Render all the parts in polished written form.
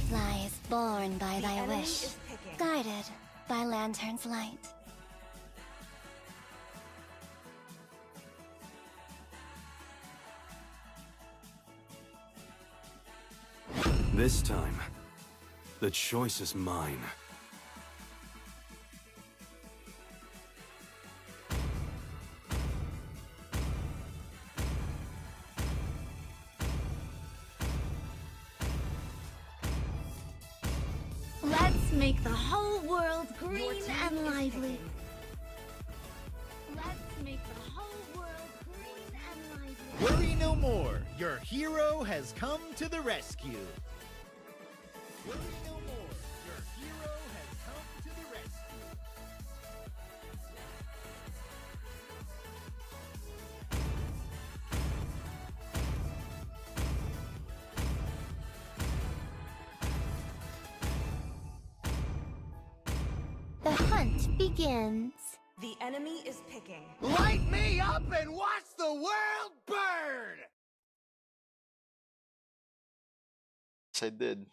firefly is born by thy wish, guided by lantern's light. This time, the choice is mine. Let's make the whole world green and lively. Let's make the whole world green and lively. Worry no more. Your hero has come to the rescue. Worry no more. Your hero has come to the rescue. The hunt begins. The enemy is picking. Light me up and watch the world burn! Yes, I did.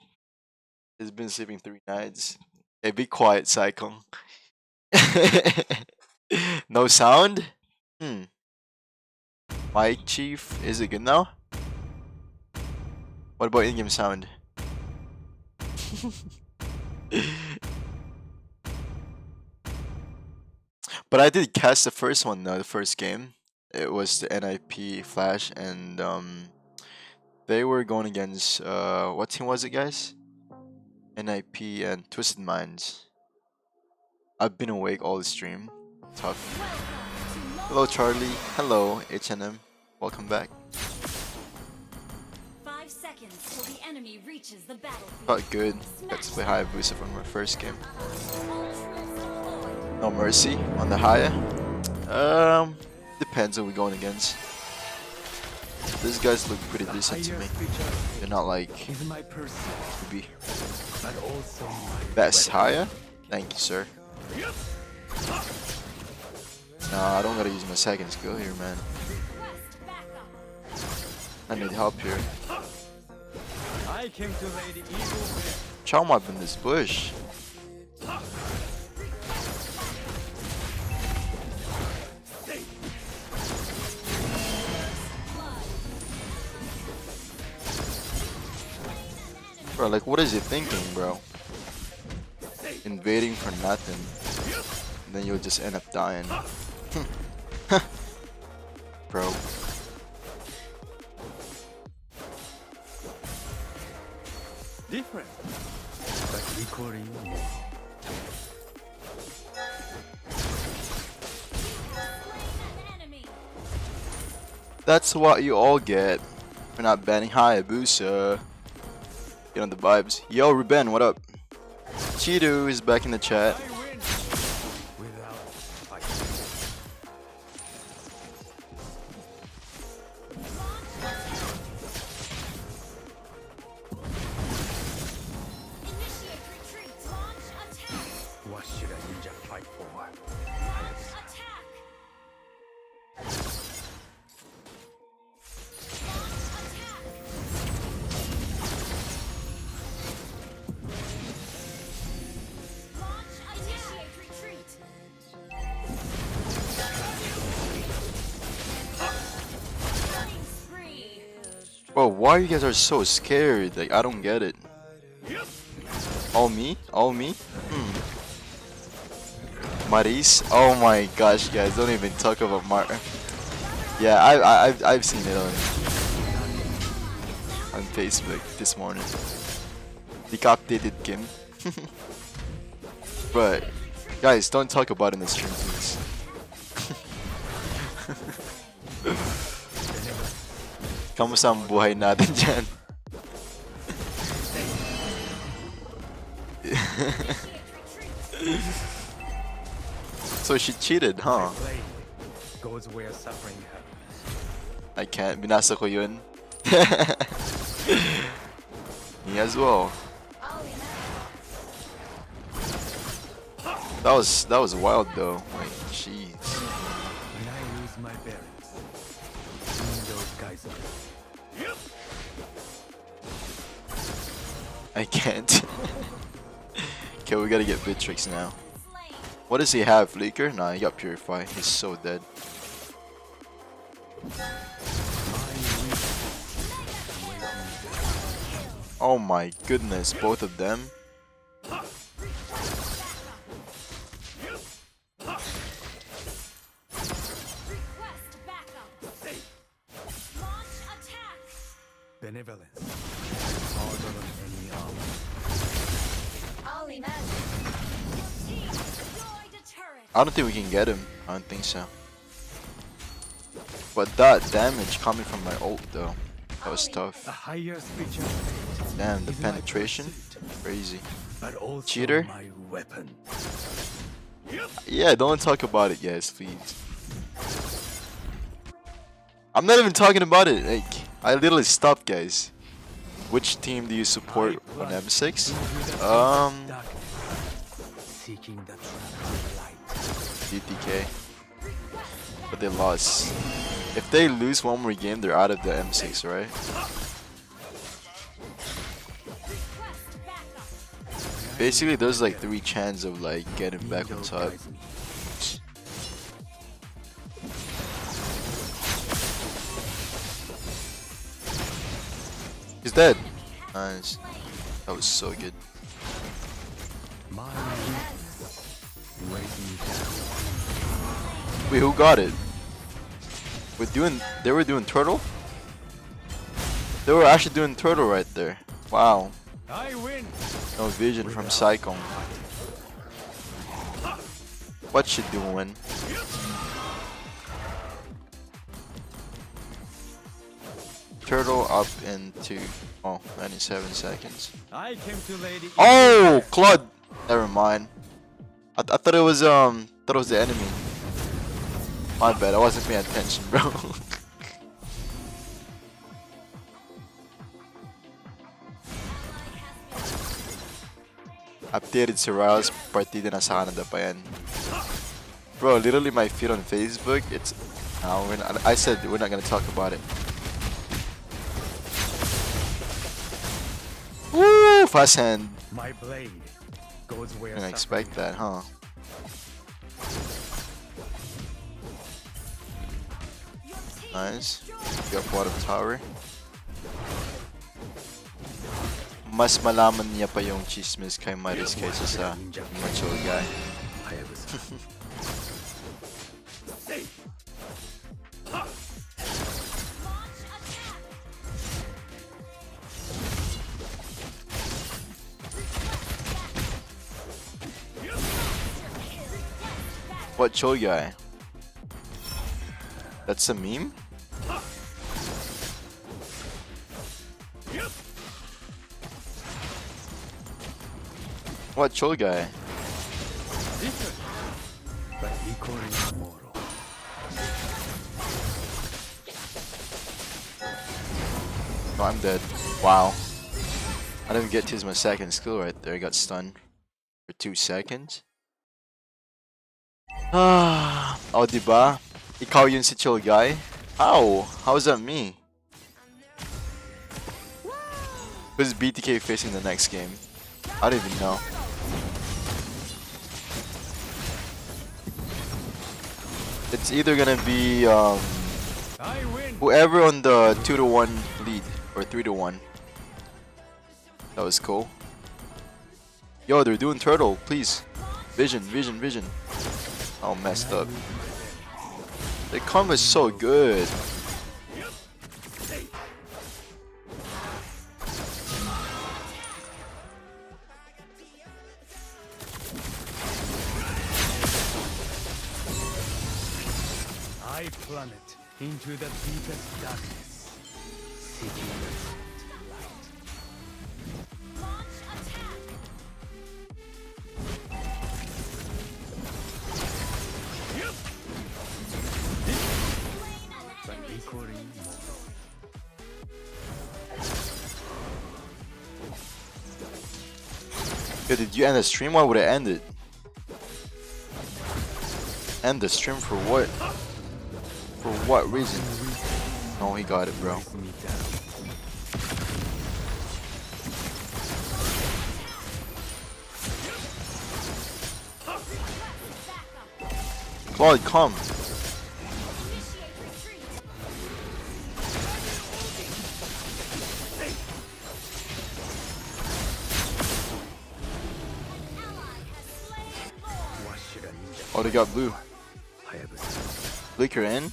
He's been sleeping 3 nights. Hey, be quiet, Saikong. No sound? Mic Chief, is it good now? What about in-game sound? But I did cast the first one though, the first game. It was the NIP Flash, and they were going against what team was it, guys? NIP and Twisted Minds. I've been awake all the stream. Tough. Hello Charlie. Hello H&M. Welcome back. 5 seconds till the enemy reaches the battlefield. Got good. Got to play Hayabusa from my first game. No mercy on the Haya. Depends who we're going against. These guys look pretty decent to me. They're not like be best Haya. Thank you, sir. Nah, I don't gotta use my second skill here, man. I need help here. Chow up in this bush. Bro, like, what is he thinking, bro? Invading for nothing. And then you'll just end up dying. Bro. Different. But recording. That's what you all get for not banning Hayabusa. Get on the vibes. Yo, Ruben, what up? Chidu is back in the chat. What should a ninja fight for? Bro, why you guys are so scared? Like, I don't get it. All me? All me? Maris? Oh my gosh, guys, don't even talk about Mar. Yeah, I've seen it on Facebook this morning. Decapitated Kim. But guys, don't talk about it in the stream, please. Kamusta ang buhay natin dyan? So she cheated, huh? Goes where suffering happens. I can't. Binasa ko yun. Me as well. That was wild though. Like, jeez. When I lose my bearings, seeing those guys I can't. Okay, we gotta get Vitrix now. What does he have? Leaker? Nah, he got Purify. He's so dead. Oh my goodness, both of them. Benevolence. Harder than any armor. I don't think we can get him. I don't think so. But that damage coming from my ult though, that was tough. A higher spiritual Damn, the is my penetration, pursuit, crazy. but also Cheater? my weapon. Yeah, don't talk about it, guys, please. I'm not even talking about it. Like, I literally stopped, guys. Which team do you support on M6? Seeking the trap of light. DTK. But they lost. If they lose one more game, they're out of the M6, right? Basically, there's like 3 chances of like getting back on top. He's dead. Nice. That was so good. My weakness weighs me down. Wait, who got it? They were doing turtle? They were actually doing turtle right there. Wow. I win. No vision from Psychon. What you doing? Turtle up into 97 seconds. I came to lady. Oh, Claude. Never mind. I thought it was the enemy. My bad. I wasn't paying attention, bro. Updated si Rylles, partida na sa Canada pa yan. Bro, literally my feed on Facebook, it's... I said we're not gonna talk about it. Woo! Fast hand. My blade goes where Didn't expect that, huh? Nice. Got bottom tower. Mas malaman niya pa yung chismis kay Maris kaysa sa mature guy. What chill guy? That's a meme? What chill guy? But equally immortal. Oh, I'm dead. Wow. I didn't get to use my second skill right there. I got stunned for 2 seconds. Oh, diba? Ikaw yun si chill guy? How? How is that me? Who's BTK facing the next game? I don't even know. It's either gonna be whoever on the 2-1 lead or 3-1. That was cool. Yo, they're doing turtle, please. Vision, vision, vision. Oh, messed up. The combo is so good. I plummet into the deepest darkness, seeking the light. But equally immortal. Yo, did you end the stream? Why would I end it? End the stream for what? For what reason? No, he got it, bro. Ball, come. Oh, they got blue. Flicker in?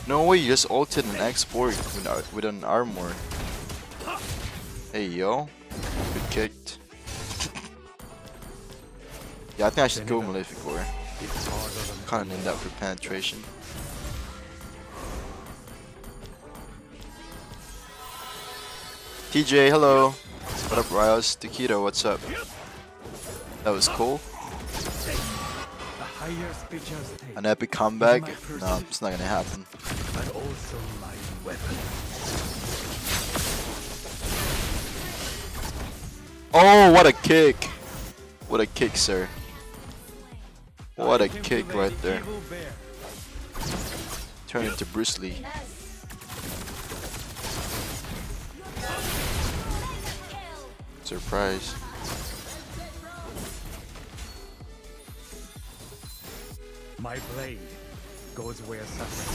No way, you just ulted an export with an armor. Hey yo. Good kicked. Yeah, I think I should go Maleficor. Kinda named that for penetration. TJ, hello. What up, Rylles? Taquito, what's up? That was cool. An epic comeback? No, it's not gonna happen. But also my weapon. Oh, what a kick! What a kick, sir. What a kick right there. Turn into Bruce Lee. Surprise. My blade goes where suffering.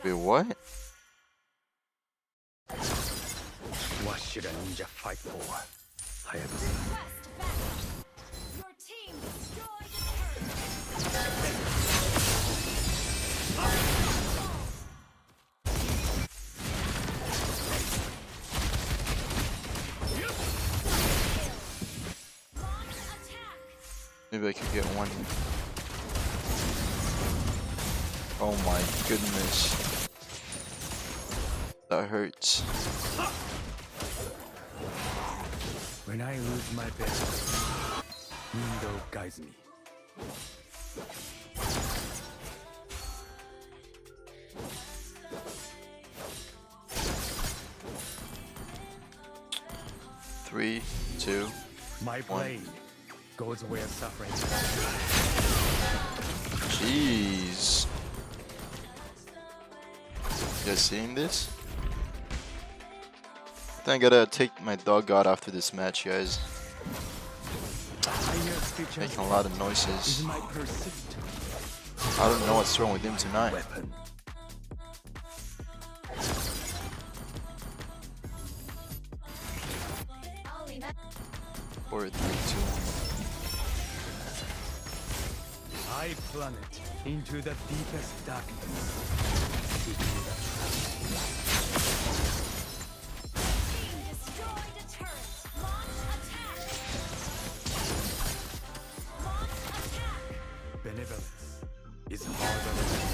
Wait, what? What should a ninja fight for? Hayabusa. Your team destroyed a turret. Maybe I could get one. Oh my goodness. That hurts. When I lose my best, Nindo guides me. Three, two. My blade goes where suffering. Jeez. You guys seeing this? I think I gotta take my dog out after this match, guys. Making a lot of noises. My pursuit. I don't know what's wrong with him tonight. Weapon. 4, 3, 2, 1. I plummet into the deepest darkness. Team destroyed a turret. Launch attack. Launch attack. Benevolence is harder than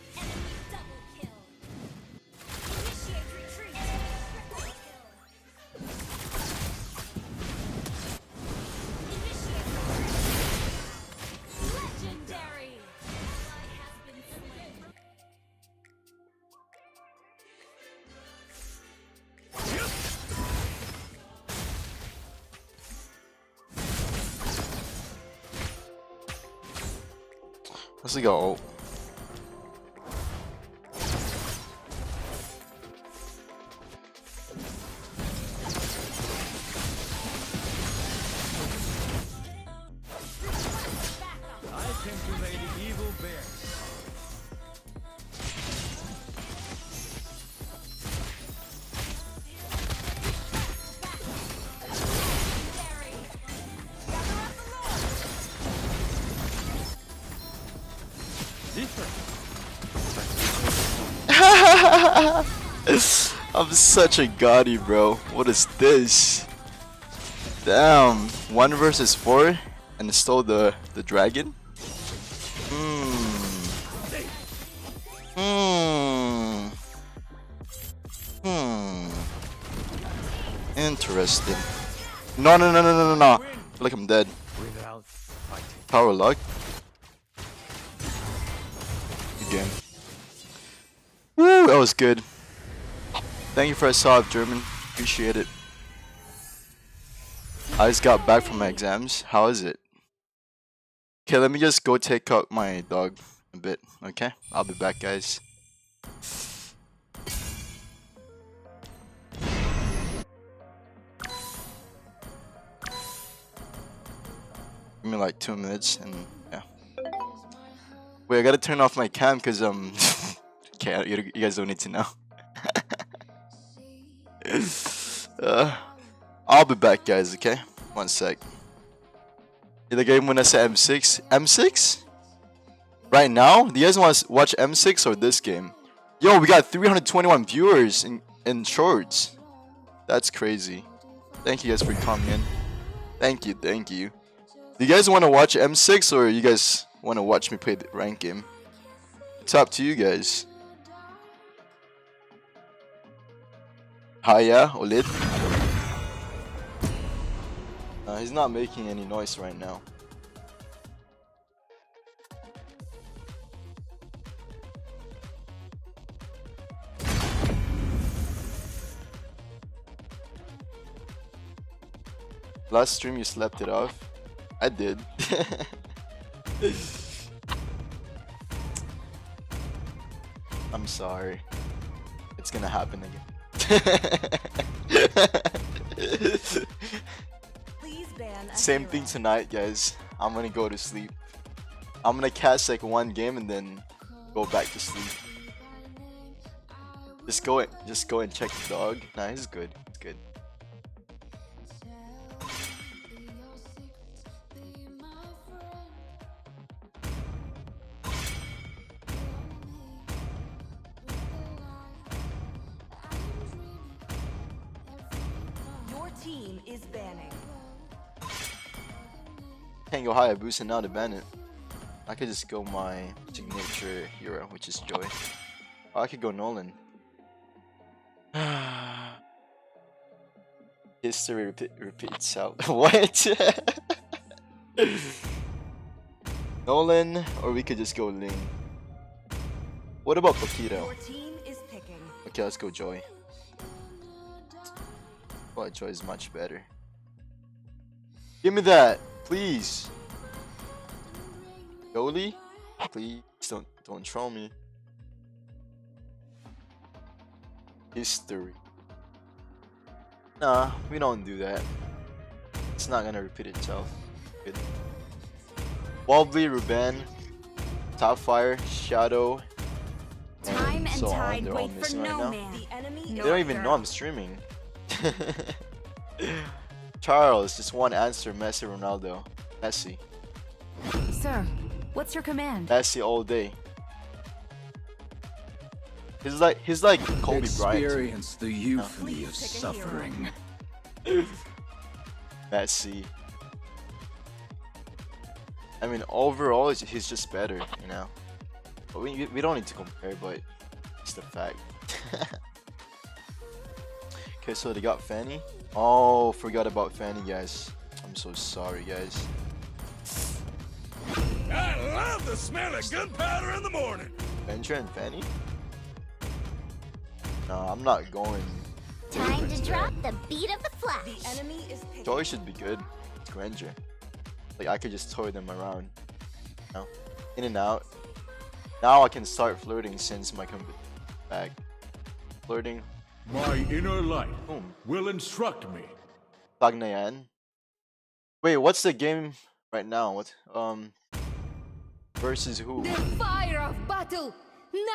Enemy double kill. Initiate retreat. Triple kill. Initiate retreat. Legendary. Ally has been slain. Let's go ult. I came to lay the evil bear. Legendary. Gather up the Lord. I'm such a gaudy, bro. What is this? Damn. 1 versus 4 and stole the dragon? Interesting. No. I feel like I'm dead. Without fighting. Power luck. Good game. Woo, that was good. Thank you for a sub, German. Appreciate it. I just got back from my exams. How is it? Okay, let me just go take out my dog a bit. Okay, I'll be back, guys. Give me like 2 minutes and yeah. Wait, I gotta turn off my cam because okay, you guys don't need to know. I'll be back, guys. Okay, 1 sec. The game when I say M6, M6. Right now, do you guys want to watch M6 or this game? Yo, we got 321 viewers in shorts. That's crazy. Thank you guys for coming in. Thank you, thank you. Do you guys want to watch M6 or you guys want to watch me play the rank game? It's up to you guys. Hiya, Olid. He's not making any noise right now. Last stream you slept it off. I did. I'm sorry. It's gonna happen again. Same thing tonight, guys. I'm gonna go to sleep. I'm gonna catch like 1 game and then go back to sleep. Just go and check the dog. Nah, he's good. It's good. Team is banning. Can't go Hayabusa now to ban it. I could just go my signature hero, which is Joy. Oh, I could go Nolan. History repeats itself. What? Nolan, or we could just go Ling. What about Pakito? Your team is picking. Okay, let's go Joy. Well, Joy is much better. Give me that, please. Yoli, please don't troll me. History. Nah, we don't do that. It's not gonna repeat itself. Good. Wobbly, Ruben, Topfire, Shadow, Time and so on. tide They're all wait for missing right no now. man. The enemy They don't even know I'm streaming. Charles, just one answer. Messi, Ronaldo. Messi. Sir, what's your command? Messi all day. He's like Kobe Bryant. Experience the euphony of suffering. Messi. I mean, overall, he's just better, you know. But we don't need to compare, but it's the fact. Okay, so they got Fanny. Oh, forgot about Fanny, guys. I'm so sorry, guys. I love the smell of gunpowder in the morning. Venture and Fanny? No, I'm not going. Time to drop the beat of the flash. The enemy is picking. Joy should be good. It's Granger. Like, I could just toy them around. You know? In and out. Now I can start flirting since my back. Flirting. My inner light Boom. will instruct me. Tagnayan. Wait, what's the game right now? What? Versus who? The fire of battle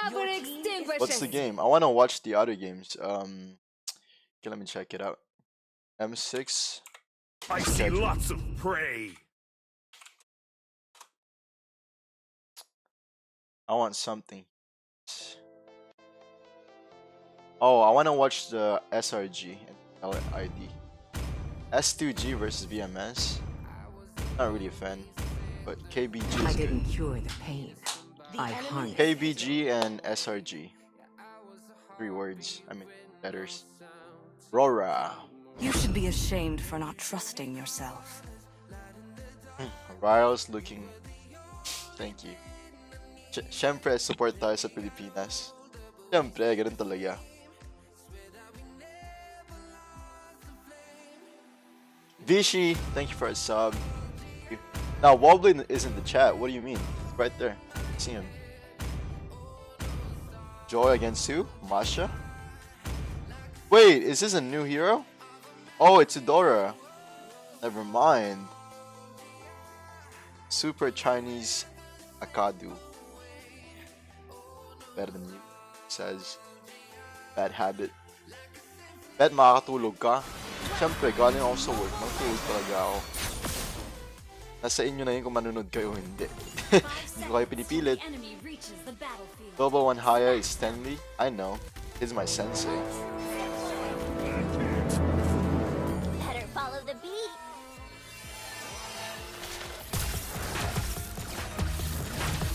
never extinguishes. What's the game? I want to watch the other games. Okay, let me check it out. M6. I see lots of prey. I want something. Oh, I want to watch the SRG and LID. S2G versus VMS. Not really a fan, but KBG I is didn't good. cure the pain. I harnessed. KBG and SRG. 3 words. I mean, letters. Rora. You should be ashamed for not trusting yourself. Rylles looking. Thank you. Siyempre, support tayo sa Pilipinas. Siyempre, ganun talaga. Vichy, thank you for a sub. Now, Wobbly isn't the chat. What do you mean? It's right there. I see him. Joy against who? Masha? Wait, is this a new hero? Oh, it's Adora. Never mind. Super Chinese Akadu. Better than you. Says. Bad habit. Bet makakatulog ka. Siyempre, galing ako sa work. Magtulog talaga ako. Nasa inyo na yun kung manunod kayo o hindi. Hindi ko kayo pinipilit. Enemy reaches the battlefield. Global 1 Haya is Stanley. I know. He's my sensei. Better follow the beat.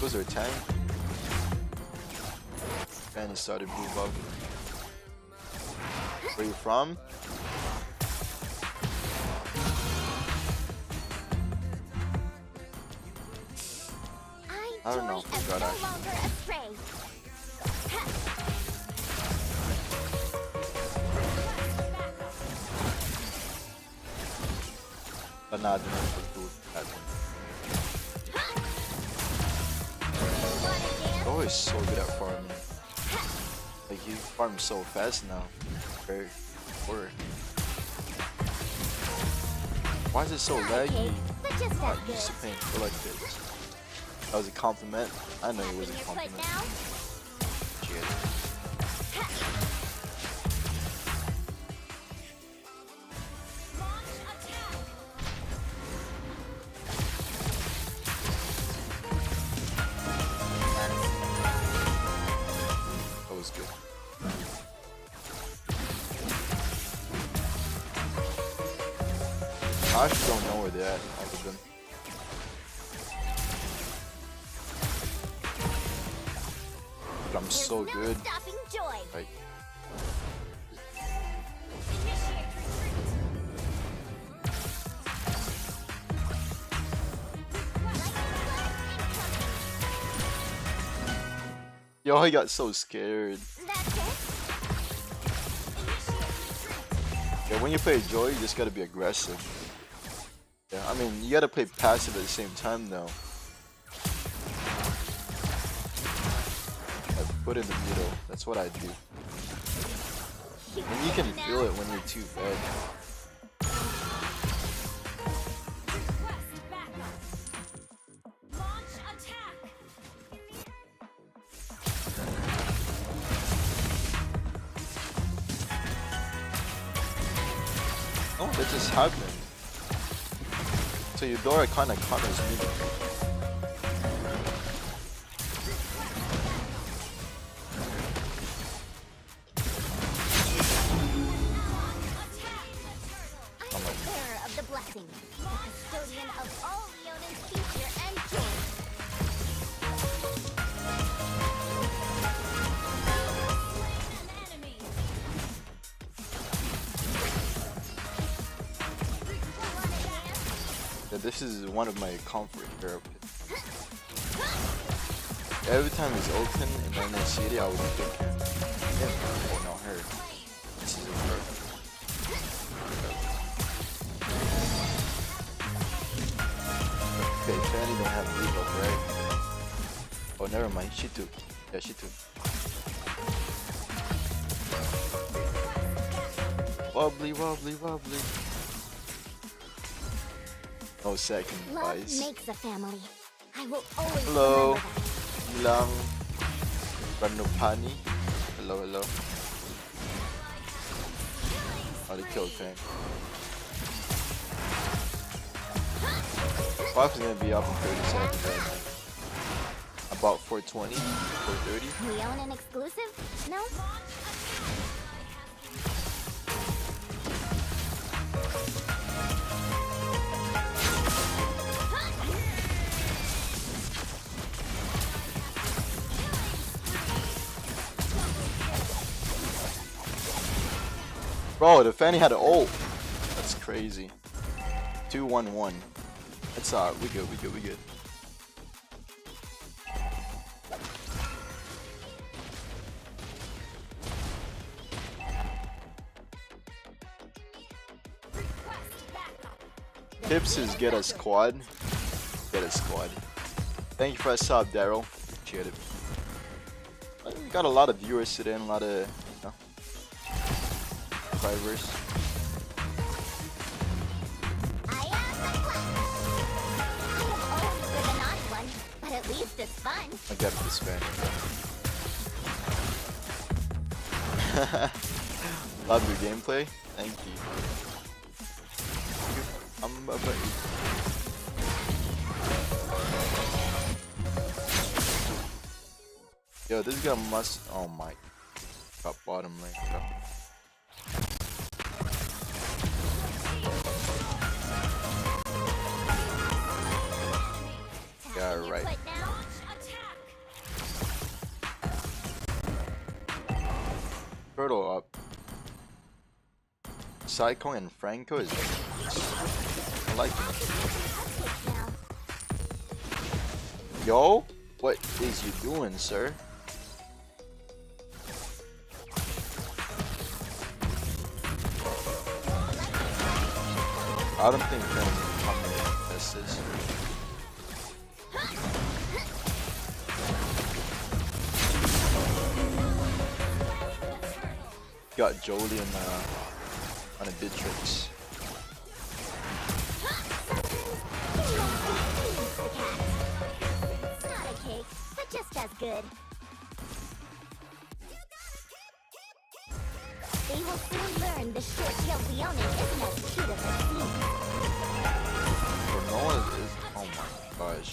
Who's our tank? And he started blue buff. Where you from? I don't know. Joy is God, no longer astray. Panado na yung pagtulog natin. Oh, he's so good at farming. Like, he farms so fast now. Very poor. Why is it so laggy? But just I'm as not used to good. playing for like this. That was a compliment. I know it was a Your foot compliment. now? Shit. Launch attack. That was good. I actually don't know where they're at, all of them. But I'm so There's good. No stopping Joy. Like, Initiate retreat. yo, he got so scared. That's it. Initiate retreat. Yeah, when you play Joy, you just gotta be aggressive. Yeah, I mean, you gotta play passive at the same time, though. Like, put in the middle. That's what I do. And you can feel it when you're too bad. Request backup. Launch attack. Oh, that just happened. So Eudora kinda counters me. I'm the bearer of the blessing, the custodian of all Leon's future and joy. An enemy. Yeah, this is one of my comfort hero picks. Every time he's open in Random City, I would pick him. Oh no, her. This is her. Okay, Fanny don't have legal, right? Oh, never mind. She took. Yeah, she took. Wobbly, wobbly, wobbly. No sacrifice. Love makes a family. I will always Hello. remember that. Ilang Ranupani. Hello, hello. Oh, they killed Fang. Buff is gonna be up in 30 seconds right now. About 420, 430. Leon an exclusive? No? Bro, the Fanny had an ult. That's crazy. 2-1-1. It's we good, we good, we good. Request backup. Tips is get a squad. Get a squad. Thank you for a sub, Daryl. Appreciate it. We got a lot of viewers today and a lot of, you know, subscribers. I am the black. I have always been the naughty one, but at least it's fun. I got this fan. Love your gameplay. Thank you. I'm a buddy. Yo, this guy must. Oh my. Got bottom lane. Bro. Yeah, Tapping your right. foot now. Turtle up. Psycho and Franco is. I like him. Cupcakes now. Yo, what is you doing, sir? I don't think fans will come in this is. Got Jolie on a Bitrix. It's not a cake, but just as good. They will soon learn the short-tailed Leonin isn't as cute as it seems. For Noah is. Oh my gosh.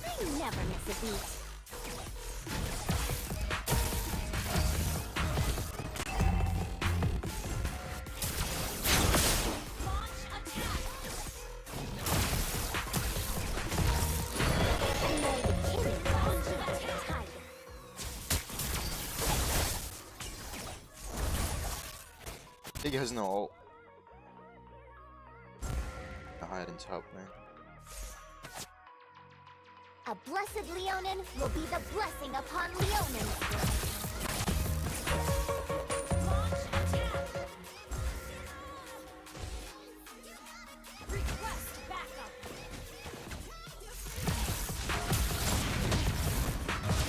I never miss a beat. I think he has no ult. I hide in top lane. A blessed Leonin will be the blessing upon Leonins. Request backup.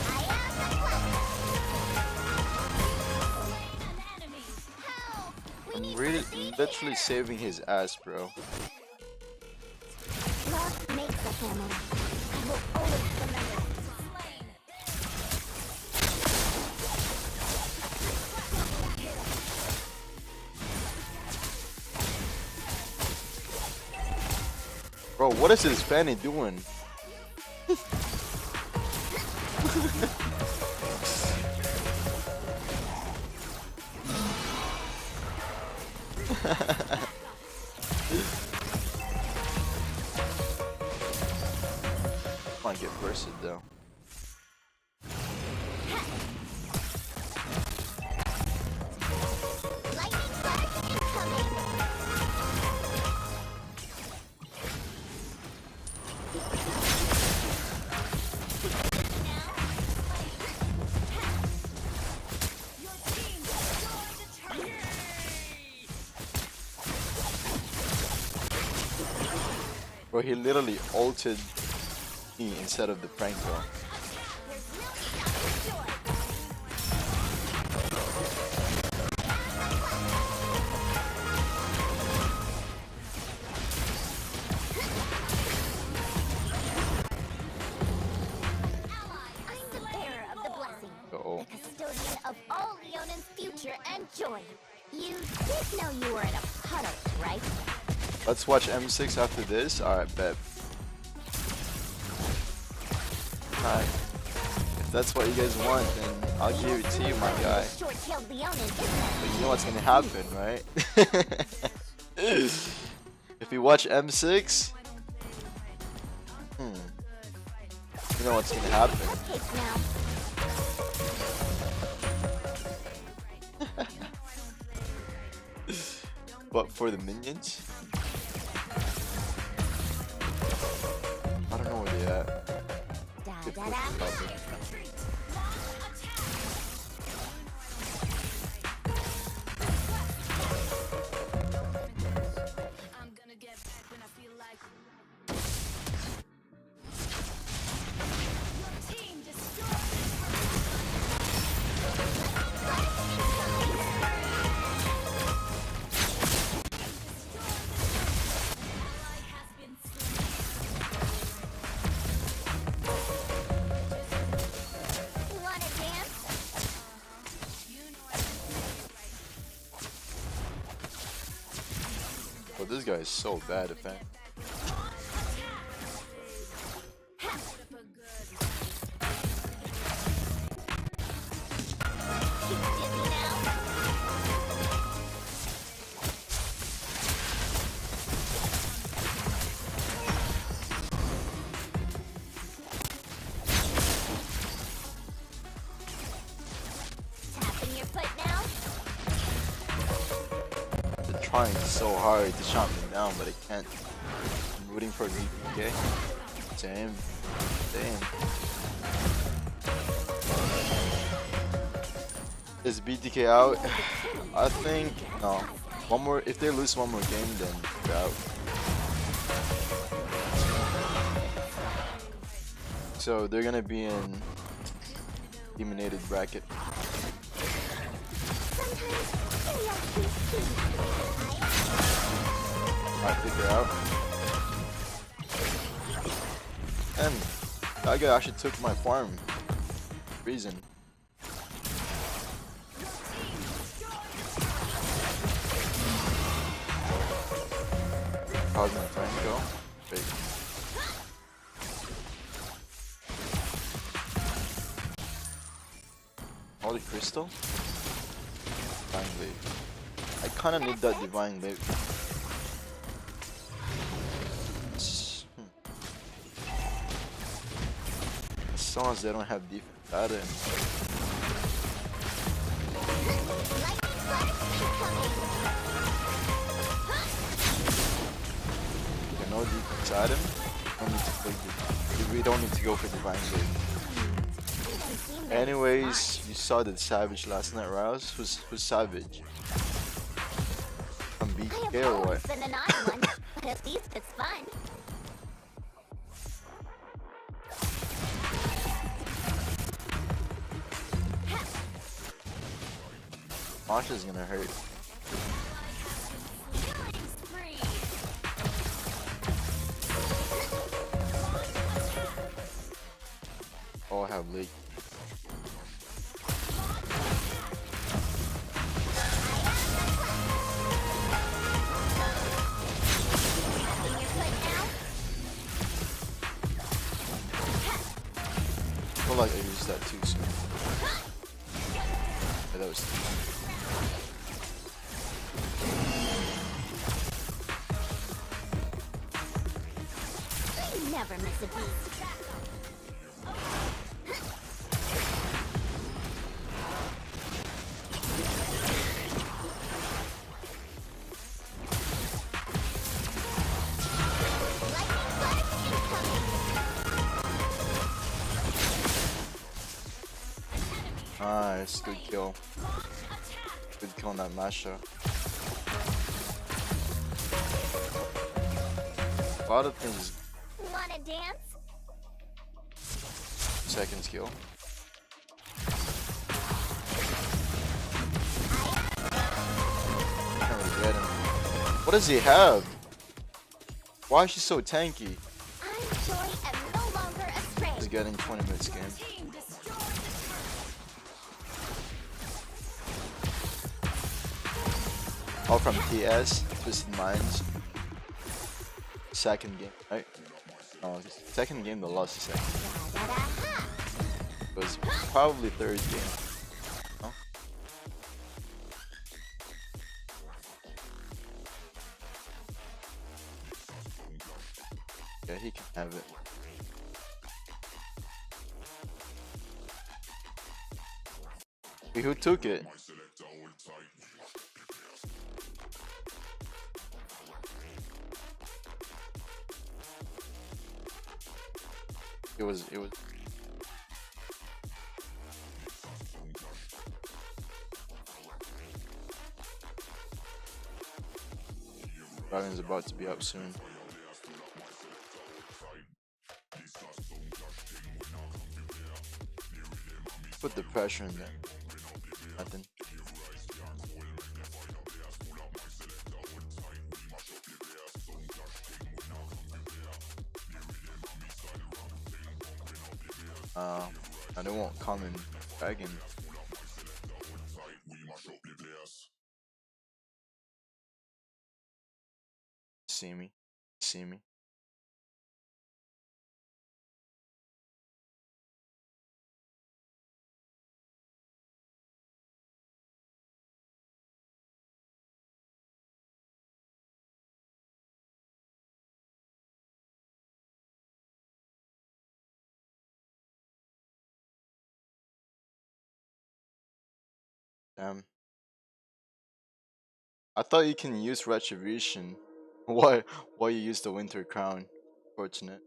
I am the black. Slain an enemy. Help! We I'm need really first aid literally here. saving his ass, bro. Love makes a family. I will always remember. Slain. Bro, what is this Fanny doing? Come on, get bursted though. Lightning flash incoming. Your team destroyed the turret. Bro, he literally ulted me instead of the Franco. There's no stopping joy. I'm the bearer of the blessing, Uh-oh. the custodian of all Leonin's future and joy. You did know you were in a puddle, right? Let's watch M6 after this. Alright, bet. Alright. If that's what you guys want, then I'll give it to you, my guy. Short-tailed Leonin isn't But you know what's gonna happen, right? If you watch M6, you know what's gonna happen. cupcakes now. But for the minions, I don't know where they at. Da Good da push, da. probably. guy is so bad at that. Dizzy now? Tapping your foot now? They're trying so hard to shut me down, but I can't. I'm rooting for VPK. Damn. Damn. Is BTK out? I think no. One more. If they lose one more game, then they're out. So they're gonna be in eliminated bracket. I think they're out. And that guy actually took my farm. Reason. How's my friend go? Wait. Holy crystal? Divine Blade. I kinda need that Divine Blade. As long as they don't have defense data. Okay, no defense item. Don't need to play we don't need to go for Divine Blade. Anyways, you saw the Savage last night, Rylles. Who's Savage? From BTK or what? Been an odd one, but at least it's fun. Masha's gonna hurt. Oh, I have leak. I feel like I used that too soon. Yeah, that was Never miss a beat. nice, good kill. Good kill on that Masha. A lot of things. Wanna dance? Second skill. Can't really get him. What does he have? Why is she so tanky? I'm Joy and no longer astray. He's getting 20 minutes game. All from TS, Twisted Minds. Second game, right? Oh, second game, they lost the second. It was probably third game. No? Yeah, he can have it. Wait, who took it? It was Dragon's about to be up soon. Put the pressure in there. Nothing. And it won't come in Dragon. See me. Damn. I thought you can use retribution. Why you use the winter crown? Fortunate.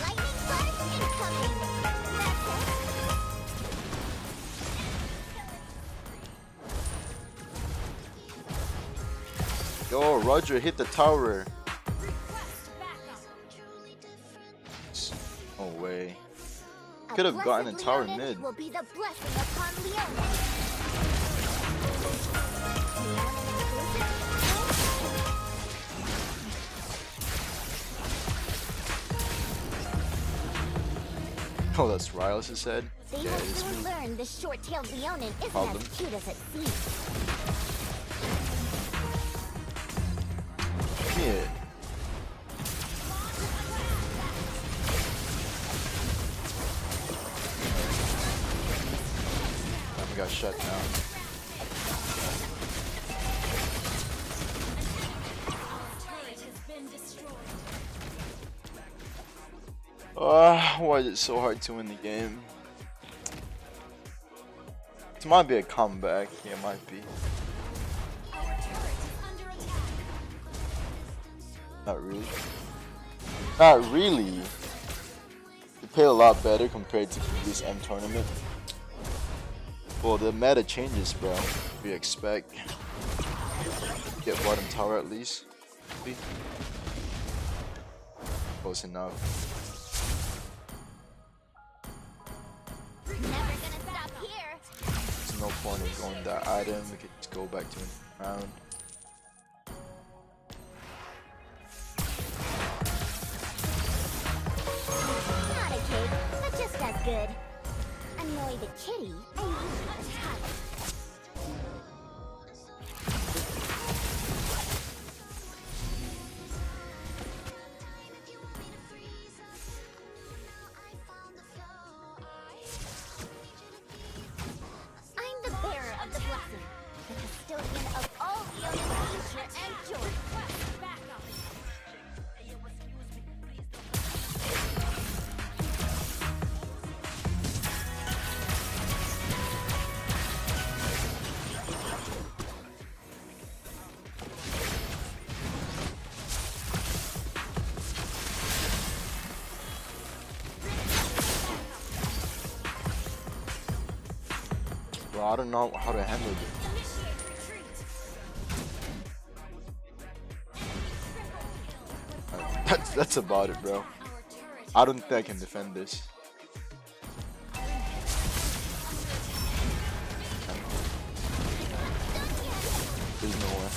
Lightning flash incoming. That's Yo, Roger hit the tower. Request backup. No way. it. Could have A gotten a blessed tower Leonin mid. will be the blessing upon Leonin. Oh, that's Rylles said. They Yeah, will it's soon me. learn the short-tailed Leonin isn't Problem. as cute as it seems. Give me it. I got shut down. Turret has been destroyed. Why is it so hard to win the game? It might be a comeback. Yeah, it might be. Our turret is under attack. Not really. Not really. You play a lot better compared to this M tournament. Well, the meta changes, bro. We expect. Get bottom tower at least. See? Close enough. Never gonna stop here. There's no point in going that item. We could just go back to the round. Not a cake, but just as good. Annoy the kitty and you attack. I'm the bearer of the blessing, the custodian of all Leonin future and joy. Request backup. Bro, I don't know how to handle it. Initiate retreat. That's about it, bro. Our turret I don't think I can defend this. There's no way.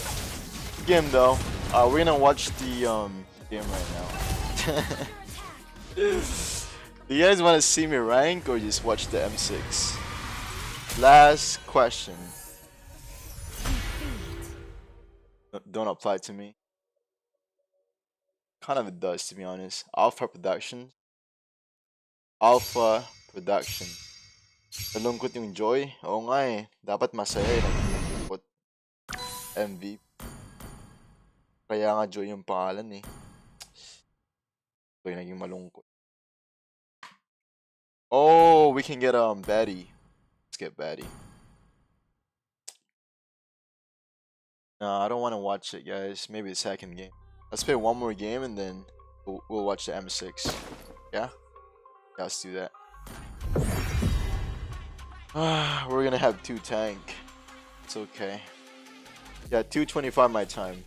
Game though. We're gonna watch the game right now. Do you guys want to see me rank or just watch the M6? Last question. Don't apply to me. Kind of it does, to be honest. Alpha Production. Alpha Production. Nalungkot yung Joy. Oo nga eh. Dapat masaya eh. Nalungkot. MVP. Kaya nga Joy yung pangalan eh. Joy naging malungkot. Oh, we can get Batty. Let's get Batty. No, I don't want to watch it, guys. Maybe the second game. Let's play one more game and then we'll watch the M6. Yeah? Yeah, let's do that. We're gonna have 2 tank. It's okay. Yeah, 2:25 my time.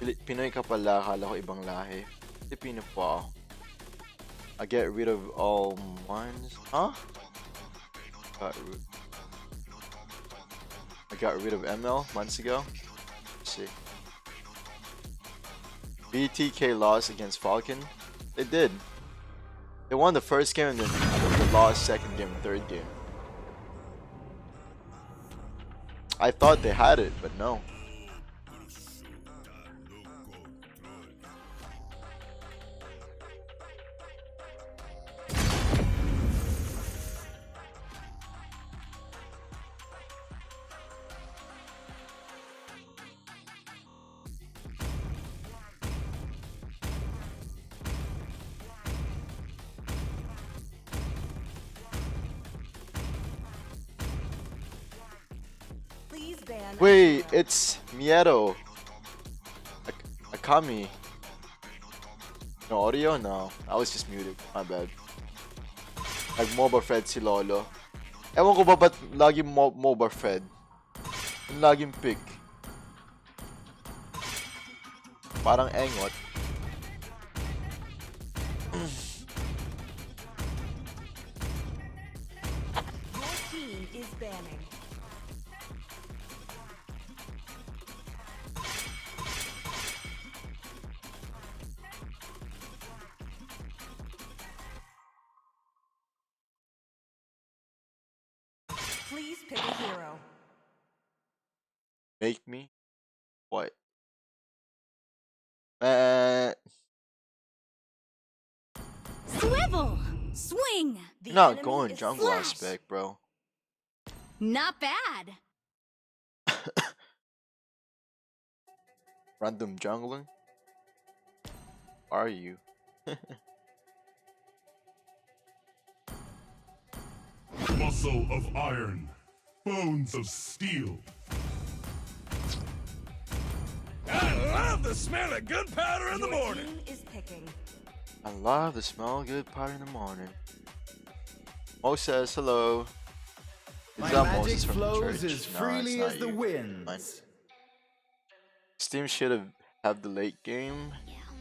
Pinoy ka pala, akala ko ibang lahi. Filipino pa ako. I get rid of all mines. Huh? I got rid of ML months ago. Let's see. BTK lost against Falcon. They did. They won the first game and then they lost second game and third game. I thought they had it, but no. Please ban. Wait, it's Mieto. Akami. No audio? No. I was just muted. My bad. Nag-MOBA Fred si Lolo. Ewan ko ba ba't laging MOBA Fred? Yung laging pick. Parang engot. Your team is banning. Please pick a hero. Make me? What? Swivel! Swing! The Not enemy going is jungle Slash. aspect, bro. Not bad. Random jungler? Are you? Muscle of iron, bones of steel. I love the smell of gunpowder in the Your morning. team is picking. I love the smell of good pie in the morning. Mo says hello. Is My that magic Moses from the flows church? as No, freely it's not as the you. winds. Mine. Steam should have the late game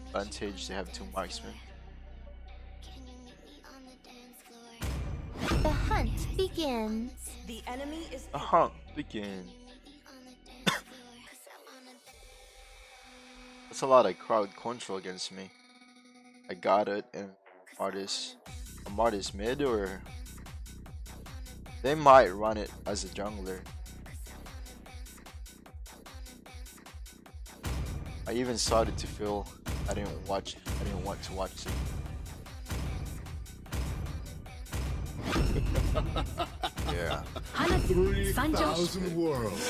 advantage. They have 2 marksmen. The hunt begins. The enemy is The picking. hunt begins. That's a lot of crowd control against me. I got it, and Martis mid, or they might run it as a jungler. I even started to feel I didn't want to watch it. Yeah. 3,000 worlds,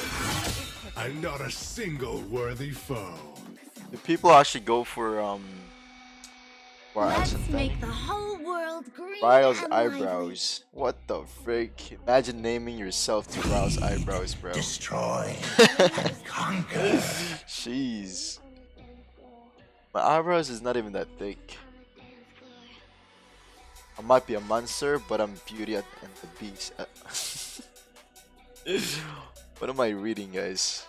and not a single worthy foe. Do people actually go for Let's accent make thing? the whole world green Rylles and lively. eyebrows. What the frick? Imagine naming yourself to Rylles eyebrows, bro. Destroy and conquer. Jeez. My eyebrows is not even that thick. I might be a monster, but I'm Beauty and the Beast. What am I reading, guys?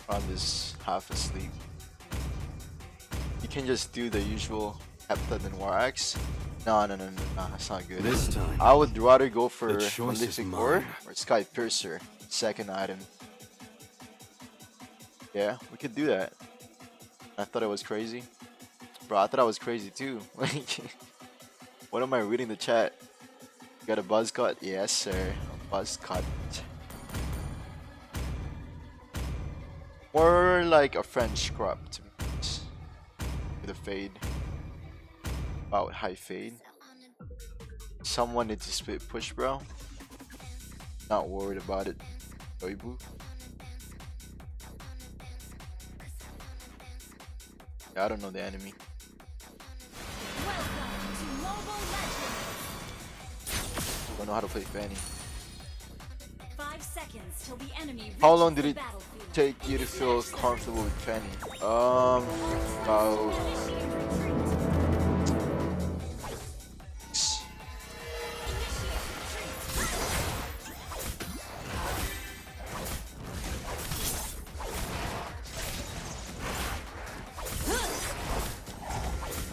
I'm just half asleep. You can just do the usual Heptad and War Axe. No, that's not good. This time, I would rather go for the choice is Prolific Ore mine. or Sky Piercer, second item. Yeah, we could do that. I thought I was crazy. Bro, I thought I was crazy too. What am I reading the chat? You got a buzz cut? Yes, sir. A buzz cut. More like a French crop to me. With a fade. Wow, high fade. Someone needs to split push, bro. Not worried about it. Oibu. I don't know the enemy. Welcome to Mobile Legends. Don't know how to play Fanny. 5 seconds till the enemy How long reaches did the it battlefield. take you to feel comfortable with Fanny? About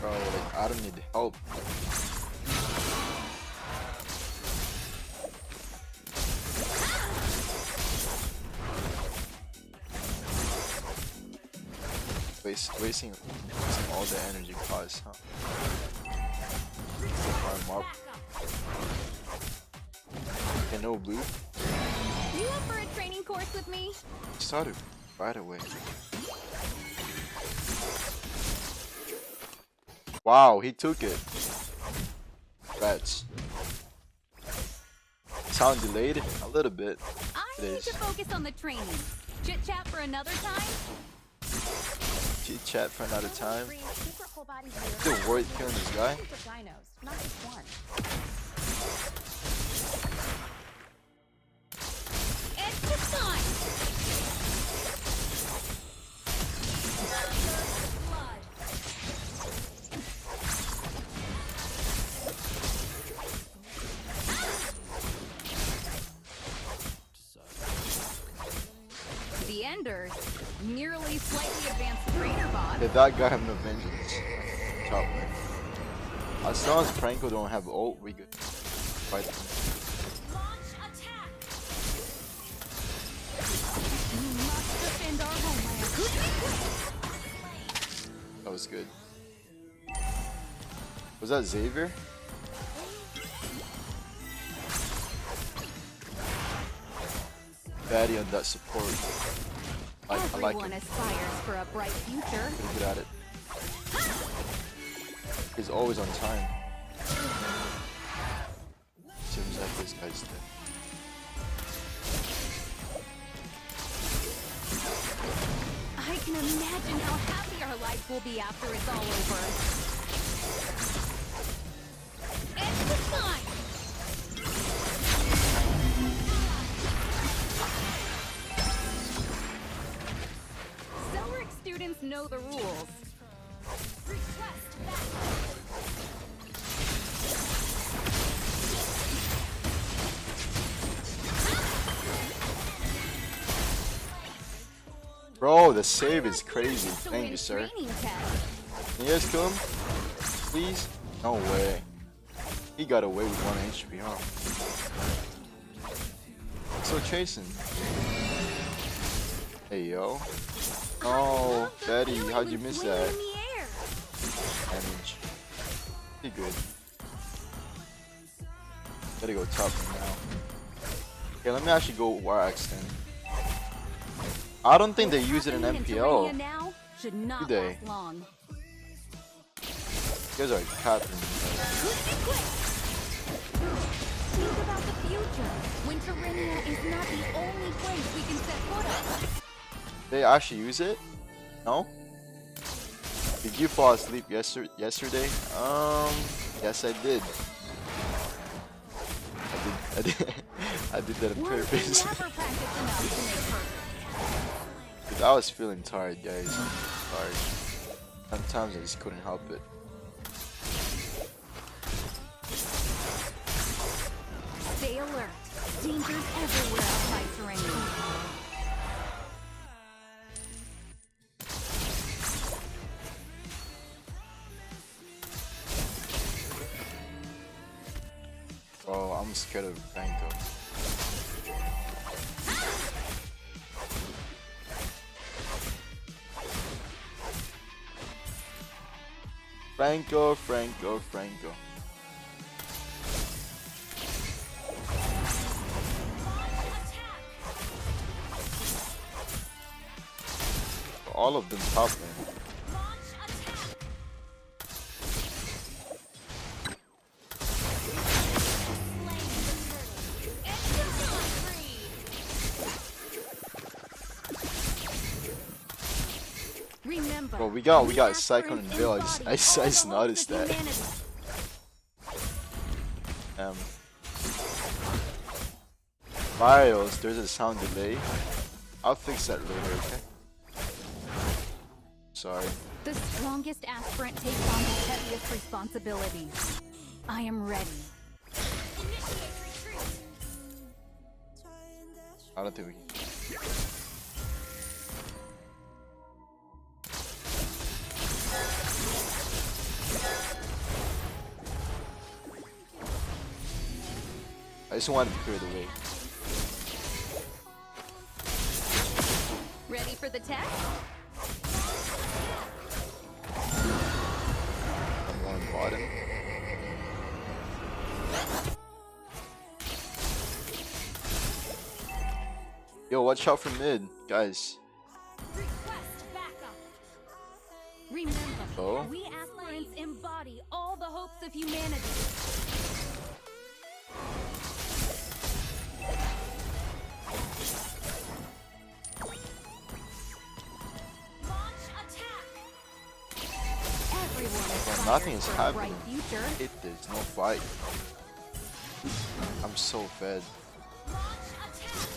bro, like I don't need help. Wasting all the energy costs, huh? Farm up. Okay, no blue. You up for a training course with me? Started right away. Wow, he took it. Rats. Sound delayed a little bit. I It need is. to focus on the training. Chit chat for another time? Chit chat for another time. Secret whole body Still worried killing this guy. dinos, not just one. It's the time! The Enders, nearly slightly advanced trainer bot. Did that guy have no vengeance? Top lane. As long as Franco don't have ult, we good. Fight him. Launch attack. We must defend our homeland. That was good. Was that Xavier? Batty on that support. I like Everyone him. aspires for a bright future. Pretty good at it. He's always on time. Seems like this guy's dead. I can imagine how happy our life will be after it's all over. It's the time! Cellric students know the rules. Request backup. Bro, the save is crazy. To Thank win you, sir. training test. Can you guys kill him? Please? No way. He got away with 1 HP, huh? So chasing. Hey yo. Oh, Betty, how'd you miss that? Damage. Pretty good. Gotta go top now. Okay, let me actually go Wax then. I don't think they use it in MPL. Now should not Do they? last long. You guys are capping. Think about the future. Winterinia is not the only place we can set foot on. They actually use it? No? Did you fall asleep yesterday? Yes I did. I did that on Words purpose. never practice enough to make perfect. Cause I was feeling tired, guys. Tired. Sometimes I just couldn't help it. Stay alert. Dangers everywhere outside Serenia. Oh, I'm scared of Franco. Franco. All of them top lane. Launch attack. Remember. Bro, we got ask Cyclone for and an Bill. I embodied just all the noticed hopes of that. humanity. Rylles, there's a sound delay. I'll fix that later, okay? Sorry. The strongest aspirant takes on the heaviest responsibilities. I am ready. Initiate retreat. I don't think we can. I just wanted to clear the way. Ready for the test? Yo, watch out for mid, guys. Request backup. Remember, Oh. we aspirants embody all the hopes of humanity. Launch attack. Everyone is Bro, fired nothing is for a happening. bright future. There's no fight. I'm so fed. Launch attack.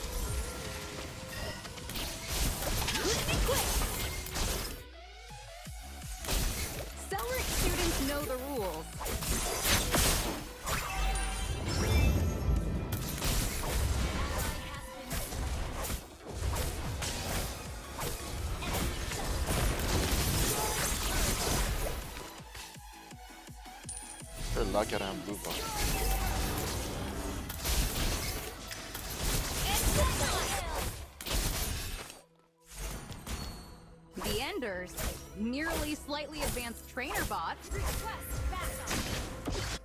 Quick. Cellric students know the rules. They're lucky I don't have blue buff. The Enders, merely slightly advanced trainer bots. Request backup.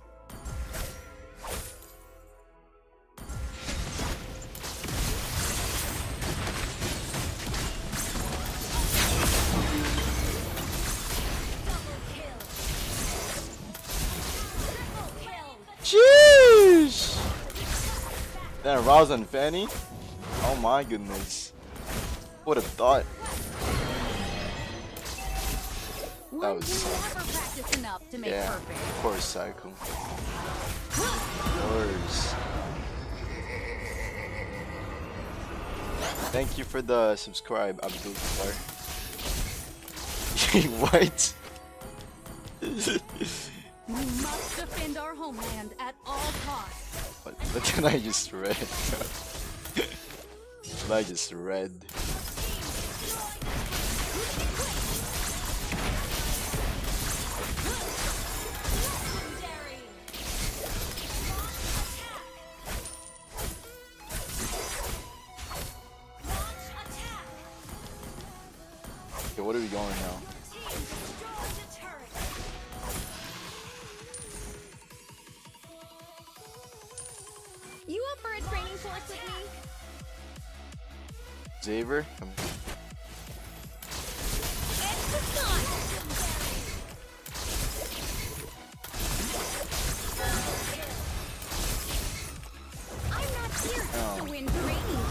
Double kill. Triple kill. Jeez! Then Rylles and Fanny? Oh my goodness. Would have thought. That One was can so. never practice enough to make Yeah, perfect. of course, Cycle. Of course. Thank you for the subscribe, Abdul Katar. What? We must defend our homeland at all costs. What did I just read? What I just read. Legendary. Launch attack. Okay, what are we going now? Team destroy the turret. You up for a training course with me? Xavier? Come. It's the sun. I'm not here just to win training.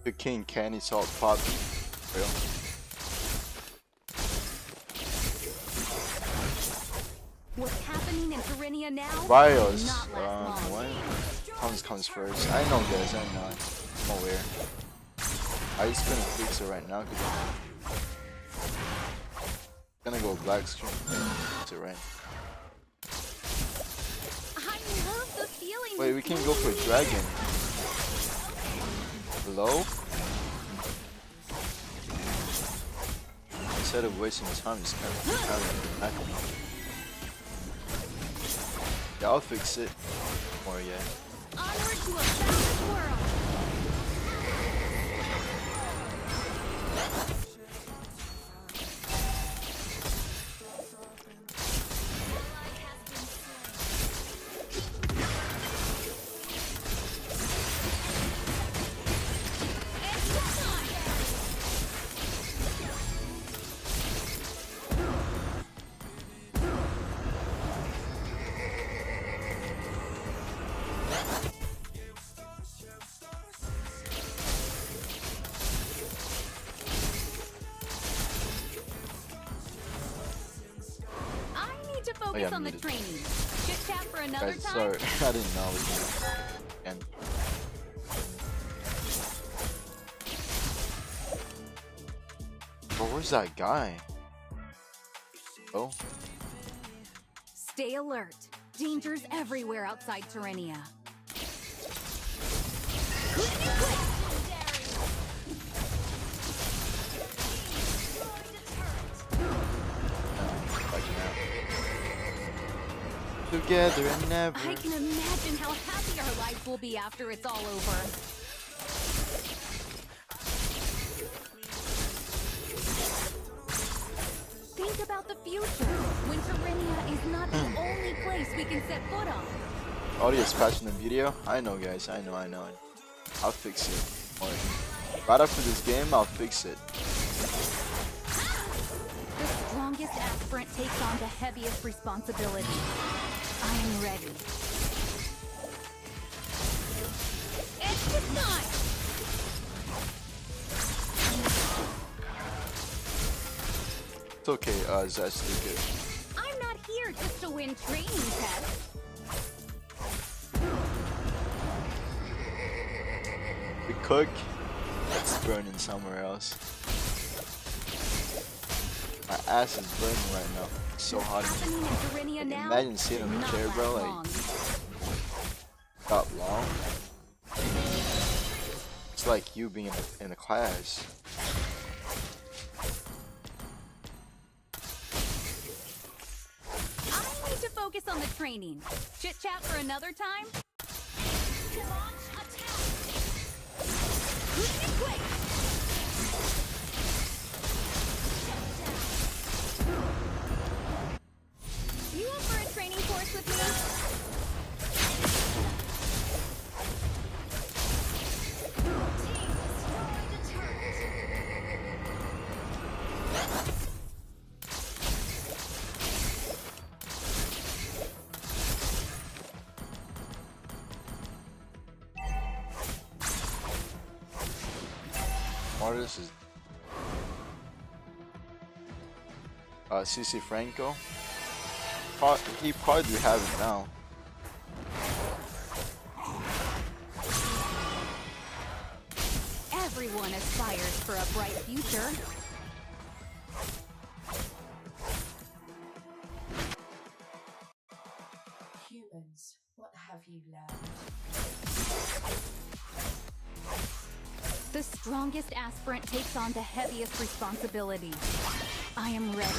The King Candy Salt Poppy. Real. What's happening in Terrenia now? Rylles. will not last long. What? Comes first. I know guys, I know. I'm aware. I just couldn't fix it right now because I'm gonna go black screen. Fix it right. I love the feeling. Wait, we can go for dragon. Hello? Instead of wasting time, just kind of having it happen. Yeah, I'll fix it. Or yeah. Onward to a better world. Oh, yeah, Focus on the muted. training. Chit chat for another Guys, time. sorry, I didn't know we can. And bro, where's that guy? Oh, Stay alert. Dangers everywhere outside Terrenia. together and never. I can imagine how happy our life will be after it's all over. Think about the future. Winterinia is not the only place we can set foot on. Audio is patching the video. I know, guys. I know. I'll fix it. Right after this game, I'll fix it. The strongest aspirant takes on the heaviest responsibility. I am ready. It's time! It's okay, Zest, you're good. I'm not here just to win training tests. We cook. It's burning somewhere else. My ass is burning right now. It's so hot. Happening in Serinia Like, now imagine sitting in will the not chair, bro. last Like, long. that long. It's like you being in a class. I need to focus on the training. Chit chat for another time. Launch attack. Quick and quick. You up for a training course with me? Team destroyed a turret. Artist is CC Franco. He probably do have it now. Everyone aspires for a bright future. Humans, what have you learned? The strongest aspirant takes on the heaviest responsibility. I am ready.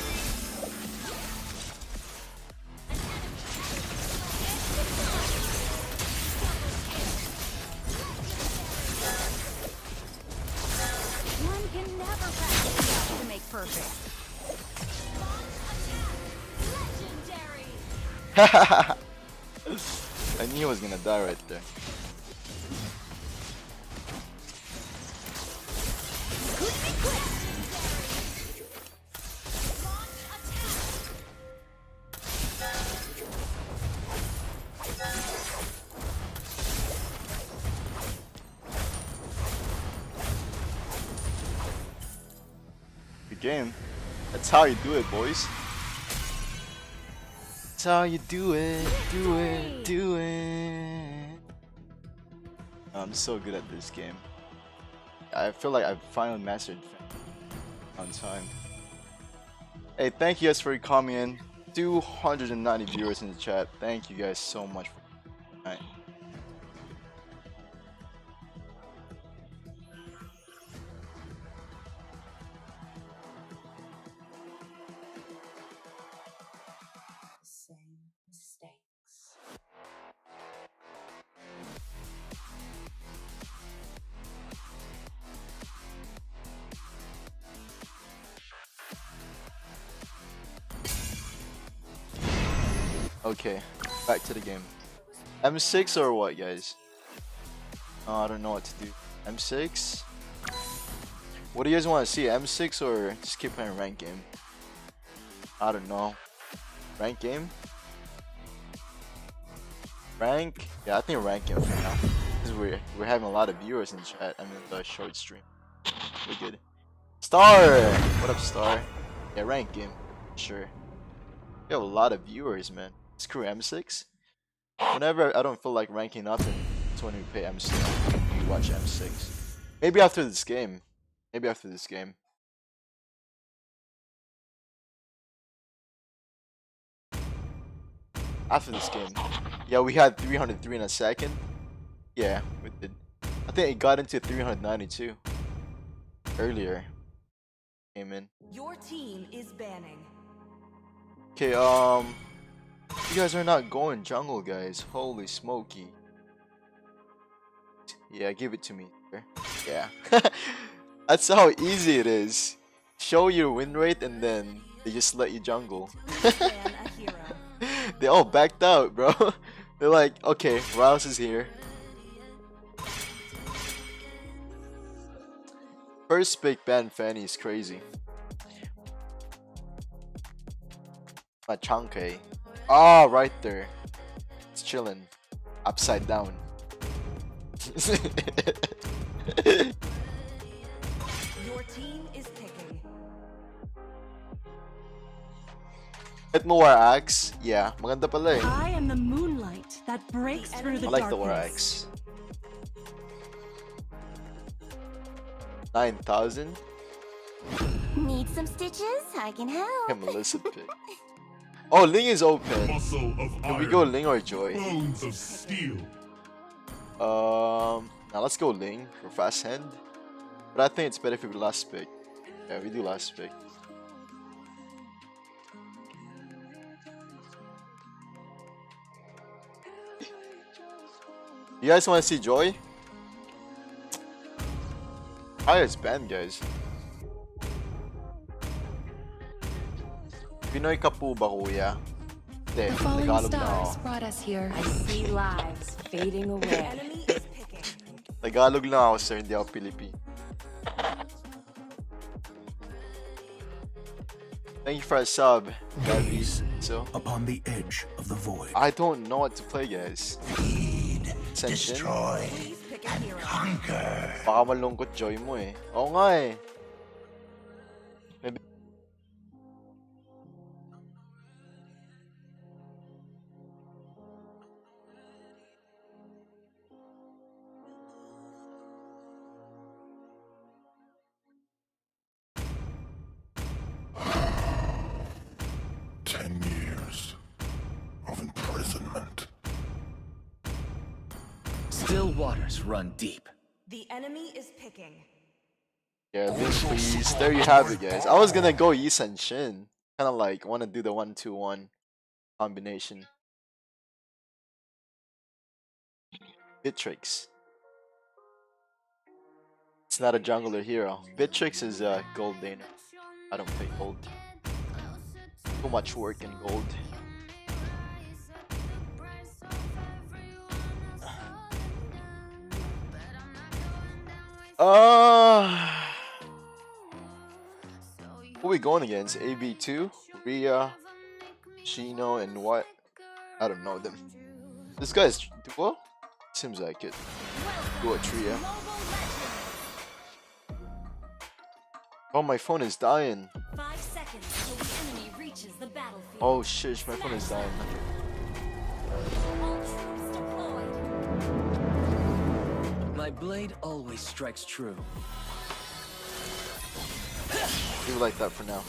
One can never practice enough to make perfect. Legendary! I knew he was gonna die right there. Good game. That's how you do it, boys. That's how you do it. Do it. I'm so good at this game. I feel like I've finally mastered on time. Hey, thank you guys for coming in. 290 viewers in the chat. Thank you guys so much for tonight. The same mistakes. Okay, back to the game. M6 or what, guys? Oh, I don't know what to do. M6? What do you guys want to see? M6 or just keep playing rank game? I don't know. Rank game? Rank? Yeah, I think rank game for now. Because we're having a lot of viewers in the chat. I mean, the short stream. We're good. Star! What up, Star? Yeah, rank game. Sure. We have a lot of viewers, man. Screw M6. Whenever I don't feel like ranking up, it's when we play M6. We watch M6. Maybe after this game. Maybe after this game. After this game. Yeah, we had 303 in a second. Yeah, we did. I think it got into 392 earlier. Came in. Your team is banning. Okay, You guys are not going jungle, guys. Holy smoky. Yeah, give it to me. Yeah. That's how easy it is. Show your win rate and then they just let you jungle. They all backed out, bro. They're like, okay, Rylles is here. First pick ban Fanny is crazy. Machanke. Ah, right there. It's chilling. Upside down. Your team is picking. At mo War Axe? Yeah, maganda pala eh. I am the moonlight that breaks through the I like the darkness. War Axe. 9,000? Need some stitches? I can help. Can Melissa pick? Oh, Ling is open. Muscle of Can iron. we go Ling or Joy? Bones of steel. Now let's go Ling for fast hand. But I think it's better if we do last pick. Yeah, we do last pick. You guys want to see Joy? Highest band, guys. Pinoy ka po ba, kuya? Hindi, Tagalog na ako. Brought us here. I see lives fading away. Enemy is picking. Tagalog lang ako, sir. Hindi ako Pilipino. Thank you for a sub, Gabby. So, Upon the edge of the void. I don't know what to play, guys. Feed, Ascension? destroy, and conquer. Baka malungkot Joy mo eh. Oo nga eh. Maybe. Still waters run deep. The enemy is picking. Yeah, this please. There you have it, guys. I was gonna go Yi and Shin. Kind of like want to do the 1-2-1 combination. Bitrix. It's not a jungler hero. Bitrix is a gold laner. I don't play gold. Too much work in gold. Who are we going against? AB2, Rhea, Shino, and what? I don't know them. This guy's duo? Seems like it. Duo trio. Oh, my phone is dying. 5 seconds till the enemy reaches the battlefield. Oh shit, my phone is dying. All troops deployed. My blade always strikes true. Leave it like that for now.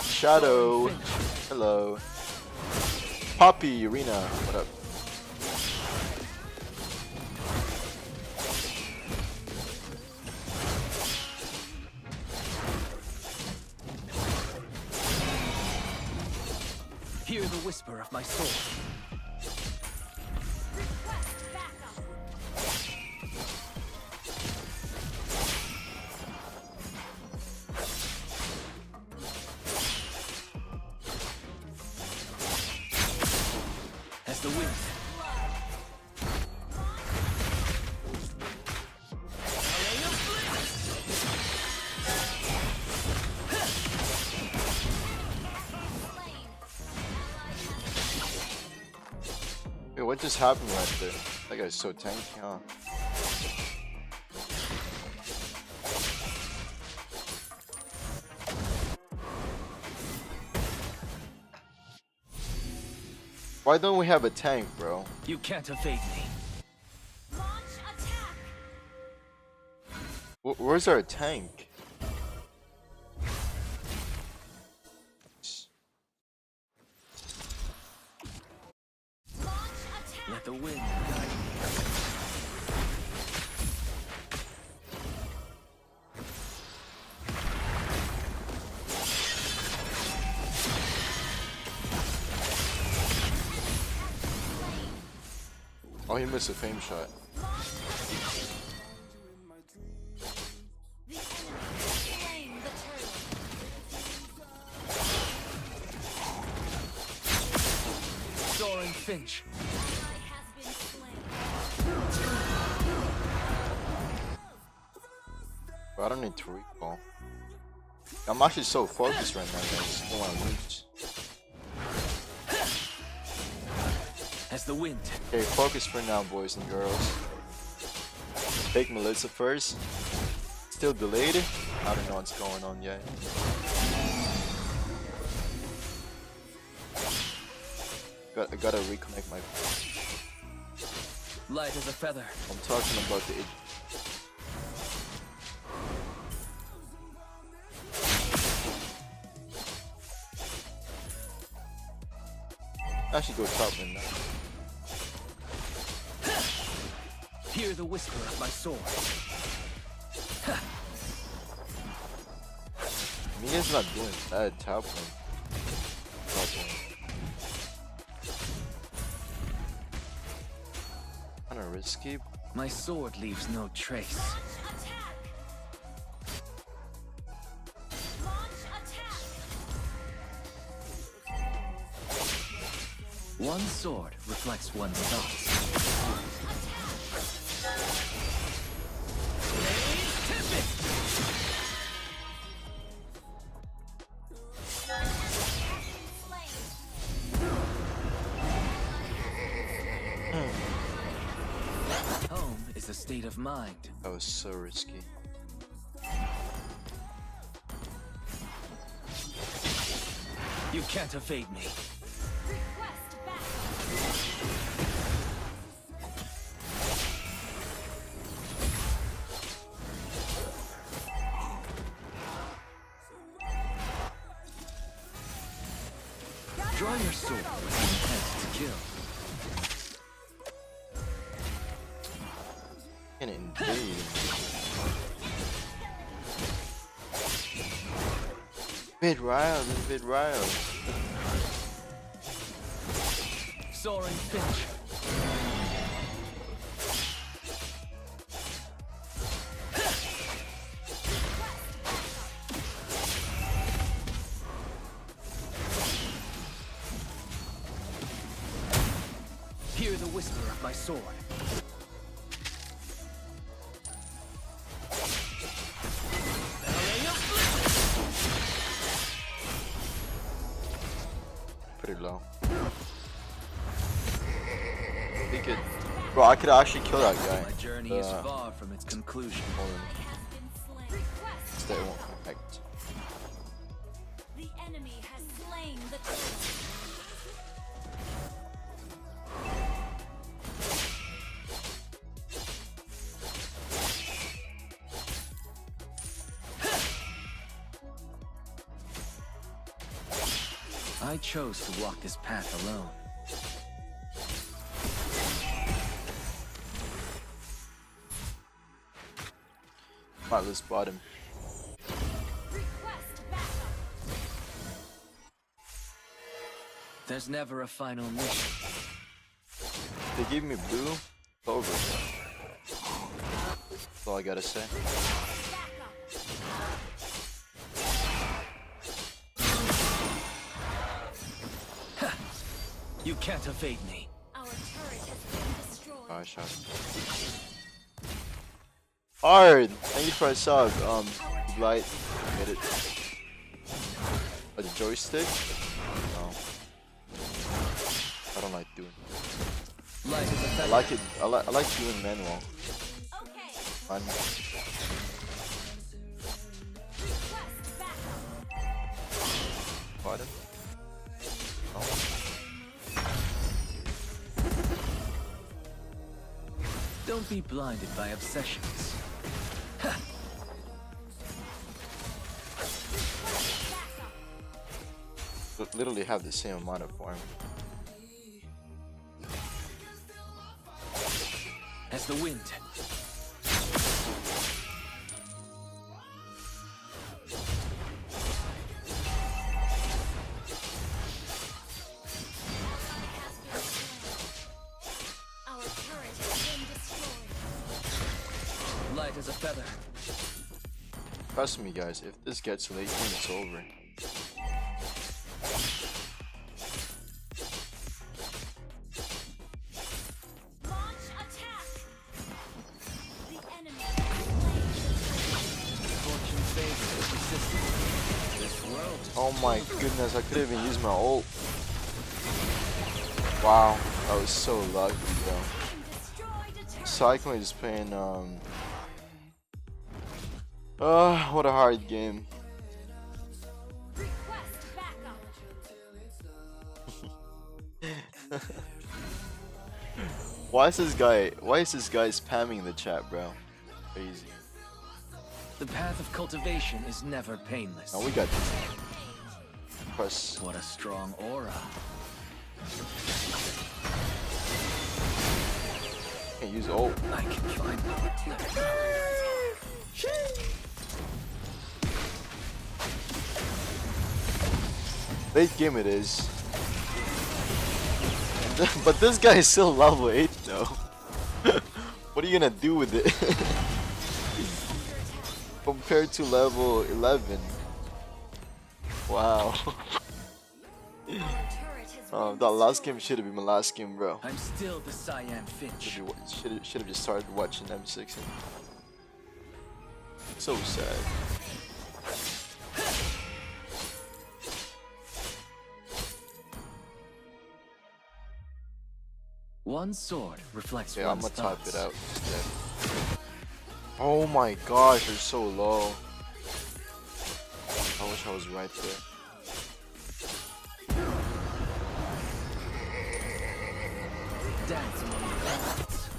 Shadow. Hello. Poppy, Arena. What up? Hear the whisper of my soul. Request backup. As the wind. Wait, what just happened right there? That guy's so tanky, huh? Why don't we have a tank, bro? You can't evade me. Launch attack. Where's our tank? Let the wind guide me. Oh, he missed a fame shot. The enemy has slain the turtle. Soaring Finch. Ally has been slain. Bro, I don't need to recall. I'm actually so focused right now, guys. I don't want to lose. As the wind. Okay, focus for now, boys and girls. Take Melissa first. Still delayed. I don't know what's going on yet. I gotta reconnect my. Light as a feather. I'm talking about the. I should go top right now. Hear the whisper of my sword. Mia's not doing bad top lane. Top lane. Kinda risky. My sword leaves no trace. Attack! Launch attack! One sword reflects one's thoughts. Home is a state of mind. That was so risky. You can't evade me. Request backup! Draw your sword with the intent to kill. Can invade. Bit Rylles, bit Rylles. Soaring Finch. Hear the whisper of my sword. Pretty low. He could. Bro, I could actually kill that guy. My journey is far from its conclusion. Hold on. Request Stay won't connect. the enemy has slain the turtle. I chose to walk this path alone. Alright, let's bottom. Request backup! There's never a final mission. They gave me blue, it's over. That's all I gotta say. You can't evade me. Our turret has been destroyed. Oh, I shot him. Hard! Thank you for a sub. Light. Get it. A joystick? No. I don't like doing it. Light as a I feather. like it. I like doing manual. Okay. Fun. Request backup! Bottom. No. Don't be blinded by obsessions. Literally have the same amount of farm. as the wind. Our turret has been destroyed. Light as a feather. Trust me, guys. If this gets late, then it's over. Launch attack. The enemy Fortune favors the persistent. This world is Oh my goodness, I couldn't even use my ult. Wow, I was so lucky, bro. destroyed a turret. Cycling is playing, what a hard game. Request backup. Why is this guy spamming the chat, bro? Crazy. the path of cultivation is never painless. Now we got this. Press. What a strong aura. Can't use ult. I can find Late game it is. But this guy is still level 8 though. What are you gonna do with it? Compared to level 11. Wow. That last game should have been my last game, bro. I'm still the Cyan Finch. Should have just started watching M6. So sad. One sword reflects Yeah, I'm one's gonna type thoughts. it out instead. Oh my gosh, you're so low. I wish I was right there. Dance among the clouds.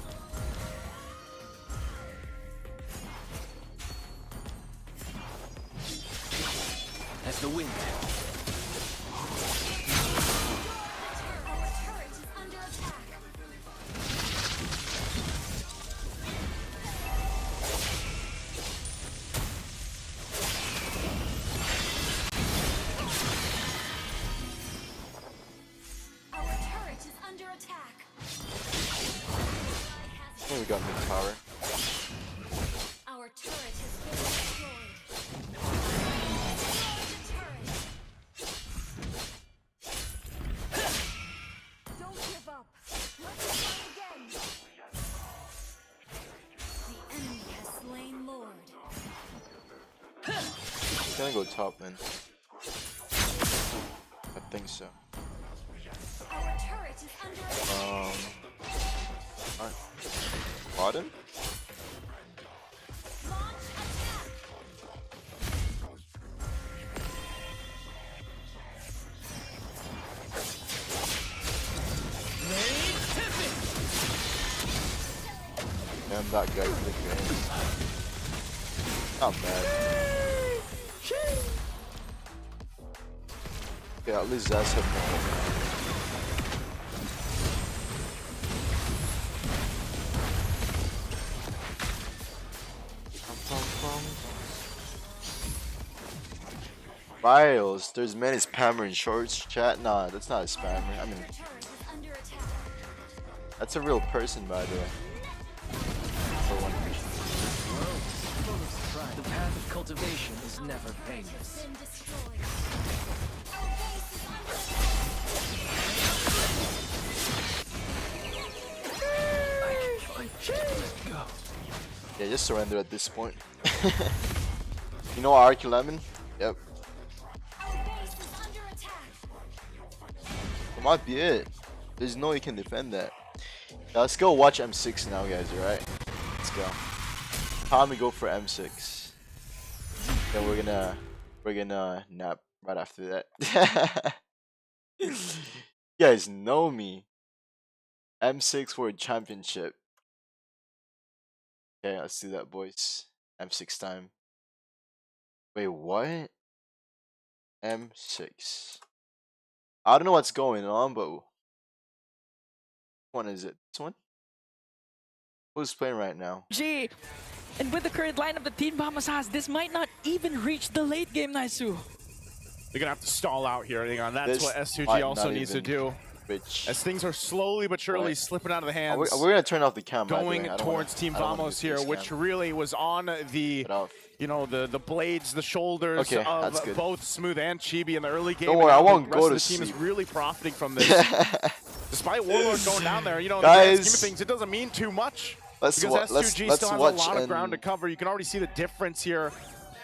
As the wind. Our turret is under attack. Our turret is under attack. I think we got mid tower. Our turret has been destroyed. Destroyed the turret. Don't give up. Let's try again. The enemy has slain Lord. He's gonna go top man. I think so. Our turret is under attack. Alright. Bottom? Launch attack. Damn, that guy took game. Not bad. Yeah, at least that's him. Rylles, there's many spammer in shorts chat. Nah, that's not a spammer. I mean, Turret is under attack. that's a real person, by the way. For one. Full of surprise. The path of cultivation is never painless. Been destroyed. Our base is under I can find. Let go. Yeah, just surrender at this point. You know Arc Lemon? Yep. Our base is under attack. That might be it. There's no way you can defend that. Yeah, let's go watch M6 now, guys, alright? Let's go. Time to go for M6. Then we're gonna nap right after that. You guys know me. M6 World Championship. Okay, let's do that, boys. M6 time. Wait, what? M6. I don't know what's going on, but which one is it? This one? Who's playing right now? G. And with the current lineup that Team Vamos has, this might not even reach the late game, Naisu. They're gonna have to stall out here. Hang on, that's This what S2G might also not needs to even do. Which As things are slowly but surely slipping out of the hands. we're gonna turn off the camera. Going towards Team Vamos here, which really was on the, you know, the blades, the shoulders of both Smooth and Chibi in the early game. Don't worry, I won't the go rest to of the team sleep. is really profiting from this. Despite Warlord going down there, you know, in the Guys, grand scheme of things, it doesn't mean too much. Because S2G still has a lot of ground to cover. You can already see the difference here.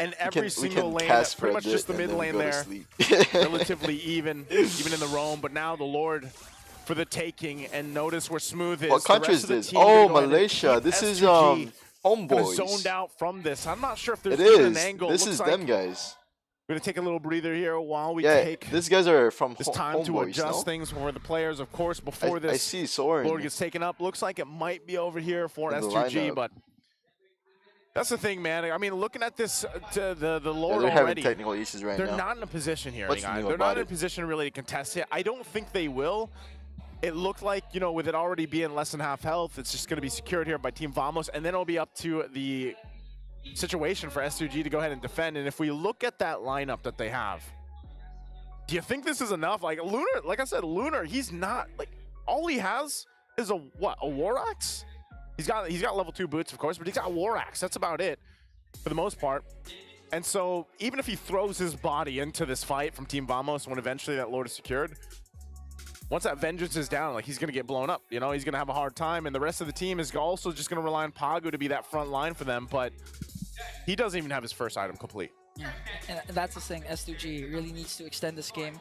And every single lane, pretty much just the mid lane there, relatively even in the roam. But now the Lord for the taking, and notice where Smooth is. What country is this? Oh, Malaysia. This is Homeboys. Zoned out from this. I'm not sure if there's even an angle. This is them guys. We're gonna take a little breather here while we take these guys are from this time to adjust things for the players, of course, before this I see Soren. Lord gets taken up. Looks like it might be over here for S2G, but that's the thing, man. I mean, looking at this, the Lord they're already, having technical issues right now. They're not in a position here. What's They're not in a position really to contest it. I don't think they will. It looked like, you know, with it already being less than half health, it's just going to be secured here by Team Vamos, and then it'll be up to the situation for S2G to go ahead and defend. And if we look at that lineup that they have, do you think this is enough? Like Lunar, like I said, Lunar, he's not, like, all he has is a War Axe? He's got level 2 boots, of course, but he's got a War Axe. That's about it for the most part. And so even if he throws his body into this fight from Team Vamos when eventually that Lord is secured, once that vengeance is down, like, he's going to get blown up. You know, he's going to have a hard time, and the rest of the team is also just going to rely on Pagu to be that front line for them, but he doesn't even have his first item complete. Yeah, and that's the thing. S2G really needs to extend this game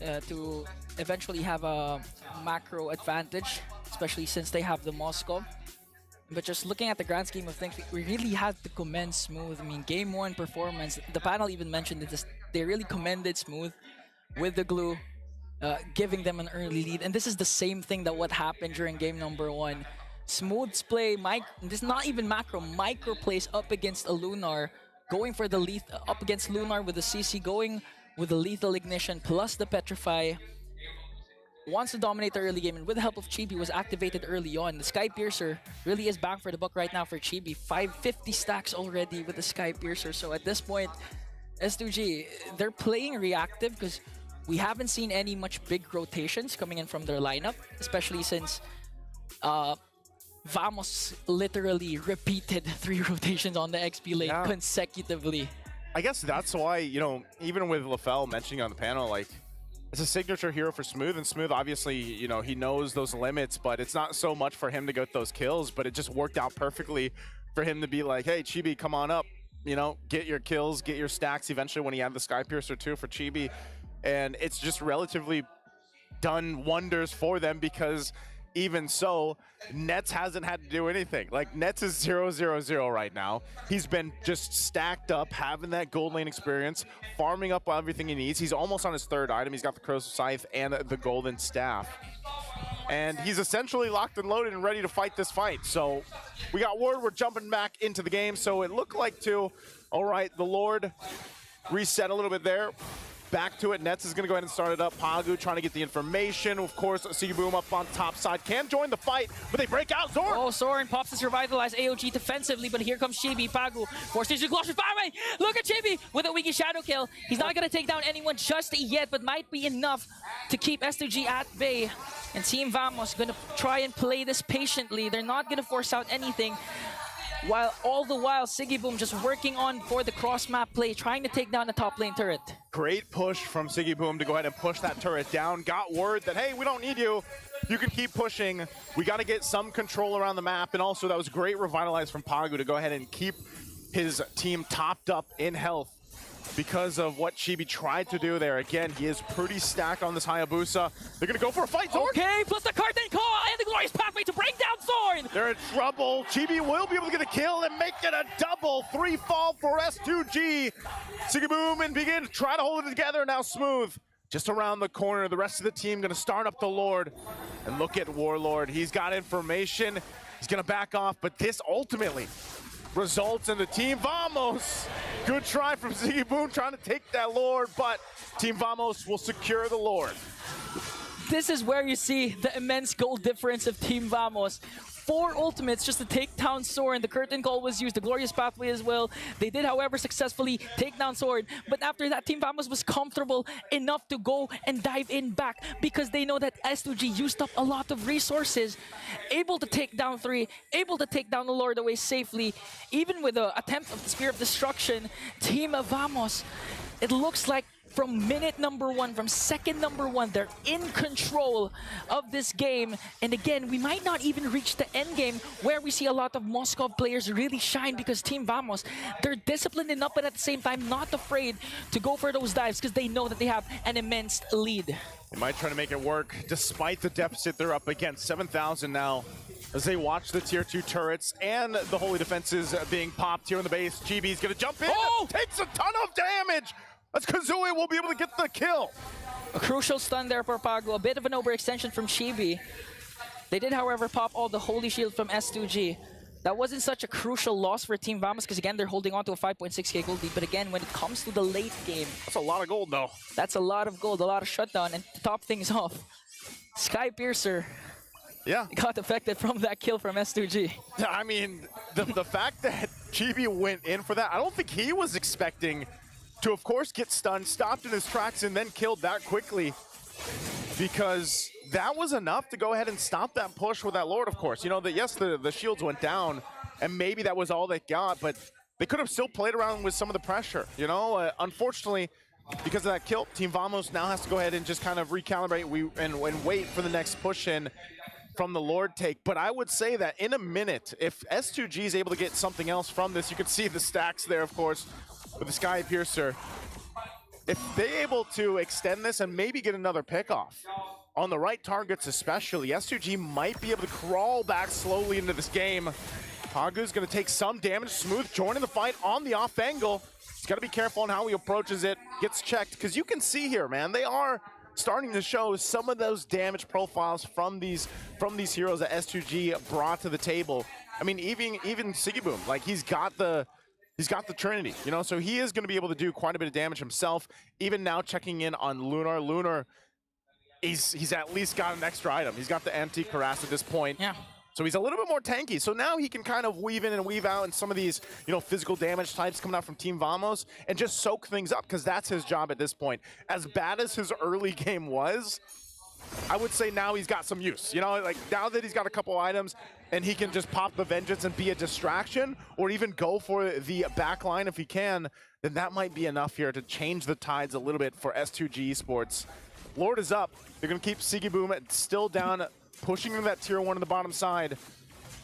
to eventually have a macro advantage, especially since they have the Moscow. But just looking at the grand scheme of things, we really had to commend Smooth. I mean, game 1 performance, the panel even mentioned it, they really commended Smooth with the glue, giving them an early lead. And this is the same thing that what happened during game number 1. Smooth's play, this is not even macro, micro plays up against a Lunar, going for the up against Lunar with the CC, going with the lethal ignition plus the petrify. Wants to dominate the early game, and with the help of Chibi was activated early on. The Sky Piercer really is bang for the buck right now for Chibi. 550 stacks already with the Sky Piercer. So at this point, S2G, they're playing reactive because we haven't seen any much big rotations coming in from their lineup, especially since Vamos literally repeated 3 rotations on the XP lane consecutively. I guess that's why, you know, even with LaFell mentioning on the panel, like, it's a signature hero for Smooth, and Smooth obviously, you know, he knows those limits, but it's not so much for him to get those kills, but it just worked out perfectly for him to be like, hey, Chibi, come on up, you know, get your kills, get your stacks eventually when he had the Sky Piercer too for Chibi. And it's just relatively done wonders for them because even so, Nets hasn't had to do anything. Like, Nets is 0-0-0 right now. He's been just stacked up, having that gold lane experience, farming up everything he needs. He's almost on his 3rd item. He's got the Corrosive Scythe and the Golden Staff. And he's essentially locked and loaded and ready to fight this fight. So we got word we're jumping back into the game. So it looked like all right, the Lord reset a little bit there. Back to it. Nets is going to go ahead and start it up. Pagu trying to get the information. Of course, Sigiboom up on top side. Can join the fight, but they break out. Zoran! Oh, Soren pops to revitalize AOG defensively, but here comes Chibi. Pagu forces to close his fire. Look at Chibi with a weaky shadow kill. He's not going to take down anyone just yet, but might be enough to keep S2G at bay. And Team Vamos going to try and play this patiently. They're not going to force out anything. All the while, Sigiboom just working on for the cross-map play, trying to take down the top lane turret. Great push from Sigiboom to go ahead and push that turret down. Got word that, hey, we don't need you. You can keep pushing. We got to get some control around the map. And also, that was great revitalize from Pagu to go ahead and keep his team topped up in health because of what Chibi tried to do there. Again, he is pretty stacked on this Hayabusa. They're going to go for a fight, Zorn. Okay, plus the Carthan call and the glorious pathway to bring down Zorn. They're in trouble. Chibi will be able to get a kill and make it a double. 3 fall for S2G. Sigiboom and begin to try to hold it together. Now Smooth just around the corner. The rest of the team going to start up the Lord. And look at Warlord. He's got information. He's going to back off, but this ultimately results in the Team Vamos. Good try from Sigiboom trying to take that Lord, but Team Vamos will secure the Lord. This is where you see the immense goal difference of Team Vamos. 4 ultimates just to take down Soren. The curtain call was used, the glorious pathway as well. They did, however, successfully take down Soren. But after that, Team Vamos was comfortable enough to go and dive in back because they know that S2G used up a lot of resources. Able to take down 3, able to take down the Lord away safely. Even with the attempt of the Spear of Destruction, Team Vamos, it looks like from minute number 1, from second number 1, they're in control of this game. And again, we might not even reach the end game where we see a lot of Moscow players really shine because Team Vamos, they're disciplined enough, but at the same time, not afraid to go for those dives because they know that they have an immense lead. They might try to make it work despite the deficit they're up against. 7,000 now as they watch the tier 2 turrets and the holy defenses being popped here in the base. GB's gonna jump in, takes a ton of damage. As Kazooie will be able to get the kill. A crucial stun there for Pago. A bit of an overextension from Chibi. They did, however, pop all the Holy Shield from S2G. That wasn't such a crucial loss for Team Vamos because, again, they're holding on to a 5.6k gold lead. But again, when it comes to the late game... That's a lot of gold, though. That's a lot of gold, a lot of shutdown. And to top things off, Sky Piercer got affected from that kill from S2G. I mean, the fact that Chibi went in for that, I don't think he was expecting to, of course, get stunned, stopped in his tracks, and then killed that quickly. Because that was enough to go ahead and stop that push with that Lord, of course. You know, yes, the shields went down, and maybe that was all they got, but they could have still played around with some of the pressure, you know? Unfortunately, because of that kill, Team Vamos now has to go ahead and just kind of recalibrate and wait for the next push in from the Lord take. But I would say that in a minute, if S2G is able to get something else from this, you can see the stacks there, of course, with the Sky Piercer. If they're able to extend this and maybe get another pickoff on the right targets especially, S2G might be able to crawl back slowly into this game. Pagu's going to take some damage. Smooth joining the fight on the off angle. He's got to be careful on how he approaches it. Gets checked, because you can see here, man, they are starting to show some of those damage profiles from these heroes that S2G brought to the table. I mean, even Sigiboom, like he's got the Trinity, you know, so he is going to be able to do quite a bit of damage himself. Even now checking in on Lunar. Lunar, he's at least got an extra item. He's got the Antique Harass at this point. Yeah. So he's a little bit more tanky. So now he can kind of weave in and weave out in some of these, you know, physical damage types coming out from Team Vamos and just soak things up, because that's his job at this point. As bad as his early game was, I would say now he's got some use. You know, like now that he's got a couple items and he can just pop the Vengeance and be a distraction, or even go for the back line if he can, then that might be enough here to change the tides a little bit for S2G Esports. Lord is up. They're going to keep Sigiboom still down, pushing him that tier 1 on the bottom side.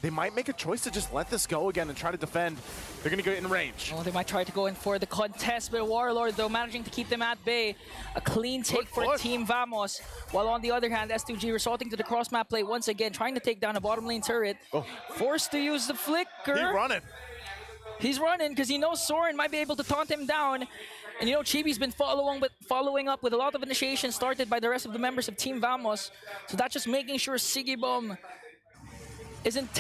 They might make a choice to just let this go again and try to defend. They're going to go in range. Oh, they might try to go in for the contest, but Warlord, though, managing to keep them at bay. A clean take for Team Vamos. While on the other hand, S2G resorting to the cross-map play once again, trying to take down a bottom lane turret. Forced to use the flicker. He's running. He's running because he knows Soren might be able to taunt him down. And you know, Chibi's been following up with a lot of initiation started by the rest of the members of Team Vamos. So that's just making sure Sigiboom isn't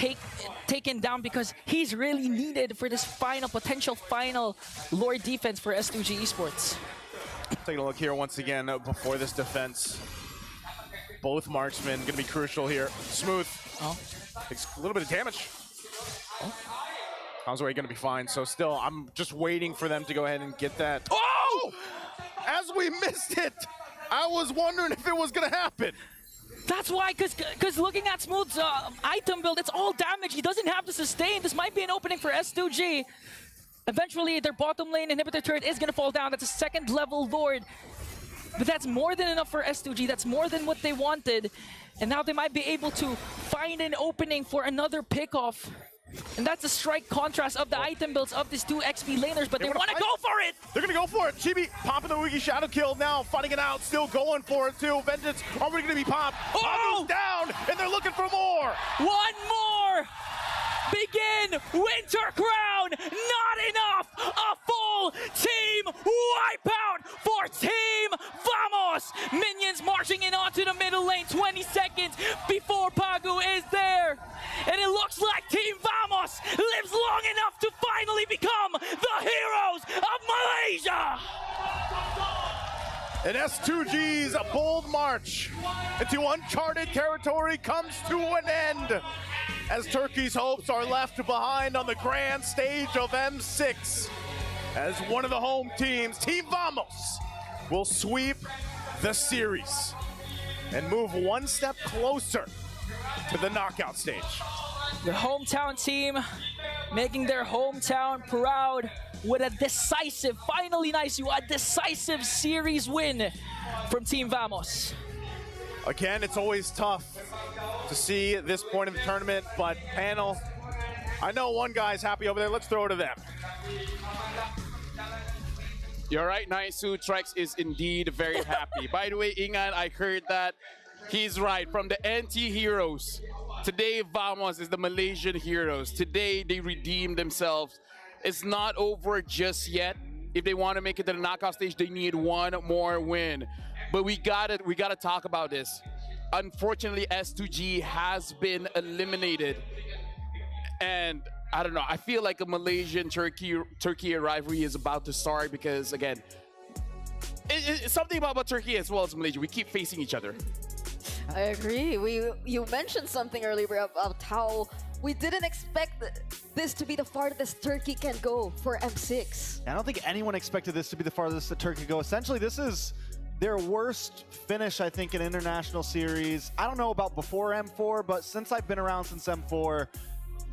taken down, because he's really needed for this potential final Lord defense for S2G Esports. Taking a look here once again before this defense. Both marksmen going to be crucial here. Smooth. Takes a little bit of damage. Kazooie going to be fine. So still, I'm just waiting for them to go ahead and get that. Oh! As we missed it, I was wondering if it was going to happen. That's why, because looking at Smooth's item build, it's all damage. He doesn't have to sustain. This might be an opening for S2G. Eventually, their bottom lane inhibitor turret is going to fall down. That's a second level Lord. But that's more than enough for S2G. That's more than what they wanted. And now they might be able to find an opening for another pickoff. And that's a strike contrast of the item builds of these two XP laners, but they want to go for it! They're going to go for it. Chibi popping the Woogie Shadow Kill now, fighting it out, still going for it too. Vengeance already going to be popped. Pagu's down, and they're looking for more! One more! Begin Winter Crown! Not enough! A full team wipeout for Team Vamos! Minions marching in onto the middle lane, 20 seconds before Pagu is there. And it looks like Team Vamos lives long enough to finally become the heroes of Malaysia! And S2G's bold march into uncharted territory comes to an end as Turkey's hopes are left behind on the grand stage of M6 as one of the home teams, Team Vamos, will sweep the series and move one step closer to the knockout stage. The hometown team making their hometown proud with a decisive, finally nice you, a decisive series win from Team Vamos. Again, it's always tough to see at this point in the tournament, but panel, I know one guy's happy over there. Let's throw it to them. You're right, Naisu. Trex is indeed very happy. By the way, Ingan, I heard that he's right. From the anti-heroes, today Vamos is the Malaysian heroes. Today they redeemed themselves. It's not over just yet. If they want to make it to the knockout stage, they need one more win. But we gotta talk about this. Unfortunately, S2G has been eliminated. And I don't know, I feel like a Malaysian-Turkey rivalry is about to start because, again, it's something about Turkey as well as Malaysia. We keep facing each other. I agree. You mentioned something earlier about how we didn't expect this to be the farthest Turkey can go for M6. I don't think anyone expected this to be the farthest that Turkey go. Essentially, this is their worst finish, I think, in international series. I don't know about before M4, but since I've been around since M4,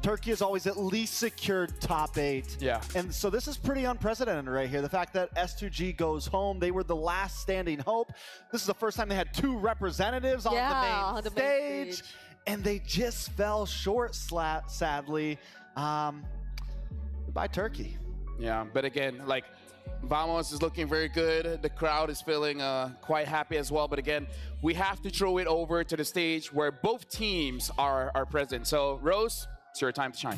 Turkey has always at least secured top 8. Yeah. And so this is pretty unprecedented right here. The fact that S2G goes home, they were the last standing hope. This is the first time they had 2 representatives on the main stage. And they just fell short, sadly. Goodbye, Turkey. Yeah, but again, like, Vamos is looking very good. The crowd is feeling quite happy as well. But again, we have to throw it over to the stage where both teams are present. So, Rose, it's your time to shine.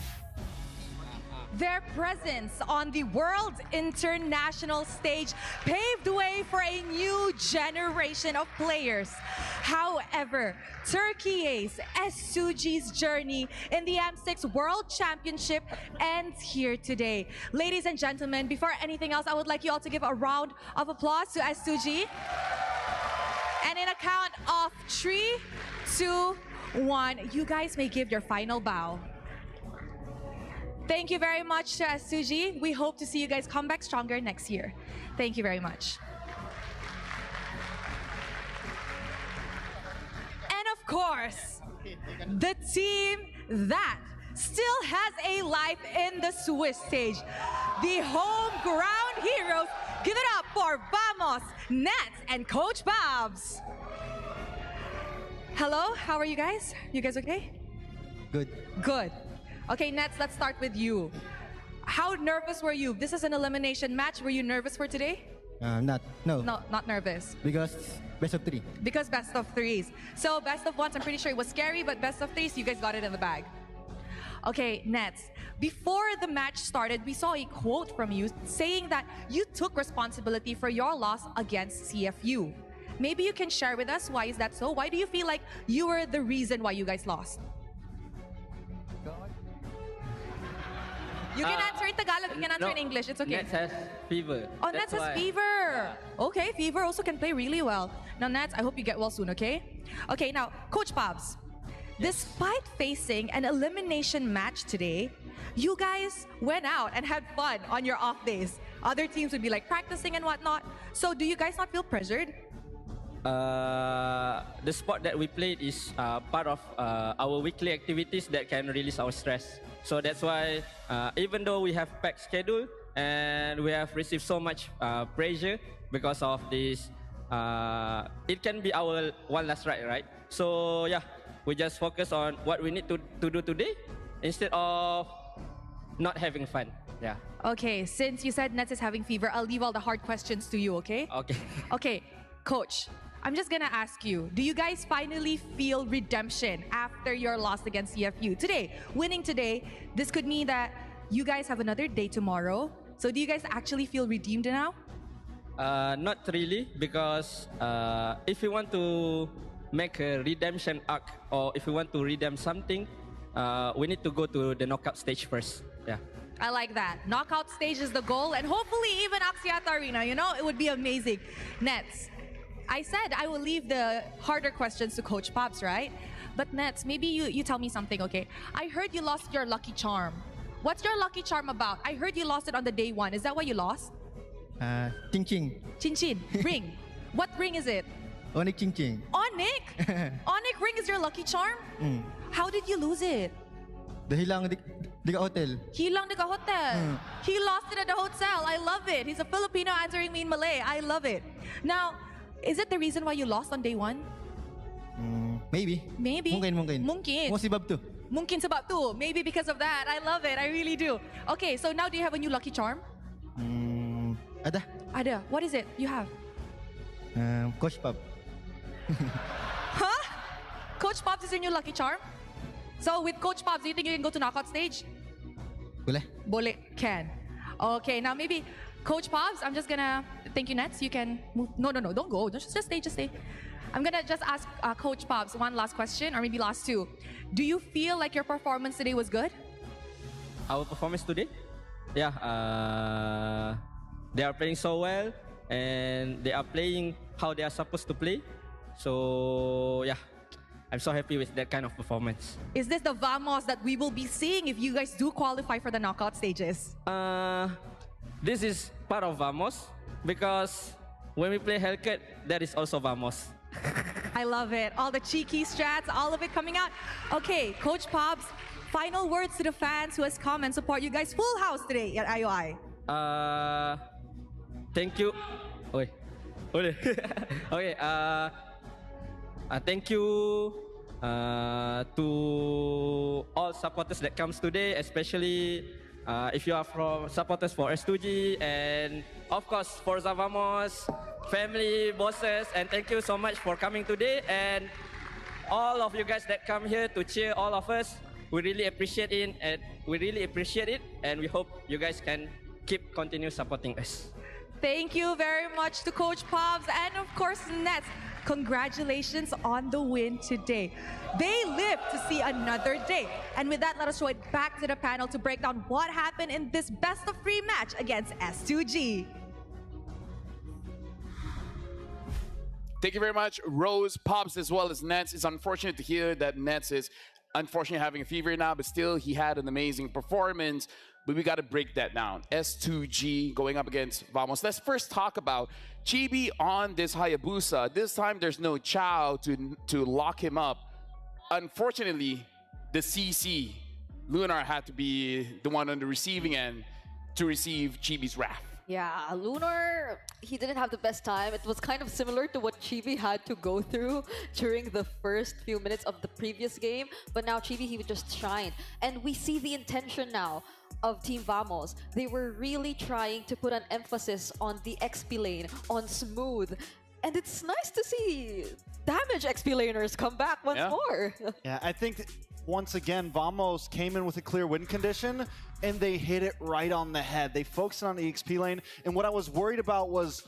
Their presence on the world international stage paved the way for a new generation of players. However, Turkey Ace S2G's journey in the M6 World Championship ends here today. Ladies and gentlemen, before anything else, I would like you all to give a round of applause to S2G. And in a count of 3, 2, 1, you guys may give your final bow. Thank you very much to S2G. We hope to see you guys come back stronger next year. Thank you very much. And of course, the team that still has a life in the Swiss stage, the home ground heroes. Give it up for Vamos, Nats, and Coach Babs. Hello, how are you guys? You guys okay? Good. Good. Okay, Nets, let's start with you. How nervous were you? This is an elimination match. Were you nervous for today? No. No, not nervous. Because best of 3. Because best of 3s. So best of 1s, I'm pretty sure it was scary, but best of 3s, you guys got it in the bag. Okay, Nets, before the match started, we saw a quote from you saying that you took responsibility for your loss against CFU. Maybe you can share with us, why is that so? Why do you feel like you were the reason why you guys lost? You can answer in Tagalog, you can answer in English, it's okay. Nets has fever. Oh, Nets has fever. Okay, fever also can play really well. Now, Nets, I hope you get well soon, okay? Okay, now, Coach Babs, despite facing an elimination match today, you guys went out and had fun on your off days. Other teams would be like practicing and whatnot. So do you guys not feel pressured? The sport that we played is part of our weekly activities that can release our stress. So that's why, even though we have packed schedule and we have received so much pressure because of this, it can be our one last ride, right? So yeah, we just focus on what we need to do today instead of not having fun. Yeah. Okay, since you said Nets is having fever, I'll leave all the hard questions to you, okay? Okay. Okay, Coach, I'm just gonna ask you, do you guys finally feel redemption after your loss against CFU? Today, winning today, this could mean that you guys have another day tomorrow. So do you guys actually feel redeemed now? Not really, because if you want to make a redemption arc or if you want to redeem something, we need to go to the knockout stage first. Yeah. I like that. Knockout stage is the goal, and hopefully even Axiata Arena, you know, it would be amazing. Nets, I said I will leave the harder questions to Coach Pops, right? But Nets, maybe you tell me something, okay? I heard you lost your lucky charm. What's your lucky charm about? I heard you lost it on the day one. Is that why you lost? Ching Ching. Chin Chin, ring. What ring is it? Onik Ching Ching. Onyx? Onyx ring is your lucky charm? How did you lose it? Dahilang di ka hotel. Hilang de hotel. He lost it at the hotel. I love it. He's a Filipino answering me in Malay. I love it. Now, is it the reason why you lost on day one? Maybe. Maybe. Mungkin. Mungkin. Mo sebab tu. Mungkin sebab tu. Maybe because of that. I love it. I really do. Okay, so now do you have a new lucky charm? Ada. Ada. What is it you have? Coach Pop. Huh? Coach Pops is your new lucky charm? So with Coach Pops, do you think you can go to knockout stage? Boleh. Boleh. Can. Okay, now maybe Coach Pops, I'm just gonna thank you, Nets. You can move. No, don't go. Just stay. I'm gonna just ask Coach Pops one last question, or maybe last two. Do you feel like your performance today was good? Our performance today? Yeah, they are playing so well, and they are playing how they are supposed to play. So yeah, I'm so happy with that kind of performance. Is this the Vamos that we will be seeing if you guys do qualify for the knockout stages? This is part of Vamos because when we play Hellcat, that is also Vamos. I love it. All the cheeky strats, all of it coming out. Okay, Coach Pops, final words to the fans who has come and support you guys. Full house today at IOI. Thank you. Okay. Okay. Thank you to all supporters that comes today, especially if you are from supporters for S2G, and of course for Zavamos, family, bosses, and thank you so much for coming today, and all of you guys that come here to cheer all of us. We really appreciate it, and we hope you guys can continue supporting us. Thank you very much to Coach Pops and of course Nets. Congratulations on the win today. They live to see another day. And with that, let us throw it back to the panel to break down what happened in this best of 3 match against S2G. Thank you very much, Rose, Pops, as well as Nets. It's unfortunate to hear that Nets is unfortunately having a fever now, but still he had an amazing performance. But we got to break that down. S2G going up against Vamos. Let's first talk about Chibi on this Hayabusa. This time there's no Chow to lock him up. Unfortunately, the CC, Lunar, had to be the one on the receiving end to receive Chibi's wrath. Yeah, Lunar, he didn't have the best time. It was kind of similar to what Chibi had to go through during the first few minutes of the previous game. But now Chibi, he would just shine. And we see the intention now of Team Vamos. They were really trying to put an emphasis on the XP lane, on Smooth. And it's nice to see damage XP laners come back once more. Yeah, I think once again, Vamos came in with a clear win condition, and they hit it right on the head. They focused on the XP lane, and what I was worried about was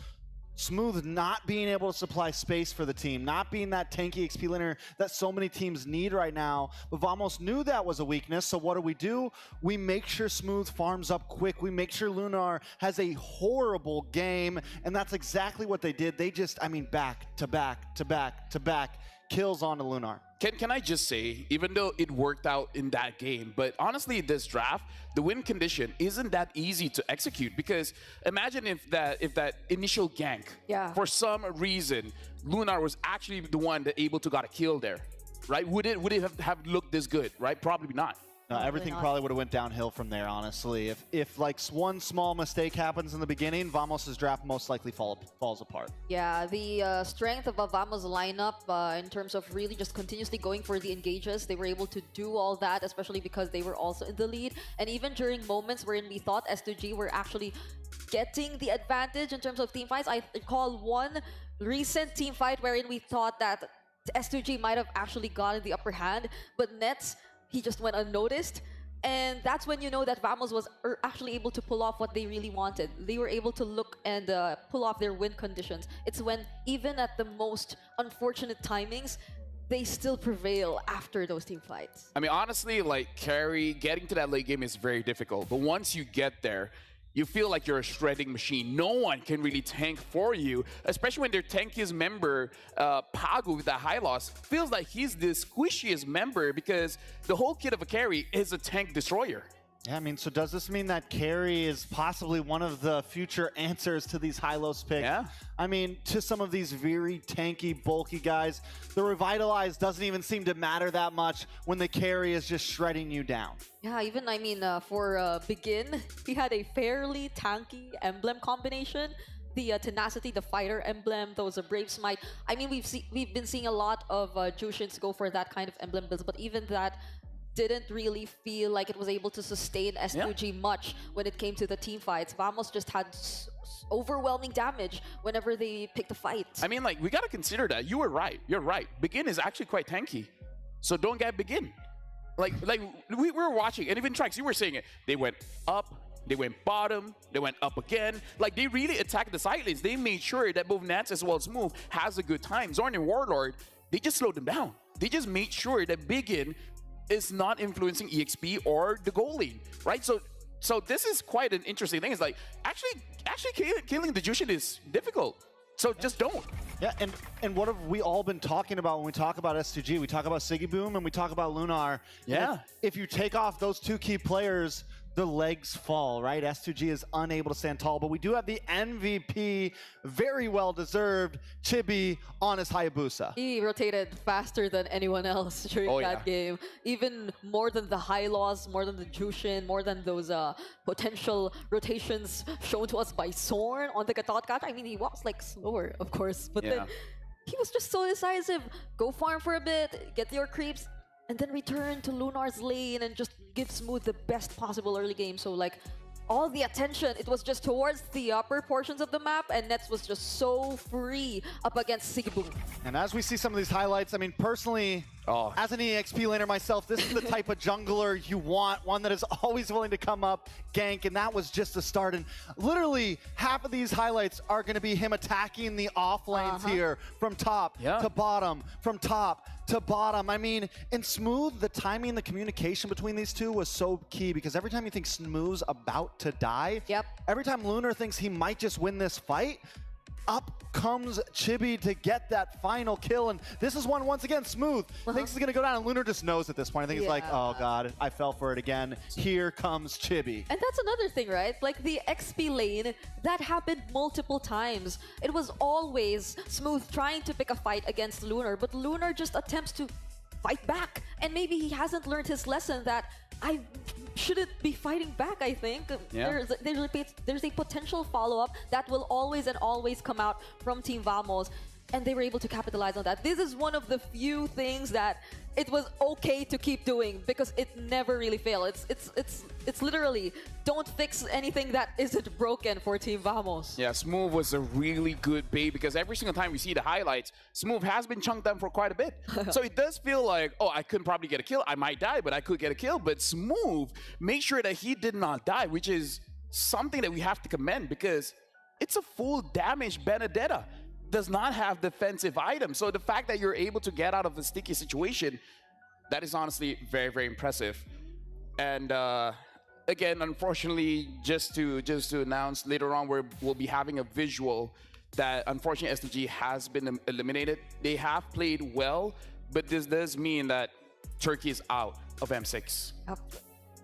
Smooth not being able to supply space for the team, not being that tanky XP laner that so many teams need right now. But Vamos knew that was a weakness, so what do? We make sure Smooth farms up quick. We make sure Lunar has a horrible game, and that's exactly what they did. They just, back to back kills onto Lunar. Can I just say, even though it worked out in that game, but honestly, this draft, the win condition isn't that easy to execute, because imagine if that initial gank, for some reason, Lunar was actually the one that able to got a kill there, right? Would it have looked this good, right? Probably not. No, everything probably would have went downhill from there, honestly. If like one small mistake happens in the beginning, Vamos' draft most likely falls apart. Yeah, the strength of a Vamos lineup in terms of really just continuously going for the engages, they were able to do all that, especially because they were also in the lead. And even during moments wherein we thought S2G were actually getting the advantage in terms of team fights, I recall one recent team fight wherein we thought that S2G might have actually gotten the upper hand, but Nets, he just went unnoticed. And that's when you know that Vamos was actually able to pull off what they really wanted. They were able to look and pull off their win conditions. It's when, even at the most unfortunate timings, they still prevail after those team fights. Honestly, like, getting to that late game is very difficult. But once you get there, you feel like you're a shredding machine. No one can really tank for you, especially when their tankiest member, Pagu with that high loss, feels like he's the squishiest member because the whole kit of a carry is a tank destroyer. Yeah, I mean, so does this mean that carry is possibly one of the future answers to these high-lows picks? Yeah. I mean, to some of these very tanky, bulky guys, the Revitalize doesn't even seem to matter that much when the carry is just shredding you down. Yeah, even, I mean, for Begin, he had a fairly tanky emblem combination. The Tenacity, the Fighter emblem, those Brave Smite. I mean, we've been seeing a lot of Jushins go for that kind of emblem builds, but even that didn't really feel like it was able to sustain S2G much when it came to the team fights. Vamos just had overwhelming damage whenever they picked a fight. I mean, like, we gotta consider that. You were right. You're right. Begin is actually quite tanky. So don't get Begin. Like we were watching, and even Trikes, you were saying it. They went up, they went bottom, they went up again. Like, they really attacked the side lanes. They made sure that both Nats as well as Smooth has a good time. Zorn and Warlord, they just slowed them down. They just made sure that Begin is not influencing EXP or the goal lane, right? So this is quite an interesting thing. It's like, actually killing the Jushin is difficult. So just don't. Yeah, and what have we all been talking about when we talk about S2G? We talk about Siggy Boom and we talk about Lunar. Yeah. If you take off those two key players, the legs fall, right? S2G is unable to stand tall, but we do have the MVP, very well deserved, Chibi on his Hayabusa. He rotated faster than anyone else during that game. Even more than the high loss, more than the Jushin, more than those potential rotations shown to us by Zorn on the Gatotkat. I mean, he was like slower, of course, but then he was just so decisive. Go farm for a bit, get your creeps, and then return to Lunar's lane and just give Smooth the best possible early game. So like, all the attention, it was just towards the upper portions of the map, and Nets was just so free up against Sigboom. And as we see some of these highlights, I mean, personally, as an EXP laner myself, this is the type of jungler you want, one that is always willing to come up, gank, and that was just the start. And literally, half of these highlights are going to be him attacking the off lanes here, from top to bottom, from top to bottom. I mean, in Smooth, the timing, the communication between these two was so key, because every time you think Smooth's about to die, every time Lunar thinks he might just win this fight, up comes Chibi to get that final kill. And this is one, once again, Smooth thinks he's going to go down, and Lunar just knows at this point. I think he's like, oh god, I fell for it again. Here comes Chibi. And that's another thing, right? Like, the XP lane, that happened multiple times. It was always Smooth trying to pick a fight against Lunar, but Lunar just attempts to fight back. And maybe he hasn't learned his lesson that I shouldn't be fighting back, I think. There's a potential follow-up that will always and always come out from Team Vamos, and they were able to capitalize on that. This is one of the few things that it was okay to keep doing, because it never really failed. It's literally, don't fix anything that isn't broken for Team Vamos. Yeah, Smooth was a really good bait, because every single time we see the highlights, Smooth has been chunked down for quite a bit. So it does feel like, oh, I couldn't probably get a kill. I might die, but I could get a kill. But Smooth made sure that he did not die, which is something that we have to commend, because it's a full damage Benedetta. Does not have defensive items. So the fact that you're able to get out of a sticky situation, that is honestly very, very impressive. And again, unfortunately, just to announce, later on we'll be having a visual that unfortunately STG has been eliminated. They have played well, but this does mean that Turkey is out of M6.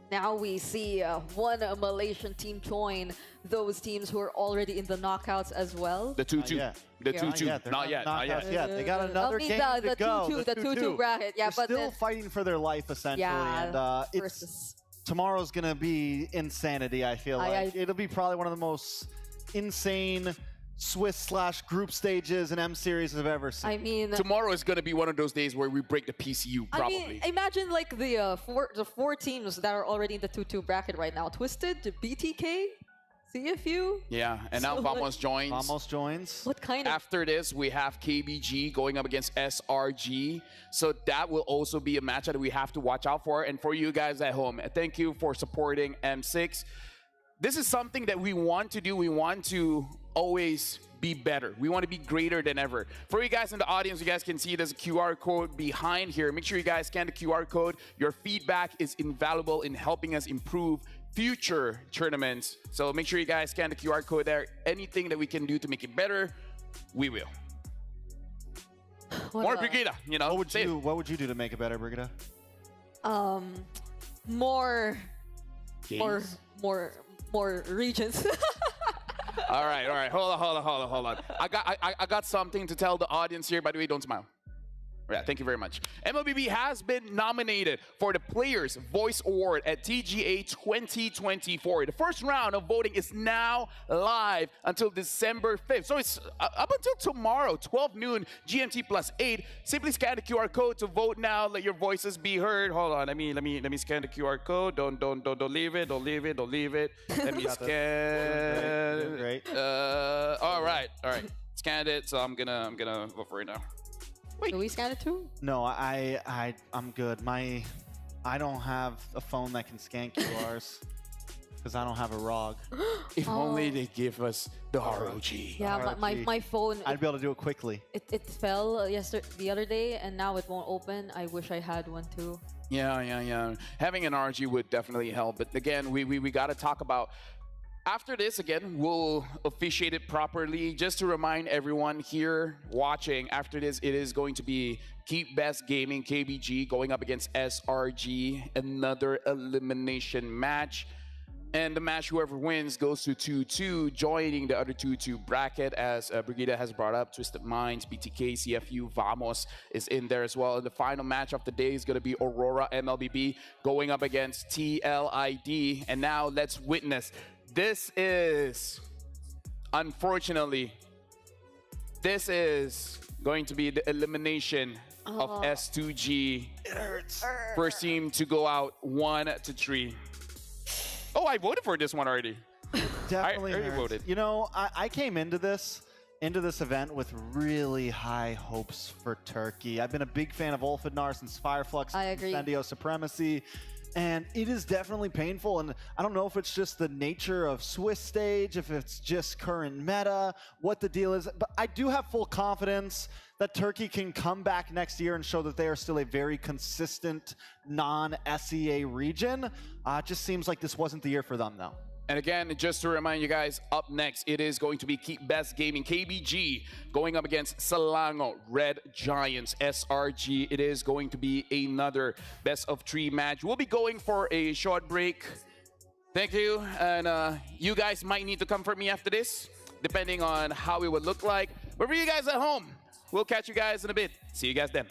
Now we see one Malaysian team join those teams who are already in the knockouts as well. The 2-2. The 2-2. Not yet. They got another game to go. The 2-2 bracket. Yeah, they're but still fighting for their life, essentially. Yeah, and tomorrow's going to be insanity, I feel like. It'll be probably one of the most insane Swiss/group stages in M series I've ever seen. I mean, tomorrow is going to be one of those days where we break the PCU, probably. I mean, imagine like the four teams that are already in the 2-2 bracket right now. Twisted, BTK, CFU. Yeah, and now Vamos joins. Vamos joins. What kind of? After this, we have KBG going up against SRG. So that will also be a matchup that we have to watch out for. And for you guys at home, thank you for supporting M6. This is something that we want to do. We want to always be better. We want to be greater than ever. For you guys in the audience, you guys can see there's a QR code behind here. Make sure you guys scan the QR code. Your feedback is invaluable in helping us improve future tournaments. So make sure you guys scan the QR code there. Anything that we can do to make it better, we will. More Brigida, you know. What would you do to make it better, Brigida? More Games? more regions. All right. Hold on. I got something to tell the audience here. By the way, don't smile. Yeah, thank you very much. MLBB has been nominated for the Players' Voice Award at TGA 2024. The first round of voting is now live until December 5th. So it's up until tomorrow, 12 noon GMT +8. Simply scan the QR code to vote now. Let your voices be heard. Hold on, let me scan the QR code. Don't leave it. Let me scan. Great. All right. Scanned it. So I'm gonna vote for it now. Wait. Do we scan it too? No, I'm good. I don't have a phone that can scan QRs because I don't have a ROG. If only they give us the ROG. Yeah, my phone. I'd be able to do it quickly. It fell the other day, and now it won't open. I wish I had one too. Yeah. Having an RG would definitely help. But again, we got to talk about. After this, again, we'll officiate it properly. Just to remind everyone here watching, after this, it is going to be Keep Best Gaming KBG going up against SRG, another elimination match. And the match, whoever wins, goes to 2-2, joining the other 2-2 bracket, as Brigida has brought up. Twisted Minds, BTK, CFU, Vamos is in there as well. And the final match of the day is going to be Aurora MLBB going up against TLID. And now let's witness. This is, unfortunately, this is going to be the elimination of S2G. It hurts. First team to go out 1-3. Oh, I voted for this one already. Definitely I already hurts. voted. You know, I came into this event with really high hopes for Turkey. I've been a big fan of Ulfidnar since Fireflux and Incendio Supremacy. And it is definitely painful, and I don't know if it's just the nature of Swiss stage, if it's just current meta, what the deal is, but I do have full confidence that Turkey can come back next year and show that they are still a very consistent non-SEA region. It just seems like this wasn't the year for them, though. And again, just to remind you guys, up next, it is going to be Keep Best Gaming KBG going up against Salango Red Giants SRG. It is going to be another best of 3 match. We'll be going for a short break. Thank you. And you guys might need to comfort me after this, depending on how it would look like. But for you guys at home, we'll catch you guys in a bit. See you guys then.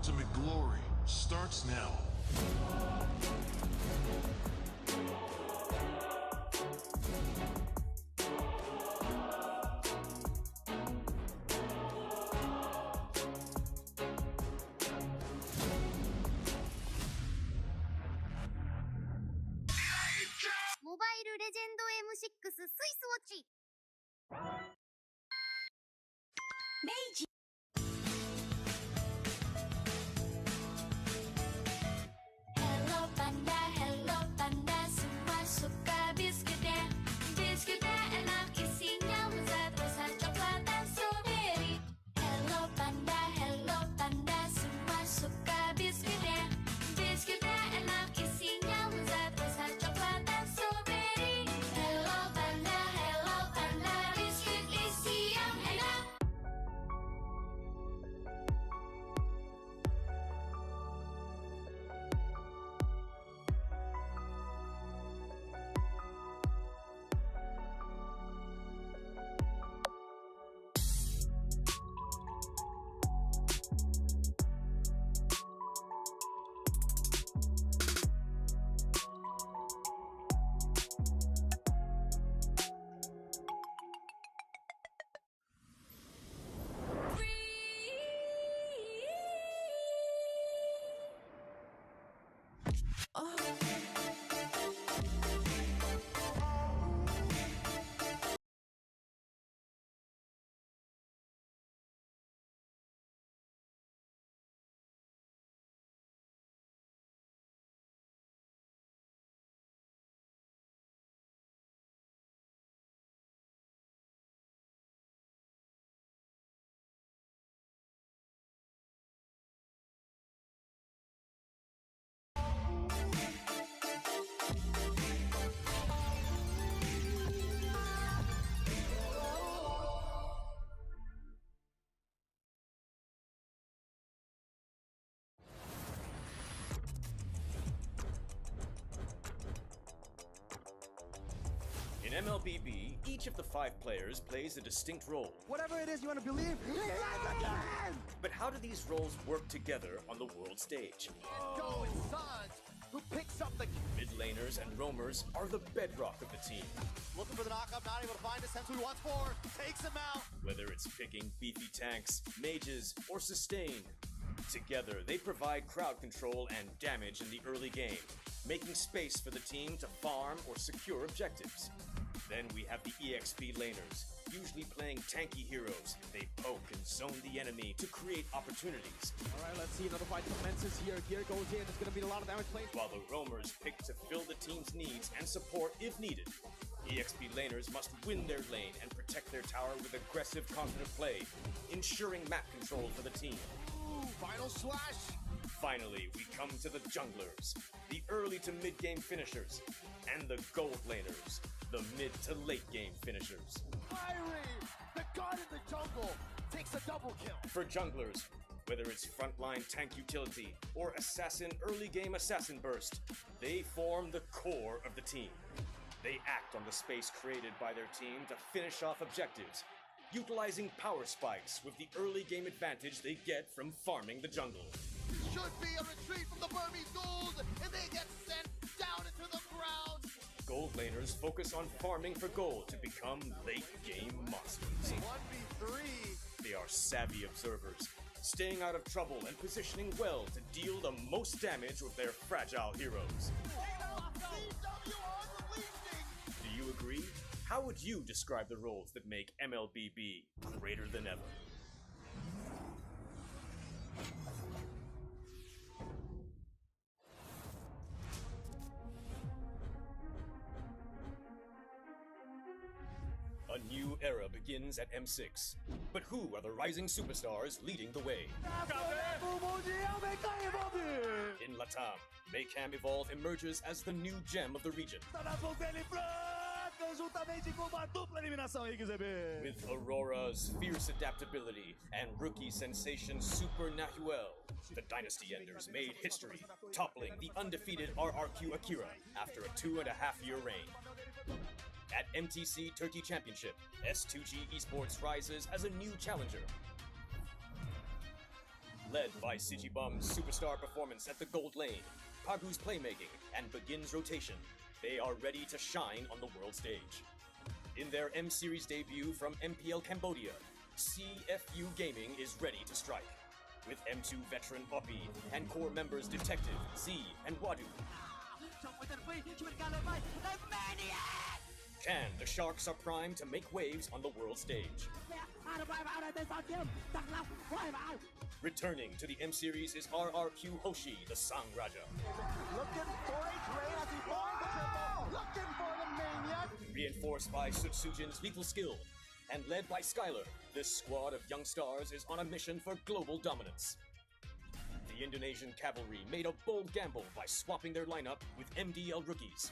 ultimate glory starts now. Mobile Legend M6 スイスウォッチ Meiji Hello Panda, semua suka biskuitnya. Biskuitnya enak, isinya lezat, rasa coklat dan strawberry. Hello Panda, semua suka biskuitnya. Biskuitnya enak, isinya lezat, rasa coklat dan strawberry. Hello Panda, biskuit isi yang enak. In MLBB, each of the 5 players plays a distinct role. Whatever it is you want to believe, But how do these roles work together on the world stage? Going, sons! Who picks up the Mid laners and roamers are the bedrock of the team. looking for the knockup, not able to find it, sends who he wants for, takes him out. Whether it's picking beefy tanks, mages, or sustain, together they provide crowd control and damage in the early game, making space for the team to farm or secure objectives. Then we have the EXP laners, usually playing tanky heroes. They poke and zone the enemy to create opportunities. Alright, let's see, another fight commences here. Gear goes in, it's gonna be a lot of damage played. While the roamers pick to fill the team's needs and support if needed. EXP laners must win their lane and protect their tower with aggressive, confident play, ensuring map control for the team. Ooh, final slash! Finally, we come to the junglers, the early to mid-game finishers, and the gold laners, the mid to late game finishers. Fiery! The god in the jungle takes a double kill. For junglers, whether it's frontline tank utility or assassin early game assassin burst, they form the core of the team. They act on the space created by their team to finish off objectives, utilizing power spikes with the early game advantage they get from farming the jungle. Should be a retreat from the Burmese gold, and they get sent down into the ground. Gold laners focus on farming for gold to become late game monsters. 1v3. They are savvy observers, staying out of trouble and positioning well to deal the most damage with their fragile heroes. Do you agree? How would you describe the roles that make MLBB greater than ever? A new era begins at M6. But who are the rising superstars leading the way? In Latam, Maycam Evolve emerges as the new gem of the region. With Aurora's fierce adaptability and rookie sensation Super Nahuel, the Dynasty Enders made history, toppling the undefeated RRQ Akira after a 2.5-year reign. At MTC Turkey Led by Sigibum's superstar performance at the gold lane, Kagu's playmaking, and Begin's rotation, they are ready to shine on the world stage. In their M Series debut from MPL Cambodia, CFU Gaming is ready to strike. With M2 veteran Poppy and core members Detective, Z, and Wadu. Can the Sharks are primed to make waves on the world stage? Returning to the M Series is RRQ Hoshi, the Sang Raja. Looking for a train as he finds the triple. Looking for the maniac. Reinforced by Sutsujin's lethal skill, and led by Skylar, this squad of young stars is on a mission for global dominance. The Indonesian cavalry made a bold gamble by swapping their lineup with MDL rookies,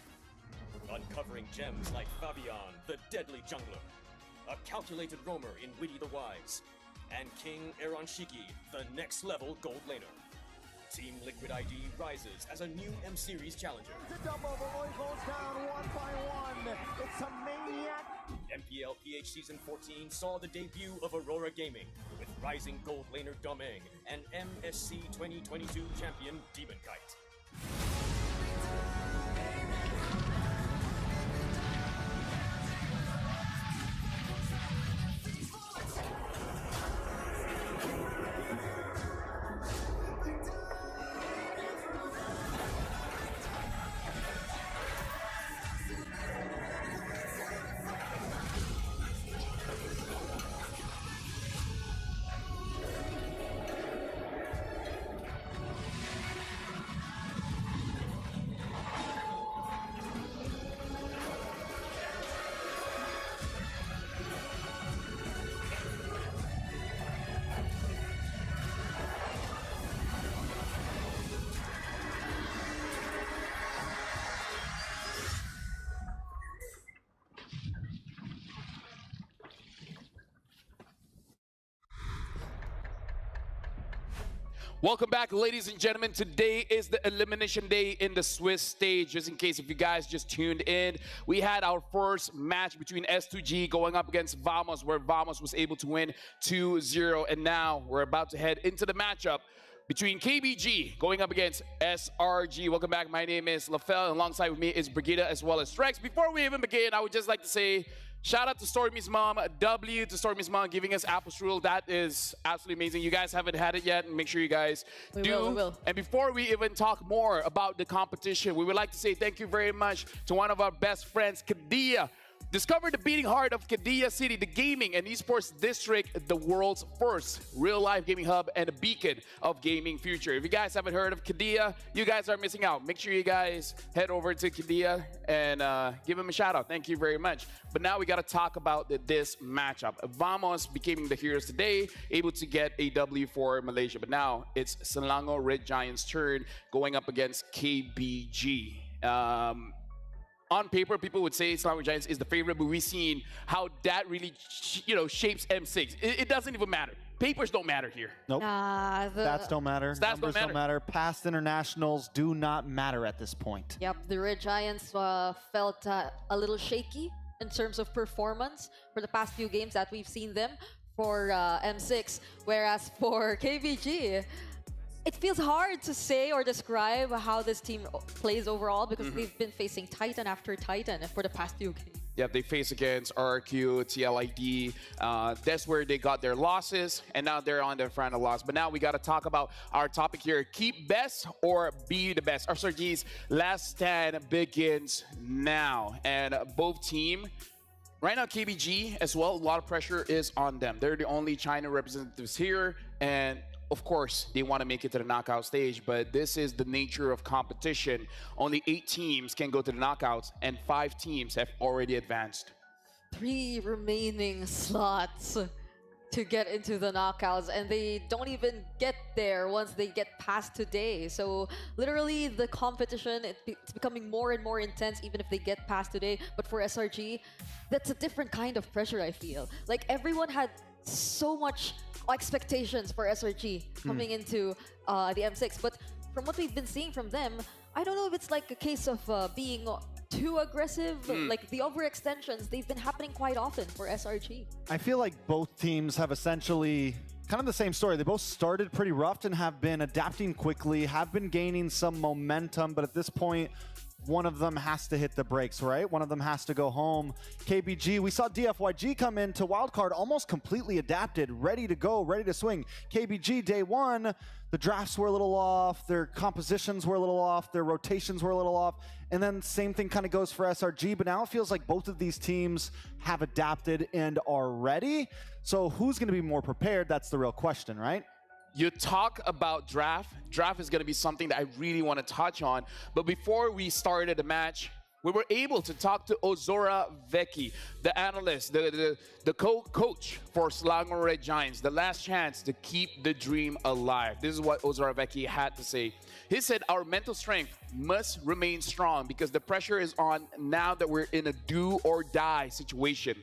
uncovering gems like Fabian, the deadly jungler, a calculated roamer in Witty the Wise, and King Eronshiki, the next level gold laner. Team Liquid ID rises as a new M Series challenger. The double Overlord goes down one by one. It's a maniac. MPL PH Season 14 saw the debut of Aurora Gaming with rising gold laner Domeng and MSC 2022 champion Demon Kite. Welcome back, ladies and gentlemen. Today is the elimination day in the Swiss stage. Just in case if you guys just tuned in, we had our first match between S2G going up against Vamos, where Vamos was able to win 2-0. And now we're about to head into the matchup between KBG going up against SRG. Welcome back. My name is LaFell, and alongside with me is Brigida as well as Strex. Before we even begin, I would just like to say shout out to Stormy's mom, W to Stormy's mom giving us apple strudel. That is absolutely amazing. You guys haven't had it yet, and make sure you guys do. We will. And before we even talk more about the competition, we would like to say thank you very much to one of our best friends, Kadia. Discover the beating heart of Kadia City, the gaming and esports district, the world's first real-life gaming hub and a beacon of gaming future. If you guys haven't heard of Kadia, you guys are missing out. Make sure you guys head over to Kadia and give him a shout out. Thank you very much. But now we got to talk about this matchup. Vamos becoming the heroes today, able to get a W for Malaysia. But now it's Selangor Red Giants' turn going up against KBG. On paper, people would say Selangor Giants is the favorite, but we've seen how that really, shapes M6. It doesn't even matter. Papers don't matter here. Nope. Stats don't matter. Stats Numbers don't matter. Past internationals do not matter at this point. Yep, the Red Giants felt a little shaky in terms of performance for the past few games that we've seen them for M6, whereas for KBG, it feels hard to say or describe how this team plays overall because they've been facing Titan after Titan for the past few games. Yeah, they face against RQ, TLID. That's where they got their losses, and now they're on their final loss. But now we got to talk about our topic here. Keep best or be the best. SRG's last stand begins now. And both team, right now KBG as well, a lot of pressure is on them. They're the only China representatives here, and of course, they want to make it to the knockout stage, but this is the nature of competition. Only 8 teams can go to the knockouts, and 5 teams have already advanced. 3 remaining slots to get into the knockouts, and they don't even get there once they get past today. So literally, the competition, it's becoming more and more intense even if they get past today. But for SRG, that's a different kind of pressure, I feel. Like, everyone had so much expectations for SRG coming into the M6, but from what we've been seeing from them, I don't know if it's like a case of being too aggressive. Like the overextensions, they've been happening quite often for SRG. I feel like both teams have essentially kind of the same story. They both started pretty rough and have been adapting quickly, have been gaining some momentum, but at this point, one of them has to hit the brakes, right? One of them has to go home. KBG, we saw DFYG come into wildcard almost completely adapted, ready to go, ready to swing. KBG, day one, the drafts were a little off, their compositions were a little off, their rotations were a little off, and then same thing kind of goes for SRG, but now it feels like both of these teams have adapted and are ready. So who's going to be more prepared? That's the real question, right? You talk about draft. Draft is going to be something that I really want to touch on. But before we started the match, we were able to talk to Ozora Vecchi, the analyst, the coach for Selangor Red Giants, the last chance to keep the dream alive. This is what Ozora Vecchi had to say. He said, our mental strength must remain strong because the pressure is on now that we're in a do or die situation.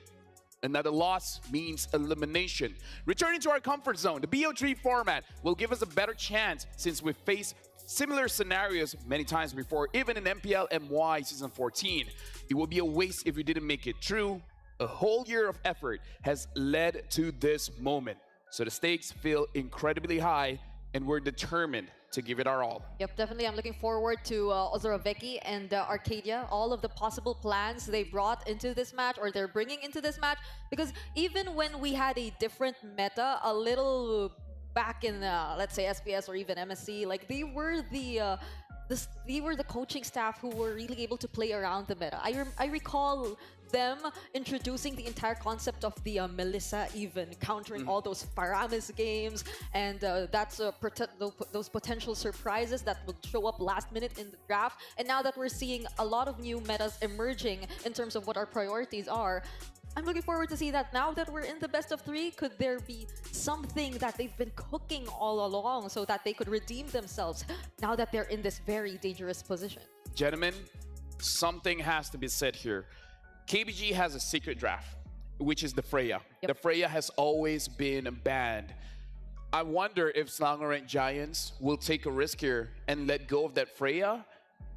Another loss means elimination. Returning to our comfort zone, the BO3 format will give us a better chance since we've faced similar scenarios many times before, even in MPL MY Season 14. It would be a waste if we didn't make it through. A whole year of effort has led to this moment. So the stakes feel incredibly high and we're determined to give it our all. Yep, definitely. I'm looking forward to Ozora Vecchi and Arcadia, all of the possible plans they brought into this match or they're bringing into this match. Because even when we had a different meta, a little back in, let's say, SPS or even MSC, like they were the coaching staff who were really able to play around the meta. I recall them introducing the entire concept of the Melissa even, countering all those Paramis games, and that's those potential surprises that would show up last minute in the draft. And now that we're seeing a lot of new metas emerging in terms of what our priorities are, I'm looking forward to see that. Now that we're in the best of three, could there be something that they've been cooking all along so that they could redeem themselves now that they're in this very dangerous position? Gentlemen, something has to be said here. KBG has a secret draft, which is the Freya. Yep. The Freya has always been banned. I wonder if Selangor Red Giants will take a risk here and let go of that Freya,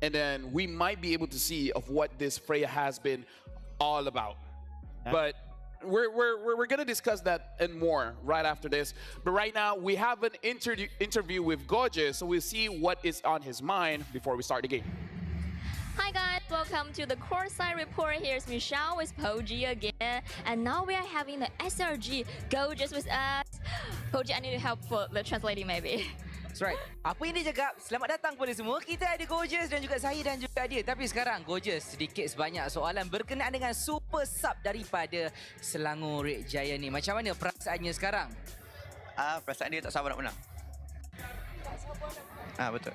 and then we might be able to see of what this Freya has been all about. But we're gonna discuss that and more right after this. But right now we have an interview with Gorgeous, so we'll see what is on his mind before we start the game. Hi guys, welcome to the Courtside Report. Here's Michelle with Poji again. And now we are having the SRG Gorgeous with us. Poji, I need help for the translating maybe. That's right. Apa yang dia cakap, selamat datang kepada semua. Kita ada Gorgeous dan juga saya dan juga dia. Tapi sekarang Gorgeous sedikit sebanyak soalan berkenaan dengan super sub daripada Selangor Red Giant ni. Macam mana perasaannya sekarang? Perasaan dia tak sabar nak menang. Betul.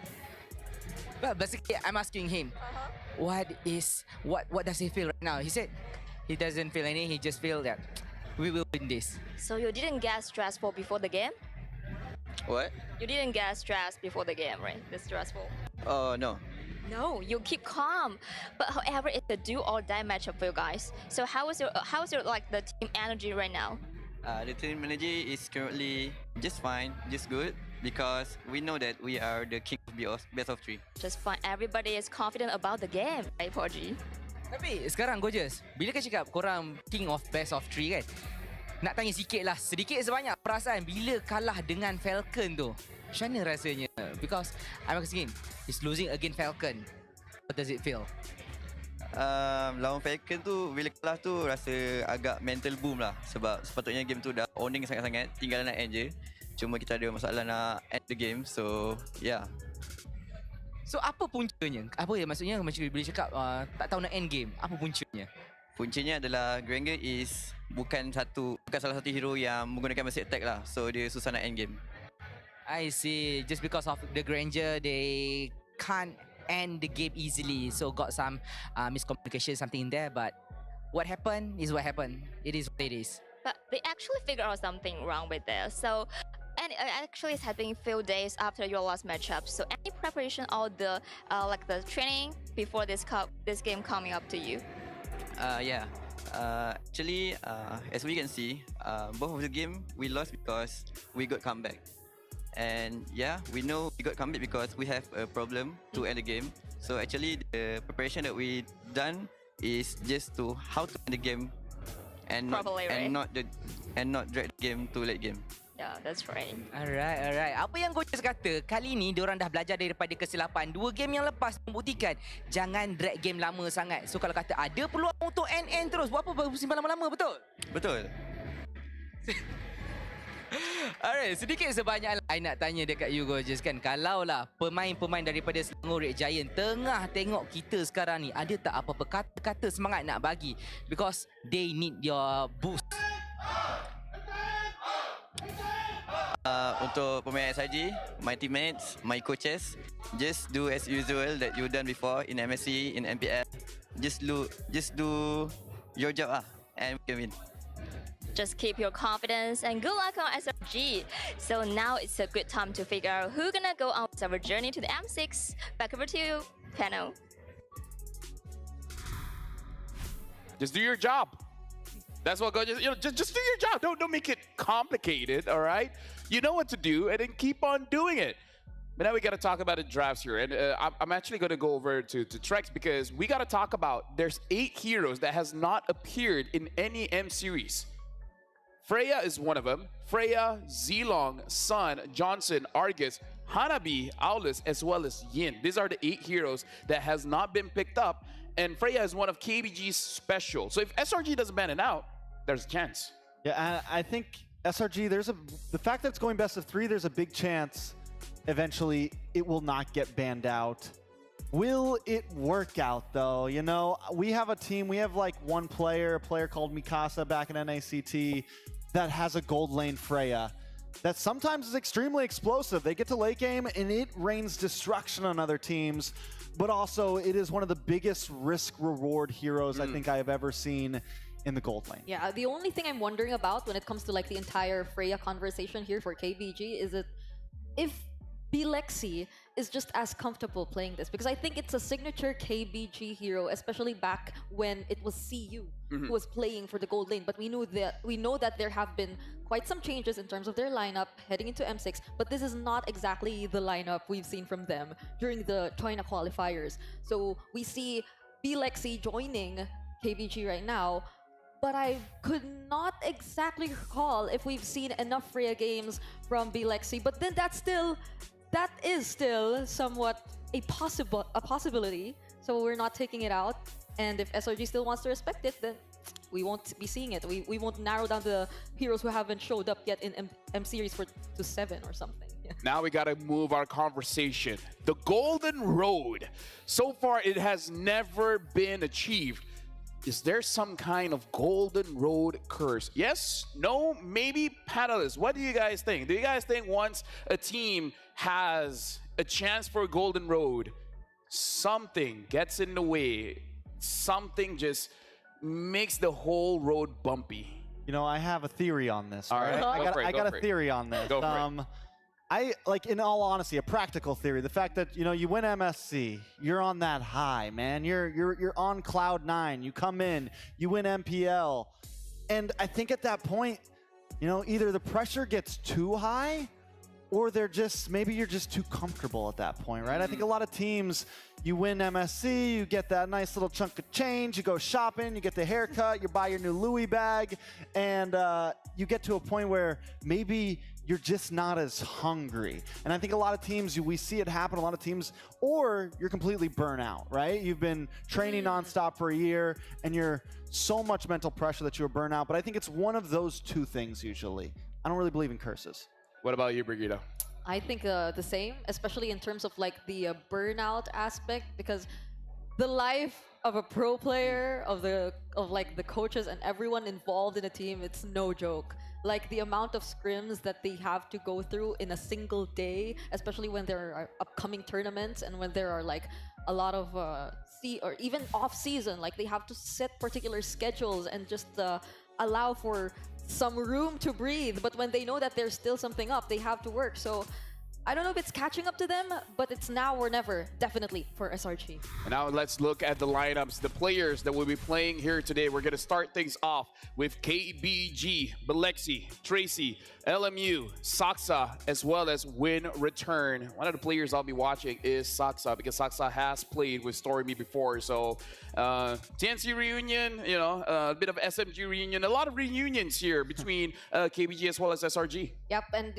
Well, basically, I'm asking him, what does he feel right now? He said he doesn't feel anything. He just feel that we will win this. So you didn't get stressful before the game? What? You didn't get stressed before the game, right? It's stressful. Oh, no. No, you keep calm. But however, it's a do or die matchup for you guys. So how's your like the team energy right now? The team energy is currently just fine, just good, because we know that we are the king of best of three. Just fine. Everybody is confident about the game, right, Poji? Tapi sekarang Gorgeous, bila kau cakap korang king of best of three kan? Nak tanya sikit lah, sedikit sebanyak perasaan bila kalah dengan Falcon tu. Macam mana rasanya? Because I'm asking, he's losing against Falcon. What does it feel? Lawan Falcon tu, bila kalah tu rasa agak mental boom lah. Sebab sepatutnya game tu dah owning sangat-sangat, tinggal nak end je. Cuma kita ada masalah nak end the game, so yeah. So apa puncanya? Apa ya maksudnya macam bila cakap tak tahu nak end game? Apa puncanya? Puncanya adalah Granger is bukan salah satu hero yang menggunakan basic attack lah. So dia susah nak end game. I see. Just because of the Granger, they can't end the game easily. So got some miscommunication, something in there. But what happened is what happened. It is what it is. But they actually figured out something wrong with this. So, and actually it's happening a few days after your last matchup. So any preparation or the like the training before this game coming up to you? Yeah. Actually, as we can see, both of the game we lost because we got comeback. And yeah, we know we got comeback because we have a problem to end the game. So actually, the preparation that we done is just to how to end the game and Probably, not drag the game to late game. Yeah, that's right. Alright. Apa yang Gorgeous kata, kali ni diorang dah belajar daripada kesilapan 2 game yang lepas, membuktikan jangan drag game lama sangat. So kalau kata ada peluang untuk NN terus, buat apa bersimpan lama-lama, betul? Betul. Alright, sedikit sebanyak lah I nak tanya dekat you Gorgeous kan. Kalau lah pemain-pemain daripada Selangor Red Giant tengah tengok kita sekarang ni, ada tak apa-apa kata-kata semangat nak bagi? Because they need your boost. Untuk pemain SIG, my teammates, my coaches, just do as usual that you done before in MSC, in MPL. Just do your job and we can win. Just keep your confidence and good luck on SRG. So now it's a good time to figure out who's gonna go on our journey to the M6. Back over to you, Pano. Just do your job. That's what just just do your job. Don't make it complicated, all right? You know what to do, and then keep on doing it. But now we got to talk about the drafts here, and I'm actually going to go over to Trex because we got to talk about there's 8 heroes that has not appeared in any M series. Freya is one of them. Freya, Zilong, Sun, Johnson, Argus, Hanabi, Aulus, as well as Yin. These are the 8 heroes that has not been picked up, and Freya is one of KBG's special. So if SRG doesn't ban it out, there's a chance. Yeah, I think SRG, the fact that it's going best of 3, there's a big chance eventually it will not get banned out. Will it work out though? You know, we have a team, we have like one player, a player called Mikasa back in NACT that has a gold lane Freya that sometimes is extremely explosive. They get to late game and it rains destruction on other teams, but also it is one of the biggest risk-reward heroes I think I have ever seen in the gold lane. Yeah, the only thing I'm wondering about when it comes to like the entire Freya conversation here for KBG is if Bilexi is just as comfortable playing this, because I think it's a signature KBG hero, especially back when it was CU who was playing for the gold lane. But we know that there have been quite some changes in terms of their lineup heading into M6, but this is not exactly the lineup we've seen from them during the China qualifiers. So we see Bilexi joining KBG right now, but I could not exactly recall if we've seen enough Freya games from Bilexi. But then that is still somewhat a possibility. So we're not taking it out. And if SRG still wants to respect it, then we won't be seeing it. We won't narrow down the heroes who haven't showed up yet in M series to 7 or something. Yeah. Now we got to move our conversation. The Golden Road. So far, it has never been achieved. Is there some kind of Golden Road curse? Yes? No? Maybe? Panelists, what do you guys think? Do you guys think once a team has a chance for a Golden Road, something gets in the way, something just makes the whole road bumpy? You know, I have a theory on this. All right. I got a theory on this. Go for it. I like, in all honesty, a practical theory. The fact that, you know, you win MSC, you're on that high, man. You're on cloud 9. You come in, you win MPL, and I think at that point, you know, either the pressure gets too high, or maybe you're just too comfortable at that point, right? I think a lot of teams, you win MSC, you get that nice little chunk of change, you go shopping, you get the haircut, you buy your new Louis bag, and you get to a point where maybe you're just not as hungry. And I think a lot of teams, we see it happen, a lot of teams, or you're completely burnt out, right? You've been training nonstop for a year, and you're so much mental pressure that you're burnt out. But I think it's one of those two things usually. I don't really believe in curses. What about you, Brigitte? I think the same, especially in terms of like the burnout aspect, because the life of a pro player, of like the coaches and everyone involved in a team, it's no joke. Like the amount of scrims that they have to go through in a single day, especially when there are upcoming tournaments and when there are like a lot of or even off season, like they have to set particular schedules and just allow for some room to breathe. But when they know that there's still something up, they have to work. So I don't know if it's catching up to them, but it's now or never, definitely, for SRG. And now let's look at the lineups, the players that will be playing here today. We're going to start things off with KBG, Belexi, Tracy, LMU, Saksa, as well as Win Return. One of the players I'll be watching is Saksa, because Saksa has played with Stormy before. So TNC reunion, you know, a bit of SMG reunion, a lot of reunions here between KBG as well as SRG. Yep, and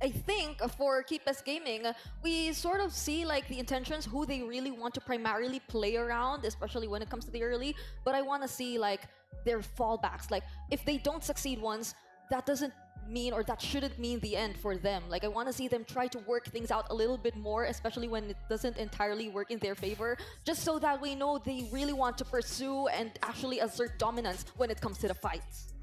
I think for Keep Us Gaming, we sort of see like the intentions, who they really want to primarily play around, especially when it comes to the early. But I want to see like their fallbacks. Like if they don't succeed once, that doesn't mean, or that shouldn't mean the end for them. Like I want to see them try to work things out a little bit more, especially when it doesn't entirely work in their favor, just so that we know they really want to pursue and actually assert dominance when it comes to the fights.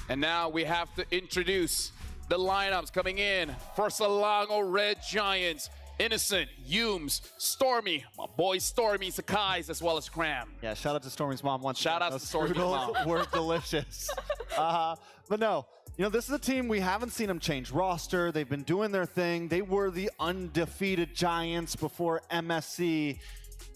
And now we have to introduce the lineups coming in for Selangor Red Giants. Innocent, Humes, Stormy, my boy Stormy, Sakai's, as well as Cram. Yeah, shout out to Stormy's mom once. Shout out to Stormy's mom. Were delicious. But no, you know, this is a team we haven't seen them change roster. They've been doing their thing. They were the undefeated Giants before MSC.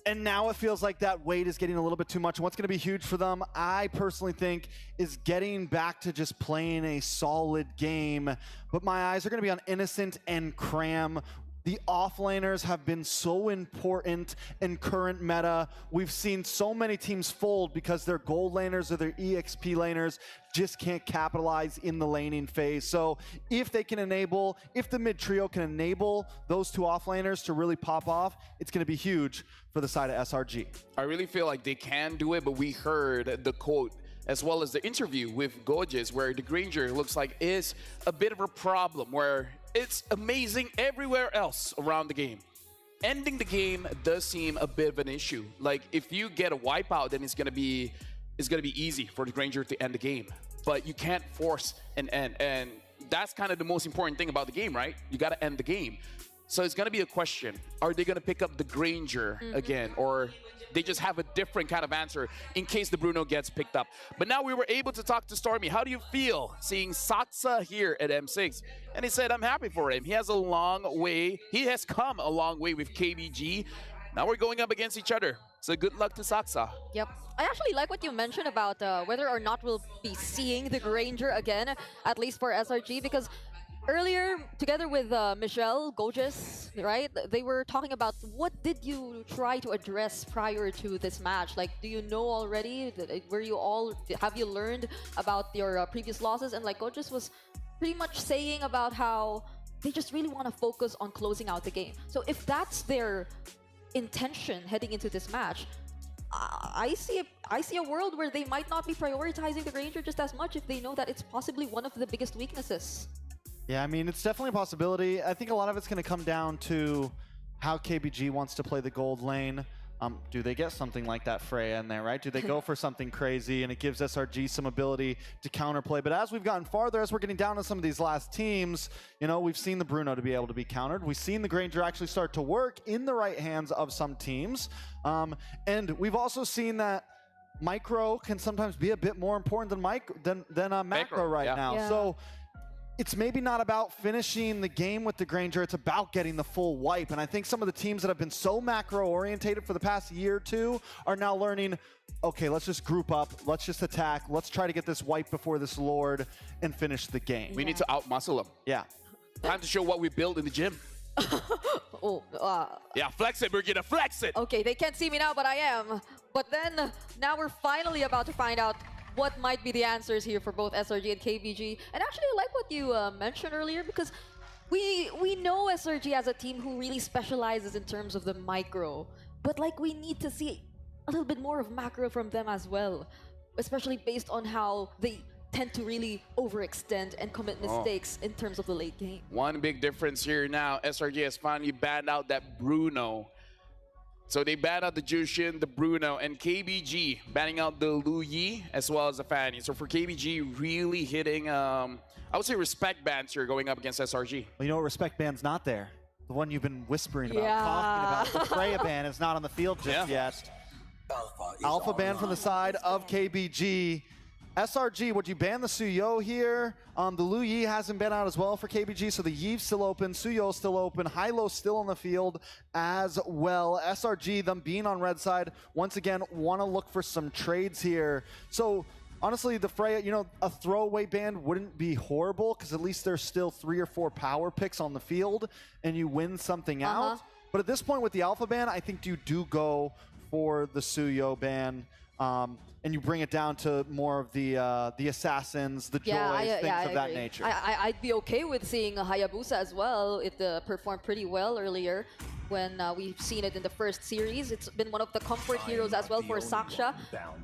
And now it feels like that weight is getting a little bit too much. What's going to be huge for them, I personally think, is getting back to just playing a solid game. But my eyes are going to be on Innocent and Cram. The offlaners have been so important in current meta. We've seen so many teams fold because their gold laners or their EXP laners just can't capitalize in the laning phase. So if they can enable, if the mid trio can enable those two offlaners to really pop off, it's going to be huge for the side of SRG. I really feel like they can do it, but we heard the quote as well as the interview with Gojes, where the Granger looks like is a bit of a problem, where it's amazing everywhere else around the game. Ending the game does seem a bit of an issue. Like if you get a wipeout, then it's gonna be easy for the Granger to end the game. But you can't force an end, and that's kind of the most important thing about the game, right? You gotta end the game. So it's gonna be a question: are they gonna pick up the Granger again, or they just have a different kind of answer in case the Bruno gets picked up? But now we were able to talk to Stormy. How do you feel seeing Saksa here at M6? And he said, I'm happy for him. He has a long way. He has come a long way with KBG. Now we're going up against each other. So good luck to Saksa. Yep. I actually like what you mentioned about whether or not we'll be seeing the Granger again, at least for SRG, because earlier, together with Michelle, Gojes, right? They were talking about what did you try to address prior to this match? Like, do you know already? Have you learned about your previous losses? And like Gojes was pretty much saying about how they just really want to focus on closing out the game. So if that's their intention heading into this match, I see a world where they might not be prioritizing the Granger just as much if they know that it's possibly one of the biggest weaknesses. Yeah, I mean, it's definitely a possibility. I think a lot of it's going to come down to how KBG wants to play the gold lane. Do they get something like that Freya in there, right? Do they go for something crazy and it gives SRG some ability to counterplay? But as we've gotten farther, as we're getting down to some of these last teams, you know, we've seen the Bruno to be able to be countered. We've seen the Granger actually start to work in the right hands of some teams. And we've also seen that micro can sometimes be a bit more important than macro right now. Yeah. So it's maybe not about finishing the game with the Granger, it's about getting the full wipe. And I think some of the teams that have been so macro-orientated for the past year or two are now learning, okay, let's just group up, let's just attack, let's try to get this wipe before this Lord and finish the game. We need to out-muscle them. Yeah. Time to show what we build in the gym. Yeah, flex it, Brigitte, flex it! Okay, they can't see me now, but I am. But then, now we're finally about to find out what might be the answers here for both SRG and KBG. And actually, I like what you mentioned earlier, because we know SRG as a team who really specializes in terms of the micro. But like, we need to see a little bit more of macro from them as well, especially based on how they tend to really overextend and commit mistakes in terms of the late game. One big difference here now, SRG has finally banned out that Bruno. So they banned out the Jushin, the Bruno, and KBG banning out the Lu Yi as well as the Fanny. So for KBG, really hitting, I would say respect bans here going up against SRG. Well, you know what respect ban's not there? The one you've been whispering about, talking about. The Freya ban is not on the field just yet. Alpha ban from the side of KBG. SRG, would you ban the Suyo here? The Lu Yi hasn't been out as well for KBG, so the Yi's still open, Suyo's still open, Hylo's still on the field as well. SRG, them being on red side, once again, want to look for some trades here. So honestly, the Freya, you know, a throwaway ban wouldn't be horrible because at least there's still 3 or 4 power picks on the field and you win something out. But at this point with the Alpha ban, I think you do go for the Suyo ban. And you bring it down to more of the assassins, the joys, things of that nature. I'd be okay with seeing a Hayabusa as well. It performed pretty well earlier when we've seen it in the first series. It's been one of the comfort heroes as well for Saksha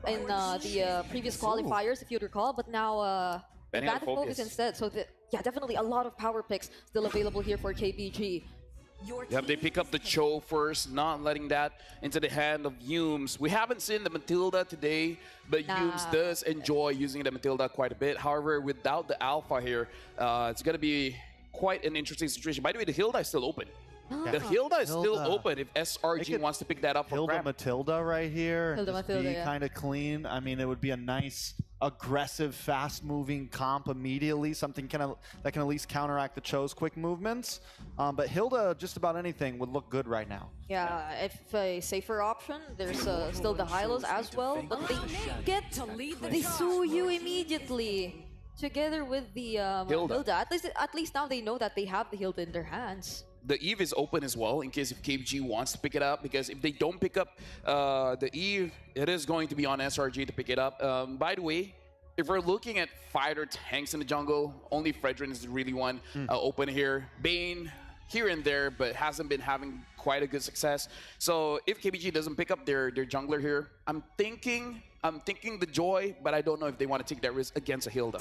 in the previous qualifiers, if you'd recall. But now Bandit focus instead. So yeah, definitely a lot of power picks still available here for KBG. Yep, they pick up the Cho first, not letting that into the hand of Yumes. We haven't seen the Matilda today, but Yumes does enjoy using the Matilda quite a bit. However, without the Alpha here, it's going to be quite an interesting situation. By the way, the Hilda is still open. The Hilda is still open if SRG wants to pick that up for Hilda Matilda right here. Hilda Matilda, yeah. Kind of clean. I mean, it would be a nice, aggressive, fast-moving comp immediately. Something that can at least counteract the Cho's quick movements. But Hilda, just about anything would look good right now. Yeah, if a safer option, there's still the Hylos as well. But they get the Suyu immediately together with the Hilda. At least now they know that they have the Hilda in their hands. The Eve is open as well in case if KBG wants to pick it up, because if they don't pick up the Eve, it is going to be on SRG to pick it up. By the way, if we're looking at fighter tanks in the jungle, only Fredrin is really one open here. Bane here and there, but hasn't been having quite a good success. So if KBG doesn't pick up their jungler here, I'm thinking the Joy, but I don't know if they want to take that risk against a Hilda.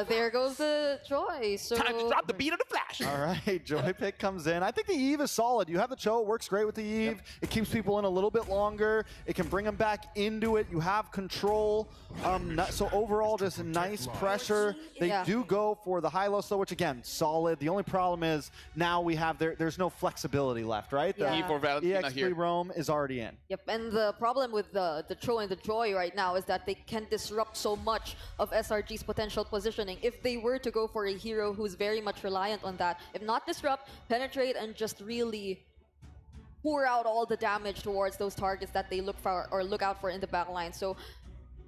There goes the Joy. So time to drop the beat of the flash. All right, Joy pick comes in. I think the Eve is solid. You have the Cho, it works great with the Eve. Yep. It keeps people in a little bit longer. It can bring them back into it. You have control. So overall, just a nice pressure. They do go for the Hylos though, which again, solid. The only problem is now we have there's no flexibility left, right? The Eve or Valentina EXP here. Roam is already in. Yep, and the problem with the Cho and the Joy right now is that they can disrupt so much of SRG's potential positioning if they were to go for a hero who's very much reliant on that. If not disrupt, penetrate, and just really pour out all the damage towards those targets that they look for or look out for in the backline. So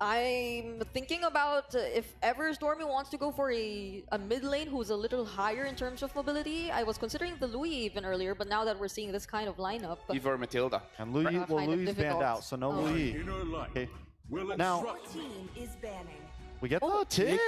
I'm thinking about if ever Stormy wants to go for a mid lane who's a little higher in terms of mobility. I was considering the Louis even earlier, but now that we're seeing this kind of lineup, Eve or Matilda. And Louis, well, Louis banned out, so no Louis. Okay. Now, we get the Tig.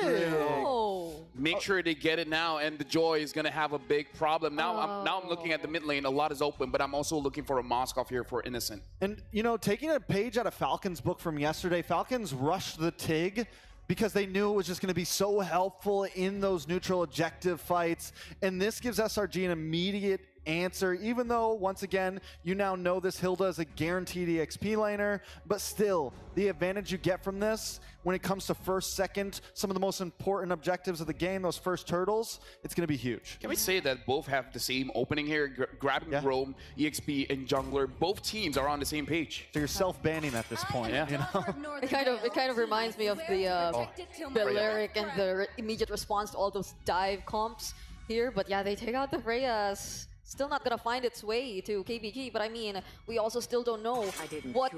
Make sure they get it now, and the Joy is going to have a big problem. Now, I'm looking at the mid lane. A lot is open, but I'm also looking for a Moskov here for Innocent. And, you know, taking a page out of Falcon's book from yesterday, Falcons rushed the Tig because they knew it was just going to be so helpful in those neutral objective fights. And this gives SRG an immediate answer, even though, once again, you now know this Hilda is a guaranteed EXP laner, but still, the advantage you get from this when it comes to first, second, some of the most important objectives of the game, those first turtles, it's going to be huge. Can we say that both have the same opening here, grabbing Roam, EXP, and jungler? Both teams are on the same page. So you're self-banning at this point, you know? It kind of reminds me of the Balearic and the immediate response to all those dive comps here, but yeah, they take out the Freyas. Still not gonna find its way to KBG, but I mean, we also still don't know what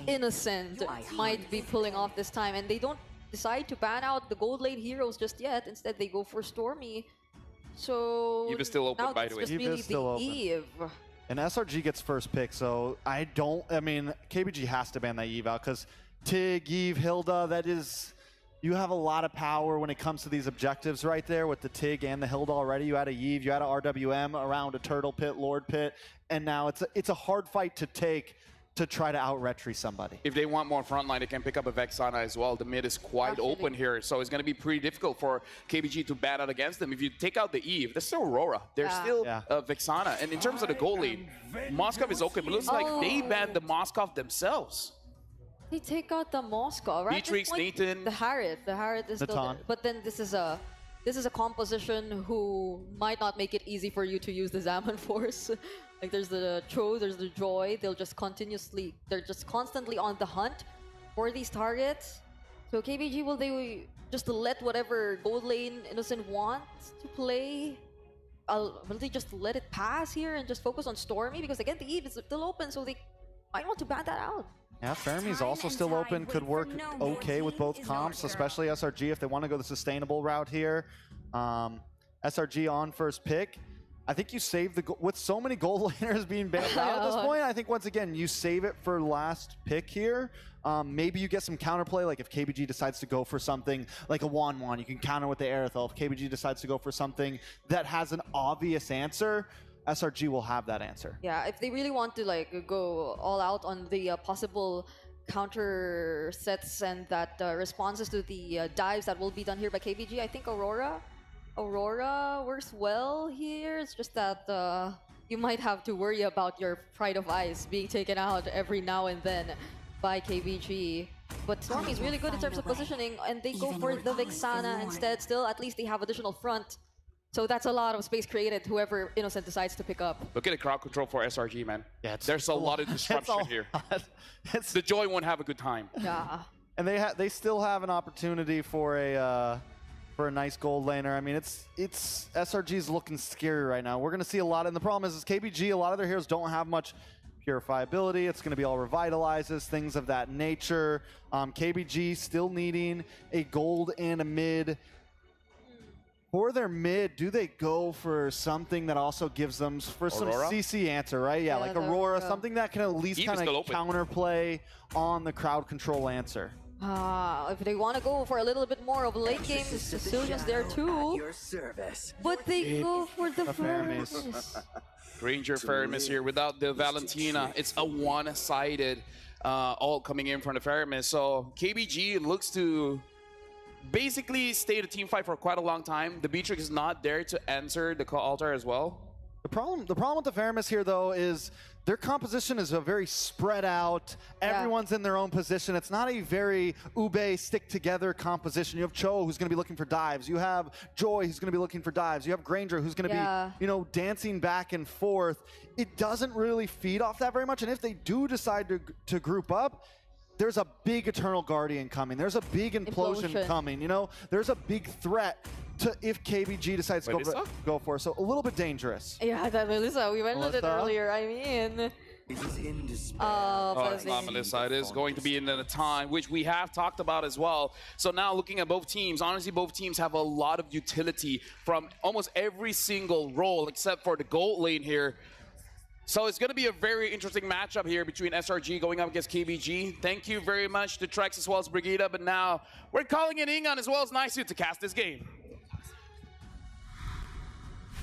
Innocent might be pulling off this time, and they don't decide to ban out the gold lane heroes just yet. Instead, they go for Stormy. So Eve is still open, by the way. Eve is still open. Eve. And SRG gets first pick, so I mean, KBG has to ban that Eve out, because Tig, Eve, Hilda, that is... You have a lot of power when it comes to these objectives right there with the Tig and the Hilda already. You had a Eve, you had a RWM around a Turtle Pit, Lord Pit, and now it's a hard fight to take to try to out-retry somebody. If they want more frontline, they can pick up a Vexana as well. The mid is quite open here, so it's going to be pretty difficult for KBG to bat out against them. If you take out the Eve, there's still Aurora. There's still Vexana. And in terms of the goal lane, Moskov is okay, but it looks like they banned the Moskov themselves. They take out the Moscow, right? Beatrix, Nathan. The Harith is still there. But then this is a composition who might not make it easy for you to use the Zaman Force. Like there's the Cho, there's the Joy. They're just constantly on the hunt for these targets. So KBG, will they just let whatever gold lane Innocent wants to play? Will they just let it pass here and just focus on Stormy? Because again, the Eve is still open, so they might want to ban that out. Yeah, Fermi's also still open, could work okay with both comps, especially SRG if they want to go the sustainable route here. SRG on first pick. I think you save the with so many gold laners being banned out at this point. I think once again you save it for last pick here. Maybe you get some counterplay, like if KBG decides to go for something like a Wan, you can counter with the Aerithel. If KBG decides to go for something that has an obvious answer, SRG will have that answer. Yeah, if they really want to like go all out on the possible counter sets and that responses to the dives that will be done here by KBG, I think Aurora works well here. It's just that you might have to worry about your Pride of Ice being taken out every now and then by KBG. But Stormy is really good in terms of positioning, and they go for the Vexana instead. Still, at least they have additional front. So that's a lot of space created, whoever Innocent decides to pick up. Look at the crowd control for SRG, man. Yeah, there's a lot of disruption here. The Joy won't have a good time. Yeah. And they still have an opportunity for a nice gold laner. I mean, it's SRG's looking scary right now. We're gonna see a lot, and the problem is KBG, a lot of their heroes don't have much purifiability. It's gonna be all revitalizes, things of that nature. KBG still needing a gold and a mid. For their mid, do they go for something that also gives them for some CC answer, right? Yeah, like Aurora, something that can at least kind of counterplay on the crowd control answer. If they want to go for a little bit more of late game, the Sicilians there too. But they go for the Fermis. Ranger Fermis here without the Valentina. It's a one-sided ult coming in from the Fermis. So KBG looks to basically stay the team fight for quite a long time. The Beatrix is not there to answer the altar as well. The problem with the Fermis here, though, is their composition is a very spread out. Everyone's in their own position. It's not a very ube stick-together composition. You have Cho, who's going to be looking for dives. You have Joy, who's going to be looking for dives. You have Granger, who's going to be, dancing back and forth. It doesn't really feed off that very much. And if they do decide to group up, there's a big Eternal Guardian coming. There's a big implosion coming. There's a big threat to if KBG decides to go for it. So a little bit dangerous. Yeah, that Melissa, we mentioned it earlier. I mean, it's not Melissa. It is going to be in a time which we have talked about as well. So now looking at both teams, honestly, both teams have a lot of utility from almost every single role except for the gold lane here. So it's going to be a very interesting matchup here between SRG going up against KBG. Thank you very much to Trex as well as Brigida, but now we're calling in Ingan as well as Nisu to cast this game.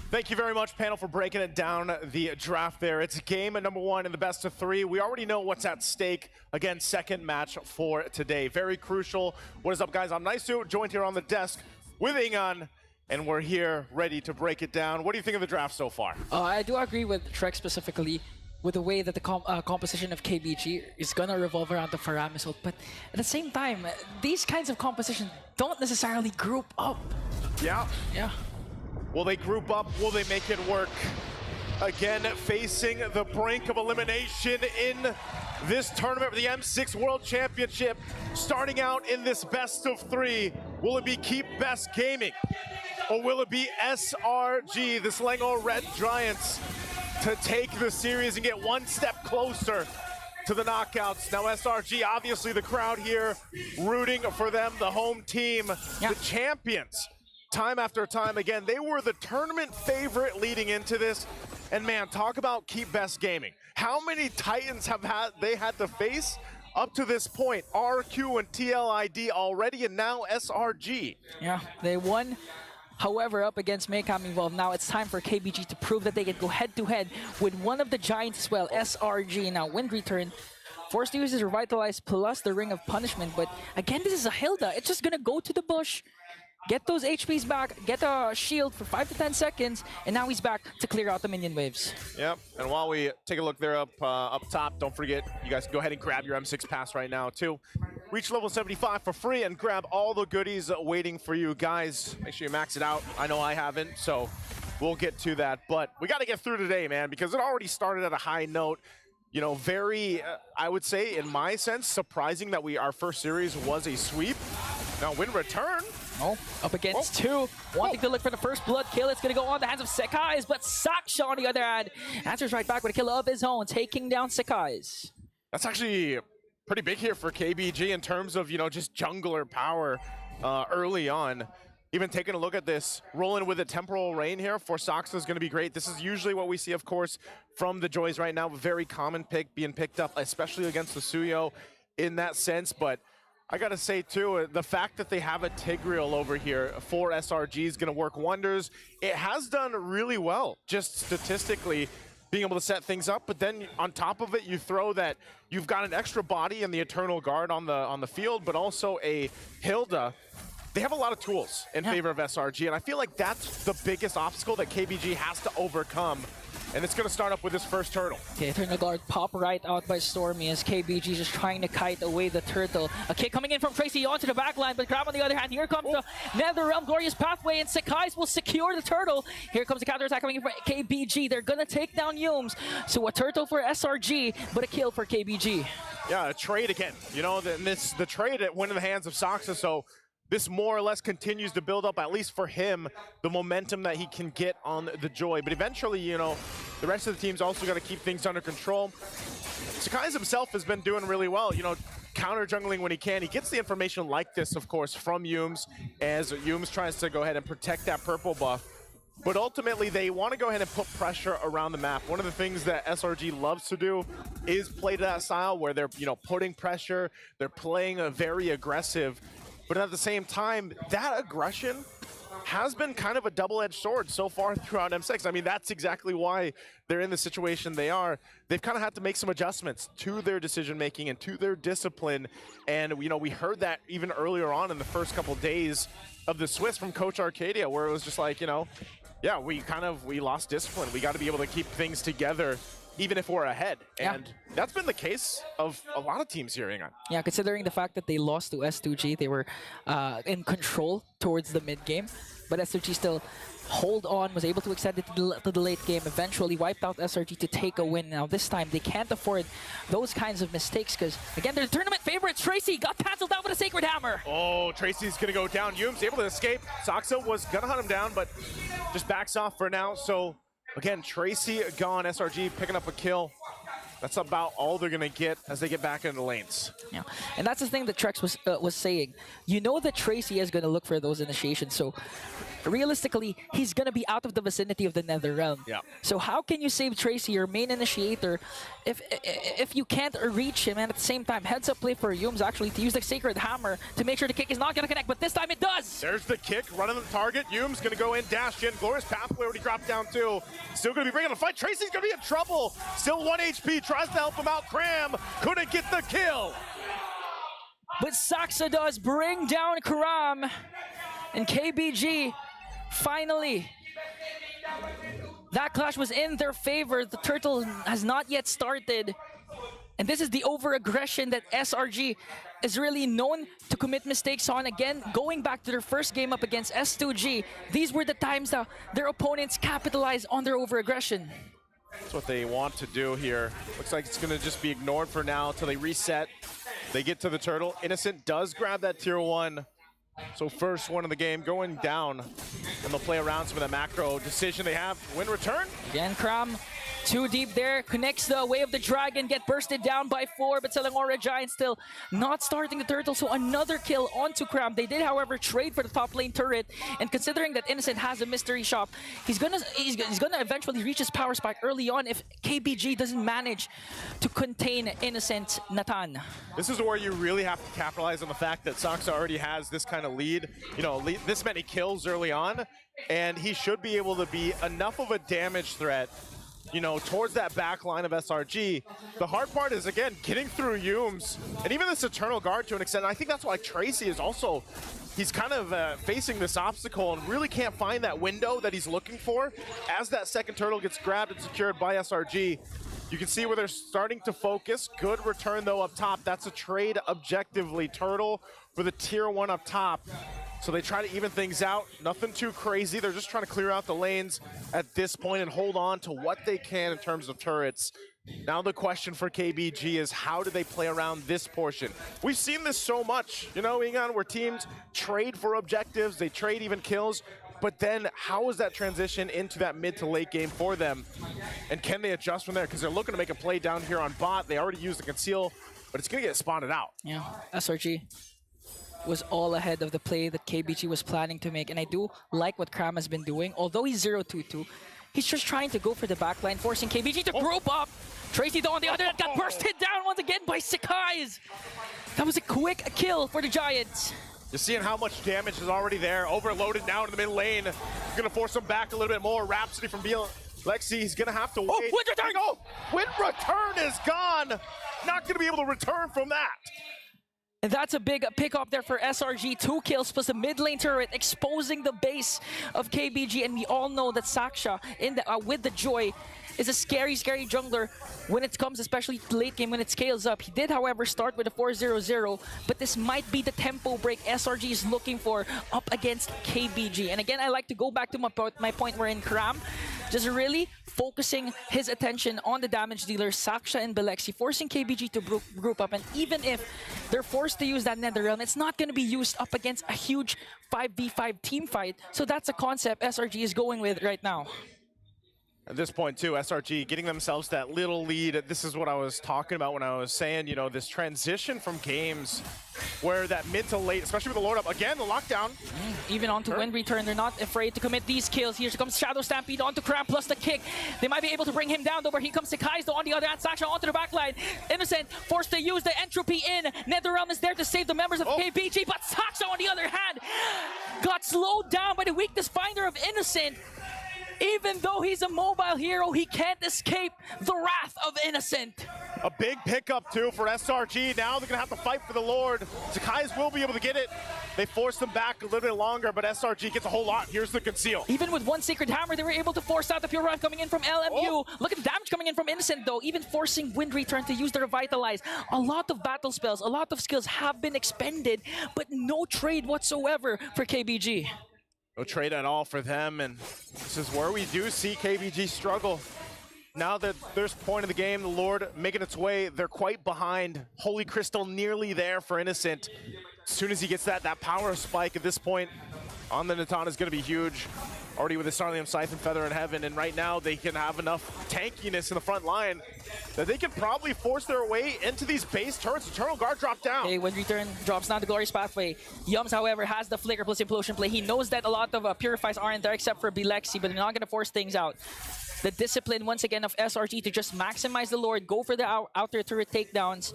Thank you very much, panel, for breaking it down, the draft there. It's game number 1 in the best of 3. We already know what's at stake. Again, second match for today. Very crucial. What is up, guys? I'm Nisu, joined here on the desk with Ingan, and we're here ready to break it down. What do you think of the draft so far? I do agree with Trek specifically with the way that the composition of KBG is going to revolve around the Faramis ult, but at the same time, these kinds of compositions don't necessarily group up. Yeah. Yeah. Will they group up? Will they make it work? Again, facing the brink of elimination in this tournament for the M6 World Championship. Starting out in this best of 3, will it be Keep Best Gaming? Or will it be SRG, the Selangor Red Giants, to take the series and get one step closer to the knockouts? Now SRG, obviously the crowd here rooting for them, the home team, the champions. Time after time, again, they were the tournament favorite leading into this. And man, talk about Keep Best Gaming. How many Titans have they had to face up to this point? RQ and TLID already, and now SRG. Yeah, they won. However, up against Maycam Evolve, now it's time for KBG to prove that they can go head-to-head with one of the Giants as well, SRG. Now, Wind Return, forced to use his Revitalize plus the Ring of Punishment, but again, this is a Hilda. It's just gonna go to the bush, get those HPs back, get a shield for 5 to 10 seconds, and now he's back to clear out the minion waves. Yep, and while we take a look there up top, don't forget, you guys can go ahead and grab your M6 pass right now too. Reach level 75 for free and grab all the goodies waiting for you guys. Make sure you max it out. I know I haven't, so we'll get to that. But we got to get through today, man, because it already started at a high note. you know, very, I would say, in my sense, surprising that our first series was a sweep. Now, win return. Oh, up against two. Wanting to look for the first blood kill. It's going to go on the hands of Sekai's, but Saksha, on the other hand, answers right back with a kill of his own, taking down Sekai's. That's actually pretty big here for KBG in terms of, you know, just jungler power early on. Even taking a look at this, rolling with a temporal rain here for Saksha is going to be great. This is usually what we see, of course, from the Joys right now. A very common pick being picked up, especially against the Suyo in that sense. But I gotta say too, the fact that they have a Tigreal over here for SRG is gonna work wonders. It has done really well, just statistically, being able to set things up. But then on top of it, you throw that you've got an extra body in the Eternal Guard on the field, but also a Hilda. They have a lot of tools in favor of SRG, and I feel like that's the biggest obstacle that KBG has to overcome. And it's going to start up with this first turtle. Okay, Eternal Guard pop right out by Stormy as KBG just trying to kite away the turtle. A kick coming in from Tracy onto the backline, but Crab on the other hand, here comes the NetherRealm Glorious Pathway, and Sekai's will secure the turtle. Here comes the counterattack coming in from KBG. They're going to take down Yumes. So a turtle for SRG, but a kill for KBG. Yeah, a trade again. You know, the trade went in the hands of Saksha, so this more or less continues to build up, at least for him, the momentum that he can get on the Joy. But eventually, you know, the rest of the team's also got to keep things under control. Sekai's himself has been doing really well, you know, counter jungling when he can. He gets the information like this, of course, from Yumes, as Yumes tries to go ahead and protect that purple buff. But ultimately, they want to go ahead and put pressure around the map. One of the things that SRG loves to do is play to that style where they're, you know, putting pressure, they're playing a very aggressive. But at the same time, that aggression has been kind of a double-edged sword so far throughout M6. I mean, that's exactly why they're in the situation they are. They've kind of had to make some adjustments to their decision-making and to their discipline. And, you know, we heard that even earlier on in the first couple days of the Swiss from Coach Arcadia, where it was just like, you know, yeah, we lost discipline. We got to be able to keep things together even if we're ahead. And that's been the case of a lot of teams here, Ingan. Yeah, considering the fact that they lost to S2G, they were in control towards the mid-game, but S2G still hold on, was able to extend it to the late game, eventually wiped out SRG to take a win. Now this time, they can't afford those kinds of mistakes because, again, they're tournament favorites. Tracy got cancelled out with a Sacred Hammer. Oh, Tracy's going to go down. Yume's able to escape. Saksha was going to hunt him down, but just backs off for now. So again, Tracy gone, SRG picking up a kill. That's about all they're going to get as they get back into the lanes. Yeah, and that's the thing that Trex was saying. You know that Tracy is going to look for those initiations, so realistically, he's going to be out of the vicinity of the NetherRealm. Yeah. So how can you save Tracy, your main initiator, if you can't reach him, and at the same time, heads up play for Yumes actually to use the Sacred Hammer to make sure the kick is not going to connect, but this time it does! There's the kick, running the target. Yumes going to go in, dash in. Glorious Pathway already dropped down too. Still going to be bringing the fight. Tracy's going to be in trouble. Still 1 HP, tries to help him out. Cram couldn't get the kill. But Saksha does bring down Karam, and KBG finally, that clash was in their favor. The turtle has not yet started. And this is the over-aggression that SRG is really known to commit mistakes on. Again, going back to their first game up against S2G, these were the times that their opponents capitalized on their over-aggression. That's what they want to do here. Looks like it's going to just be ignored for now until they reset. They get to the turtle. Innocent does grab that tier 1. So first one of the game going down. And they'll play around some of the macro decision they have. Win return. Again, Kram too deep there. Connects the Way of the Dragon. Get bursted down by 4. But Selangora Giant still not starting the turtle. So another kill onto Kram. They did, however, trade for the top lane turret. And considering that Innocent has a mystery shop, he's gonna eventually reach his power spike early on if KBG doesn't manage to contain Innocent Nathan. This is where you really have to capitalize on the fact that Saksha already has this kind of lead, you know, this many kills early on, and he should be able to be enough of a damage threat, you know, towards that back line of SRG. The hard part is, again, getting through Yumes, and even this Eternal Guard to an extent. I think that's why Tracy is also, he's kind of facing this obstacle and really can't find that window that he's looking for as that second turtle gets grabbed and secured by SRG. You can see where they're starting to focus. Good return, though, up top. That's a trade objectively. Turtle for the tier 1 up top. So they try to even things out. Nothing too crazy. They're just trying to clear out the lanes at this point and hold on to what they can in terms of turrets. Now the question for KBG is how do they play around this portion? We've seen this so much, you know, Ingan, where teams trade for objectives, they trade even kills, but then how is that transition into that mid to late game for them? And can they adjust from there? Because they're looking to make a play down here on bot. They already used the conceal, but it's going to get spotted out. Yeah, SRG was all ahead of the play that KBG was planning to make, and I do like what Kram has been doing. Although he's 0-2-2, he's just trying to go for the backline, forcing KBG to group up. Tracy, though, on the other end, got bursted down once again by Sakai's. That was a quick kill for the Giants. You're seeing how much damage is already there. Overloaded now in the mid lane. Going to force him back a little bit more. Rhapsody from Lexi, he's going to have to wait. Wind return! Oh, wind return is gone. Not going to be able to return from that. And that's a big pick-up there for SRG. 2 kills plus the mid lane turret, exposing the base of KBG. And we all know that Saksha in the, with the Joy is a scary jungler when it comes, especially late game when it scales up. He did, however, start with a 4-0-0, but this might be the tempo break SRG is looking for up against KBG. And again, I like to go back to my point where in Kram, just really focusing his attention on the damage dealers, Saksha and Belexi, forcing KBG to group up. And even if they're forced to use that Netherrealm, it's not going to be used up against a huge 5v5 team fight. So that's a concept SRG is going with right now. At this point, too, SRG getting themselves that little lead. This is what I was talking about when I was saying, you know, this transition from games where that mid to late, especially with the Lord up, again, the lockdown. Even onto Wind Return, they're not afraid to commit these kills. Here comes Shadow Stampede onto Kram plus the kick. They might be able to bring him down, though, where he comes to Kai's, though, on the other hand, Saksha onto the backline. Innocent forced to use the entropy in. Netherrealm is there to save the members of KBG, but Saksha, on the other hand, got slowed down by the weakness finder of Innocent. Even though he's a mobile hero, he can't escape the wrath of Innocent. A big pickup, too, for SRG. Now they're going to have to fight for the Lord. Sakai's will be able to get it. They forced him back a little bit longer, but SRG gets a whole lot. Here's the conceal. Even with one Sacred Hammer, they were able to force out the Pure Run coming in from LMU. Look at the damage coming in from Innocent, though. Even forcing Wind Return to use the Revitalize. A lot of battle spells, a lot of skills have been expended, but no trade whatsoever for KBG. No trade at all for them, and this is where we do see KBG struggle. Now that there's a point in the game, the Lord making its way, they're quite behind. Holy Crystal nearly there for Innocent. As soon as he gets that power spike at this point on the Natana is going to be huge. Already with the Starlium Siphon Feather in Heaven, and right now they can have enough tankiness in the front line that they can probably force their way into these base turrets. Eternal Guard drop down. Okay, when Return drops down the Glorious Pathway, Yums, however, has the Flicker plus Implosion play. He knows that a lot of Purifies aren't there except for Belexi, but they're not going to force things out. The discipline, once again, of SRG to just maximize the Lord, go for the outer turret takedowns,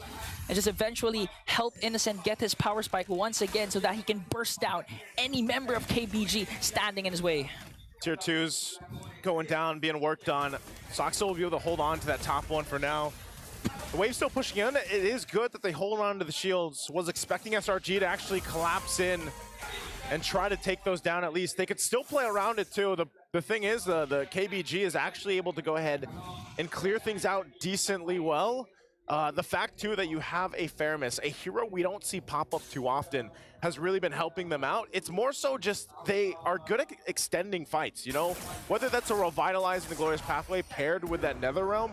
and just eventually help Innocent get his power spike once again so that he can burst down any member of KBG standing in his way. Tier 2's going down, being worked on. Soxa will be able to hold on to that top one for now. The wave's still pushing in. It is good that they hold on to the shields. Was expecting SRG to actually collapse in and try to take those down at least. They could still play around it too. The thing is, the KBG is actually able to go ahead and clear things out decently well. The fact too that you have a Faramis, a hero we don't see pop up too often, has really been helping them out. It's more so just they are good at extending fights, you know? Whether that's a Revitalize in the Glorious Pathway paired with that Netherrealm,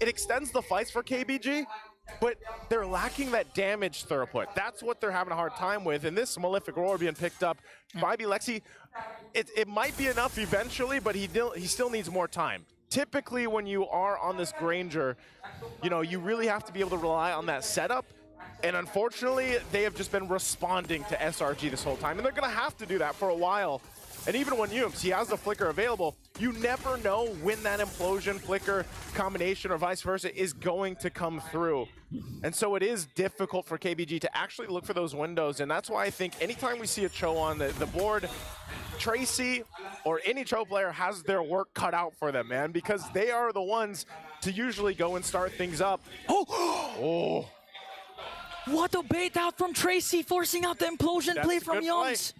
it extends the fights for KBG, but they're lacking that damage throughput. That's what they're having a hard time with. And this Malefic Roar being picked up by Belexi, it might be enough eventually, but he still needs more time. Typically, when you are on this Granger, you know, you really have to be able to rely on that setup. And unfortunately, they have just been responding to SRG this whole time. And they're going to have to do that for a while. And even when he has the Flicker available, you never know when that Implosion Flicker combination or vice versa is going to come through. And so it is difficult for KBG to actually look for those windows. And that's why I think anytime we see a Cho on the board, Tracy or any Cho player has their work cut out for them, man, because they are the ones to usually go and start things up. Oh! What a bait out from Tracy, forcing out the Implosion play from Yums.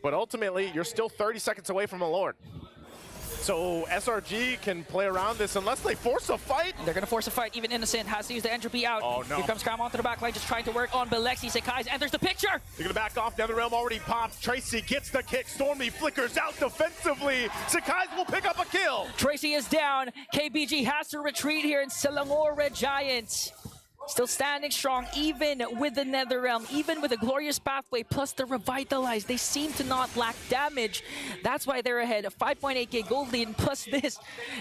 But ultimately, you're still 30 seconds away from the Lord. So SRG can play around this unless they force a fight. They're going to force a fight. Even Innocent has to use the entropy out. Oh, no. Here comes Cram onto the back line, just trying to work on Bilexi. Sekai's enters the picture. They're going to back off. NetherRealm already popped. Tracy gets the kick. Stormy flickers out defensively. Sekai's will pick up a kill. Tracy is down. KBG has to retreat here, and Selangor Red Giants still standing strong, even with the NetherRealm, even with a glorious pathway, plus the revitalized. They seem to not lack damage. That's why they're ahead. A 5.8k gold lead, and plus this,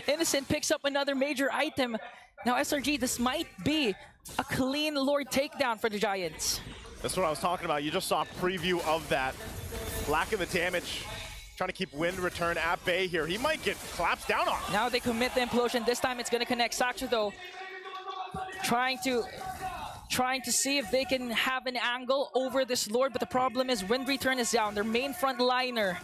Innocent picks up another major item. Now SRG, this might be a clean Lord takedown for the Giants. That's what I was talking about. You just saw a preview of that. Lacking the damage. Trying to keep Wind Return at bay here. He might get collapsed down on. Now they commit the implosion. This time it's going to connect. Saksha though, trying to see if they can have an angle over this Lord, but the problem is Wind Return is down, their main front liner.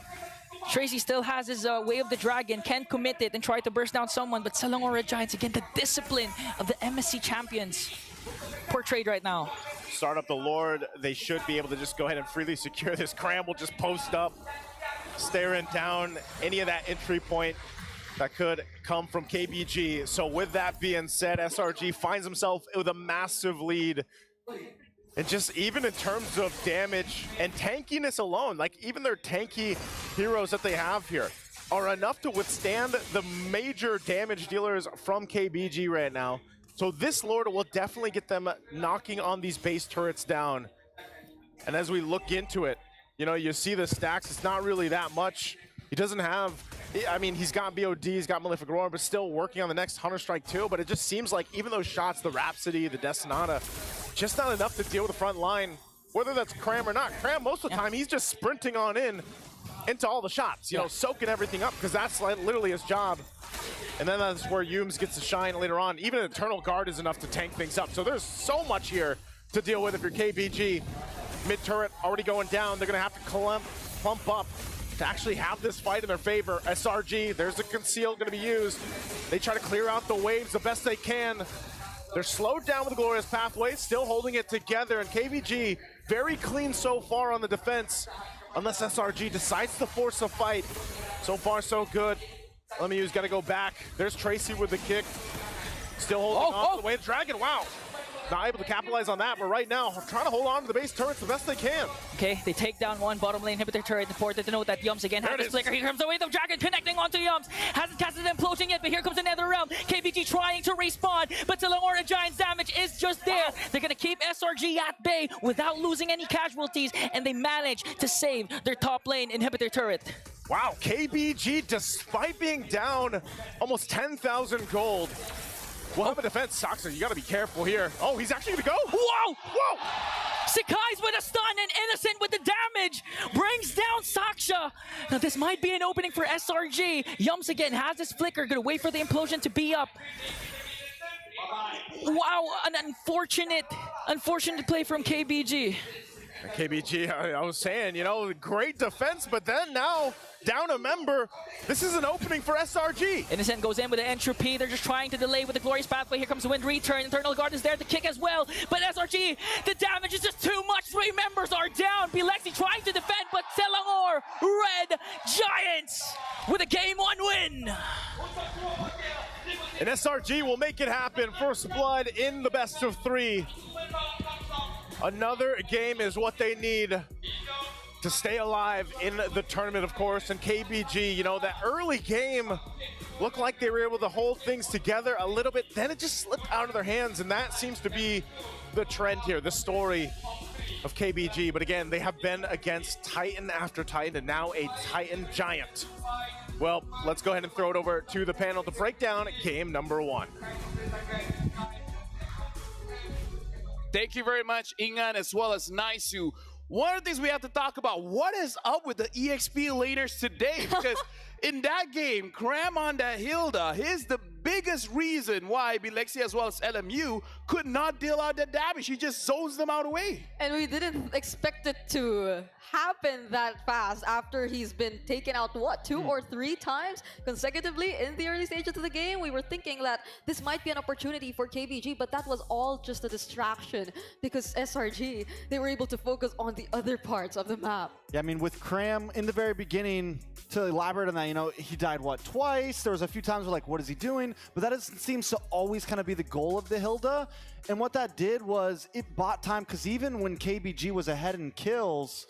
Tracy still has his Way of the Dragon, can commit it and try to burst down someone, but Selangor Red Giants, again, the discipline of the MSC champions portrayed right now. Start up the Lord. They should be able to just go ahead and freely secure this. Cram will just post up, staring down any of that entry point that could come from KBG. So with that being said, SRG finds himself with a massive lead. And just even in terms of damage and tankiness alone, like even their tanky heroes that they have here are enough to withstand the major damage dealers from KBG right now. So this Lord will definitely get them knocking on these base turrets down. And as we look into it, you know, you see the stacks, it's not really that much. He doesn't have, I mean, he's got BOD, he's got Malefic Roar, but still working on the next Hunter Strike too. But it just seems like even those shots, the Rhapsody, the Destinata, just not enough to deal with the front line. Whether that's Cram or not. Cram, most of the time, he's just sprinting on into all the shots, you know, soaking everything up, because that's like literally his job. And then that's where Yumes gets to shine later on. Even an Eternal Guard is enough to tank things up. So there's so much here to deal with if you're KBG. Mid turret already going down. They're going to have to clump up to actually have this fight in their favor. SRG, there's a conceal going to be used. They try to clear out the waves the best they can. They're slowed down with the Glorious Pathway, still holding it together. And KBG, very clean so far on the defense, unless SRG decides to force a fight. So far, so good. Lemieux's got to go back. There's Tracy with the kick. Still holding on to the Wave Dragon. Wow. Not able to capitalize on that, but right now, trying to hold on to the base turrets the best they can. Okay, they take down one bottom lane inhibitor turret. Important to note that Yums again has his flicker. Here comes the Wave of Dragon connecting onto Yums. Hasn't casted an implosion yet, but here comes the NetherRealm. KBG trying to respawn, but Selangor Giant's damage is just there. They're going to keep SRG at bay without losing any casualties, and they manage to save their top lane inhibitor turret. Wow, KBG, despite being down almost 10,000 gold, will have a defense. Saxa, you got to be careful here. Oh, he's actually going to go. Whoa! Whoa! Sekai's with a stun and Innocent with the damage. Brings down Saksha. Now this might be an opening for SRG. Yums again has his flicker. Gonna wait for the implosion to be up. Wow, an unfortunate play from KBG. KBG, I was saying, you know, great defense, but then now down a member. This is an opening for SRG. Innocent goes in with the entropy. They're just trying to delay with the Glorious Pathway. Here comes the Wind Return. Eternal Guard is there to kick as well. But SRG, the damage is just too much. 3 members are down. Bilexi trying to defend, but Selangor Red Giants with a Game 1 win. And SRG will make it happen. First blood in the best of 3. Another game is what they need to stay alive in the tournament, of course. And KBG, you know, that early game looked like they were able to hold things together a little bit. Then it just slipped out of their hands, and that seems to be the trend here, the story of KBG. But again, they have been against Titan after Titan, and now a Titan giant. Well, let's go ahead and throw it over to the panel to break down game number 1. Thank you very much, Ingan, as well as Naisu. One of the things we have to talk about, what is up with the EXP laners today? Because in that game, Cram on that Hilda, he's the biggest reason why Bilexi as well as LMU could not deal out that damage. He just zones them out away. And we didn't expect it to happen that fast after he's been taken out, what, 2 or 3 times consecutively in the early stages of the game. We were thinking that this might be an opportunity for KBG, but that was all just a distraction because SRG, they were able to focus on the other parts of the map. Yeah, I mean, with Cram in the very beginning, to elaborate on that, you know, he died, what, twice? There was a few times where like, what is he doing? But that seems to always kind of be the goal of the Hilda. And what that did was it bought time, because even when KBG was ahead in kills,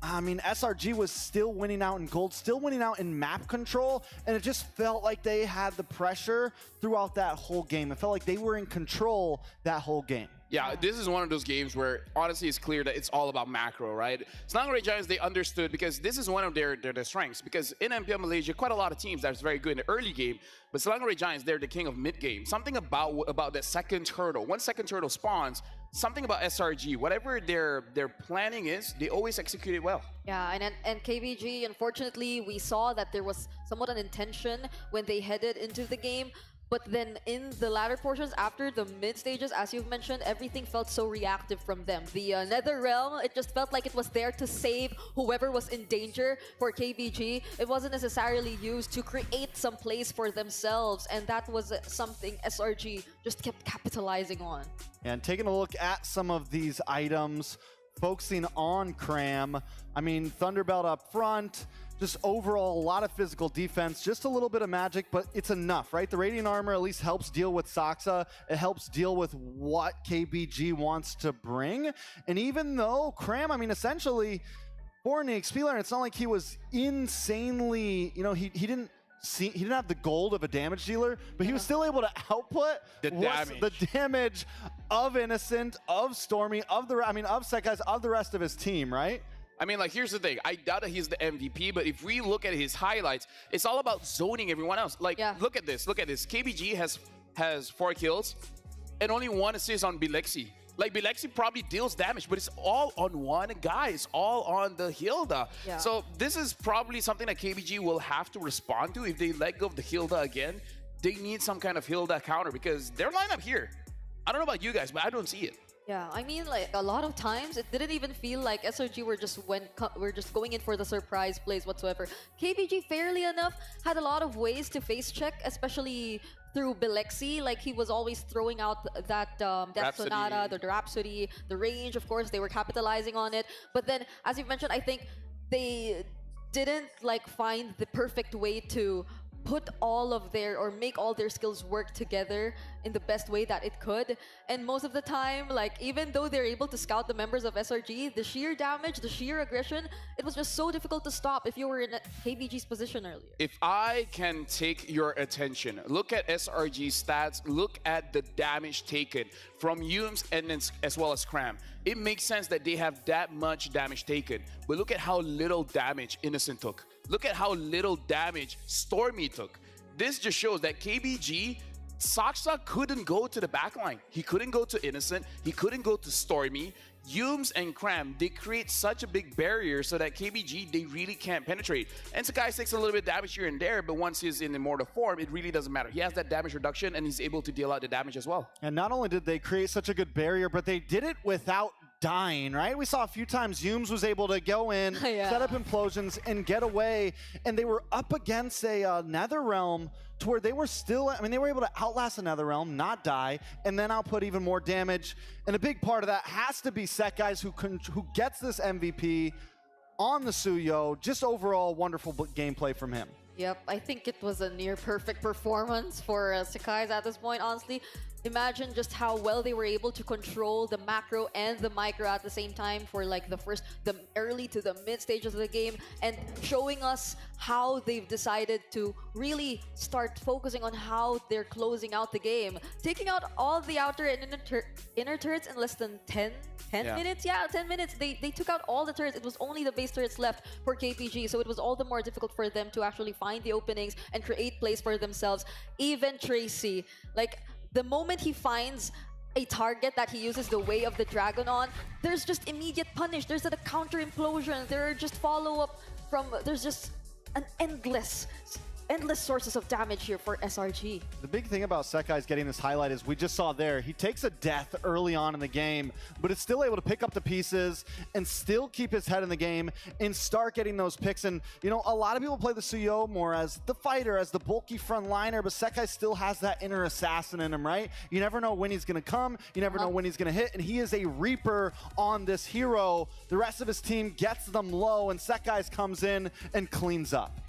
I mean, SRG was still winning out in gold, still winning out in map control, and it just felt like they had the pressure throughout that whole game. It felt like they were in control that whole game. Yeah, this is one of those games where honestly it's clear that it's all about macro, right? Selangor Giants, they understood, because this is one of their strengths, because in MPL Malaysia, quite a lot of teams that's very good in the early game, but Selangor Giants, they're the king of mid game. Something about that second turtle, one second turtle spawns, something about SRG, whatever their planning is, they always execute it well. Yeah, and KBG, unfortunately, we saw that there was somewhat an intention when they headed into the game. But then in the latter portions, after the mid stages, as you've mentioned, everything felt so reactive from them. The Nether Realm, it just felt like it was there to save whoever was in danger for KBG. It wasn't necessarily used to create some place for themselves, and that was something SRG just kept capitalizing on. And taking a look at some of these items, focusing on Cram, I mean, Thunderbelt up front, just overall a lot of physical defense, just a little bit of magic, but it's enough, right? The Radiant Armor at least helps deal with Saksa. It helps deal with what KBG wants to bring. And even though Cram, I mean, essentially, for the XP laner, it's not like he was insanely, you know, he didn't have the gold of a damage dealer, but he was still able to output the damage of Innocent, of Stormy, of Sekai's, of the rest of his team, right? I mean, like, here's the thing. I doubt that he's the MVP, but if we look at his highlights, it's all about zoning everyone else. Like, look at this. Look at this. KBG has 4 kills and only 1 assist on Bilexi. Like, Bilexi probably deals damage, but it's all on one guy. It's all on the Hilda. Yeah. So this is probably something that KBG will have to respond to if they let go of the Hilda again. They need some kind of Hilda counter, because their lineup here, I don't know about you guys, but I don't see it. Yeah, I mean, like, a lot of times it didn't even feel like SRG were just going in for the surprise plays whatsoever. KBG, fairly enough, had a lot of ways to face check, especially through Bilexi. Like, he was always throwing out that Sonata, the Rhapsody, the range. Of course, they were capitalizing on it. But then, as you mentioned, I think they didn't like find the perfect way to put all of their, or make all their skills work together in the best way that it could. And most of the time, like, even though they're able to scout the members of SRG, the sheer damage, the sheer aggression, it was just so difficult to stop if you were in KBG's position earlier. If I can take your attention, look at SRG's stats, look at the damage taken from Yumes and then as well as Cram. It makes sense that they have that much damage taken, but look at how little damage Innocent took. Look at how little damage Stormy took. This just shows that KBG, Saksa couldn't go to the backline. He couldn't go to Innocent. He couldn't go to Stormy. Yumes and Cram, they create such a big barrier so that KBG, they really can't penetrate. And Sakai takes a little bit of damage here and there, but once he's in immortal form, it really doesn't matter. He has that damage reduction and he's able to deal out the damage as well. And not only did they create such a good barrier, but they did it without dying, right? We saw a few times Yumes was able to go in, set up implosions, and get away. And they were up against a Netherrealm to where they were still, I mean, they were able to outlast a Netherrealm, not die, and then output even more damage. And a big part of that has to be Sekai's, who gets this MVP on the Suyo. Just overall wonderful gameplay from him. Yep, I think it was a near perfect performance for Sekai's at this point, honestly. Imagine just how well they were able to control the macro and the micro at the same time for like the early to the mid stages of the game, and showing us how they've decided to really start focusing on how they're closing out the game. Taking out all the outer and inner turrets in less than 10 minutes? Yeah, 10 minutes. They took out all the turrets. It was only the base turrets left for KPG, so it was all the more difficult for them to actually find the openings and create plays for themselves. Even Tracy, like, the moment he finds a target that he uses the Way of the Dragon on, there's just immediate punish. There's a counter implosion. There are just follow-up from, there's just an endless sources of damage here for SRG. The big thing about Sekai's getting this highlight is we just saw there, he takes a death early on in the game, but is still able to pick up the pieces and still keep his head in the game and start getting those picks. And, you know, a lot of people play the Suyo more as the fighter, as the bulky frontliner, but Sekai still has that inner assassin in him, right? You never know when he's going to come. You never know when he's going to hit. And he is a Reaper on this hero. The rest of his team gets them low, and Sekai's comes in and cleans up.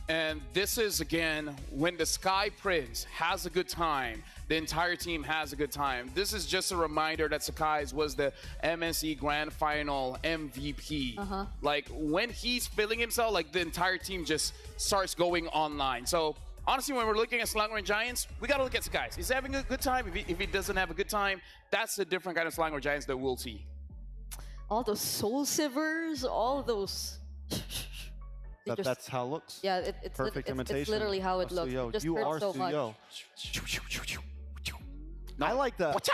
And this is, again, when the Sky Prince has a good time, the entire team has a good time. This is just a reminder that Sakai's was the MNC Grand Final MVP. Like, when he's feeling himself, like, the entire team just starts going online. So, honestly, when we're looking at Selangor Giants, we got to look at Sakai's. He's having a good time. If he doesn't have a good time, that's a different kind of Selangor Giants that we'll see. All those soul sivers, all those... That's how it looks. Yeah, Perfect imitation. it's literally how it looks. It just you hurts are so much. Suyo. I like that.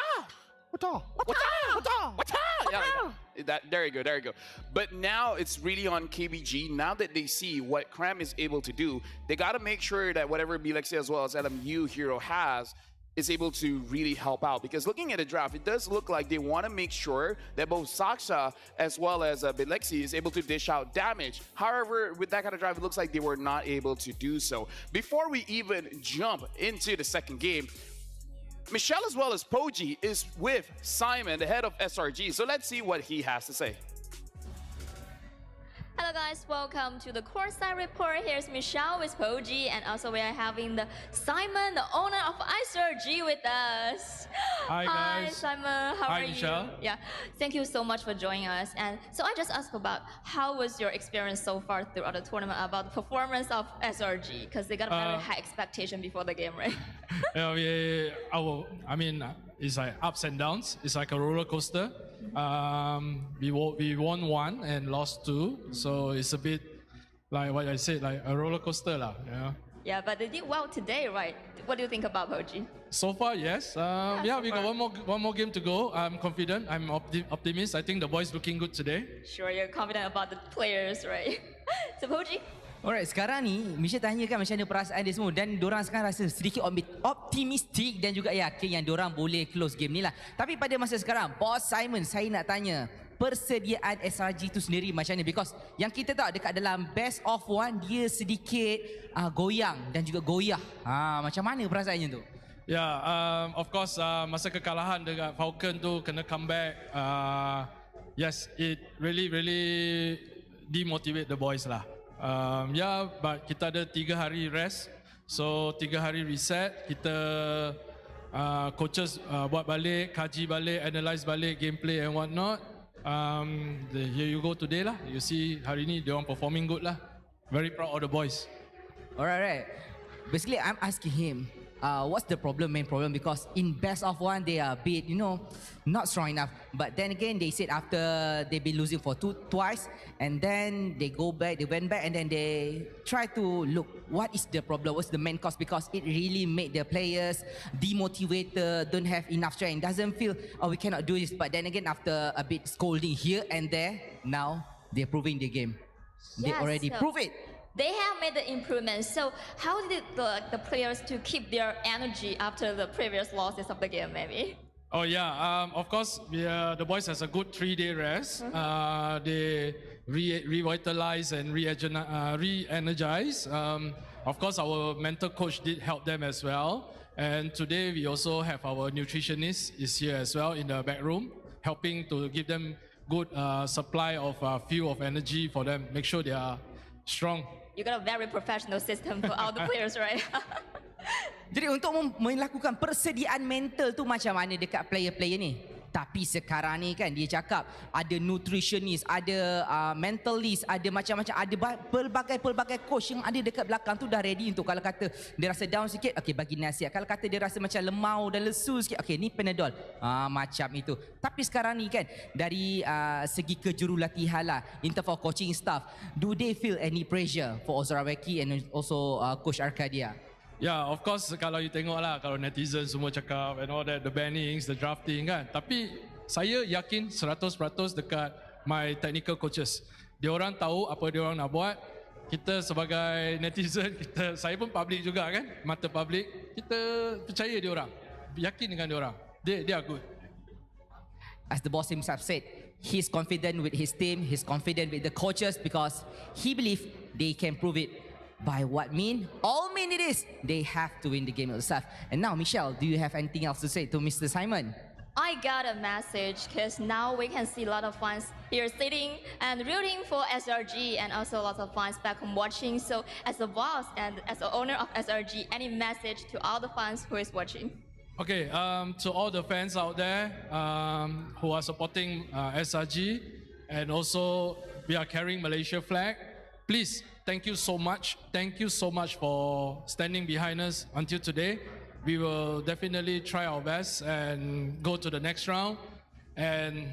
Yeah, there you go. But now it's really on KBG. Now that they see what Cram is able to do, they got to make sure that whatever Bilexi as well as LMU Hero has is able to really help out. Because looking at the draft, it does look like they want to make sure that both Saksha as well as Bilexi is able to dish out damage. However, with that kind of draft, it looks like they were not able to do so. Before we even jump into the second game, Michelle as well as Poji is with Simon, the head of SRG. So let's see what he has to say. Hello guys, welcome to the Courtside Report. Here's Michelle with Poji, and also we are having the Simon, the owner of SRG, with us. Hi guys. Hi Simon, how Hi, are you? Michelle. Yeah, thank you so much for joining us. And so I just asked about how was your experience so far throughout the tournament about the performance of SRG, because they got a very high expectation before the game, right? It's like ups and downs. It's like a roller coaster. We won one and lost two, so it's a bit like what I said, like a roller coaster, lah. Yeah. Yeah, but they did well today, right? What do you think about Poji? So far, yes. We got one more game to go. I'm confident. I'm optimist. I think the boys looking good today. Sure, you're confident about the players, right? So Poji? Alright, sekarang ni Misha tanyakan macam mana perasaan dia semua, dan diorang sekarang rasa sedikit optimistik dan juga yakin yang diorang boleh close game ni lah. Tapi pada masa sekarang, Boss Simon, saya nak tanya persediaan SRG tu sendiri macam mana, because yang kita tahu dekat dalam best of one dia sedikit goyang dan juga goyah. Macam mana perasaannya tu? Of course, masa kekalahan dekat Falcon tu kena comeback. Yes, it really demotivate the boys lah. But kita ada 3 hari rest, so 3 hari reset. Kita coaches buat balik, kaji balik, analyse balik gameplay and what not. Here you go today lah. You see hari ni dia orang performing good lah. Very proud of the boys. Alright. Basically, I'm asking him, what's the main problem? Because in best of one, they are a bit, not strong enough. But then again, they said after they've been losing for twice, and then they went back, and then they try to look, what is the problem? What's the main cause? Because it really made the players demotivated, don't have enough strength, doesn't feel, we cannot do this. But then again, after a bit scolding here and there, now they're proving the game. They already prove it. They have made the improvements. So how did the players to keep their energy after the previous losses of the game, maybe? Of course, the boys has a good 3-day rest. They revitalize and re-energize. Of course, our mental coach did help them as well. And today we also have our nutritionist is here as well in the back room, helping to give them good supply of fuel of energy for them, make sure they are strong. You got a very professional system for all the players, right? Jadi untuk melakukan persediaan mental tu macam mana dekat player-player ni? Tapi sekarang ni kan dia cakap ada nutritionist, ada mentalist, ada macam-macam, ada pelbagai coach yang ada dekat belakang tu dah ready untuk kalau kata dia rasa down sikit, okey bagi nasihat. Kalau kata dia rasa macam lemau dan lesu sikit, okey ni Panadol. Macam itu. Tapi sekarang ni kan dari segi kejurulatihan lah, in terms of coaching staff, do they feel any pressure for Ozoraweki and also Coach Arcadia? Of course, kalau you tengok lah, kalau netizen semua cakap and all that, the bannings, the drafting kan. Tapi saya yakin 100% dekat my technical coaches. Dia orang tahu apa dia orang nak buat. Kita sebagai netizen, saya pun public juga kan, mata public. Kita percaya dia orang, yakin dengan dia orang. They are good. As the boss himself said, he's confident with his team, he's confident with the coaches because he believes they can prove it. By what mean? All mean it is. They have to win the game itself. And now, Michelle, do you have anything else to say to Mr. Simon? I got a message because now we can see a lot of fans here sitting and rooting for SRG, and also lots of fans back home watching. So as a boss and as the owner of SRG, any message to all the fans who is watching? Okay, to all the fans out there who are supporting SRG, and also we are carrying Malaysia flag, please, thank you so much. Thank you so much for standing behind us until today. We will definitely try our best and go to the next round. And,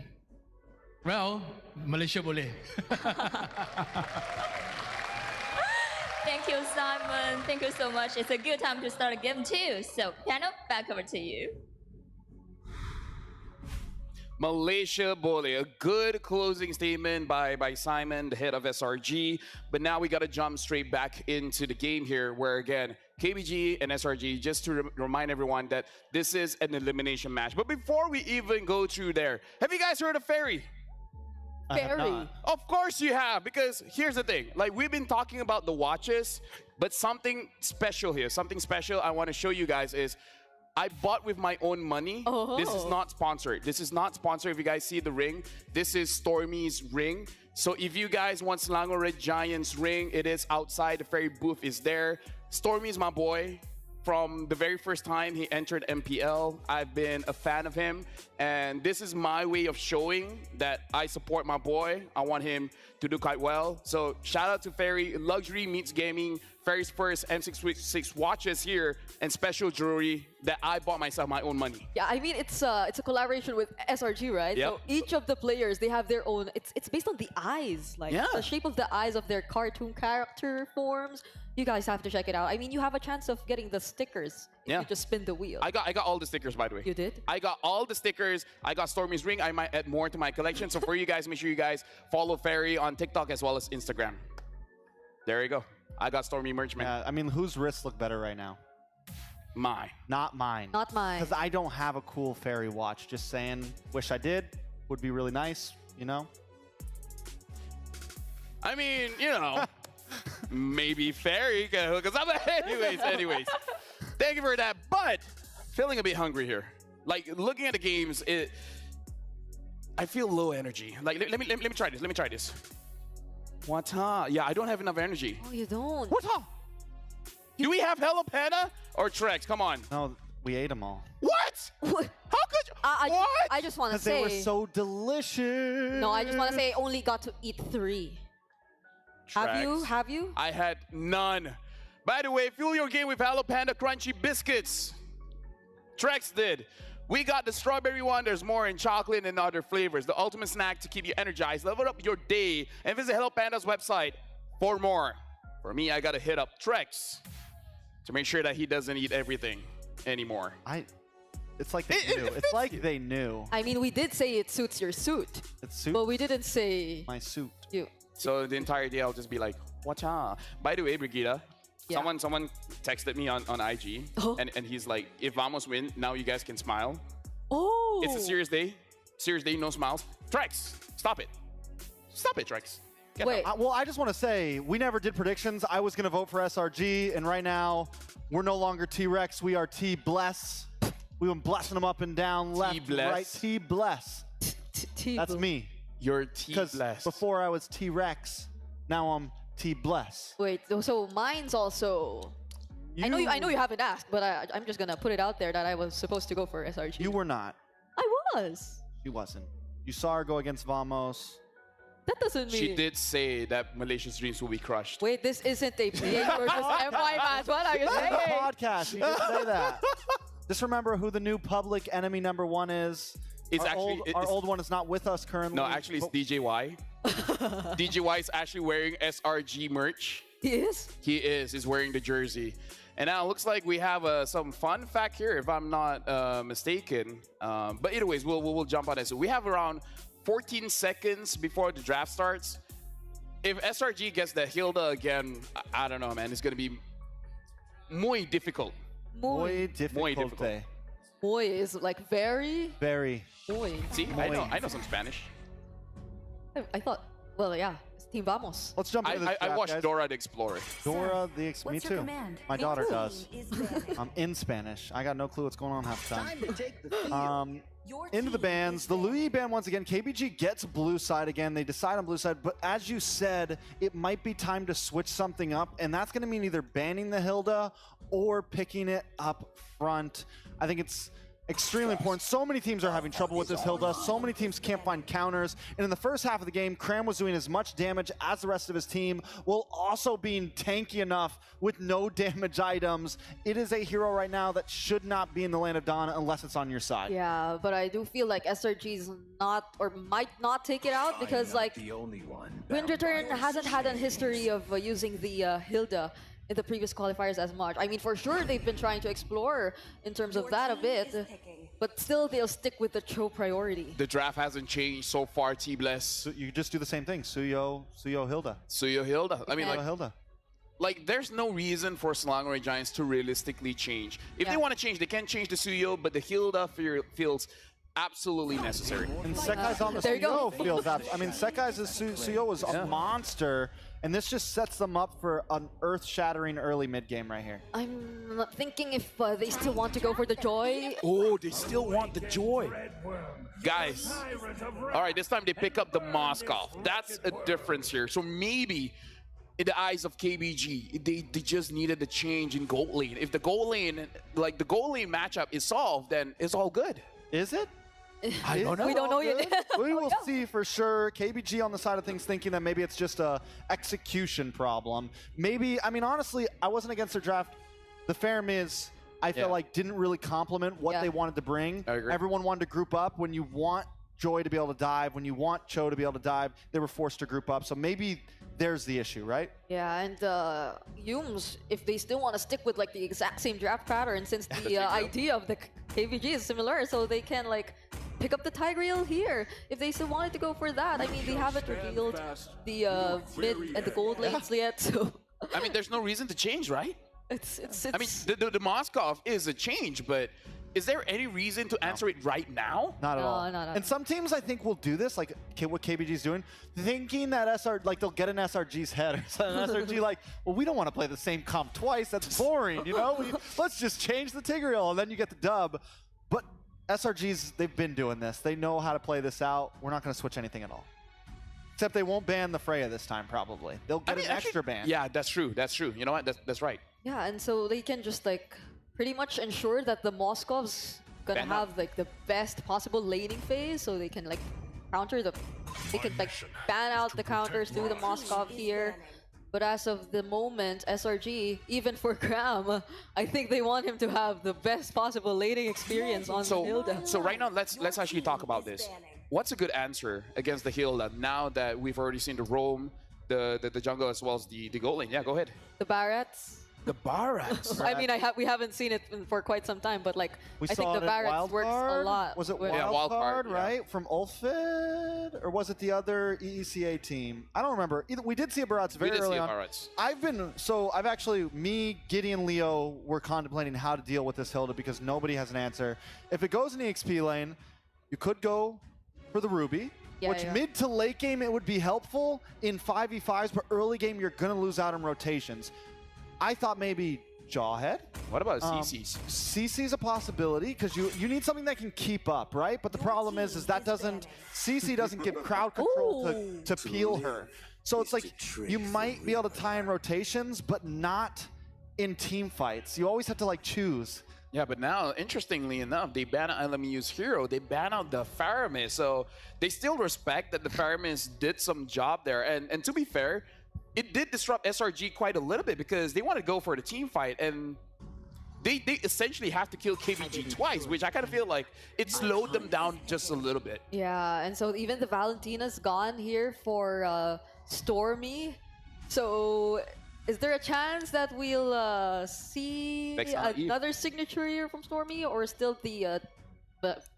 well, Malaysia boleh. Thank you, Simon. Thank you so much. It's a good time to start a game too. So, Piano, back over to you. Malaysia Boleh, a good closing statement by Simon, the head of SRG. But now we got to jump straight back into the game here, where again, KBG and SRG, just to remind everyone that this is an elimination match. But before we even go through there, have you guys heard of Ferry? Ferry. Of course you have, because here's the thing. Like, we've been talking about the watches, but something special here, something special I want to show you guys is I bought with my own money. Oh. This is not sponsored. This is not sponsored. If you guys see the ring, this is Stormy's ring. So if you guys want Selangor Red Giants ring, it is outside. The Ferry booth is there. Stormy is my boy. From the very first time he entered MPL, I've been a fan of him. And this is my way of showing that I support my boy. I want him to do quite well. So shout out to Ferry. Luxury meets gaming. Ferry's first M6 watches here, and special jewelry that I bought myself my own money. Yeah, I mean, it's a collaboration with SRG, right? Yep. So each of the players, they have their own, it's based on the eyes, like Yeah. the shape of the eyes of their cartoon character forms. You guys have to check it out. I mean, you have a chance of getting the stickers if Yeah. you just spin the wheel. I got all the stickers, by the way. You did? I got all the stickers. I got Stormy's ring. I might add more to my collection. So for you guys, make sure you guys follow Ferry on TikTok as well as Instagram. There you go. I got Stormy merch, man. Yeah, I mean, whose wrists look better right now? Mine. Not mine. Not mine. Because I don't have a cool Ferry watch. Just saying, wish I did. Would be really nice, you know? I mean, you know, maybe Ferry can hook us up. Anyways. Thank you for that. But feeling a bit hungry here. Like, looking at the games, I feel low energy. Like, let me try this. Let me try this. What-ha? Yeah, I don't have enough energy. Oh, you don't? What-ha? Do we have Hello Panda or Trex? Come on. No, we ate them all. What? What? How could you? What? I just want to Because say... they were so delicious. No, I just want to say I only got to eat 3. Trex. Have you? I had none. By the way, fuel your game with Hello Panda Crunchy Biscuits. Trex did. We got the strawberry one. There's more in chocolate and other flavors. The ultimate snack to keep you energized. Level up your day and visit Hello Panda's website for more. For me, I gotta hit up Trex to make sure that he doesn't eat everything anymore. It's like they knew. It's like they knew. I mean, we did say it suits your suit. It's suit. But we didn't say My suit. you. So the entire day, I'll just be like, "Watcha." By the way, Brigida, Yeah. someone texted me on IG, Oh. and he's like, "If Vamos win, now you guys can smile." Oh. It's a serious day. Serious day, no smiles. Trex, stop it. Stop it, Trex. Get Wait. out. Well, I just want to say, we never did predictions. I was going to vote for SRG, and right now, we're no longer T-Rex. We are T-Bless. We've been blessing them up and down, left, T-Bless. right. T-Bless. That's me. You're Because T-Bless. before I was T-Rex, now I'm T-Bless. Wait, so mine's also... I know you haven't asked, but I'm just going to put it out there that I was supposed to go for SRG. You were not. I was. You wasn't. You saw her go against Vamos. That doesn't mean... She did say that Malaysia's dreams will be crushed. Wait, this isn't a PH versus MY match. What are you It's saying? a podcast. You did say that. Just remember who the new public enemy #1 is. It's our actually- our old one is not with us currently. No, actually, it's DJY. DJY is actually wearing SRG merch. He is? He is. He's wearing the jersey. And now it looks like we have some fun fact here, if I'm not mistaken. But anyways, we'll jump on it. So we have around 14 seconds before the draft starts. If SRG gets the Hilda again, I don't know, man. It's going to be muy difficult. Muy difficult. Muy is like very... Very. Muy. See, I know some Spanish. I thought... Well, yeah. It's Team Vamos. Let's jump into this I draft, watched guys. Dora the Explorer. Dora the Explorer. Me What's your too. command? My daughter The does. queen is banning. I'm in Spanish. I got no clue what's going on half the time. Time to take the field. Your Into the team bans. is The banning. Louis ban once again. KBG gets blue side again. They decide on blue side, but as you said, it might be time to switch something up, and that's going to mean either banning the Hilda or picking it up front. I think it's extremely important. So many teams are having trouble with this Hilda. So many teams can't find counters. And in the first half of the game, Cram was doing as much damage as the rest of his team, while also being tanky enough with no damage items. It is a hero right now that should not be in the Land of Dawn unless it's on your side. Yeah, but I do feel like SRG's not, or might not take it out because like The only one. Wind Return hasn't had a history of using the Hilda in the previous qualifiers as much. I mean, for sure they've been trying to explore in terms of that a bit, but still they'll stick with the Cho priority. The draft hasn't changed so far, T-Bless. So you just do the same thing. Suyo, Hilda. Suyo Hilda. I mean, Hilda. like, there's no reason for Selangor Giants to realistically change. If they want to change, they can change the Suyo, but the Hilda feels absolutely necessary. And Sekai's on the There you go. Suyo feels that. I mean, Sekai's Suyo is a monster, and this just sets them up for an earth-shattering early mid-game right here. I'm not thinking if they still want to go for the Joy. Oh, they still want the Joy. Guys, all right, this time they pick up the Moskov. That's a difference here. So maybe in the eyes of KBG, they just needed a change in gold lane. If the gold lane, like the gold lane matchup is solved, then it's all good. Is it? I don't know. We don't know yet. We will see for sure. KBG on the side of things thinking that maybe it's just a execution problem. Maybe, I mean, honestly, I wasn't against their draft. The Fermiz, I felt like didn't really complement what they wanted to bring. I agree. Everyone wanted to group up. When you want Joy to be able to dive, when you want Cho to be able to dive, they were forced to group up. So maybe there's the issue, right? Yeah, and Yums, if they still want to stick with like the exact same draft pattern, since the idea of the KVG is similar, so they can like pick up the Tigreal here if they still wanted to go for that. I mean, they haven't revealed the mid and the gold lanes yet, so I mean, there's no reason to change, right? it's I mean, the Moskov is a change, but is there any reason to answer it right now? Not at No, all. not at And some teams I think will do this, like what KBG's doing, thinking that they'll get an SRG's head or something. SRG like, well, we don't want to play the same comp twice. That's boring, you know? Let's just change the Tigreal, and then you get the dub. But SRGs, they've been doing this. They know how to play this out. We're not going to switch anything at all. Except they won't ban the Freya this time, probably. They'll get an extra ban. Yeah, that's true. That's true. You know what? That's right. yeah, and so they can just like pretty much ensure that the Moskov's gonna Ban have like the best possible laning phase, so they can like counter they can like ban out the counters through the Moskov here. But as of the moment, SRG, even for Cram, I think they want him to have the best possible laning experience on the Hilda. So right now, let's actually talk about this. What's a good answer against the Hilda now that we've already seen the roam, the jungle, as well as the gold lane? Yeah, go ahead. The Barretts. The Barretts. I mean, we haven't seen it for quite some time, but like We I think saw the it in Barretts works a Wildcard. lot. Was it with- Wildcard, yeah. right? From Ulfid? Or was it the other EECA team? I don't remember. Either, we did see a Barats very We did early see a on. Barats. I've actually, me, Gideon, Leo, were contemplating how to deal with this Hilda because nobody has an answer. If it goes in the XP lane, you could go for the Ruby, which mid to late game it would be helpful in 5v5s, but early game you're going to lose out on rotations. I thought maybe Jawhead. What about CC's? CC's a possibility because you need something that can keep up, right? But the problem is that CC doesn't give crowd control to peel her. So it's like you might be able to tie in rotations, but not in team fights. You always have to like choose. Yeah, but now, interestingly enough, they ban out LMU's hero. They ban out the Faramis. So they still respect that the Faramis did some job there. And to be fair, it did disrupt SRG quite a little bit because they want to go for the team fight. And they essentially have to kill KBG twice, which I kind of feel like it slowed them down just a little bit. Yeah, and so even the Valentina's gone here for Stormy. So is there a chance that we'll see another signature here from Stormy, or still the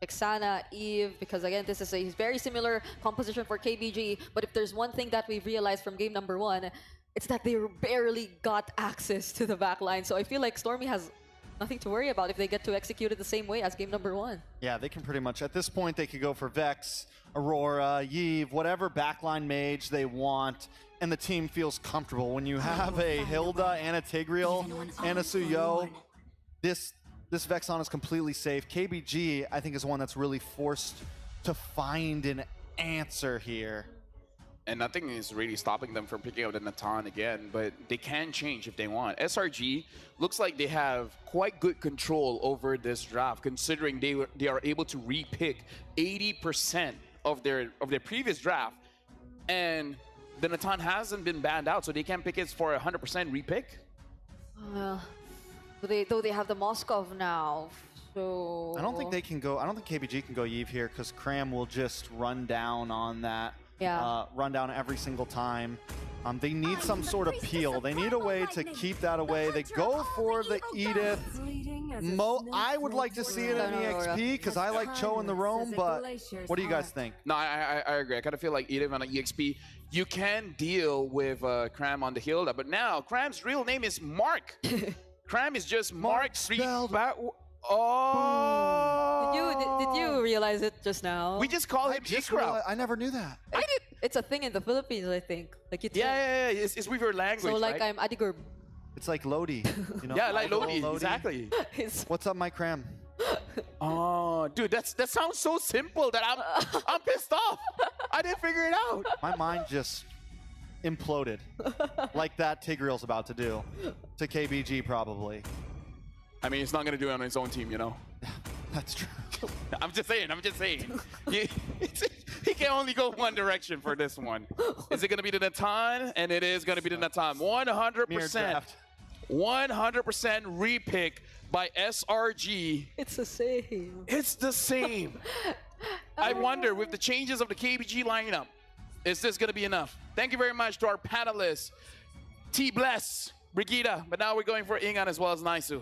Vexana, Eve? Because again, this is a very similar composition for KBG, but if there's one thing that we've realized from game number 1, it's that they barely got access to the backline. So I feel like Stormy has nothing to worry about if they get to execute it the same way as game number 1. Yeah, they can pretty much, at this point, they could go for Vex Aurora, Yve, whatever backline mage they want, and the team feels comfortable. When you have a Hilda and a Tigreal and a Suyo, this Vexon is completely safe. KBG, I think, is one that's really forced to find an answer here. And nothing is really stopping them from picking up the Natan again, but they can change if they want. SRG looks like they have quite good control over this draft, considering they are able to repick 80% of their previous draft, and the Natan hasn't been banned out, so they can pick it for 100% repick. Though they have the Moskov now, so I don't think they can go. I don't think KBG can go Yve here because Cram will just run down on that. Yeah. Run down every single time. They need some sort of peel. They need a way to keep that away. They go for the Edith. I would like to see it in EXP because I like Cho in the roam, but what do you guys think? No, I agree. I kind of feel like Edith on an EXP, you can deal with Cram on the Hilda, but now Cram's real name is Mark. Cram is just Mark Oh! Did you realize it just now? We just call him Ikra. I never knew that. It's a thing in the Philippines, I think. Like it's yeah. It's with your language. So like right? I'm Adigurb. It's like Lodi. You know? Yeah, like Lodi, exactly. What's up, my Cram? Oh, dude, that sounds so simple that I'm pissed off. I didn't figure it out. My mind just imploded, like that Tigreal's about to do to KBG probably. I mean, he's not gonna do it on his own team, you know. That's true. I'm just saying. He can only go one direction for this one. Is it gonna be the Natan? And it is gonna be the Natan. 100%. 100% repick by SRG. It's the same. It's the same. I wonder, with the changes of the KBG lineup, is this gonna be enough? Thank you very much to our panelists, T Bless, Brigida, but now we're going for Ingan as well as Naisu.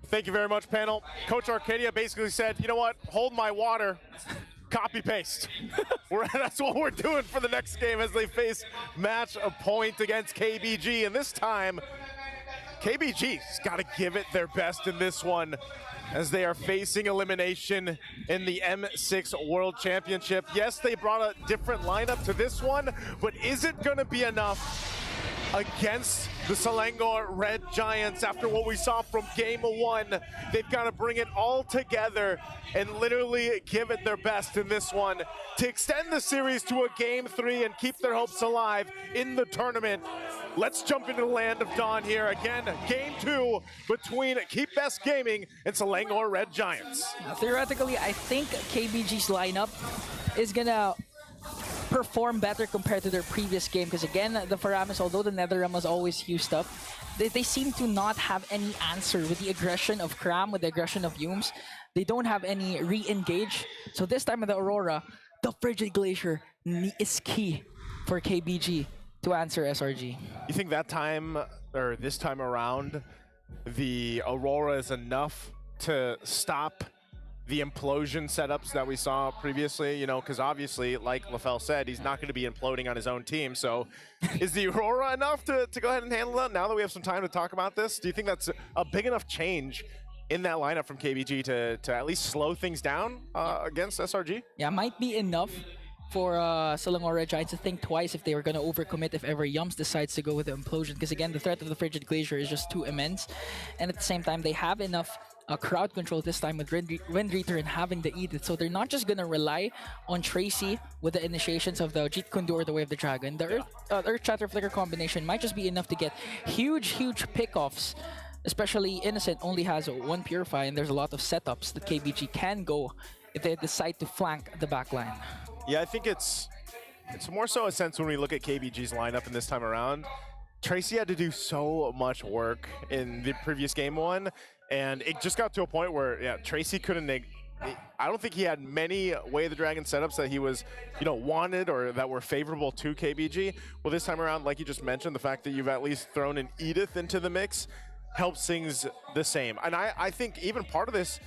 Thank you very much, panel. Coach Arcadia basically said, you know what, hold my water, copy paste. That's what we're doing for the next game as they face match a point against KBG. And this time, KBG's got to give it their best in this one as they are facing elimination in the M6 World Championship. Yes, they brought a different lineup to this one, but is it going to be enough against the Selangor Red Giants after what we saw from game one? They've got to bring it all together and literally give it their best in this one to extend the series to a game 3 and keep their hopes alive in the tournament. Let's jump into the Land of Dawn here. Again, game 2 between Keep Best Gaming and Selangor Red Giants. Theoretically, I think KBG's lineup is gonna perform better compared to their previous game, because again, the Faramis, although the Netherrealm was always used up, they seem to not have any answer with the aggression of Cram, with the aggression of Yumes. They don't have any re-engage. So this time with the Aurora, the Frigid Glacier is key for KBG to answer SRG. You think that time, or this time around, the Aurora is enough to stop the implosion setups that we saw previously, you know, because obviously, like LaFell said, he's not going to be imploding on his own team. So is the Aurora enough to go ahead and handle that now that we have some time to talk about this? Do you think that's a big enough change in that lineup from KBG to at least slow things down against SRG? Yeah, might be enough for Selangor Red Giants to think twice if they were going to overcommit if ever Yums decides to go with the implosion, because again, the threat of the Frigid Glacier is just too immense. And at the same time, they have enough crowd control this time with Wind Reader and having the Edith, so they're not just gonna rely on Tracy with the initiations of the Jeet Kundu or the Way of the Dragon. The Earth Shatter Flicker combination might just be enough to get huge pickoffs, especially Innocent only has one Purify, and there's a lot of setups that KBG can go if they decide to flank the backline. Yeah, I think it's more so a sense when we look at KBG's lineup in this time around. Tracy had to do so much work in the previous game one, and it just got to a point where, yeah, Tracy couldn't. I don't think he had many Way of the Dragon setups that he was, you know, wanted or that were favorable to KBG. Well, this time around, like you just mentioned, the fact that you've at least thrown an Edith into the mix helps things the same. And I think even part of this,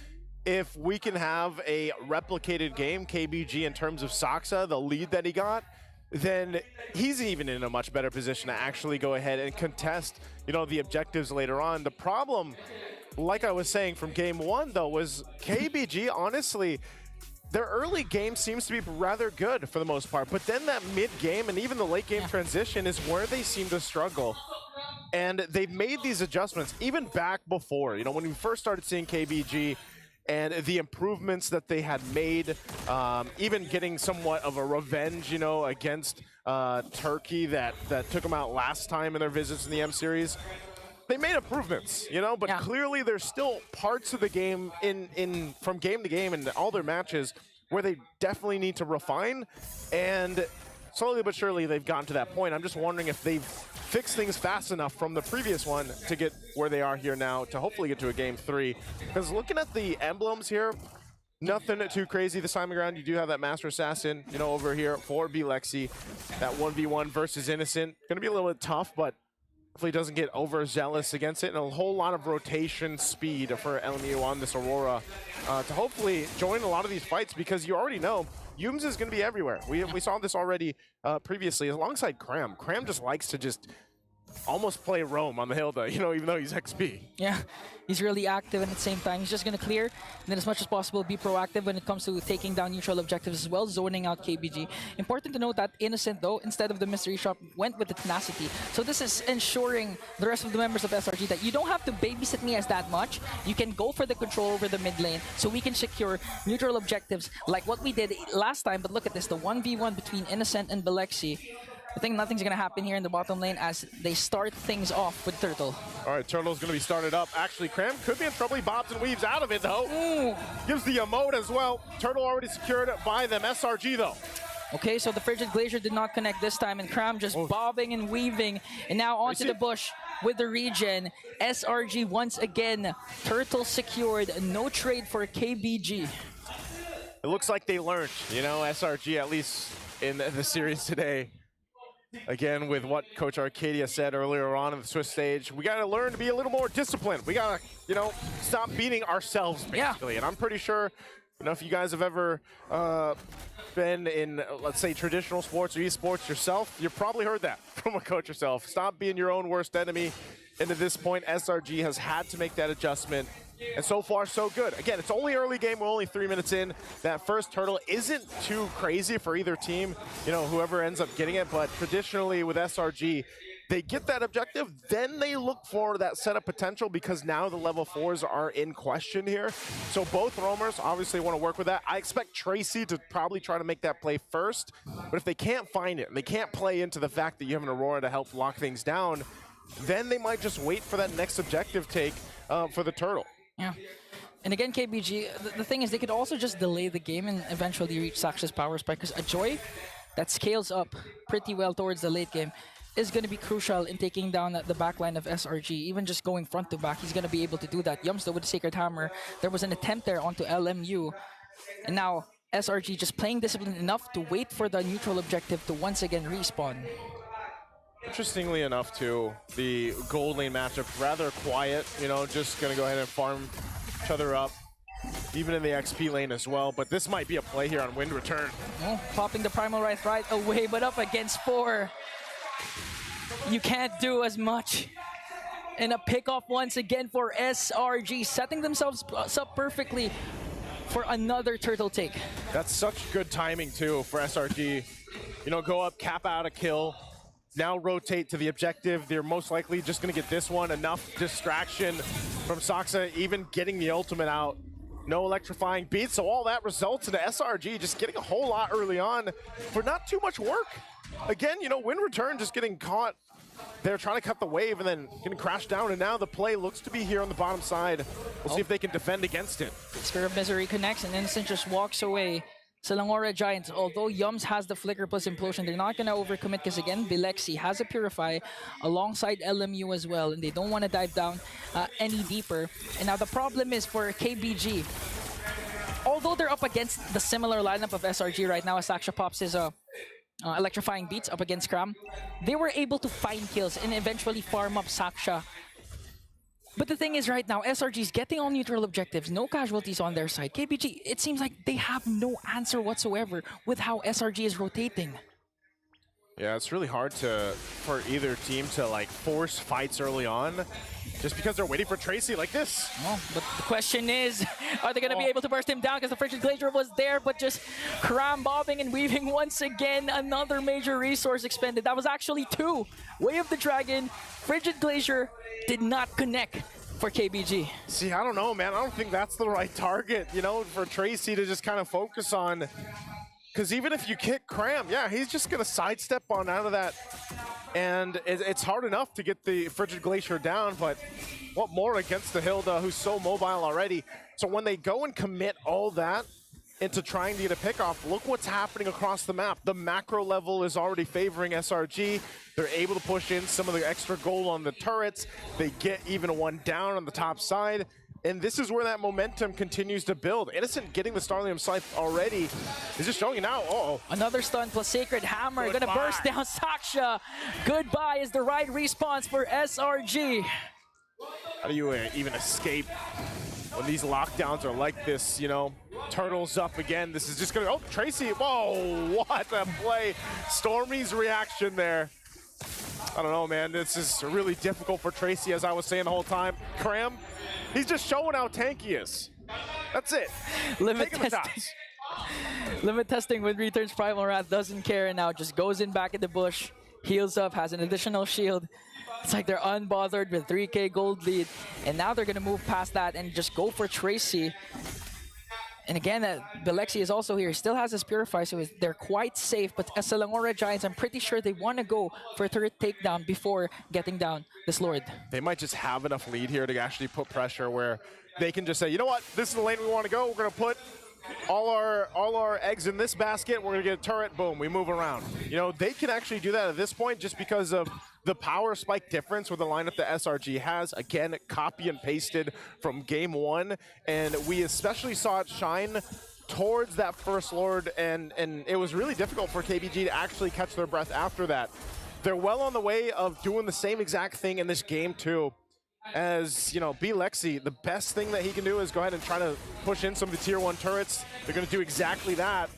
if we can have a replicated game, KBG in terms of Saksa, the lead that he got, then he's even in a much better position to actually go ahead and contest, you know, the objectives later on. The problem, like I was saying from game one, though, was KBG, honestly, their early game seems to be rather good for the most part, but then that mid game and even the late game transition is where they seem to struggle. And they've made these adjustments even back before, you know, when we first started seeing KBG and the improvements that they had made, even getting somewhat of a revenge, you know, against Turkey that took them out last time in their visits in the M Series. They made improvements, you know, but clearly there's still parts of the game from game to game in all their matches where they definitely need to refine, and slowly but surely they've gotten to that point. I'm just wondering if they've fixed things fast enough from the previous one to get where they are here now to hopefully get to a game 3. Because looking at the emblems here, nothing too crazy this time around. You do have that Master Assassin, you know, over here for Lexi. That 1v1 versus Innocent. Gonna be a little bit tough, but hopefully doesn't get overzealous against it, and a whole lot of rotation speed for LMU on this Aurora to hopefully join a lot of these fights, because you already know Yums is going to be everywhere. We saw this already previously alongside Cram. Cram just likes to just almost play roam on the Hilda, you know, even though he's XP. Yeah, he's really active, and at the same time, he's just going to clear, and then as much as possible, be proactive when it comes to taking down neutral objectives as well, zoning out KBG. Important to note that Innocent, though, instead of the mystery shop, went with the tenacity. So this is ensuring the rest of the members of SRG that you don't have to babysit me as that much. You can go for the control over the mid lane, so we can secure neutral objectives like what we did last time. But look at this, the 1v1 between Innocent and Belexi. I think nothing's going to happen here in the bottom lane as they start things off with Turtle. All right, Turtle's going to be started up. Actually, Cram could be in trouble. He bobs and weaves out of it, though. Ooh. Gives the emote as well. Turtle already secured by them. SRG, though. Okay, so the Frigid Glacier did not connect this time, and Cram just bobbing and weaving. And now onto the bush with the regen. SRG once again. Turtle secured. No trade for KBG. It looks like they learned, you know, SRG, at least in the series today. Again, with what Coach Arcadia said earlier on in the Swiss stage, we got to learn to be a little more disciplined. We got to, you know, stop beating ourselves, basically. And I'm pretty sure, you know, if you guys have ever been in, let's say, traditional sports or esports yourself, you've probably heard that from a coach yourself. Stop being your own worst enemy. And at this point, SRG has had to make that adjustment. And so far, so good. Again, it's only early game. We're only 3 minutes in. That first turtle isn't too crazy for either team, you know, whoever ends up getting it. But traditionally with SRG, they get that objective, then they look for that setup potential, because now the level 4s are in question here. So both roamers obviously want to work with that. I expect Tracy to probably try to make that play first. But if they can't find it, and they can't play into the fact that you have an Aurora to help lock things down, then they might just wait for that next objective take for the turtle. Yeah. And again, KBG, the thing is, they could also just delay the game and eventually reach Sax's power spike, because a Joy that scales up pretty well towards the late game is going to be crucial in taking down the backline of SRG. Even just going front to back, he's going to be able to do that. Yums, though, with the Sacred Hammer, there was an attempt there onto LMU. And now SRG just playing disciplined enough to wait for the neutral objective to once again respawn. Interestingly enough, too, the gold lane matchup, rather quiet, you know, just going to go ahead and farm each other up, even in the XP lane as well. But this might be a play here on Wind Return. Oh, popping the Primal Wrath right away, but up against 4. You can't do as much. And a pickoff once again for SRG, setting themselves up perfectly for another turtle take. That's such good timing, too, for SRG. You know, go up, cap out a kill. Now rotate to the objective. They're most likely just going to get this one. Enough distraction from Saksa, even getting the ultimate out. No electrifying beats, so all that results in SRG just getting a whole lot early on for not too much work. Again, you know, Wind Return just getting caught. They're trying to cut the wave and then getting crashed down, and now the play looks to be here on the bottom side. We'll see if they can defend against it. Spear of Misery connects, and Innocent just walks away. Selangora Giants, although Yums has the Flicker plus Implosion, they're not going to overcommit, because again, Bilexi has a Purify alongside LMU as well, and they don't want to dive down any deeper. And now the problem is for KBG, although they're up against the similar lineup of SRG right now, as Saksha pops his electrifying beats up against Cram, they were able to find kills and eventually farm up Saksha. But the thing is, right now, SRG is getting all neutral objectives, no casualties on their side. KBG, it seems like they have no answer whatsoever with how SRG is rotating. Yeah, it's really hard for either team to like force fights early on. just because they're waiting for Tracy like this. Oh, but the question is, are they going to be able to burst him down? Because the Frigid Glacier was there, but just cram bobbing and weaving once again. Another major resource expended. That was actually 2. Way of the Dragon, Frigid Glacier did not connect for KBG. See, I don't know, man. I don't think that's the right target, you know, for Tracy to just kind of focus on. Because even if you kick Cram, yeah, he's just going to sidestep on out of that. And it's hard enough to get the Frigid Glacier down, but what more against the Hilda, who's so mobile already. So when they go and commit all that into trying to get a pick-off, look what's happening across the map. The macro level is already favoring SRG. They're able to push in some of the extra gold on the turrets. They get even one down on the top side. And this is where that momentum continues to build. Innocent getting the Starlium Scythe already is just showing it now. Uh-oh. Another stun plus Sacred Hammer. Gonna burst down Saksha. Goodbye is the right response for SRG. How do you even escape when these lockdowns are like this, you know? Turtles up again. This is just gonna, oh, Tracy, whoa, what a play. Stormy's reaction there. I don't know, man. This is really difficult for Tracy, as I was saying the whole time. Cram, he's just showing how tanky he is. That's it. Limit testing. Limit testing with returns Primal Wrath, doesn't care, and now just goes in back in the bush, heals up, has an additional shield. It's like they're unbothered with 3k gold lead, and now they're gonna move past that and just go for Tracy. And again, Bilexi is also here. He still has his Purify, so they're quite safe. But as Selangora Giants, I'm pretty sure they want to go for a turret takedown before getting down this Lord. They might just have enough lead here to actually put pressure where they can just say, you know what, this is the lane we want to go. We're going to put all our eggs in this basket. We're going to get a turret. Boom, we move around. You know, they can actually do that at this point just because of the power spike difference with the lineup that SRG has. Again, copy and pasted from game 1. And we especially saw it shine towards that first Lord. And it was really difficult for KBG to actually catch their breath after that. They're well on the way of doing the same exact thing in this game too. As, you know, Bilexi, the best thing that he can do is go ahead and try to push in some of the tier 1 turrets. They're going to do exactly that.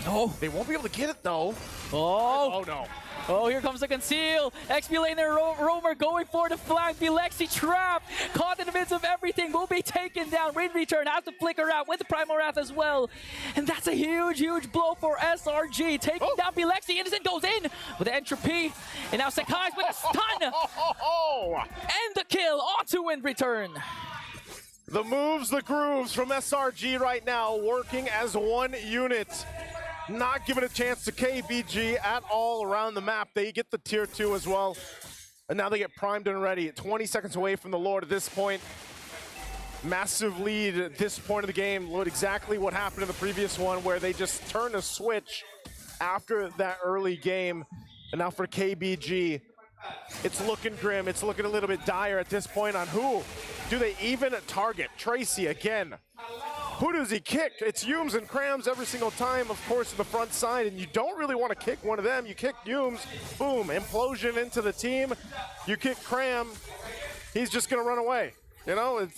Oh, they won't be able to get it though. Oh, no. Oh, here comes the conceal. XP laner Roamer going for the flank. Bilexi trap. Caught in the midst of everything. Will be taken down. Rain return has to flicker out with the Primal Wrath as well. And that's a huge, huge blow for SRG. Taking down Bilexi. Innocent goes in with the entropy. And now Sakai's with a stun. And the kill onto Wind Return. The moves, the grooves from SRG right now working as one unit. Not giving a chance to KBG at all around the map. They get the tier 2 as well. And now they get primed and ready. 20 seconds away from the Lord at this point. Massive lead at this point of the game. Look exactly what happened in the previous one where they just turned a switch after that early game. And now for KBG, it's looking grim. It's looking a little bit dire at this point on who do they even target. Tracy again. Who does he kick? It's Yumes and Crams every single time, of course, to the front side, and you don't really want to kick one of them. You kick Yumes, boom, implosion into the team. You kick Cram, he's just going to run away. You know, at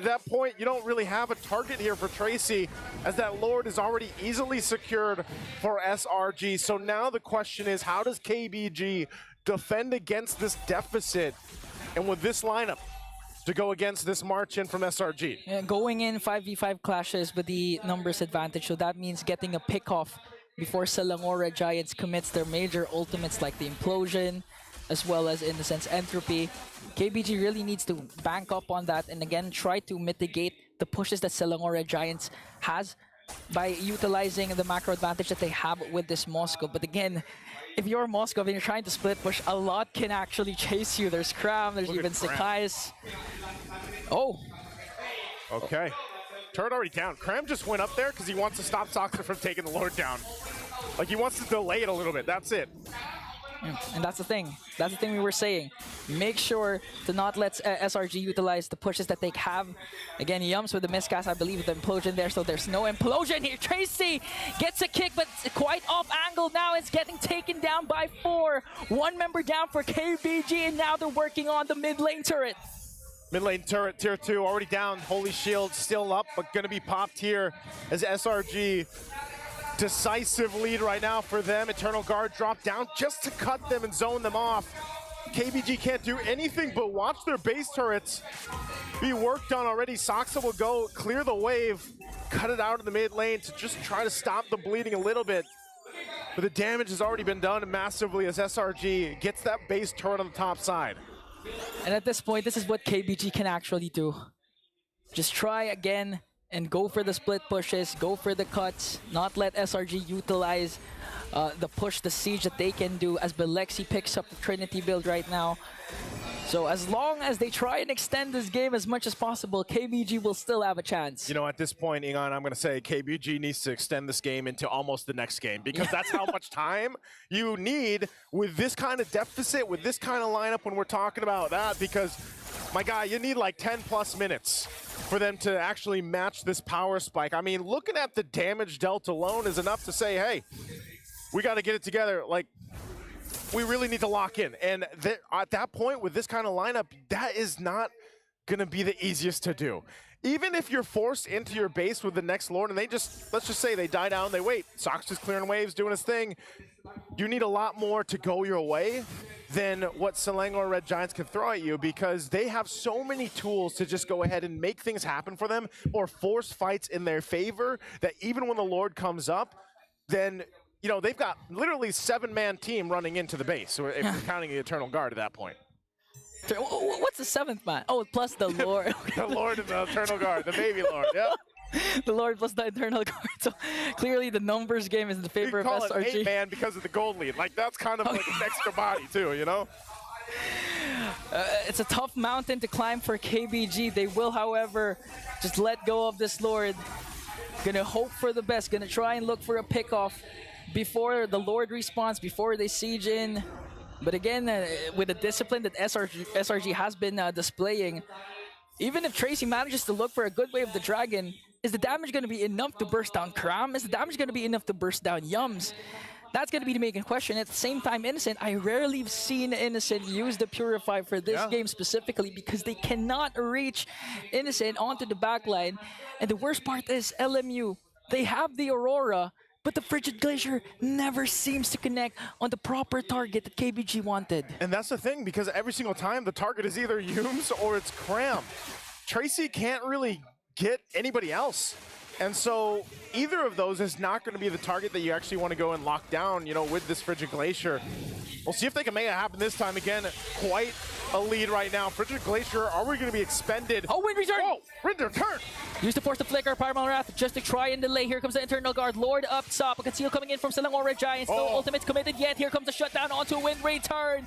that point, you don't really have a target here for Tracy, as that Lord is already easily secured for SRG. So now the question is, how does KBG defend against this deficit? And with this lineup, to go against this march in from SRG. Yeah, going in 5v5 clashes with the numbers advantage, so that means getting a pick-off before Selangora Giants commits their major ultimates like the Implosion, as well as, in the sense, Entropy. KBG really needs to bank up on that and again try to mitigate the pushes that Selangora Giants has by utilizing the macro advantage that they have with this Moscow. But again, if you're Moscow and you're trying to split push, a lot can actually chase you. There's Cram, there's even Sakai's. Oh. Okay. Turret already down. Cram just went up there because he wants to stop Toxic from taking the Lord down. Like, he wants to delay it a little bit. That's it. And that's the thing. That's the thing we were saying. Make sure to not let SRG utilize the pushes that they have. Again, Yums with the miscast, I believe, with the Implosion there, so there's no Implosion here. Tracy gets a kick, but quite off angle now. It's getting taken down by 4. One member down for KBG, and now they're working on the mid lane turret. Mid lane turret, tier 2, already down. Holy Shield still up, but gonna be popped here as SRG. Decisive lead right now for them. Eternal Guard dropped down just to cut them and zone them off. KBG can't do anything but watch their base turrets be worked on already. Saksa will go clear the wave, cut it out in the mid lane to just try to stop the bleeding a little bit. But the damage has already been done massively as SRG gets that base turret on the top side. And at this point, this is what KBG can actually do. Just try again and go for the split pushes, go for the cuts, not let SRG utilize the push, the siege that they can do as Belexi picks up the Trinity build right now. So as long as they try and extend this game as much as possible, KBG will still have a chance. You know, at this point, Ingan, I'm going to say KBG needs to extend this game into almost the next game because that's how much time you need with this kind of deficit, with this kind of lineup when we're talking about that because, my guy, you need like 10 plus minutes for them to actually match this power spike. I mean, looking at the damage dealt alone is enough to say, hey, we got to get it together. Like, we really need to lock in. And at that point, with this kind of lineup, that is not going to be the easiest to do. Even if you're forced into your base with the next Lord and they just, let's just say they die down, they wait. Sox just clearing waves, doing his thing. You need a lot more to go your way than what Selangor Red Giants can throw at you because they have so many tools to just go ahead and make things happen for them or force fights in their favor that even when the Lord comes up, then you know, they've got literally 7-man team running into the base, so if you're counting the Eternal Guard at that point. What's the 7th man? Oh, plus the Lord. The Lord and the Eternal Guard, the baby Lord, yeah. The Lord plus the Eternal Guard. So clearly the numbers game is in the favor of SRG. You call it 8-man because of the gold lead. Like, that's kind of like an extra body, too, you know? It's a tough mountain to climb for KBG. They will, however, just let go of this Lord. Gonna hope for the best. Gonna try and look for a pickoff before the Lord respawns, before they siege in. But again, with the discipline that SRG has been displaying, even if Tracy manages to look for a good wave of the Dragon, is the damage going to be enough to burst down Kram? Is the damage going to be enough to burst down Yums? That's going to be the main question. At the same time, Innocent, I rarely have seen Innocent use the Purify for this game specifically because they cannot reach Innocent onto the backline. And the worst part is LMU, they have the Aurora, but the Frigid Glacier never seems to connect on the proper target that KBG wanted. And that's the thing, because every single time the target is either Yums or it's Cram. Tracy can't really get anybody else. And so either of those is not going to be the target that you actually want to go and lock down, you know, with this Frigid Glacier. We'll see if they can make it happen this time. Again, quite a lead right now. Frigid Glacier, are we going to be expended? Oh, wind return! Oh, wind return! Used to force the flicker, Pyramal Wrath, just to try and delay. Here comes the Eternal Guard. Lord up top. A conceal coming in from Selangor Red Giants. No ultimates committed yet. Here comes the shutdown onto wind return.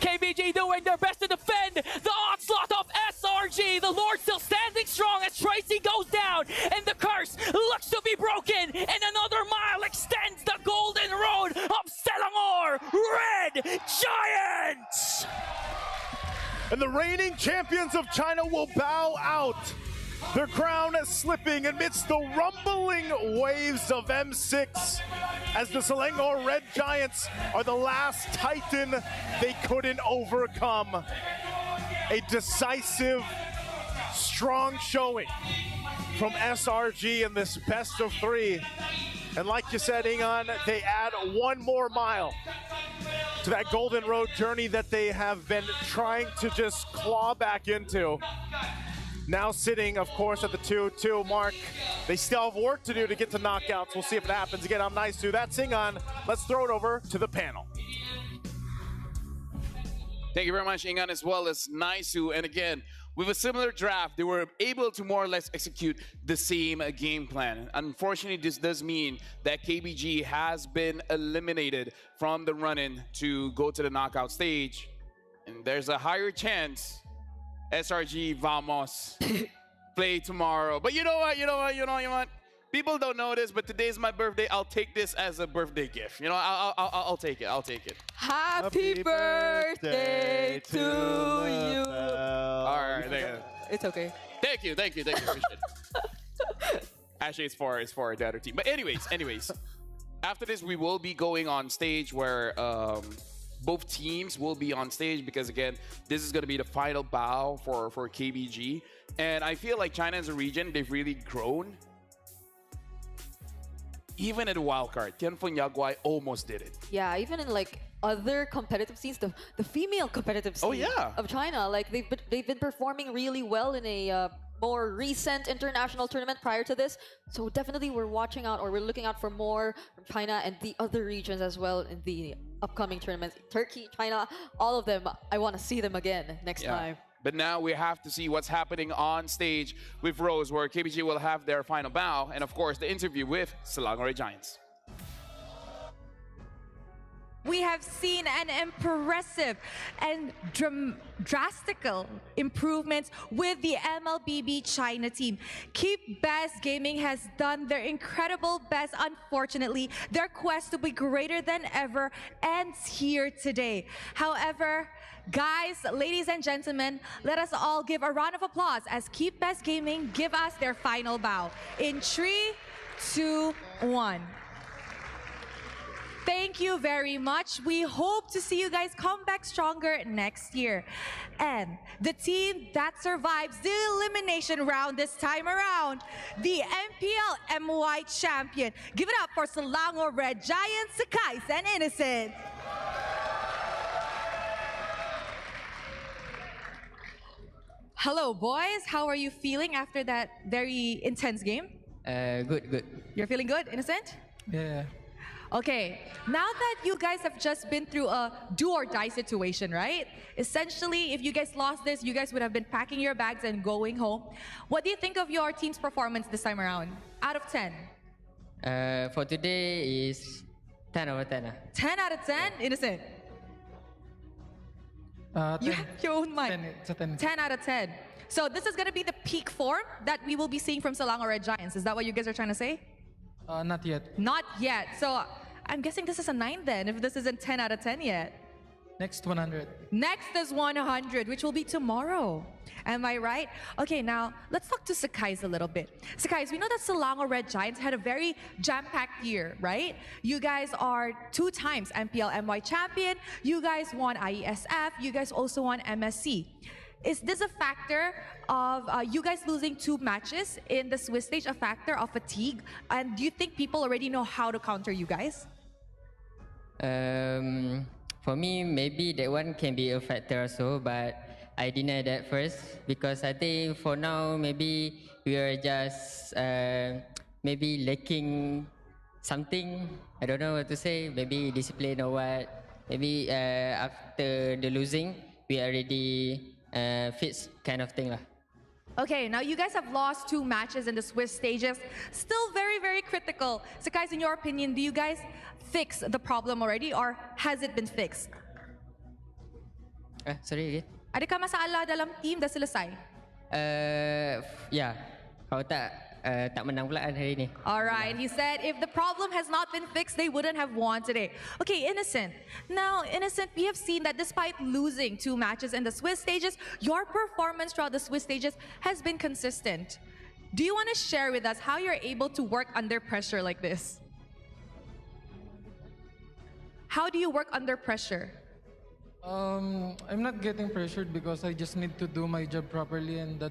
KBG doing their best to defend the onslaught of SRG. The Lord still standing strong as Tracy goes down. And the curse looks to be broken. And another mile extends the golden road of Selangor Red Giants. And the reigning champions of China will bow out. Their crown is slipping amidst the rumbling waves of M6 as the Selangor Red Giants are the last Titan they couldn't overcome. A decisive, strong showing from SRG in this best of 3. And like you said, Ingan, they add one more mile to that Golden Road journey that they have been trying to just claw back into. Now sitting, of course, at the 2-2 mark. They still have work to do to get to knockouts. We'll see if it happens. Again, I'm Naisu. That's Ingan. Let's throw it over to the panel. Thank you very much, Ingan, as well as Naisu. And again, with a similar draft, they were able to more or less execute the same game plan. Unfortunately, this does mean that KBG has been eliminated from the run-in to go to the knockout stage. And there's a higher chance SRG Vamos play tomorrow. But you know what? People don't know this, but today's my birthday. I'll take this as a birthday gift. You know, I'll take it. I'll take it. Happy birthday to you. All right, thank you. It's okay. Thank you. Appreciate it. Actually, it's for the other team. But anyways, after this, we will be going on stage where both teams will be on stage because, again, this is going to be the final bow for KBG. And I feel like China as a region, they've really grown. Even at the wildcard, Tianfeng Yaguai almost did it. Yeah, even in like other competitive scenes, the female competitive scene of China. Like they've been performing really well in a more recent international tournament prior to this. So definitely we're watching out, or we're looking out for more from China and the other regions as well in the upcoming tournaments. Turkey, China, all of them. I want to see them again next time. But now we have to see what's happening on stage with Rose, where KBG will have their final bow, and of course the interview with Selangor Red Giants. We have seen an impressive and drastical improvements with the MLBB China team. Keep Best Gaming has done their incredible best. Unfortunately, their quest to be greater than ever ends here today. However, guys, ladies and gentlemen, let us all give a round of applause as Keep Best Gaming give us their final bow. In 3, 2, 1. Thank you very much. We hope to see you guys come back stronger next year. And the team that survives the elimination round this time around, the MPL MY champion. Give it up for Selangor Red Giants, Sakais and Innocent. Hello, boys. How are you feeling after that very intense game? Good. You're feeling good, Innocent? Yeah. Okay, now that you guys have just been through a do or die situation, right? Essentially, if you guys lost this, you guys would have been packing your bags and going home. What do you think of your team's performance this time around? Out of 10? For today is 10 over 10. 10 out of 10? Innocent? 10. You have your own mind. 10. 10 out of 10. So this is going to be the peak form that we will be seeing from Selangor Red Giants. Is that what you guys are trying to say? Not yet. Not yet. So I'm guessing this is a 9 then, if this isn't 10 out of 10 yet. Next 100. Next is 100, which will be tomorrow. Am I right? Okay, now let's talk to Sakais a little bit. Sakais, we know that Selangor Red Giants had a very jam-packed year, right? You guys are 2 times MPL MY champion. You guys won IESF. You guys also won MSC. Is this a factor of you guys losing 2 matches in the Swiss stage, a factor of fatigue? And do you think people already know how to counter you guys? For me, maybe that one can be a factor also, but I deny that first because I think for now maybe we are just maybe lacking something. I don't know what to say. Maybe discipline or what. Maybe after the losing, we already fits kind of thing lah. Okay, now you guys have lost 2 matches in the Swiss stages. Still very, very critical. So guys, in your opinion, do you guys fix the problem already or has it been fixed? Sorry again? Adakah masalah dalam team dah selesai? Yeah. Kalau tak menang pula hari ni. Alright, he said if the problem has not been fixed, they wouldn't have won today. Okay, Innocent. Now, Innocent, we have seen that despite losing 2 matches in the Swiss stages, your performance throughout the Swiss stages has been consistent. Do you want to share with us how you're able to work under pressure like this? How do you work under pressure? I'm not getting pressured because I just need to do my job properly, and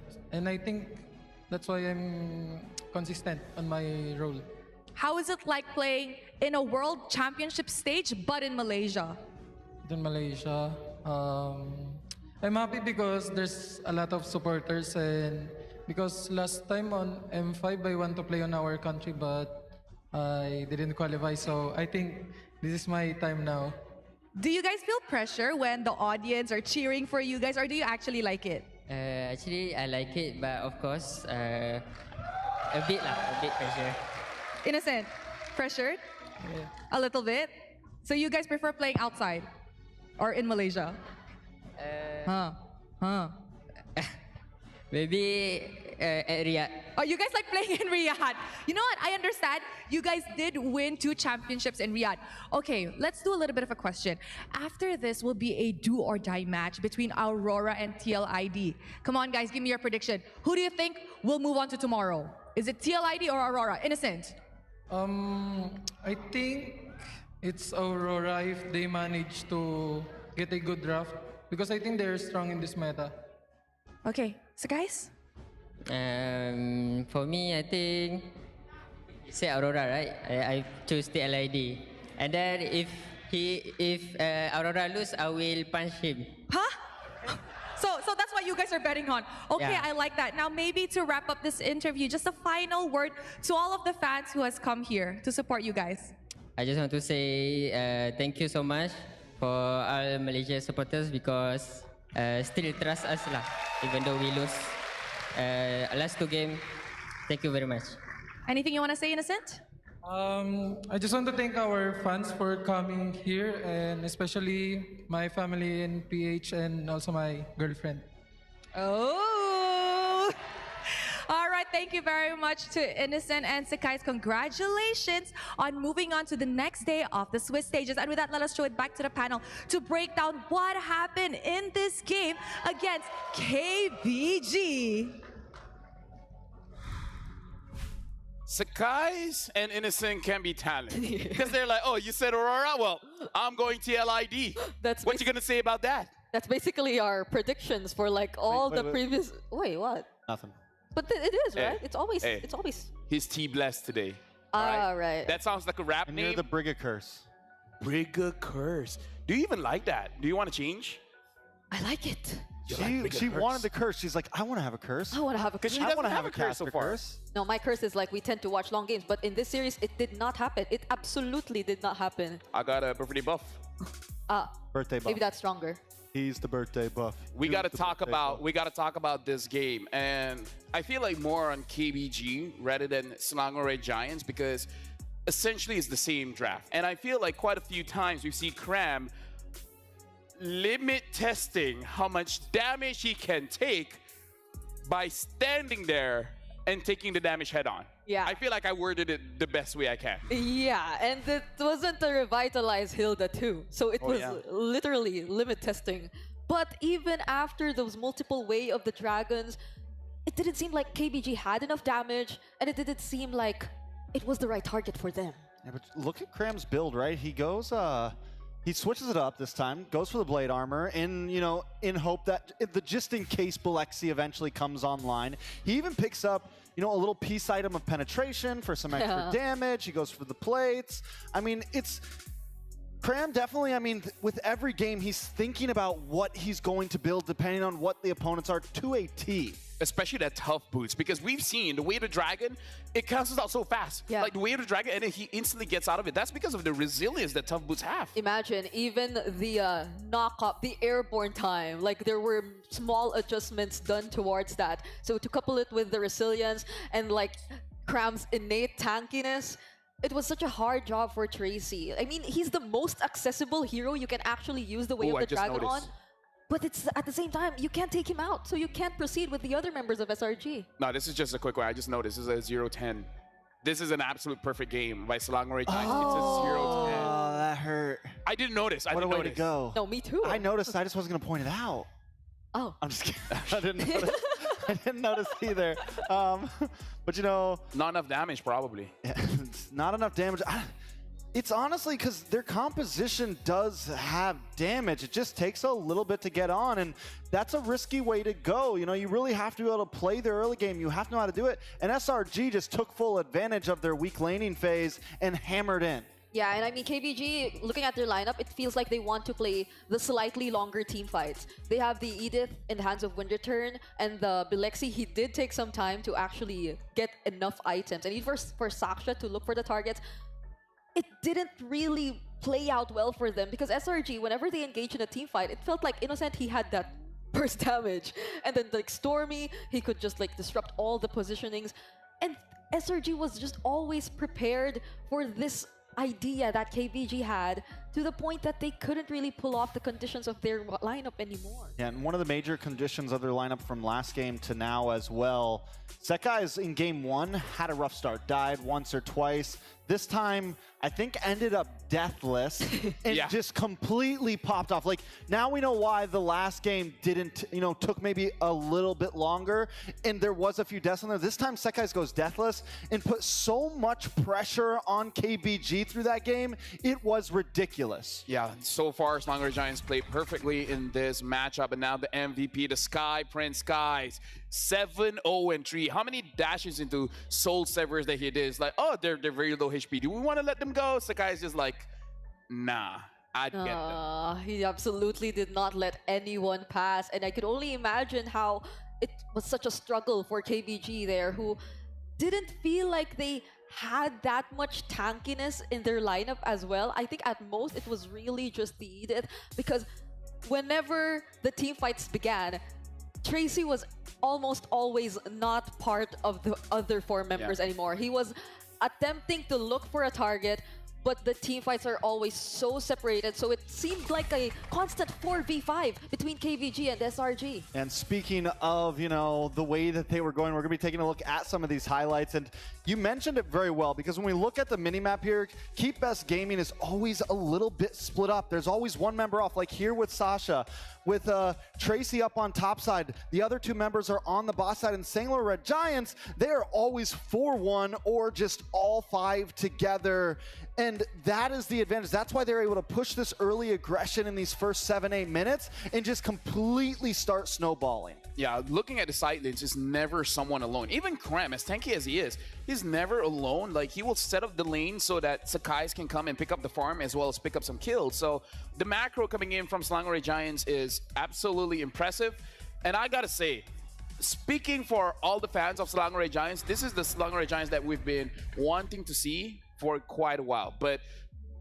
I think that's why I'm consistent on my role. How is it like playing in a world championship stage but in Malaysia? In Malaysia, I'm happy because there's a lot of supporters, and because last time on M5 I want to play on our country but I didn't qualify, so I think this is my time now. Do you guys feel pressure when the audience are cheering for you guys, or do you actually like it? Actually, I like it, but of course, a bit pressure. Innocent, pressured? Yeah. A little bit? So you guys prefer playing outside or in Malaysia? Maybe at Riyadh. Oh, you guys like playing in Riyadh. You know what? I understand. You guys did win 2 championships in Riyadh. Okay, let's do a little bit of a question. After this will be a do or die match between Aurora and TLID. Come on, guys, give me your prediction. Who do you think will move on to tomorrow? Is it TLID or Aurora? Innocent. I think it's Aurora if they manage to get a good draft, because I think they're strong in this meta. Okay, so guys? For me, I think say Aurora, right? I choose the LID. And then if if Aurora lose, I will punch him. Huh? So that's what you guys are betting on. Okay, Yeah. I like that. Now maybe to wrap up this interview, just a final word to all of the fans who has come here to support you guys. I just want to say thank you so much for all Malaysia supporters because still trust us lah, even though we lose last 2 games. Thank you very much. Anything you want to say, Innocent? I just want to thank our fans for coming here, and especially my family in PH and also my girlfriend. Oh! All right, thank you very much to Innocent and Sakai's. Congratulations on moving on to the next day of the Swiss stages. And with that, let us show it back to the panel to break down what happened in this game against KBG. Sakai's and Innocent can be talented. Because they're like, oh, you said Aurora? Well, I'm going TLID. What you going to say about that? That's basically our predictions for like all the previous. Wait, what? Nothing. But it is, Hey, right? It's always. hey. It's always. He's T-blessed today. Ah, right. That sounds like a rap And name. you're the Brigga Curse. Brigga Curse. Do you even like that? Do you want to change? I like it. She wanted the curse. She's like, I want to have a curse. I want to have a curse. Because she I doesn't wanna have have a a curse so caster far. curse. No, my curse is like we tend to watch long games, but in this series, it did not happen. It absolutely did not happen. I got a birthday buff. Birthday buff. Maybe that's stronger. He's the birthday buff. We Who's got to the talk birthday about buff? this game, and I feel like more on KBG rather than Selangor Giants because essentially it's the same draft. And I feel like quite a few times we see Cram limit testing how much damage he can take by standing there and taking the damage head on. Yeah. I feel like I worded it the best way I can. Yeah, and it wasn't a revitalized Hilda too. So it was literally limit testing. But even after those multiple Way of the Dragons, it didn't seem like KBG had enough damage, and it didn't seem like it was the right target for them. Yeah, but look at Cram's build, right? He goes, he switches it up this time, goes for the blade armor, in hope that just in case Bilexi eventually comes online. He even picks up, a little piece item of penetration for some extra damage. He goes for the plates. I mean, Cram definitely, with every game, he's thinking about what he's going to build depending on what the opponents are to a T. Especially that tough boots, because we've seen the Way of the Dragon, it cancels out so fast. Yeah. Like the Way of the Dragon, and then he instantly gets out of it. That's because of the resilience that tough boots have. Imagine even the knock-up, the airborne time, like there were small adjustments done towards that. So to couple it with the resilience and like Cram's innate tankiness, it was such a hard job for Tracy. I mean, he's the most accessible hero you can actually use the Way of the Dragon on. But it's at the same time, you can't take him out, so you can't proceed with the other members of SRG. No, this is just a quick one. I just noticed this is a 0-10. This is an absolute perfect game by Selangor Giants. It's a 0-10. Oh, that hurt. I didn't notice. I What a didn't way notice. to go. No, me too. I noticed. I just wasn't going to point it out. Oh. I'm just kidding. I didn't notice. I didn't notice either. But not enough damage, probably. Yeah, it's not enough damage. It's honestly because their composition does have damage. It just takes a little bit to get on, and that's a risky way to go. You really have to be able to play the early game. You have to know how to do it. And SRG just took full advantage of their weak laning phase and hammered in. Yeah, and I mean, KBG, looking at their lineup, it feels like they want to play the slightly longer team fights. They have the Edith in the hands of Wind Return, and the Bilexi, he did take some time to actually get enough items. And even for Saksha to look for the targets, it didn't really play out well for them because SRG, whenever they engage in a team fight, it felt like Innocent, he had that burst damage. And then like Stormy, he could just like disrupt all the positionings. And SRG was just always prepared for this idea that KBG had to the point that they couldn't really pull off the conditions of their lineup anymore. Yeah, and one of the major conditions of their lineup from last game to now as well, Sekai's in game 1 had a rough start, died once or twice. This time, I think ended up deathless and just completely popped off. Like, now we know why the last game didn't, took maybe a little bit longer, and there was a few deaths in there. This time, Sekai's goes deathless and put so much pressure on KBG through that game, it was ridiculous. Yeah, so far, Selangor Giants played perfectly in this matchup, and now the MVP, the Sky Prince Skies, 7-0-3. How many dashes into Soul Severs that he did? It's like, oh, they're very low HP. Do we want to let them go? Sakai's just like, nah. I'd get them. He absolutely did not let anyone pass, and I could only imagine how it was such a struggle for KBG there, who didn't feel like they had that much tankiness in their lineup as well. I think at most it was really just the Edith, because whenever the team fights began, Tracy was almost always not part of the other four members anymore. He was attempting to look for a target, but the team fights are always so separated, so it seemed like a constant 4v5 between KVG and SRG. And speaking of, you know, the way that they were going, we're going to be taking a look at some of these highlights. And you mentioned it very well, because when we look at the minimap here, Keep Best Gaming is always a little bit split up. There's always one member off, like here with Sasha. With Tracy up on top side, the other two members are on the boss side. And St. Louis Red Giants, they are always 4-1 or just all five together. And that is the advantage. That's why they're able to push this early aggression in these first 7-8 minutes and just completely start snowballing. Yeah, looking at the side lanes is never someone alone. Even Krem, as tanky as he is, he's never alone. Like, he will set up the lane so that Sakai's can come and pick up the farm as well as pick up some kills. So the macro coming in from Selangor Giants is absolutely impressive. And I gotta say, speaking for all the fans of Selangor Giants, this is the Selangor Giants that we've been wanting to see for quite a while. But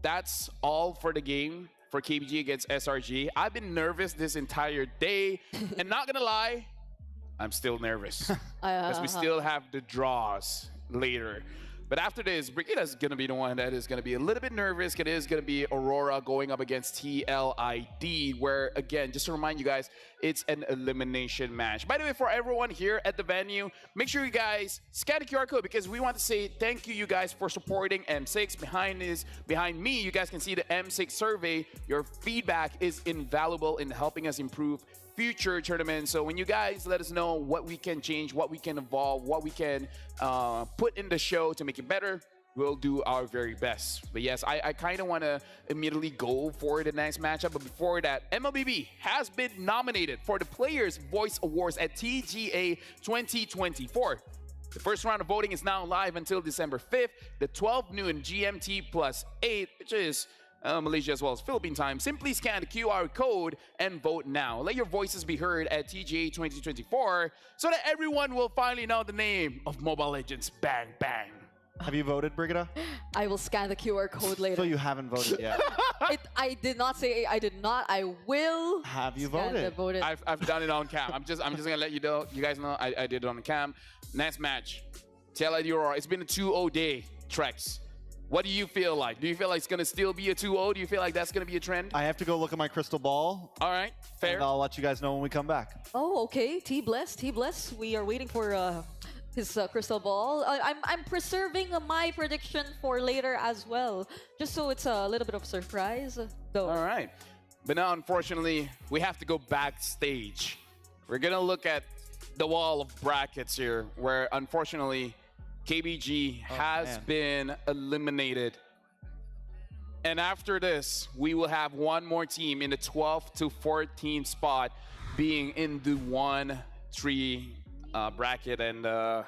that's all for the game for KBG against SRG. I've been nervous this entire day, and not gonna lie, I'm still nervous because we still have the draws later. But after this, Brigida's gonna be the one that is gonna be a little bit nervous. It is gonna be Aurora going up against TLID, where again, just to remind you guys, it's an elimination match. By the way, for everyone here at the venue, make sure you guys scan the QR code, because we want to say thank you guys for supporting M6. Behind me, you guys can see the M6 survey. Your feedback is invaluable in helping us improve future tournaments. So when you guys let us know what we can change, what we can evolve, what we can put in the show to make it better, we'll do our very best. But yes, I kind of want to immediately go for the next matchup. But before that, MLBB has been nominated for the Players' Voice Awards at TGA 2024. The first round of voting is now live until December 5th, the 12 noon GMT plus 8, which is Malaysia as well as Philippine time. Simply scan the QR code and vote now. Let your voices be heard at TGA 2024 so that everyone will finally know the name of Mobile Legends Bang Bang. Have you voted, Brigida? I will scan the QR code later. So you haven't voted yet. I did not say I did not. I will. Have you scan voted? the voted. I've done it on cam. I'm just gonna let you know. You guys know I did it on the cam. Next match, TLID Aurora. It's been a 2-0 day, Trex. What do you feel like? Do you feel like it's gonna still be a 2-0? Do you feel like that's gonna be a trend? I have to go look at my crystal ball. All right, fair. And I'll let you guys know when we come back. Oh, okay. T-Bless. We are waiting for his crystal ball. I'm preserving my prediction for later as well, just so it's a little bit of a surprise. Though. All right, but now unfortunately we have to go backstage. We're gonna look at the wall of brackets here, where unfortunately KBG has been eliminated. And after this, we will have one more team in the 12th to 14th spot being in the 1-3 bracket. And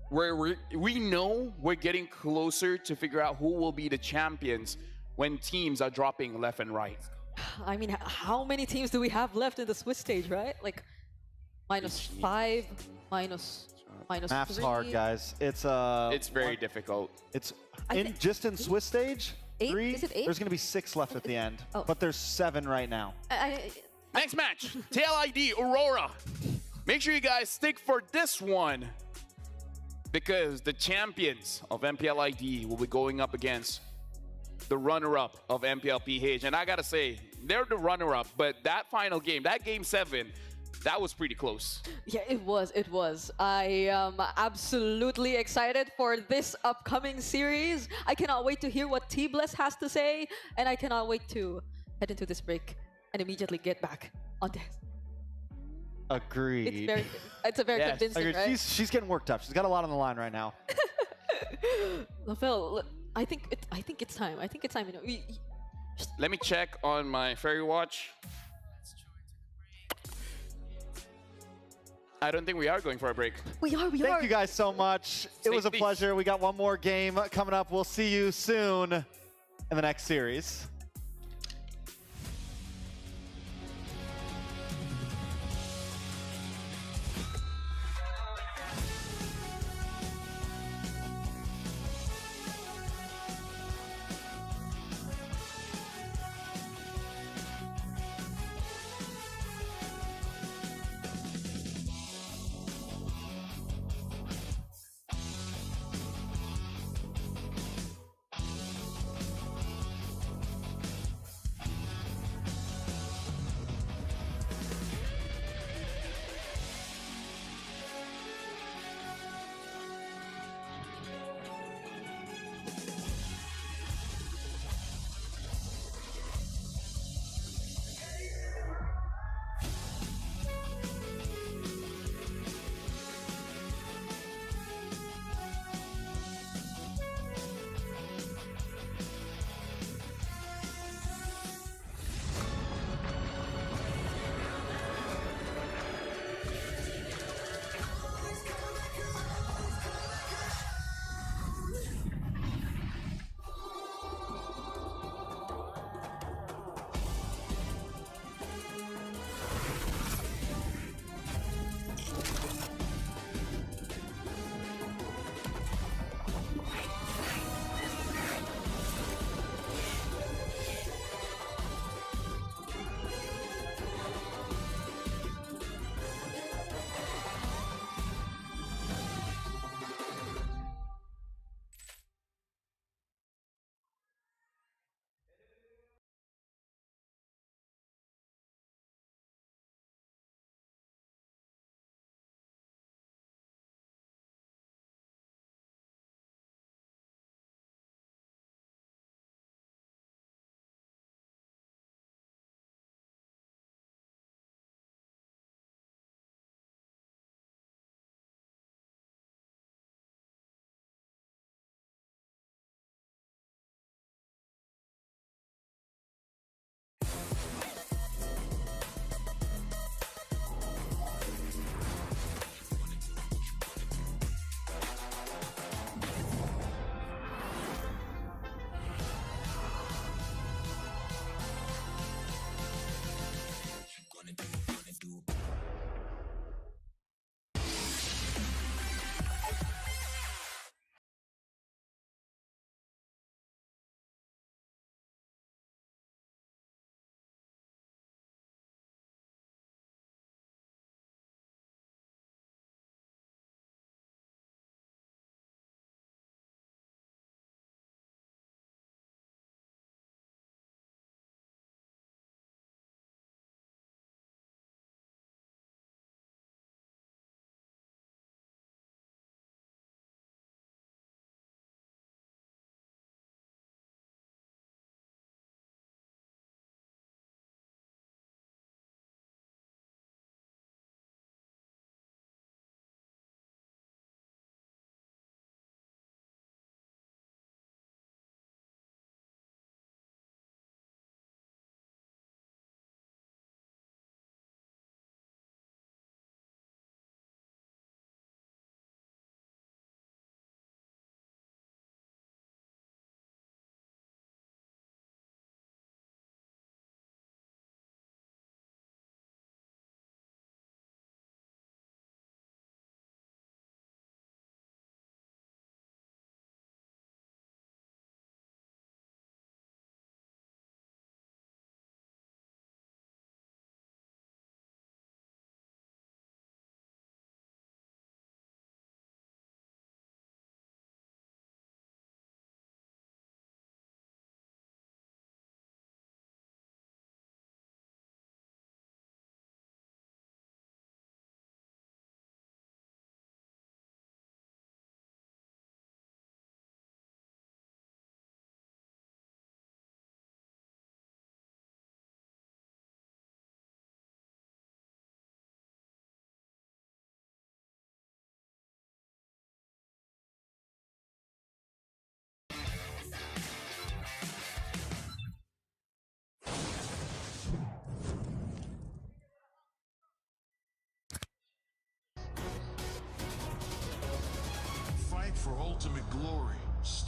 we know we're getting closer to figure out who will be the champions when teams are dropping left and right. I mean, how many teams do we have left in the Swiss stage, right? Like, -5, minus Math's 3. hard, guys. It's very difficult. It's just in Swiss stage. 8? 3. Is it 8? There's gonna be 6 left at the end, Oh. but there's 7 right now. Next match, TLID Aurora. Make sure you guys stick for this one, because the champions of MPLID will be going up against the runner-up of MPLPH. And I gotta say, they're the runner-up, but that final game, that game 7, that was pretty close. Yeah, it was. I am absolutely excited for this upcoming series. I cannot wait to hear what T-Bless has to say, and I cannot wait to head into this break and immediately get back on this. Agreed. It's a very convincing, Agreed. right? She's getting worked up. She's got a lot on the line right now. Lafel, I think it's time. You know, Let me check on my fairy watch. I don't think we are going for a break. We are. Thank you guys so much. It was a peace. pleasure. We got one more game coming up. We'll see you soon in the next series.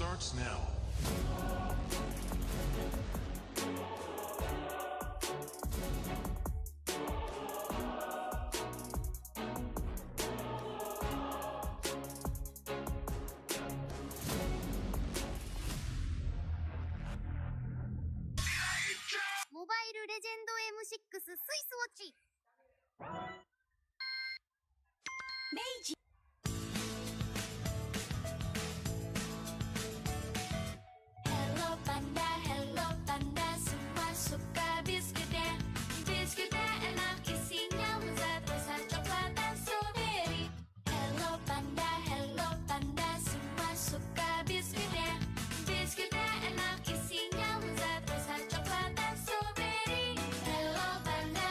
starts now. Mobile Legend M6 スイスウォッチ。Meiji. Hello Panda, hello Panda, semua suka biskuitnya. Biskuitnya enak, isinya lezat, rasa coklat dan strawberry. Hello Panda, semua suka biskuitnya. Biskuitnya enak, isinya lezat, rasa coklat dan strawberry. Hello Panda,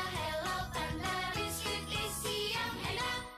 biskuit isi yang enak.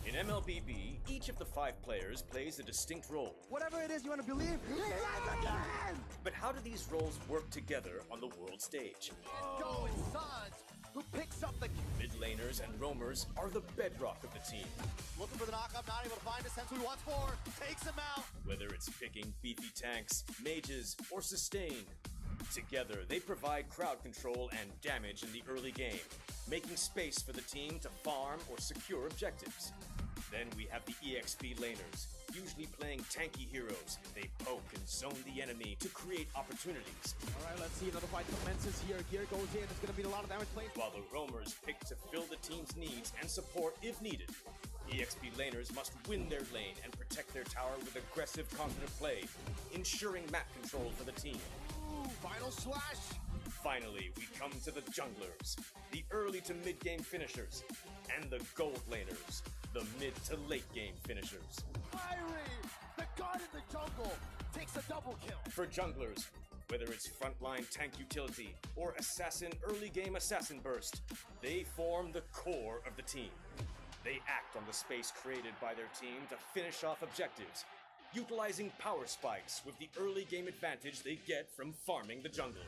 In MLBB, each of the 5 players plays a distinct role. Whatever it is you want to believe, let's again! But how do these roles work together on the world stage? Go Suns, who picks up the Mid laners and roamers are the bedrock of the team. looking for the knockup, not able to find a sense who he wants for, takes him out. Whether it's picking beefy tanks, mages, or sustain, together they provide crowd control and damage in the early game, making space for the team to farm or secure objectives. Then we have the EXP laners, usually playing tanky heroes. They poke and zone the enemy to create opportunities. Alright, let's see, another fight commences here. Gear goes in, it's gonna be a lot of damage played. While the roamers pick to fill the team's needs and support if needed. EXP laners must win their lane and protect their tower with aggressive, confident play, ensuring map control for the team. Ooh, final slash! Finally, we come to the junglers, the early to mid-game finishers, and the gold laners, the mid to late game finishers. Fiery! The god in the jungle takes a double kill. For junglers, whether it's frontline tank utility or assassin early game assassin burst, they form the core of the team. They act on the space created by their team to finish off objectives, utilizing power spikes with the early game advantage they get from farming the jungle.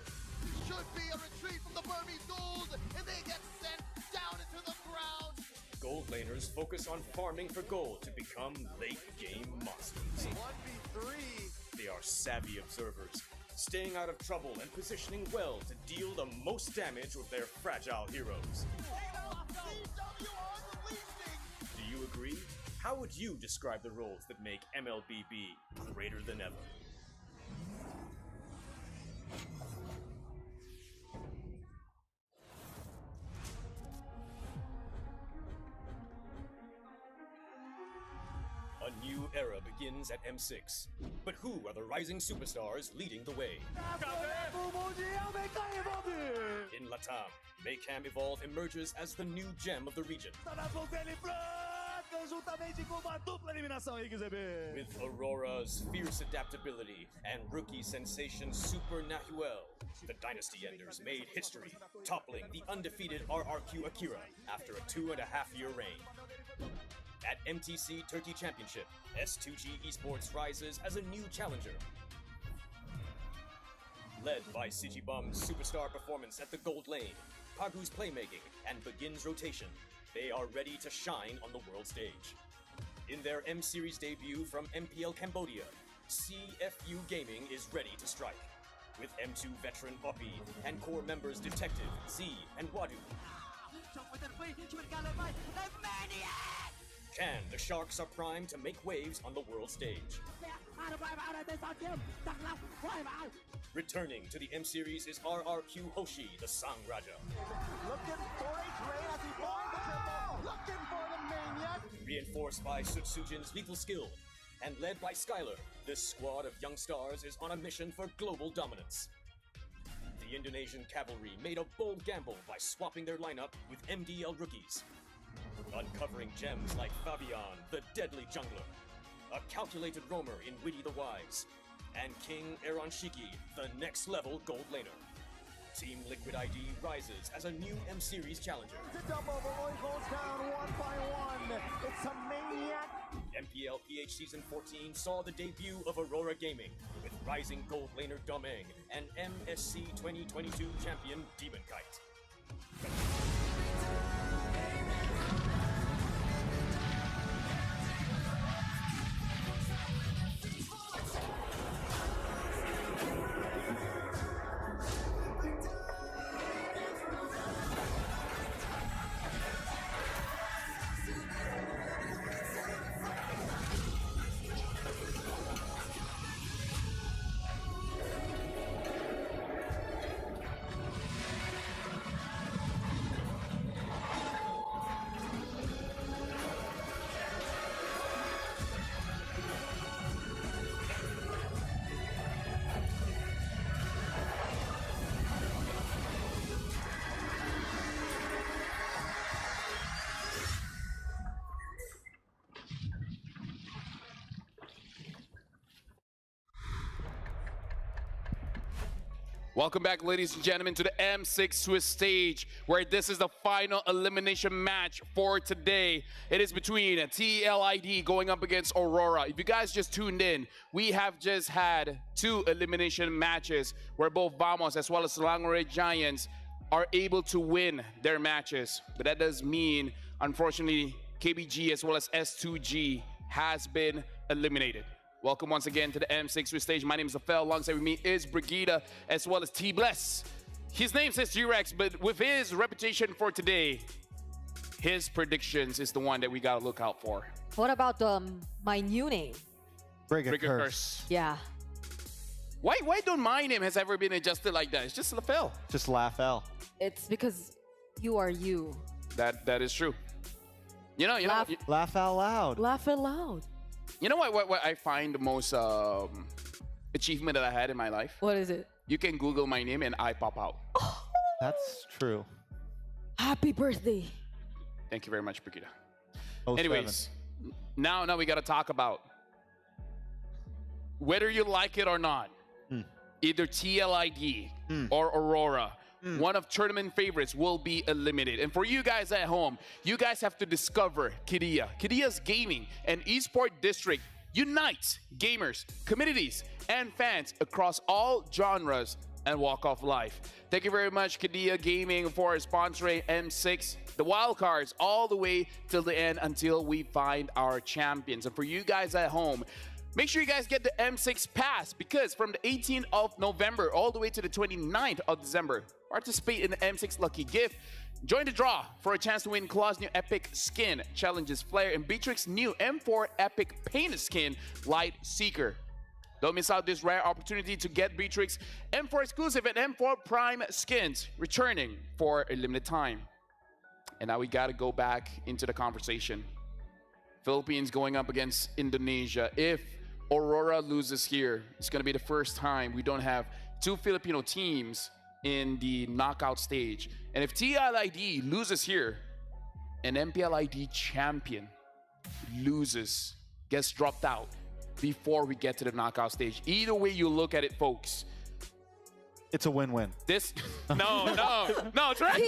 Should be a retreat from the Burmese gold, and they get sent down into the ground. Gold laners focus on farming for gold to become late game monsters. 1v3. They are savvy observers, staying out of trouble and positioning well to deal the most damage with their fragile heroes. Do you agree? How would you describe the roles that make MLBB greater than ever? A new era begins at M6. But who are the rising superstars leading the way? In Latam, Maycam Evolve emerges as the new gem of the region. With Aurora's fierce adaptability and rookie sensation Super Nahuel, the Dynasty Enders made history, toppling the undefeated RRQ Akira after a 2.5-year reign. At MTC Turkey Led by Sigibum's superstar performance at the gold lane, Kagu's playmaking, and Begin's rotation, they are ready to shine on the world stage. In their M-Series debut from MPL Cambodia, CFU Gaming is ready to strike. With M2 veteran Poppy and core members Detective, Z, and Wadu. Can the Sharks are primed to make waves on the world stage? Returning to the M-Series is RRQ Hoshi, the Sang Raja. Looking for a train as he finds the triple. Looking for the maniac. Reinforced by Sutsujin's lethal skill, and led by Skylar, this squad of young stars is on a mission for global dominance. The Indonesian cavalry made a bold gamble by swapping their lineup with MDL rookies, uncovering gems like Fabian, the deadly jungler, a calculated roamer in Witty the Wise, and King Eronshiki, the next level gold laner. Team Liquid ID rises as a new M-Series challenger. The double, the Roy goes down one by one. It's a maniac. MPL PH Season 14 saw the debut of Aurora Gaming with rising gold laner Domeng and MSC 2022 champion Demon Kite. Welcome back, ladies and gentlemen, to the M6 Swiss stage, where this is the final elimination match for today. It is between TLID going up against Aurora. If you guys just tuned in, we have just had 2 elimination matches where both Vamos as well as Selangor Giants are able to win their matches. But that does mean, unfortunately, KBG as well as S2G has been eliminated. Welcome once again to the M6 Swiss stage. My name is Afel. Alongside with me is Brigida as well as T-Bless. His name says G-Rex, but with his reputation for today, his predictions is the one that we gotta look out for. What about my new name? Brigga Curse. Yeah. Why don't my name has ever been adjusted like that? It's just Lafel. Just laugh L. It's because you are you. That is true. You know, Laugh out loud. Laugh out loud. You know what I find the most achievement that I had in my life? What is it? You can Google my name and I pop out. That's true. Happy birthday. Thank you very much, Brigida. 07. Anyways, now we got to talk about whether you like it or not. Either TLID or Aurora, one of tournament favorites, will be eliminated. And for you guys at home, you guys have to discover Kidia. Kidia's gaming and esport district unites gamers, communities, and fans across all genres and walk of life. Thank you very much, Kidia Gaming, for sponsoring M6, the wildcards, all the way till the end until we find our champions. And for you guys at home, make sure you guys get the M6 Pass, because from the 18th of November all the way to the 29th of December, participate in the M6 Lucky Gift. Join the draw for a chance to win Claw's new Epic Skin, challenges Flare, and Beatrix's new M4 Epic Painted Skin, Light Seeker. Don't miss out this rare opportunity to get Beatrix M4 exclusive and M4 Prime skins, returning for a limited time. And now we gotta go back into the conversation. Philippines going up against Indonesia. If Aurora loses here, it's gonna be the first time we don't have 2 Filipino teams in the knockout stage. And if TLID loses here, an MPLID champion loses, gets dropped out before we get to the knockout stage. Either way you look at it, folks, it's a win-win. This, no, Trent,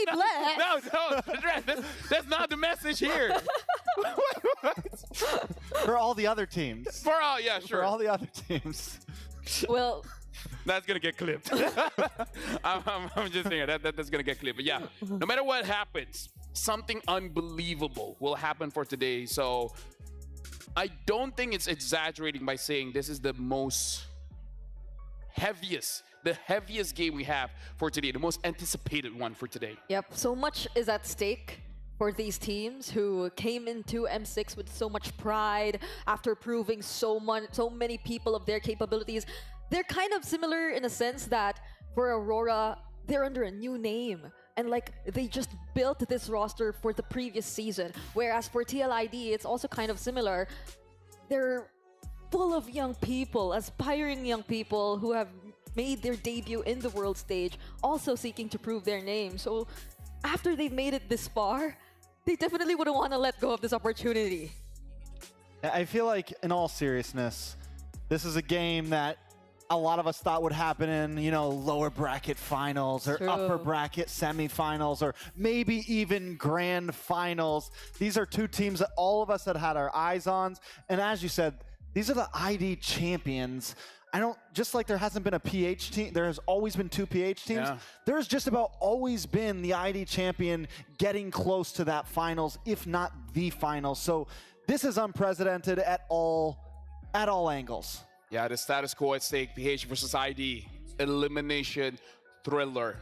Trent, that's not the message here. For all the other teams. For all, yeah, sure. For all the other teams. Well, That's gonna get clipped. I'm just saying that's gonna get clipped. But yeah, no matter what happens, something unbelievable will happen for today. So I don't think it's exaggerating by saying this is the heaviest game we have for today, the most anticipated one for today. Yep, so much is at stake for these teams who came into M6 with so much pride after proving so many people of their capabilities. They're kind of similar in a sense that for Aurora, they're under a new name. And like, they just built this roster for the previous season. Whereas for TLID, it's also kind of similar. They're full of young people, aspiring young people who have made their debut in the world stage, also seeking to prove their name. So after they've made it this far, they definitely wouldn't want to let go of this opportunity. I feel like, in all seriousness, this is a game that a lot of us thought would happen in, you know, lower bracket finals or upper bracket semifinals or maybe even grand finals. These are two teams that all of us had our eyes on. And as you said, these are the ID champions. Just like there hasn't been a PH team, there has always been two PH teams. Yeah. There's just about always been the ID champion getting close to that finals, if not the finals. So this is unprecedented at all angles. Yeah, the status quo at stake, PH versus ID, elimination thriller.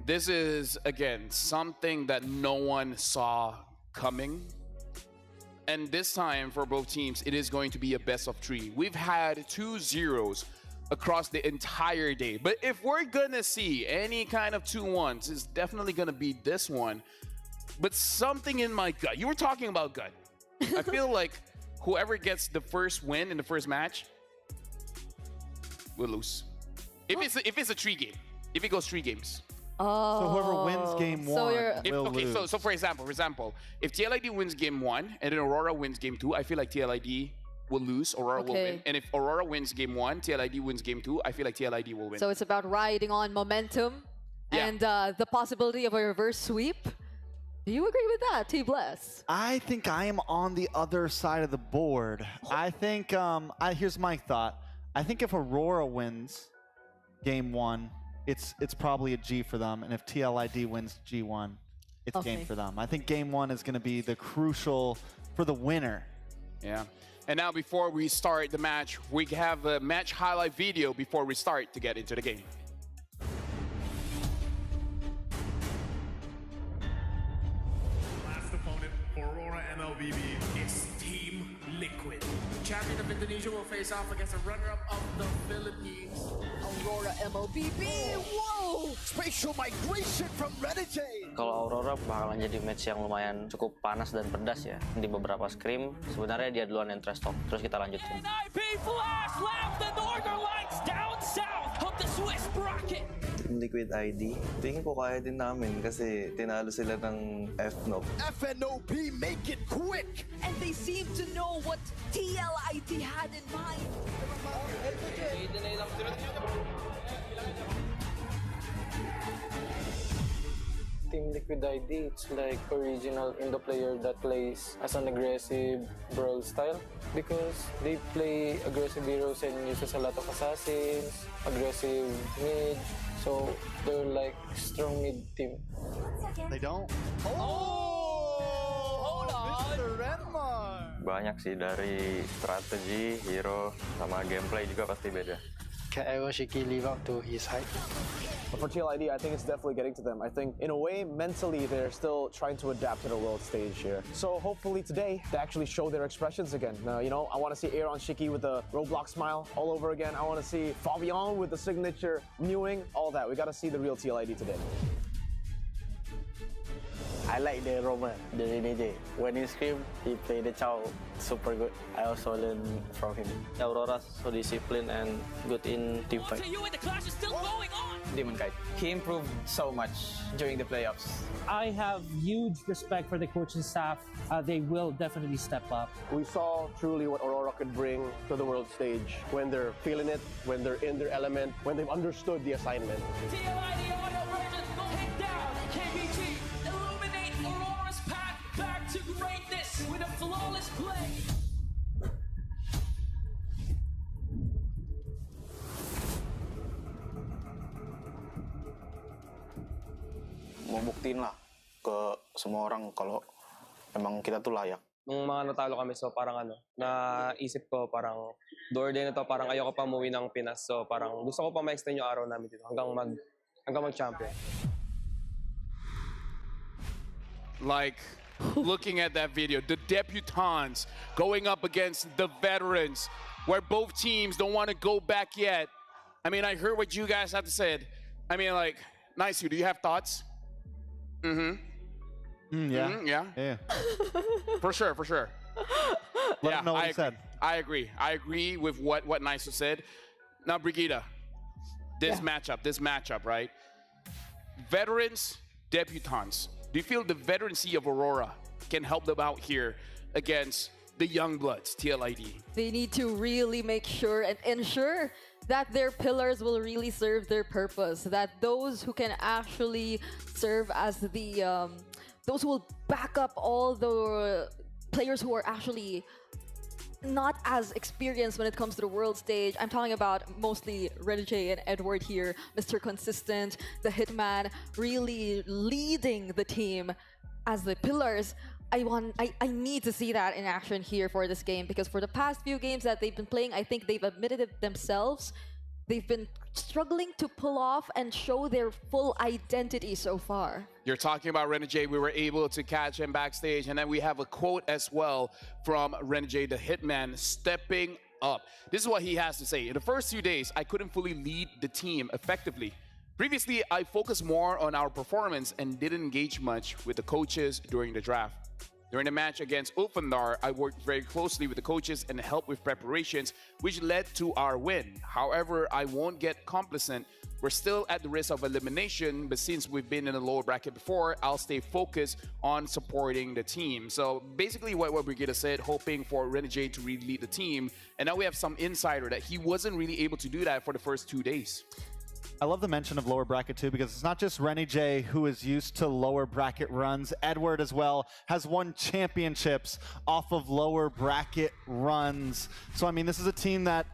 This is, again, something that no one saw coming. And this time for both teams, it is going to be a best of 3. We've had 2 zeros across the entire day. But if we're gonna see any kind of 2-1s, it's definitely gonna be this one. But something in my gut, you were talking about gut. I feel like whoever gets the first win in the first match will lose. If it's a 3 game, if it goes 3 games. Oh. So whoever wins game 1 will lose. So for example, if TLID wins game 1 and then Aurora wins game 2, I feel like TLID will lose, Aurora will win. And if Aurora wins game 1, TLID wins game 2, I feel like TLID will win. So it's about riding on momentum and the possibility of a reverse sweep. Do you agree with that, T Bless? I think I am on the other side of the board. I think, here's my thought. I think if Aurora wins game 1, it's probably a G for them. And if TLID wins G1, it's game for them. I think game 1 is going to be the crucial for the winner. Yeah. And now before we start the match, we have a match highlight video before we start to get into the game. Last opponent for Aurora MLBB is Team Liquid. Champion of Indonesia will face off against a runner-up of the Philippines. Aurora MLBB, wow! Spatial migration from Renegade. Kalau Aurora bakalan jadi match yang lumayan cukup panas dan pedas ya. Di beberapa scrim, sebenarnya dia duluan yang trash talk. Terus kita lanjutin. IP Flash left the Northern Lights down south of the Swiss bracket. Team Liquid ID, tingin ko kaya din namin kasi tinalo sila ng FNOP. FNOP, make it quick! And they seem to know what TLID had in mind. Team Liquid ID, it's like original in the player that plays as an aggressive brawl style because they play aggressive heroes and uses a lot of assassins, aggressive mid, so they're like strong mid team. They don't. Hold on! Mr. Renmar! Banyak sih dari strategi, hero, sama gameplay juga pasti beda. Can Aero Shiki live up to his hype? But for TLID, I think it's definitely getting to them. I think, in a way, mentally, they're still trying to adapt to the world stage here. So hopefully today, they actually show their expressions again. You know, I want to see Aaron Shiki with the Roblox smile all over again. I want to see Fabian with the signature mewing, all that. We got to see the real TLID today. I like the Romer, the Renegade. When he scream, he play the Chow super good. I also learn from him. Aurora so disciplined and good in team fight. The clash is still going on. Demon Kite. He improved so much during the playoffs. I have huge respect for the coaching staff. They will definitely step up. We saw truly what Aurora could bring to the world stage when they're feeling it, when they're in their element, when they've understood the assignment. TLID auto version, take down KBG. Illuminate Aurora's path back to greatness with a flawless play. buktiin lah ke semua orang kalau emang kita tuh layak. Nung mga natalo kami, so parang naisip ko parang door din ito, parang ayoko pa umuwi ng Pinas. So parang gusto ko pa ma-extend yung araw namin dito hanggang mag-champion. Like, looking at that video, the debutants going up against the veterans, where both teams don't want to go back yet. I mean, I heard what you guys have to say. I mean, like, nice. Do you have thoughts? Yeah. For sure. Let him know what he said. I agree with what Nice said. Now, Brigida, this matchup, right? Veterans, debutants. Do you feel the veterancy of Aurora can help them out here against the young bloods, TLID? They need to really make sure and ensure that their pillars will really serve their purpose, that those who can actually serve as the those who will back up all the players who are actually not as experienced when it comes to the world stage. I'm talking about mostly Renegade and Edward here, Mr. Consistent, the Hitman, really leading the team as the pillars. I need to see that in action here for this game, because for the past few games that they've been playing, I think they've admitted it themselves. They've been struggling to pull off and show their full identity so far. You're talking about Renegade. We were able to catch him backstage. And then we have a quote as well from Renegade, the Hitman, stepping up. This is what he has to say. In the first few days, I couldn't fully lead the team effectively. Previously, I focused more on our performance and didn't engage much with the coaches during the draft. During the match against Ulfandar, I worked very closely with the coaches and helped with preparations, which led to our win. However, I won't get complacent. We're still at the risk of elimination, but since we've been in the lower bracket before, I'll stay focused on supporting the team. So basically what Brigida said, hoping for Renegade to really lead the team. And now we have some insider that he wasn't really able to do that for the first 2 days. I love the mention of lower bracket too, because it's not just Renegade who is used to lower bracket runs. Edward as well has won championships off of lower bracket runs. So I mean, this is a team that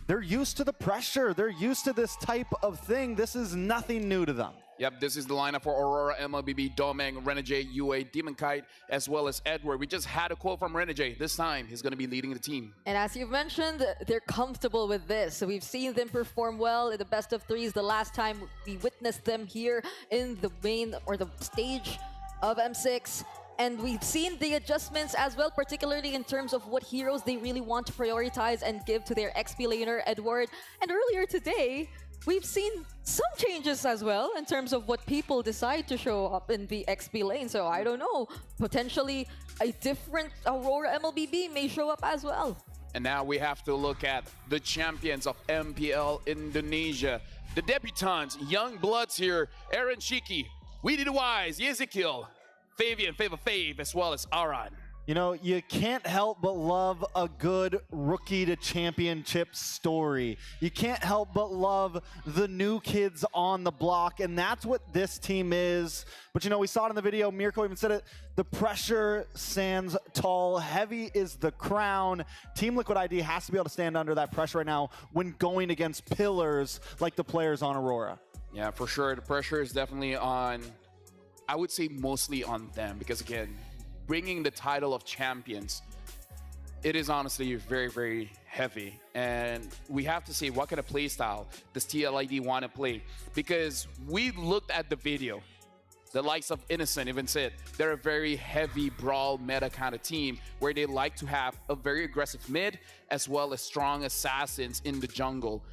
they're used to the pressure. They're used to this type of thing. This is nothing new to them. Yep, this is the lineup for Aurora, MLBB, Domeng, Renegade, UA, Demon Kite, as well as Edward. We just had a quote from Renegade. This time, he's going to be leading the team. And as you've mentioned, they're comfortable with this. So we've seen them perform well in the best of threes the last time we witnessed them here in the main or the stage of M6. And we've seen the adjustments as well, particularly in terms of what heroes they really want to prioritize and give to their XP laner, Edward. And earlier today, we've seen some changes as well in terms of what people decide to show up in the XP lane. So I don't know, potentially a different Aurora MLBB may show up as well. And now we have to look at the champions of MPL Indonesia. The debutants, young bloods here, Aaron Shiki, Weedy the Wise, Yezekiel, Fabian, Fave, as well as Aran. You know, you can't help but love a good rookie to championship story. You can't help but love the new kids on the block, and that's what this team is. But you know, we saw it in the video, Mirko even said it, the pressure stands tall, heavy is the crown. Team Liquid ID has to be able to stand under that pressure right now when going against pillars like the players on Aurora. Yeah, for sure, the pressure is definitely on, I would say mostly on them, because again, bringing the title of champions, it is honestly very, very heavy. And we have to see what kind of play style does TLID want to play. Because we looked at the video, the likes of Innocent even said, they're a very heavy brawl meta kind of team where they like to have a very aggressive mid as well as strong assassins in the jungle.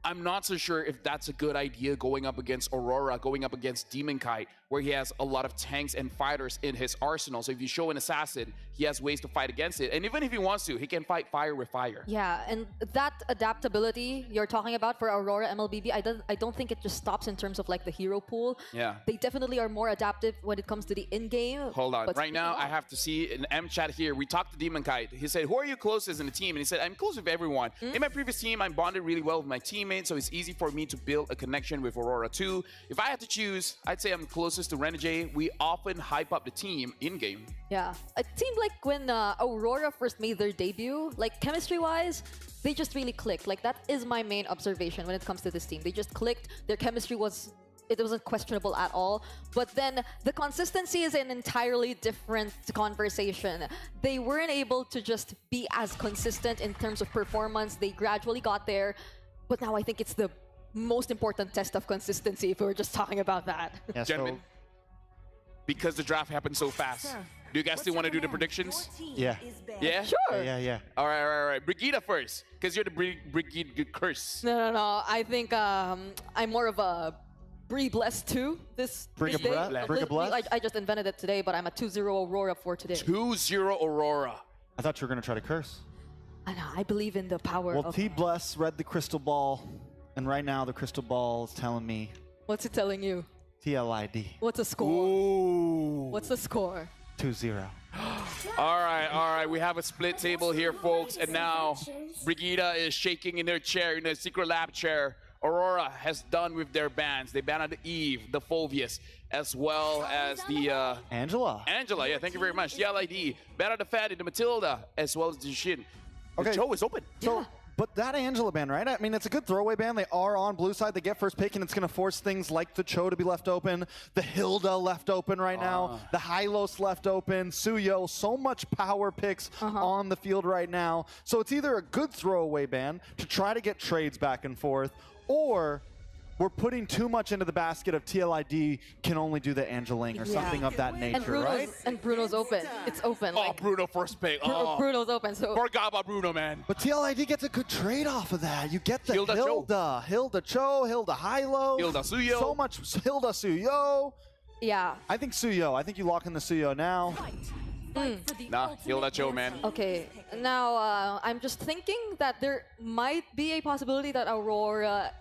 I'm not so sure if that's a good idea going up against Aurora, going up against Demon Kite, where he has a lot of tanks and fighters in his arsenal. So if you show an assassin, he has ways to fight against it. And even if he wants to, he can fight fire with fire. Yeah, and that adaptability you're talking about for Aurora MLBB, I don't think it just stops in terms of like the hero pool. Yeah. They definitely are more adaptive when it comes to the in-game. Hold on. Right now, I have to see in M chat here, we talked to Demon Kite. He said, who are you closest in the team? And he said, I'm close with everyone. In my previous team, I'm bonded really well with my teammates, so it's easy for me to build a connection with Aurora too. If I had to choose, I'd say I'm closest to Renegade. We often hype up the team in-game. Yeah, it seemed like when Aurora first made their debut, like chemistry-wise, they just really clicked. Like that is my main observation when it comes to this team. They just clicked. Their chemistry was it wasn't questionable at all. But then the consistency is an entirely different conversation. They weren't able to just be as consistent in terms of performance. They gradually got there, but now I think it's the most important test of consistency if we were just talking about that. Yeah, Gentlemen, because the draft happened so fast, do you guys still want to do the predictions? Yeah. Yeah? Sure. Yeah. All right. Brigida first, because you're the Brigida curse. No. I think I'm more of a Brie Blessed 2 this day. I just invented it today, but I'm a 2-0 Aurora for today. 2-0 Aurora. I thought you were going to try to curse. I know. I believe in the power Well, of... T-Bless read the crystal ball, and right now the crystal ball is telling me... What's it telling you? TLID. What's the score? Ooh. What's the score? 2-0. All right. We have a split table here, folks. And now Brigida is shaking in her chair, in the secret lab chair. Aurora has done with their bans. They banned the Eve, the Phoveus, as well as the... Angela, yeah, thank you very much. The LID, banned the Fatty, the Matilda, as well as the Shin. The show is open. So, but that Angela ban, right? I mean, it's a good throwaway ban. They are on blue side. They get first pick, and it's going to force things like the Cho to be left open, the Hilda left open right now, the Hylos left open, Suyo. So much power picks on the field right now. So it's either a good throwaway ban to try to get trades back and forth, or we're putting too much into the basket of TLID can only do the Angeling or something of that nature, right? And Bruno's open. It's open. Oh, Bruno first pick. Bruno's open. So forgot about Bruno, man. But TLID gets a good trade off of that. You get the Hilda Cho, Hilda Hylo, Hilda Suyo. So much Hilda Suyo. Yeah. I think Suyo. I think you lock in the Suyo now. Nah, Hilda Cho, man. Okay, now I'm just thinking that there might be a possibility that Aurora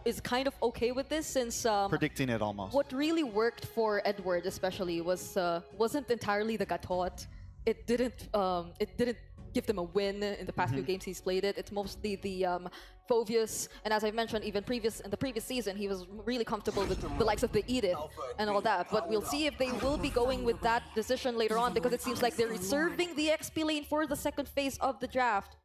is kind of okay with this, since predicting it almost. What really worked for Edward especially wasn't entirely the Gatot. It didn't give them a win in the past few games he's played it. It's mostly the Phoveus, and as I mentioned, even in the previous season, he was really comfortable with the likes of the Edith and all that. But we'll see if they will be going with that decision later on, because it seems like they're reserving the XP lane for the second phase of the draft.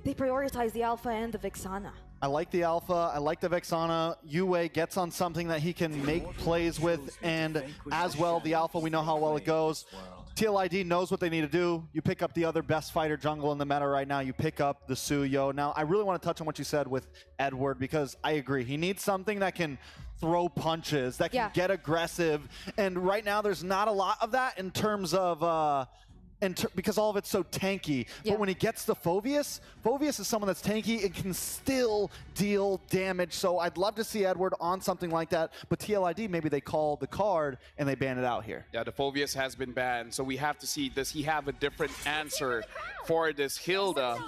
They prioritize the Alpha and the Vexana. I like the Alpha. I like the Vexana. Yue gets on something that he can make plays with, and as well, the Alpha, we know how well it goes. TLID knows what they need to do. You pick up the other best fighter jungle in the meta right now. You pick up the Suyo. Now, I really want to touch on what you said with Edward, because I agree. He needs something that can throw punches, that can get aggressive. And right now, there's not a lot of that in terms of... because all of it's so tanky. But when he gets the Phoveus is someone that's tanky and can still deal damage. So I'd love to see Edward on something like that. But TLID, maybe they call the card and they ban it out here. Yeah, the Phoveus has been banned. So we have to see, does he have a different answer for this Hilda?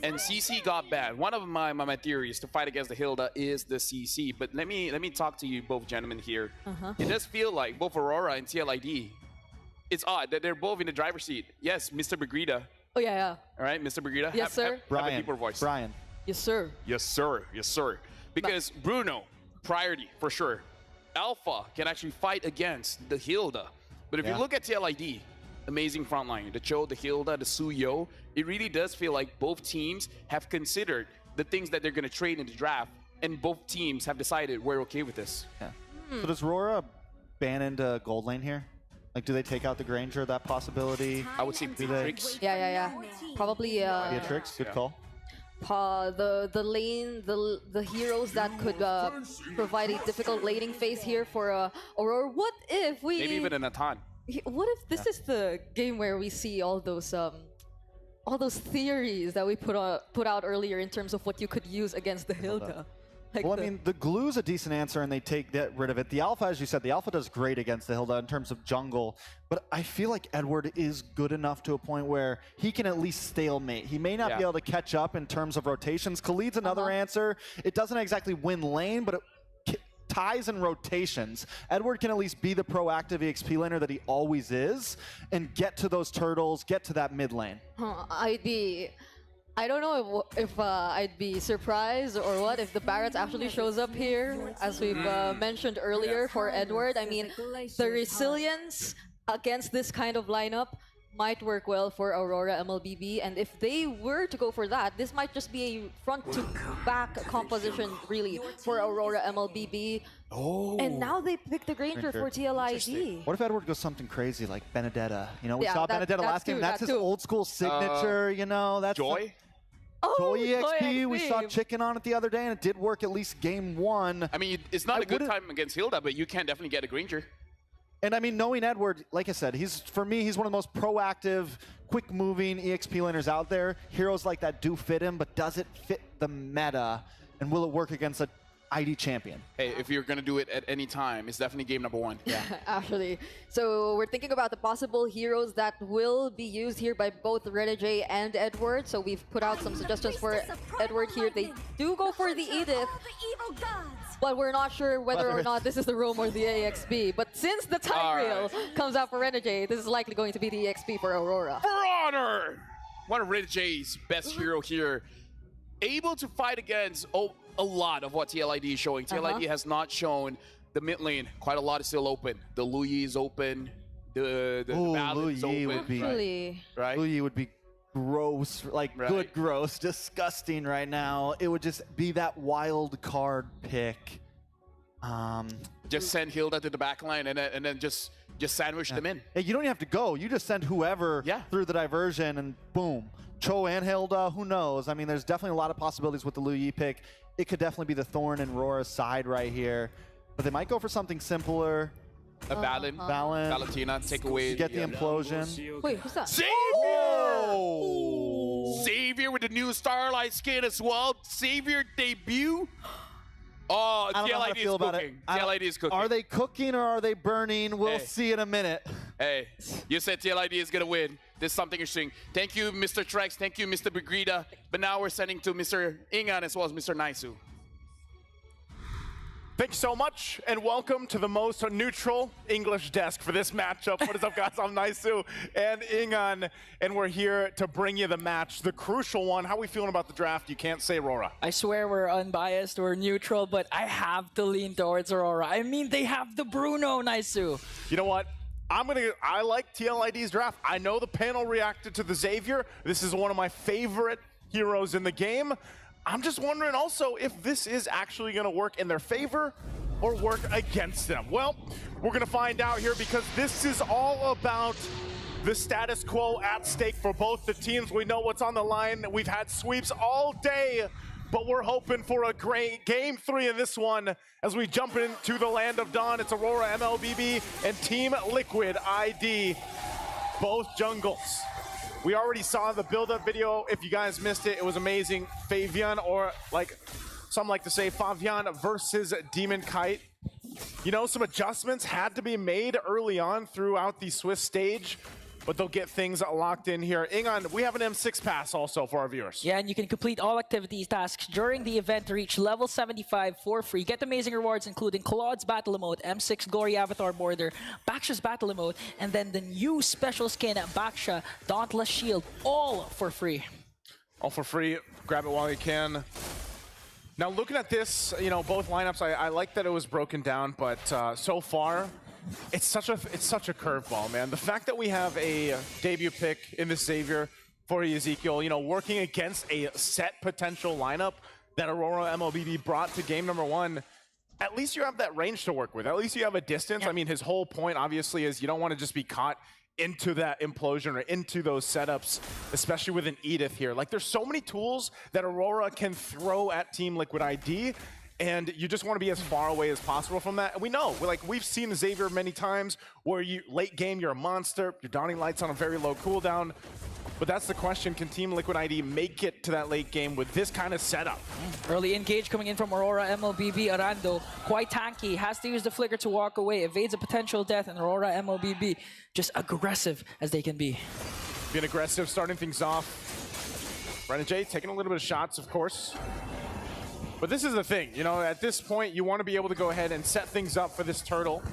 And CC got banned. One of my theories to fight against the Hilda is the CC. But let me talk to you both gentlemen here. It does feel like both Aurora and TLID, it's odd that they're both in the driver's seat. Yes, Mr. Brigida. Oh, yeah. All right, Mr. Brigida. Yes, sir. Have a deeper voice. Brian. Yes, sir. Yes, sir. Because Bruno, priority, for sure. Alpha can actually fight against the Hilda. But if you look at TLID, amazing frontline. The Cho, the Hilda, the Suyo, it really does feel like both teams have considered the things that they're going to trade in the draft, and both teams have decided we're okay with this. Yeah. So does Rora ban into gold lane here? Like, do they take out the Granger, that possibility? I would say Beatrix. Yeah. Probably... Beatrix, good call. The lane, the heroes that could provide a difficult laning phase here for Aurora. What if we... Maybe even a Natan. What if this is the game where we see all those theories that we put out earlier in terms of what you could use against the Hilda? Like well, I mean, the glue's a decent answer, and they get rid of it. The Alpha, as you said, the Alpha does great against the Hilda in terms of jungle, but I feel like Edward is good enough to a point where he can at least stalemate. He may not be able to catch up in terms of rotations. Khalid's another answer. It doesn't exactly win lane, but it ties and rotations. Edward can at least be the proactive EXP laner that he always is, and get to those turtles, get to that mid lane. I don't know if I'd be surprised or what if the Barrett actually shows up here, as we've mentioned earlier for Edward. I mean, the resilience against this kind of lineup might work well for Aurora MLBB, and if they were to go for that, this might just be a front-to-back composition, really, for Aurora MLBB. Oh. And now they pick the Granger for TLID. What if Edward goes something crazy like Benedetta? You know, we Yeah, saw that- Benedetta that's last game. too, That's that his too. old school signature, you know. That's Joy? Joy EXP. We EXP. saw Chicken on it the other day, and it did work at least game one. I mean, it's not a good time against Hilda, but you can definitely get a Granger. And I mean, knowing Edward, like I said, for me, he's one of the most proactive, quick-moving EXP laners out there. Heroes like that do fit him, but does it fit the meta? And will it work against an ID champion? Hey, if you're going to do it at any time, it's definitely game number one. Yeah. Actually, so we're thinking about the possible heroes that will be used here by both Renegade and Edward. So we've put out some suggestions for Edward here. They do go for the Edith, but we're not sure whether or not this is the Roam or the AXP. But since the time reel comes out for Renegade, this is likely going to be the EXP for Aurora. For honor! One of Renegade's best hero here. Able to fight against a lot of what TLID is showing. TLID has not shown the mid lane. Quite a lot is still open. The Luyi is open. The Battle is open. Would be, right? Luyi would be gross, like good gross, disgusting right now. It would just be that wild card pick. Just send Hilda to the back line and then just sandwich them in. Hey, you don't even have to go. You just send whoever through the diversion and boom. Cho and Hilda, who knows? I mean, there's definitely a lot of possibilities with the Luyi pick. It could definitely be the thorn in Rora's side right here. But they might go for something simpler. A Valen. Valentina, take away. Get the implosion. Wait, who's that? Xavier! Xavier with the new Starlight skin as well. Xavier debut. Oh, I don't know how to feel about it. TLID is cooking. Are they cooking or are they burning? We'll see in a minute. Hey, you said TLID is going to win. This is something interesting. Thank you, Mr. Trex. Thank you, Mr. Brigida. But now we're sending to Mr. Ingan as well as Mr. Naisu. Thank you so much, and welcome to the most neutral English desk for this matchup. What is up, guys? I'm Naisu and Ingan, and we're here to bring you the match, the crucial one. How are we feeling about the draft? You can't say Aurora. I swear we're unbiased, we're neutral, but I have to lean towards Aurora. I mean, they have the Bruno, Naisu. You know what? I like TLID's draft. I know the panel reacted to the Xavier. This is one of my favorite heroes in the game. I'm just wondering also if this is actually going to work in their favor or work against them. Well, we're going to find out here because this is all about the status quo at stake for both the teams. We know what's on the line. We've had sweeps all day, but we're hoping for a great game 3 in this one as we jump into the land of dawn. It's Aurora MLBB and Team Liquid ID, both jungles. We already saw the build-up video. If you guys missed it, it was amazing. Favian, or like some like to say, Favian versus Demon Kite. You know, some adjustments had to be made early on throughout the Swiss stage, but they'll get things locked in here. Ingan, we have an M6 pass also for our viewers. Yeah, and you can complete all activities tasks during the event to reach level 75 for free. Get amazing rewards including Claude's Battle Emote, M6 Glory Avatar Border, Baksha's Battle Emote, and then the new special skin, Baksha Dauntless Shield, all for free. All for free. Grab it while you can. Now looking at this, you know, both lineups, I like that it was broken down, but so far, it's such a curveball, man. The fact that we have a debut pick in the Xavier for Ezekiel, you know, working against a set potential lineup that Aurora MLBB brought to game number 1, at least you have that range to work with. At least you have a distance. I mean, his whole point, obviously, is you don't want to just be caught into that implosion or into those setups, especially with an Edith here. Like, there's so many tools that Aurora can throw at Team Liquid ID, and you just want to be as far away as possible from that. And we know, we've seen the Xavier many times where you late game, you're a monster, you're Dawning Light's on a very low cooldown. But that's the question, can Team Liquid ID make it to that late game with this kind of setup? Early engage coming in from Aurora MLBB. Arando, quite tanky, has to use the flicker to walk away, evades a potential death, and Aurora MLBB just aggressive as they can be. Being aggressive, starting things off. Renegade taking a little bit of shots, of course. But this is the thing, you know, at this point, you want to be able to go ahead and set things up for this turtle.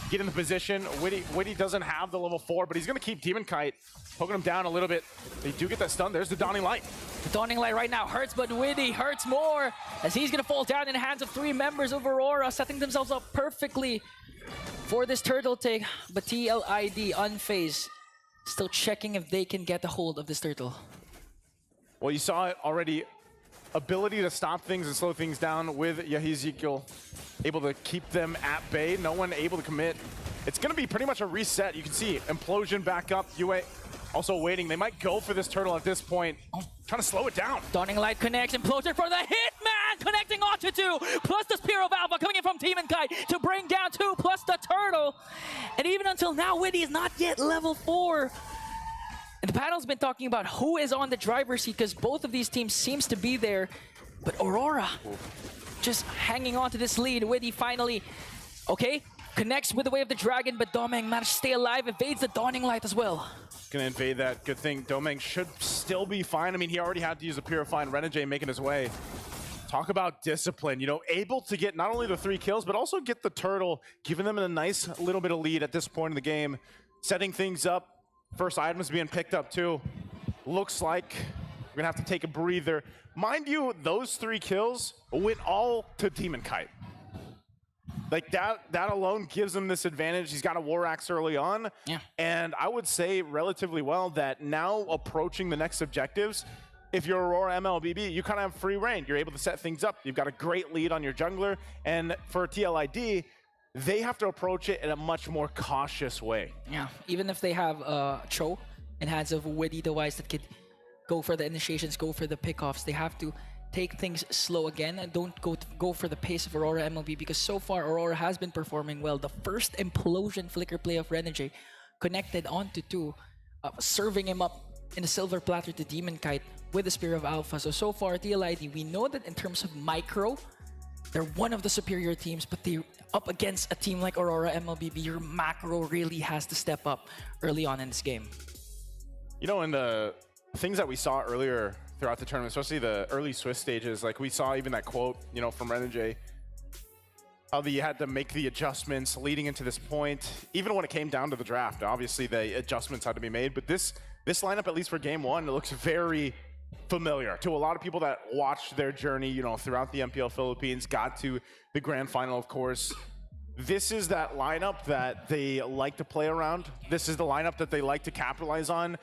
Get in the position. Witty doesn't have the level 4, but he's going to keep Demon Kite, poking him down a little bit. They do get that stun. There's the Dawning Light. The Dawning Light right now hurts, but Witty hurts more as he's going to fall down in the hands of 3 members of Aurora, setting themselves up perfectly for this turtle take. But TLID unfazed. still checking if they can get a hold of this turtle. Well, you saw it already. Ability to stop things and slow things down with Ezekiel. Able to keep them at bay. No one able to commit. It's going to be pretty much a reset. You can see Implosion back up. UA also waiting. They might go for this turtle at this point. Trying to slow it down. Dawning Light connects. Implosion for the Hitman. Connecting onto 2. Plus the Spear of Alpha coming in from Demon Kite to bring down 2. Plus the turtle. And even until now, Witty is not yet level 4. And the panel's been talking about who is on the driver's seat because both of these teams seems to be there. But Aurora just hanging on to this lead. Witty finally, okay, connects with the Way of the Dragon, but Domeng managed to stay alive, evades the Dawning Light as well. Gonna invade that. Good thing Domeng should still be fine. I mean, he already had to use a Purifying Renegade making his way. Talk about discipline, you know, able to get not only the 3 kills, but also get the turtle, giving them a nice little bit of lead at this point in the game, setting things up. First items being picked up too. Looks like we're gonna have to take a breather. Mind you, those 3 kills went all to Demon Kite. Like that alone gives him this advantage. He's got a War Axe early on. Yeah. And I would say relatively well that now approaching the next objectives, if you're Aurora MLBB, you kind of have free reign. You're able to set things up. You've got a great lead on your jungler. And for TLID, they have to approach it in a much more cautious way. Yeah, even if they have Cho in hands of a Witty device that could go for the initiations, go for the pickoffs, they have to take things slow again and don't go for the pace of Aurora MLB because so far Aurora has been performing well. The first Implosion flicker play of Renegade connected onto 2, serving him up in a silver platter to Demon Kite with the Spear of Alpha. So far TLID, we know that in terms of micro, they're one of the superior teams, but they're up against a team like Aurora MLBB. Your macro really has to step up early on in this game. You know, in the things that we saw earlier throughout the tournament, especially the early Swiss stages, like we saw even that quote, you know, from Renegade, how you had to make the adjustments leading into this point. Even when it came down to the draft, obviously the adjustments had to be made, but this lineup, at least for game 1, it looks very familiar to a lot of people that watched their journey, you know, throughout the MPL Philippines, got to the grand final, of course. This is that lineup that they like to play around. This is the lineup that they like to capitalize on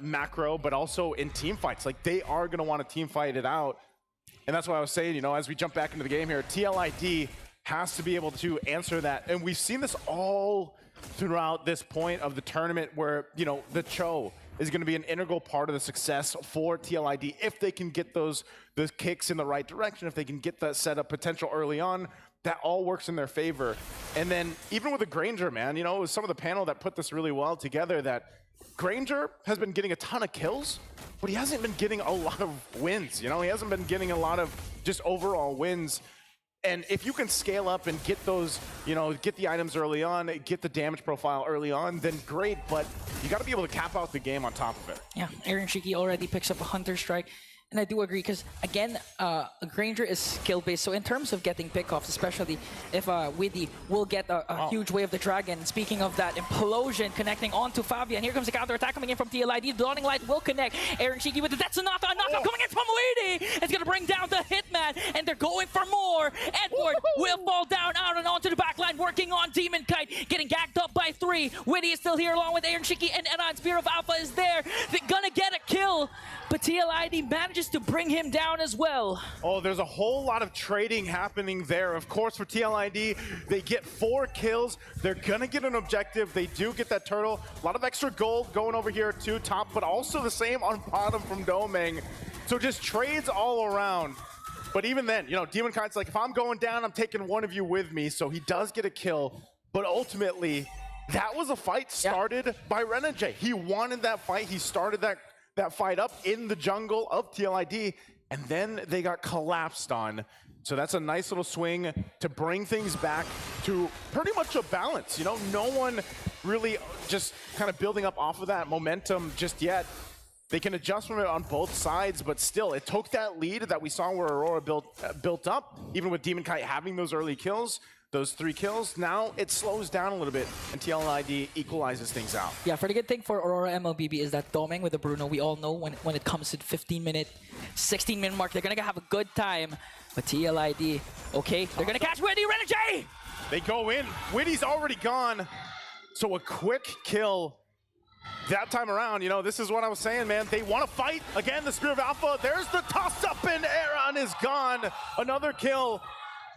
macro, but also in team fights. Like, they are going to want to team fight it out. And that's why I was saying, you know, as we jump back into the game here, TLID has to be able to answer that. And we've seen this all throughout this point of the tournament where, you know, the Cho is going to be an integral part of the success for TLID if they can get those kicks in the right direction, if they can get that setup potential early on. That all works in their favor. And then even with the Granger, man, you know, it was some of the panel that put this really well together, that Granger has been getting a ton of kills, but he hasn't been getting a lot of wins. You know, he hasn't been getting a lot of just overall wins. And if you can scale up and get those, you know, get the items early on, get the damage profile early on, then great, but you got to be able to cap out the game on top of it. Yeah, Aaron Shiki already picks up a Hunter Strike. And I do agree, because again, Granger is skill-based. So in terms of getting pickoffs, especially if Widdy will get a huge Way of the Dragon. Speaking of that, Implosion connecting onto Fabian. Here comes the counter-attack coming in from TLID. The Dawning Light will connect. Aaron Shiki with the Detsunata. A knockout coming in from Widdy. It's going to bring down the Hitman, and they're going for more. Edward will fall down out and onto the backline, working on Demon Kite, getting gagged up by 3. Widdy is still here along with Aaron Shiki, and Enan. Spear of Alpha is there. They're going to get a kill, but TLID manages to bring him down as well. Oh, there's a whole lot of trading happening there. Of course, for TLID, they get 4 kills. They're gonna get an objective. They do get that turtle. A lot of extra gold going over here to top, but also the same on bottom from Domeng. So just trades all around. But even then, you know, Demon Kite's like, if I'm going down, I'm taking one of you with me. So he does get a kill. But ultimately, that was a fight started by Renegade. He wanted that fight. He started that fight up in the jungle of TLID, and then they got collapsed on. So that's a nice little swing to bring things back to pretty much a balance. You know, no one really just kind of building up off of that momentum just yet. They can adjust from it on both sides, but still, it took that lead that we saw where Aurora built up, even with Demon Kite having those early kills. Those 3 kills, now it slows down a little bit and TLID equalizes things out. Yeah, for the good thing for Aurora MLBB is that Domeng with the Bruno, we all know when it comes to the 15-minute, 16-minute mark, they're going to have a good time. But TLID, okay, they're going to catch Widdy. Renegade! They go in. Widdy's already gone. So a quick kill that time around, you know, this is what I was saying, man. They want to fight. Again, the Spear of Alpha. There's the toss-up, and Aaron is gone. Another kill.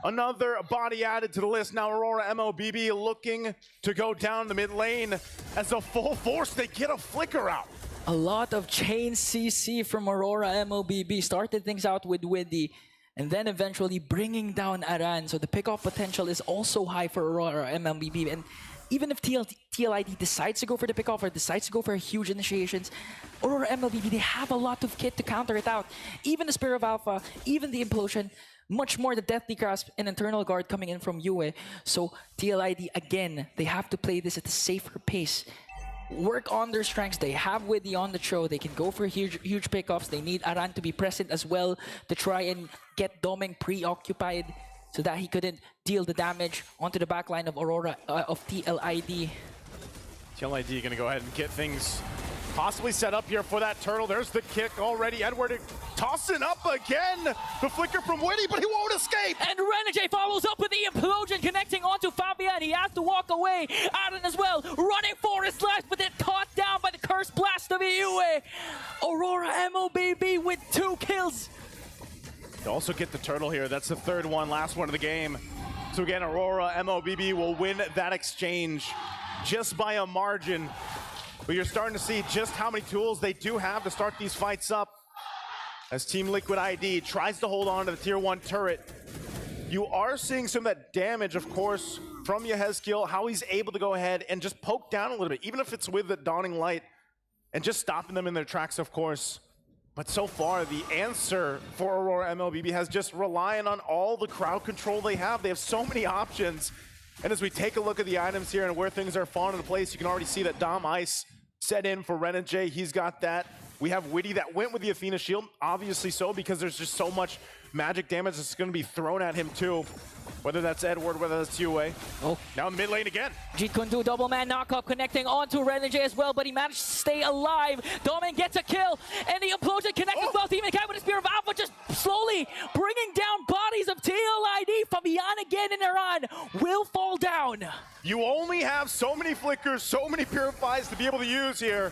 Another body added to the list. Now Aurora MOBB looking to go down the mid lane as a full force. They get a flicker out. A lot of chain CC from Aurora MOBB. Started things out with Widdy and then eventually bringing down Aran. So the pickoff potential is also high for Aurora MOBB. And even if TLID decides to go for the pickoff or decides to go for huge initiations, Aurora MOBB, they have a lot of kit to counter it out. Even the Spear of Alpha, even the Implosion, much more the Deathly Grasp and Internal Guard coming in from Yue. So TLID, again, they have to play this at a safer pace. Work on their strengths. They have Widdy on the show. They can go for huge pickoffs. They need Aran to be present as well to try and get Doming preoccupied so that he couldn't deal the damage onto the backline of Aurora, of TLID. TLID gonna go ahead and get things possibly set up here for that turtle. There's the kick already. Edward tossing up again. The flicker from Widdy, but he won't escape. And Renegade follows up with the Implosion connecting onto Fabian. He has to walk away. Aran as well, running for his life, but then caught down by the curse blast of Yue. Aurora MOBB with 2 kills. They also get the turtle here. That's the third one, last one of the game. So again, Aurora MOBB will win that exchange just by a margin. But you're starting to see just how many tools they do have to start these fights up. As Team Liquid ID tries to hold on to the tier 1 turret. You are seeing some of that damage, of course, from Yehezkiel, how he's able to go ahead and just poke down a little bit, even if it's with the Dawning Light, and just stopping them in their tracks, of course. But so far, the answer for Aurora MLBB has just relying on all the crowd control they have. They have so many options. And as we take a look at the items here and where things are falling into place, you can already see that Dom Ice set in for Renegade. He's got that. We have Widdy that went with the Athena shield, obviously so, because there's just so much magic damage that's going to be thrown at him too. Whether that's Edward, whether that's Yue. Oh. Now mid lane again. Jeet Kune Do double man knockup connecting onto Renegade as well, but he managed to stay alive. Domin gets a kill, and the Implosion connects as well. Demon Kai with the Spear of Alpha just slowly bringing down bodies of TLID. Fabian again and Aran will fall down. You only have so many flickers, so many purifies to be able to use here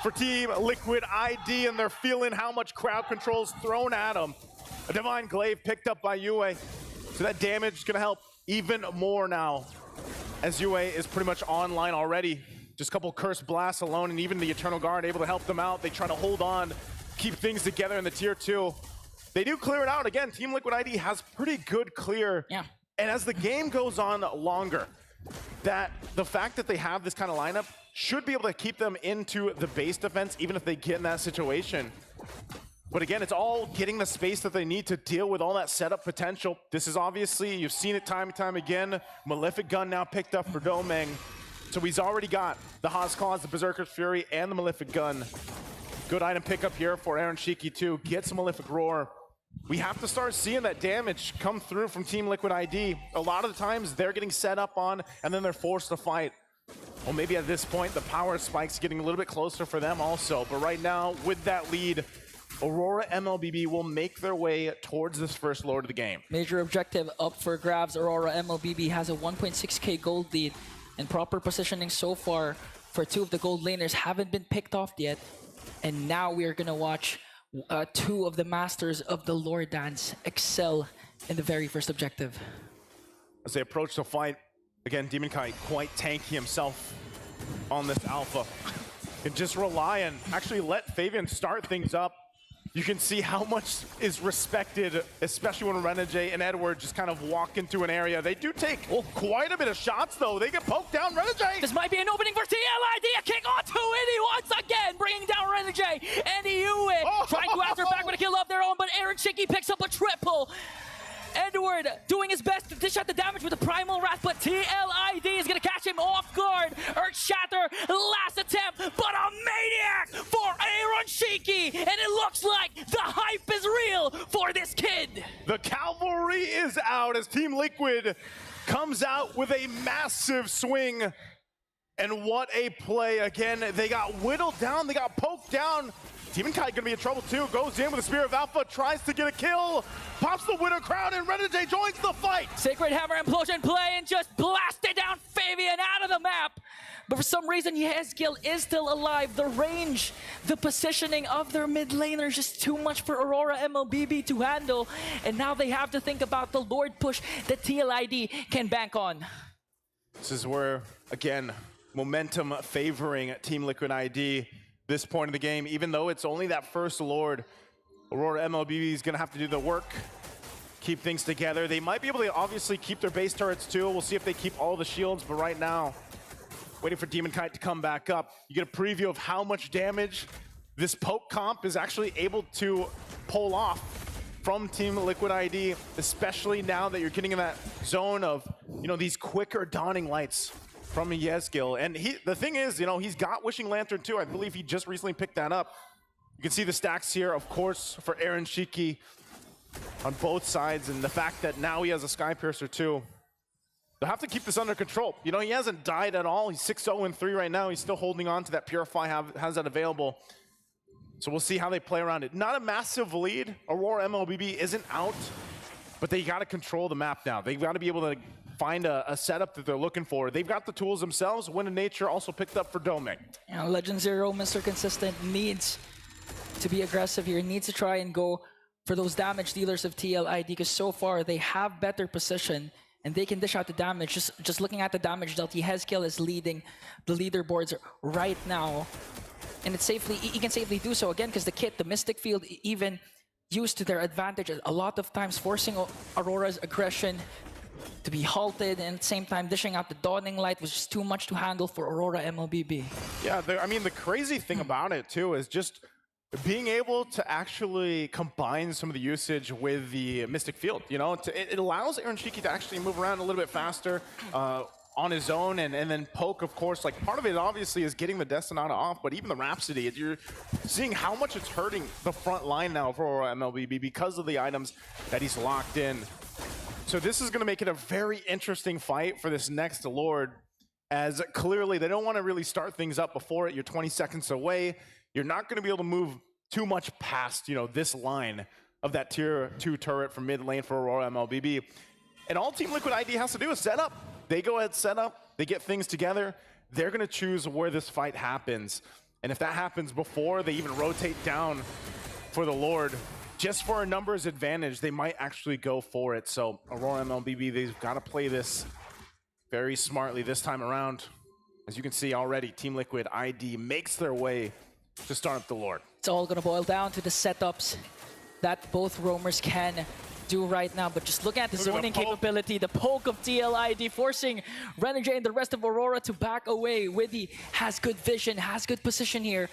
for Team Liquid ID, and they're feeling how much crowd control's thrown at them. A Divine Glaive picked up by Yue. So that damage is going to help even more now, as Yue is pretty much online already. Just a couple Curse Blasts alone, and even the Eternal Guard able to help them out. They try to hold on, keep things together in the tier 2. They do clear it out. Again, Team Liquid ID has pretty good clear. Yeah. And as the game goes on longer, that the fact that they have this kind of lineup should be able to keep them into the base defense, even if they get in that situation. But again, it's all getting the space that they need to deal with all that setup potential. This is obviously, you've seen it time and time again. Malefic Gun now picked up for Doming. So he's already got the Haas Claws, the Berserker's Fury, and the Malefic Gun. Good item pickup here for Aaron Shiki too. Gets a Malefic Roar. We have to start seeing that damage come through from Team Liquid ID. A lot of the times they're getting set up on, and then they're forced to fight. Well, maybe at this point, the power spike's getting a little bit closer for them also. But right now, with that lead, Aurora MLBB will make their way towards this first lord of the game. Major objective up for grabs. Aurora MLBB has a 1.6k gold lead, and proper positioning so far for 2 of the gold laners haven't been picked off yet. And now we are going to watch 2 of the masters of the lore dance excel in the very first objective. As they approach the fight, again, Demon Kai quite tanky himself on this alpha. And just rely on, actually let Fabian start things up. You can see how much is respected, especially when Renegade and Edward just kind of walk into an area. They do take quite a bit of shots, though. They get poked down. Renegade! This might be an opening for TLID. A kick onto Widdy once again, bringing down Renegade. And Yue trying to answer back with a kill of their own, but Aaron Shiki picks up a triple. Edward doing his best to dish out the damage with the Primal Wrath, but TLID is going to catch him off guard. Earth Shatter, last attempt, but a maniac for Aaron Shiki, and it looks like the hype is real for this kid. The cavalry is out as Team Liquid comes out with a massive swing. And what a play. Again, they got whittled down, they got poked down. Demon Kai gonna be in trouble too. Goes in with the Spear of Alpha, tries to get a kill, pops the Widow Crown, and Renegade joins the fight. Sacred Hammer Implosion play and just blasted down Fabian out of the map. but for some reason, Yehezkiel is still alive. The range, the positioning of their mid laner is just too much for Aurora MLBB to handle. And now they have to think about the Lord push that TLID can bank on. This is where, again, momentum favoring Team Liquid ID this point of the game. Even though it's only that first Lord, Aurora MLBB is going to have to do the work, keep things together. They might be able to obviously keep their base turrets too. We'll see if they keep all the shields, but right now, waiting for Demon Kite to come back up. You get a preview of how much damage this poke comp is actually able to pull off from Team Liquid ID, especially now that you're getting in that zone of, you know, these quicker dawning lights from Yehezkiel. And the thing is, you know, he's got Wishing Lantern too. I believe he just recently picked that up. You can see the stacks here, of course, for Aaron Shiki on both sides, and the fact that now he has a Sky Piercer too. They'll have to keep this under control. You know, he hasn't died at all. He's 6-0-3 right now. He's still holding on to that Purify, has that available. So we'll see how they play around it. Not a massive lead. Aurora MLBB isn't out, but they got to control the map now. They've got to be able to find a setup that they're looking for. They've got the tools themselves. Wind of Nature also picked up for Doming. Yeah, Legend Zero, Mr. Consistent, needs to be aggressive here, needs to try and go for those damage dealers of TLID, because so far they have better position and they can dish out the damage. Just looking at the damage dealt, Yehezkiel is leading the leaderboards right now. And it's he can safely do so again, because the kit, the Mystic Field, even used to their advantage a lot of times, forcing Aurora's aggression to be halted, and at the same time dishing out the Dawning Light was just too much to handle for Aurora MLBB. Yeah, I mean, the crazy thing about it too is just being able to actually combine some of the usage with the Mystic Field. You know, it allows Aaron Shiki to actually move around a little bit faster on his own, and then poke, of course. Like, part of it obviously is getting the Destinata off, but even the Rhapsody, you're seeing how much it's hurting the front line now for Aurora MLBB because of the items that he's locked in. So this is going to make it a very interesting fight for this next Lord, as clearly they don't want to really start things up before it. You're 20 seconds away. You're not going to be able to move too much past, you know, this line of that tier 2 turret from mid lane for Aurora MLBB. And all Team Liquid ID has to do is set up. They go ahead, set up, they get things together. They're going to choose where this fight happens. And if that happens before they even rotate down for the Lord, just for a numbers advantage, they might actually go for it. So Aurora MLBB, they've got to play this very smartly this time around. As you can see already, Team Liquid ID makes their way to start up the Lord. It's all going to boil down to the setups that both roamers can do right now. But just look at the zoning capability, the poke of TLID, forcing Renegade and the rest of Aurora to back away. Widdy has good vision, has good position here.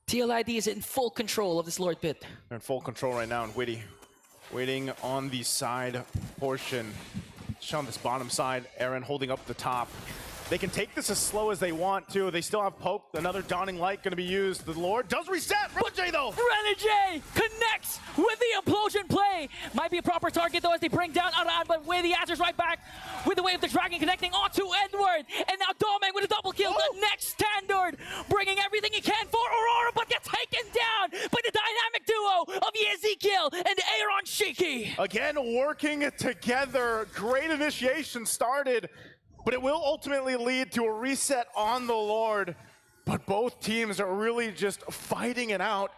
TLID is in full control of this Lord pit. They're in full control right now, and Widdy waiting on the side portion. Just on this bottom side, Aaron holding up the top. They can take this as slow as they want to. They still have poke. Another Dawning Light going to be used. The Lord does reset. Renegade though. Renegade connects with the implosion play. Might be a proper target though as they bring down Aran, but Widdy answers right back with the Wave of the Dragon connecting onto Edward. And now Domeng with a double kill. The next standard, bringing everything he can for Aurora, but gets taken down by the dynamic duo of Yehezkiel and Aaron Shiki. Again, working together. Great initiation started, but it will ultimately lead to a reset on the Lord. But both teams are really just fighting it out.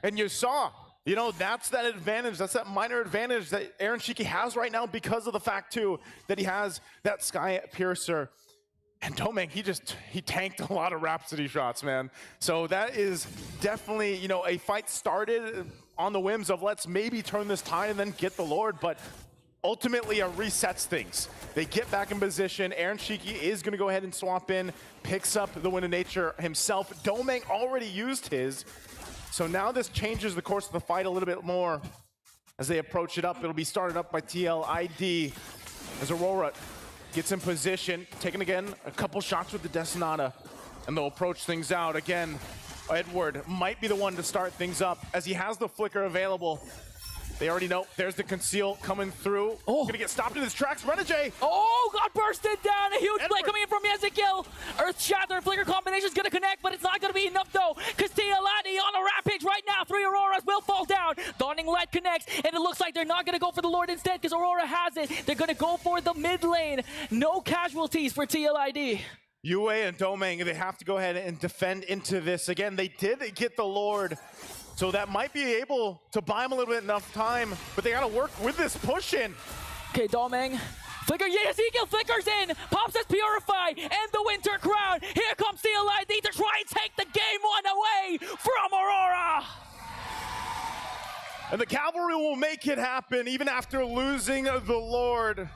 And you saw, you know, that's that advantage. That's that minor advantage that Aaron Shiki has right now because of the fact, too, that he has that Sky Piercer. And Domeng, he tanked a lot of Rhapsody shots, man. So that is definitely, you know, a fight started on the whims of let's maybe turn this tide and then get the Lord. But ultimately, it resets things. They get back in position. Aaron Shiki is going to go ahead and swap in, picks up the Wind of Nature himself. Domeng already used his. So now this changes the course of the fight a little bit more. As they approach it up, it'll be started up by TLID. As Aurora gets in position, taking again a couple shots with the Destinata. And they'll approach things out. Again, Edward might be the one to start things up as he has the flicker available. They already know. There's the conceal coming through. Oh, gonna get stopped in his tracks. Renegade. Oh, got bursted down. A huge play coming in from Yehezkiel. Earth Shatter, Flicker combination's gonna connect, but it's not gonna be enough though, because TLID on a rampage right now. 3 Auroras will fall down. Dawning Light connects, and it looks like they're not gonna go for the Lord instead, because Aurora has it. They're gonna go for the mid lane. No casualties for TLID. Yue and Domeng, they have to go ahead and defend into this. Again, they did get the Lord, so that might be able to buy them a little bit enough time, but they got to work with this push in. Okay, Domeng. Flicker, Ezekiel flickers in, pops his Purify, and the Winter Crown. Here comes CLID to try and take the game one away from Aurora. And the Cavalry will make it happen even after losing the Lord.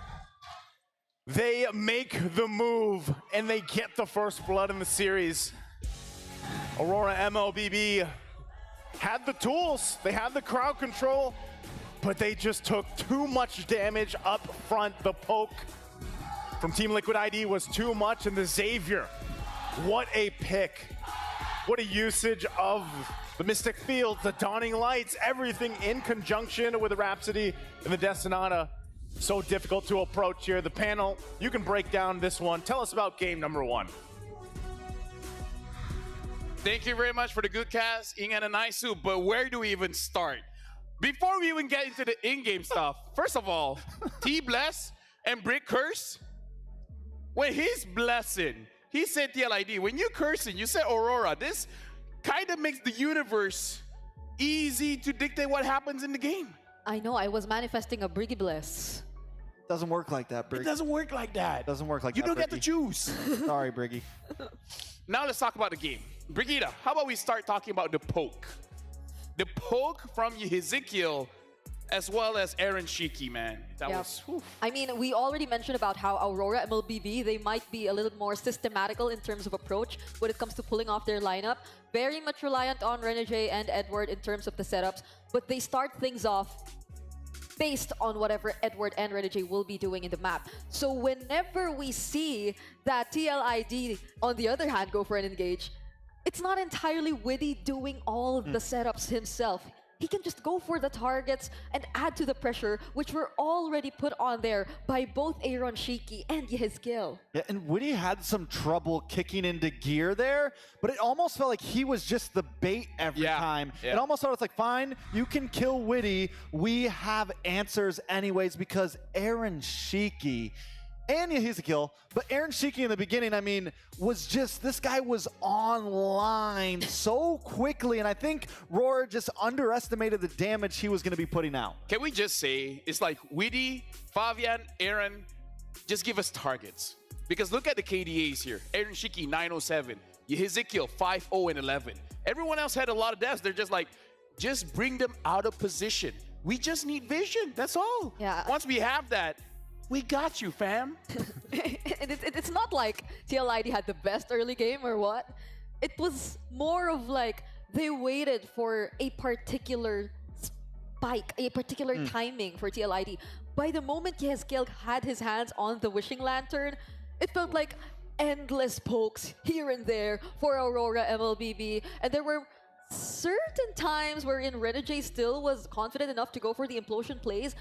They make the move, and they get the first blood in the series. Aurora MLBB had the tools, they had the crowd control, but they just took too much damage up front. The poke from Team Liquid ID was too much, and the Xavier, what a pick. What a usage of the Mystic Fields, the Dawning Lights, everything in conjunction with the Rhapsody and the Destinata. So difficult to approach here. The panel, you can break down this one. Tell us about game number one. Thank you very much for the good cast, Ingan and Naisu, but where do we even start? Before we even get into the in-game stuff, first of all, T-Bless and Brick Curse, when he's blessing, he said TLID, when you cursing, you said Aurora. This kind of makes the universe easy to dictate what happens in the game. I know, I was manifesting a Briggy Bless. Doesn't work like that, Brig. It doesn't work like that. Doesn't work like you that, don't get to Briggy. choose. Sorry, Briggy. Now let's talk about the game. Brigitte, how about we start talking about the poke? The poke from Ezekiel as well as Aaron Shiki, man. That was... Whew. I mean, we already mentioned about how Aurora MLBB, they might be a little more systematical in terms of approach when it comes to pulling off their lineup. Very much reliant on Renegade and Edward in terms of the setups, but they start things off based on whatever Edward and Renegade will be doing in the map. So whenever we see that TLID, on the other hand, go for an engage, it's not entirely Witty doing all of the setups himself. He can just go for the targets and add to the pressure, which were already put on there by both Aaron Shiki and Yehezkiel. Yeah, and Witty had some trouble kicking into gear there, but it almost felt like he was just the bait every time. Yeah. It almost felt like, fine, you can kill Witty. We have answers anyways, because Aaron Shiki and Yehezkiel, but Aaron Shiki in the beginning, I mean, was just, this guy was online so quickly, and I think Roar just underestimated the damage he was going to be putting out. Can we just say, it's like Witty, Fabian, Aaron, just give us targets. Because look at the KDAs here. Aaron Shiki, 907. Yehezkiel, 5-0 and 11. Everyone else had a lot of deaths. They're just like, just bring them out of position. We just need vision, that's all. Yeah. Once we have that, we got you, fam. It's not like TLID had the best early game or what. It was more of like they waited for a particular spike, a particular timing for TLID. By the moment Yehezkiel had his hands on the Wishing Lantern, it felt like endless pokes here and there for Aurora MLBB. And there were certain times wherein Renegade still was confident enough to go for the implosion plays,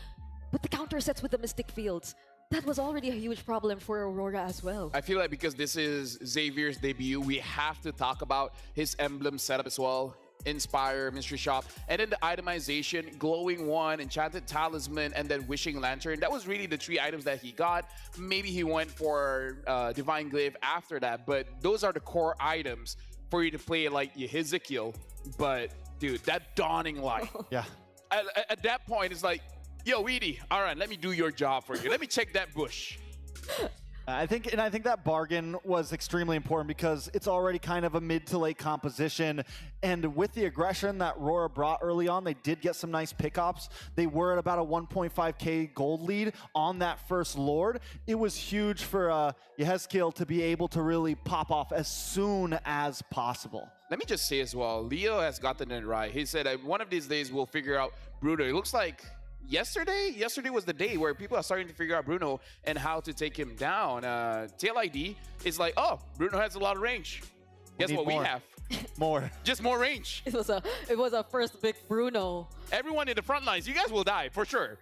but the counter sets with the Mystic Fields, that was already a huge problem for Aurora as well. I feel like because this is Xavier's debut, we have to talk about his emblem setup as well. Inspire, Mystery Shop, and then the itemization, Glowing One, Enchanted Talisman, and then Wishing Lantern. That was really the 3 items that he got. Maybe he went for Divine Glaive after that, but those are the core items for you to play like Yehezkiel. But dude, that Dawning Light. Yeah. At that point, it's like, yo, Weedy, all right, let me do your job for you. Let me check that bush. I think that bargain was extremely important because it's already kind of a mid to late composition, and with the aggression that Roar brought early on, they did get some nice pickups. They were at about a 1.5k gold lead on that first Lord. It was huge for Yehezkiel to be able to really pop off as soon as possible. Let me just say as well, Leo has gotten it right. He said, one of these days we'll figure out Bruno. It looks like yesterday was the day where people are starting to figure out Bruno and how to take him down. TLID is like, oh, Bruno has a lot of range. Guess what we have? More. Just more range. It was a first big Bruno. Everyone in the front lines, you guys will die for sure,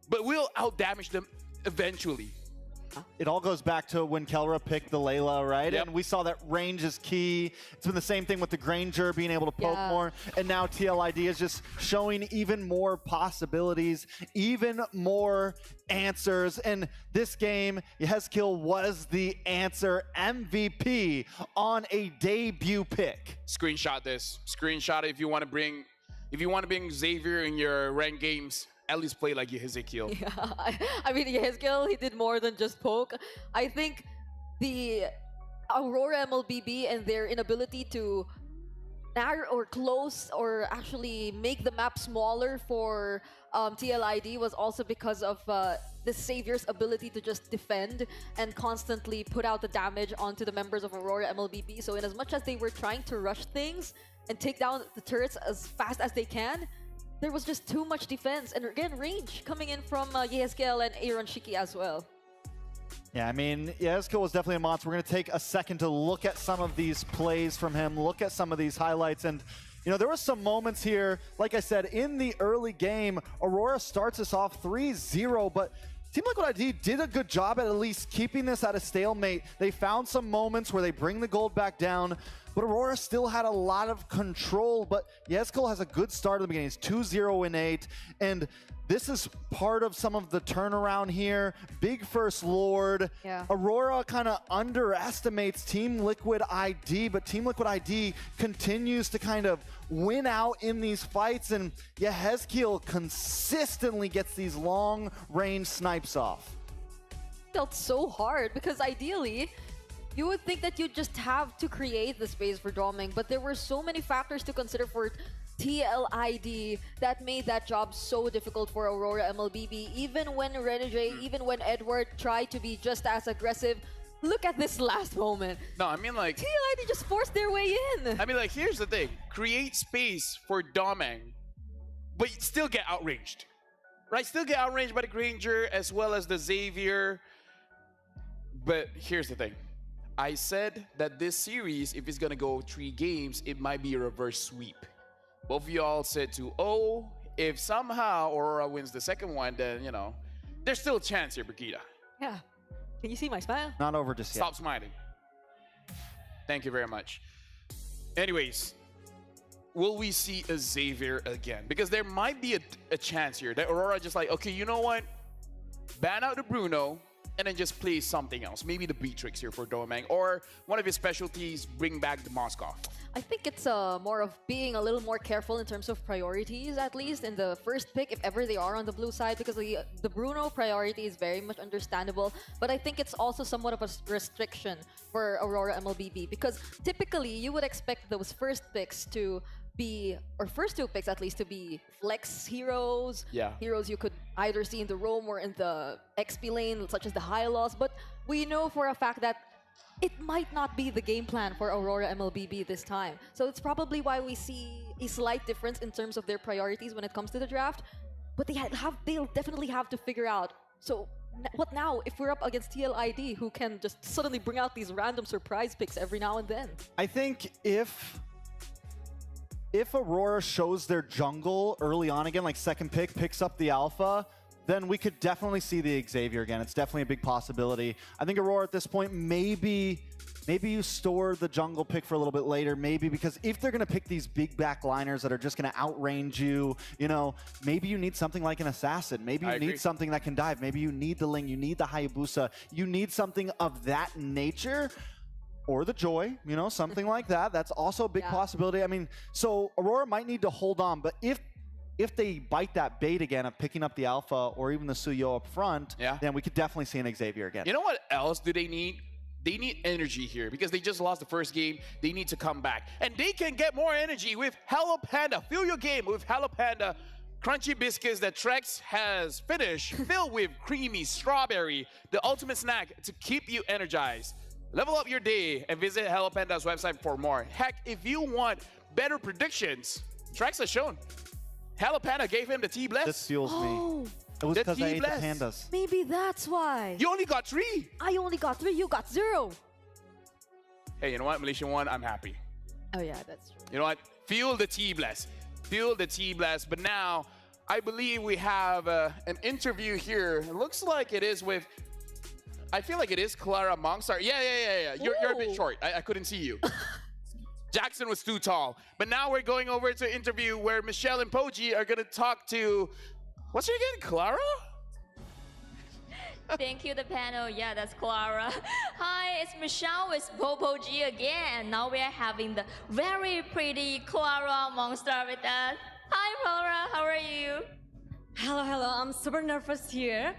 but we'll out damage them eventually. It all goes back to when Kelra picked the Layla, right? Yep. And we saw that range is key. It's been the same thing with the Granger being able to poke more. And now TLID is just showing even more possibilities, even more answers. And this game, Yehezkiel was the answer, MVP on a debut pick. Screenshot this. Screenshot it if you want to bring Xavier in your ranked games. At least play like Yehezkiel. Yeah, I mean, Yehezkiel, he did more than just poke. I think the Aurora MLBB and their inability to narrow or close or actually make the map smaller for TLID was also because of the Savior's ability to just defend and constantly put out the damage onto the members of Aurora MLBB. So in as much as they were trying to rush things and take down the turrets as fast as they can, there was just too much defense. And again, range coming in from Yehezkiel and Aaron Shiki as well. Yeah, I mean, Yehezkiel was definitely a monster. We're going to take a second to look at some of these plays from him, look at some of these highlights. And, you know, there were some moments here, like I said, in the early game, Aurora starts us off 3-0, but Team Liquid ID did a good job at least keeping this at a stalemate. They found some moments where they bring the gold back down, but Aurora still had a lot of control. But Yehezkiel has a good start at the beginning. It's 2-0 in 8, and this is part of some of the turnaround here. Big first Lord. Yeah. Aurora kind of underestimates Team Liquid ID, but Team Liquid ID continues to kind of win out in these fights, and Yehezkiel consistently gets these long-range snipes off. Felt so hard because ideally, you would think that you just have to create the space for Doming, but there were so many factors to consider for TLID that made that job so difficult for Aurora MLBB. Even when Renegade, even when Edward tried to be just as aggressive, look at this last moment. No, I mean like... TLID just forced their way in. I mean like, here's the thing. Create space for Doming, but still get outranged. Right? Still get outranged by the Granger as well as the Xavier. But here's the thing. I said that this series, if it's going to go 3 games, it might be a reverse sweep. Both of y'all said 2-0. If somehow Aurora wins the second one, then, you know, there's still a chance here, Brigida. Yeah. Can you see my smile? Not over just yet. Stop smiling. Thank you very much. Anyways, will we see a Xavier again? Because there might be a chance here that Aurora just like, okay, you know what? Ban out the Bruno and then just play something else. Maybe the Beatrix here for Domang, or one of his specialties, bring back the Moskov. I think it's more of being a little more careful in terms of priorities, at least in the first pick, if ever they are on the blue side, because the Bruno priority is very much understandable. But I think it's also somewhat of a restriction for Aurora MLBB, because typically you would expect those first picks to be, or first 2 picks at least, to be flex heroes. Yeah. Heroes you could either see in the roam or in the XP lane, such as the high loss. But we know for a fact that it might not be the game plan for Aurora MLBB this time. So it's probably why we see a slight difference in terms of their priorities when it comes to the draft. But they'll definitely have to figure out, so what now if we're up against TLID, who can just suddenly bring out these random surprise picks every now and then? I think if Aurora shows their jungle early on again, like second pick, picks up the alpha, then we could definitely see the Xavier again. It's definitely a big possibility. I think Aurora at this point, maybe you store the jungle pick for a little bit later, maybe, because if they're going to pick these big backliners that are just going to outrange you, you know, maybe you need something like an assassin. Maybe you need something that can dive. Maybe you need the Ling, you need the Hayabusa. You need something of that nature. Or the Joy, you know, something like that. That's also a big possibility. I mean, so Aurora might need to hold on, but if they bite that bait again of picking up the alpha or even the Suyo up front, then we could definitely see an Xavier again. You know what else do they need? They need energy here because they just lost the first game. They need to come back. And they can get more energy with Hello Panda. Fill your game with Hello Panda. Crunchy biscuits that Trex has finished, filled with creamy strawberry, the ultimate snack to keep you energized. Level up your day and visit Hello Panda's website for more. Heck, if you want better predictions, Trex has shown. Hello Panda gave him the T-Bless. This fuels me. It was because I ate the pandas. Maybe that's why. You only got 3. I only got 3. You got 0. Hey, you know what? Malaysia won. I'm happy. Oh, yeah, that's true. You know what? Feel the T-Bless. Feel the T-Bless. But now, I believe we have an interview here. It looks like it is with I feel like it is Clara Mongstar. Yeah. You're a bit short. I couldn't see you. Jackson was too tall. But now we're going over to an interview where Michelle and Poji are going to talk to, what's her again, Clara? Thank you, the panel. Yeah, that's Clara. Hi, it's Michelle with Bobo G again. Now we are having the very pretty Clara Monster with us. Hi, Clara. How are you? Hello. I'm super nervous here.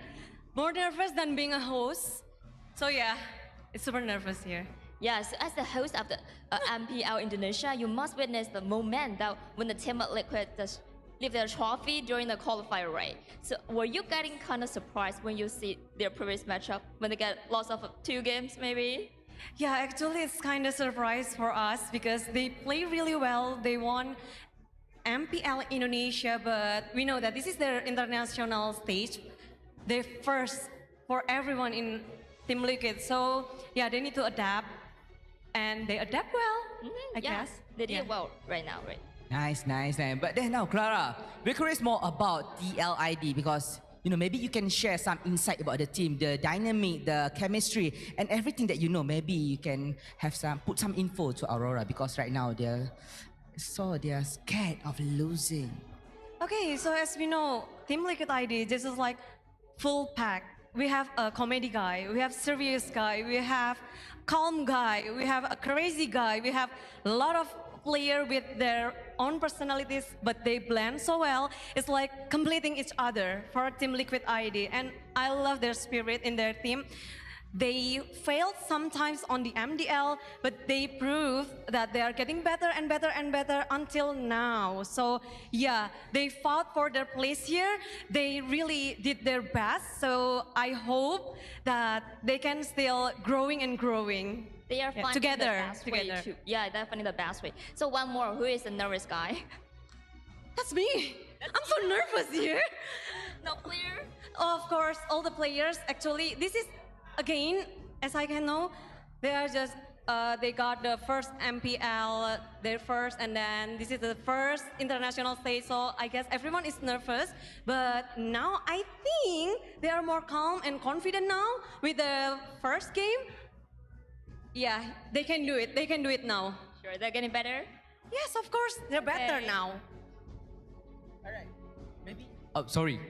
More nervous than being a host. So yeah, it's super nervous here. Yes, as the host of the MPL Indonesia, you must witness the moment that when the team at Liquid just leave their trophy during the qualifier, right? So were you getting kind of surprised when you see their previous matchup, when they get loss of 2 games maybe? Yeah, actually it's kind of surprise for us because they play really well. They won MPL Indonesia, but we know that this is their international stage. They're first for everyone in Team Liquid. So yeah, they need to adapt. And they adapt well, I guess. They did well right now, right? Nice. But then now, Clara, we're curious more about TLID because, maybe you can share some insight about the team, the dynamic, the chemistry, and everything that you know. Maybe you can have put some info to Aurora because right now they're scared of losing. Okay, so as we know, Team Liquid ID, this is like full pack. We have a comedy guy, we have serious guy, we have calm guy, we have a crazy guy, we have a lot of players with their own personalities, but they blend so well. It's like completing each other for Team Liquid ID, and I love their spirit in their team. They failed sometimes on the MDL, but they proved that they are getting better and better until now. So yeah, they fought for their place here. They really did their best. So I hope that they can still growing. They are finding together. The best way too. Yeah, definitely the best way. So one more, who is the nervous guy? That's me. I'm so nervous here. Not clear? Of course, all the players, actually, this is, again, as I can know, they are just, they got the first MPL, their first, and then this is the first international stage, so I guess everyone is nervous. But now I think they are more calm and confident now with the first game. Yeah, they can do it. They can do it now. Sure, they're getting better? Yes, of course, they're better now. Alright, maybe. Oh, sorry.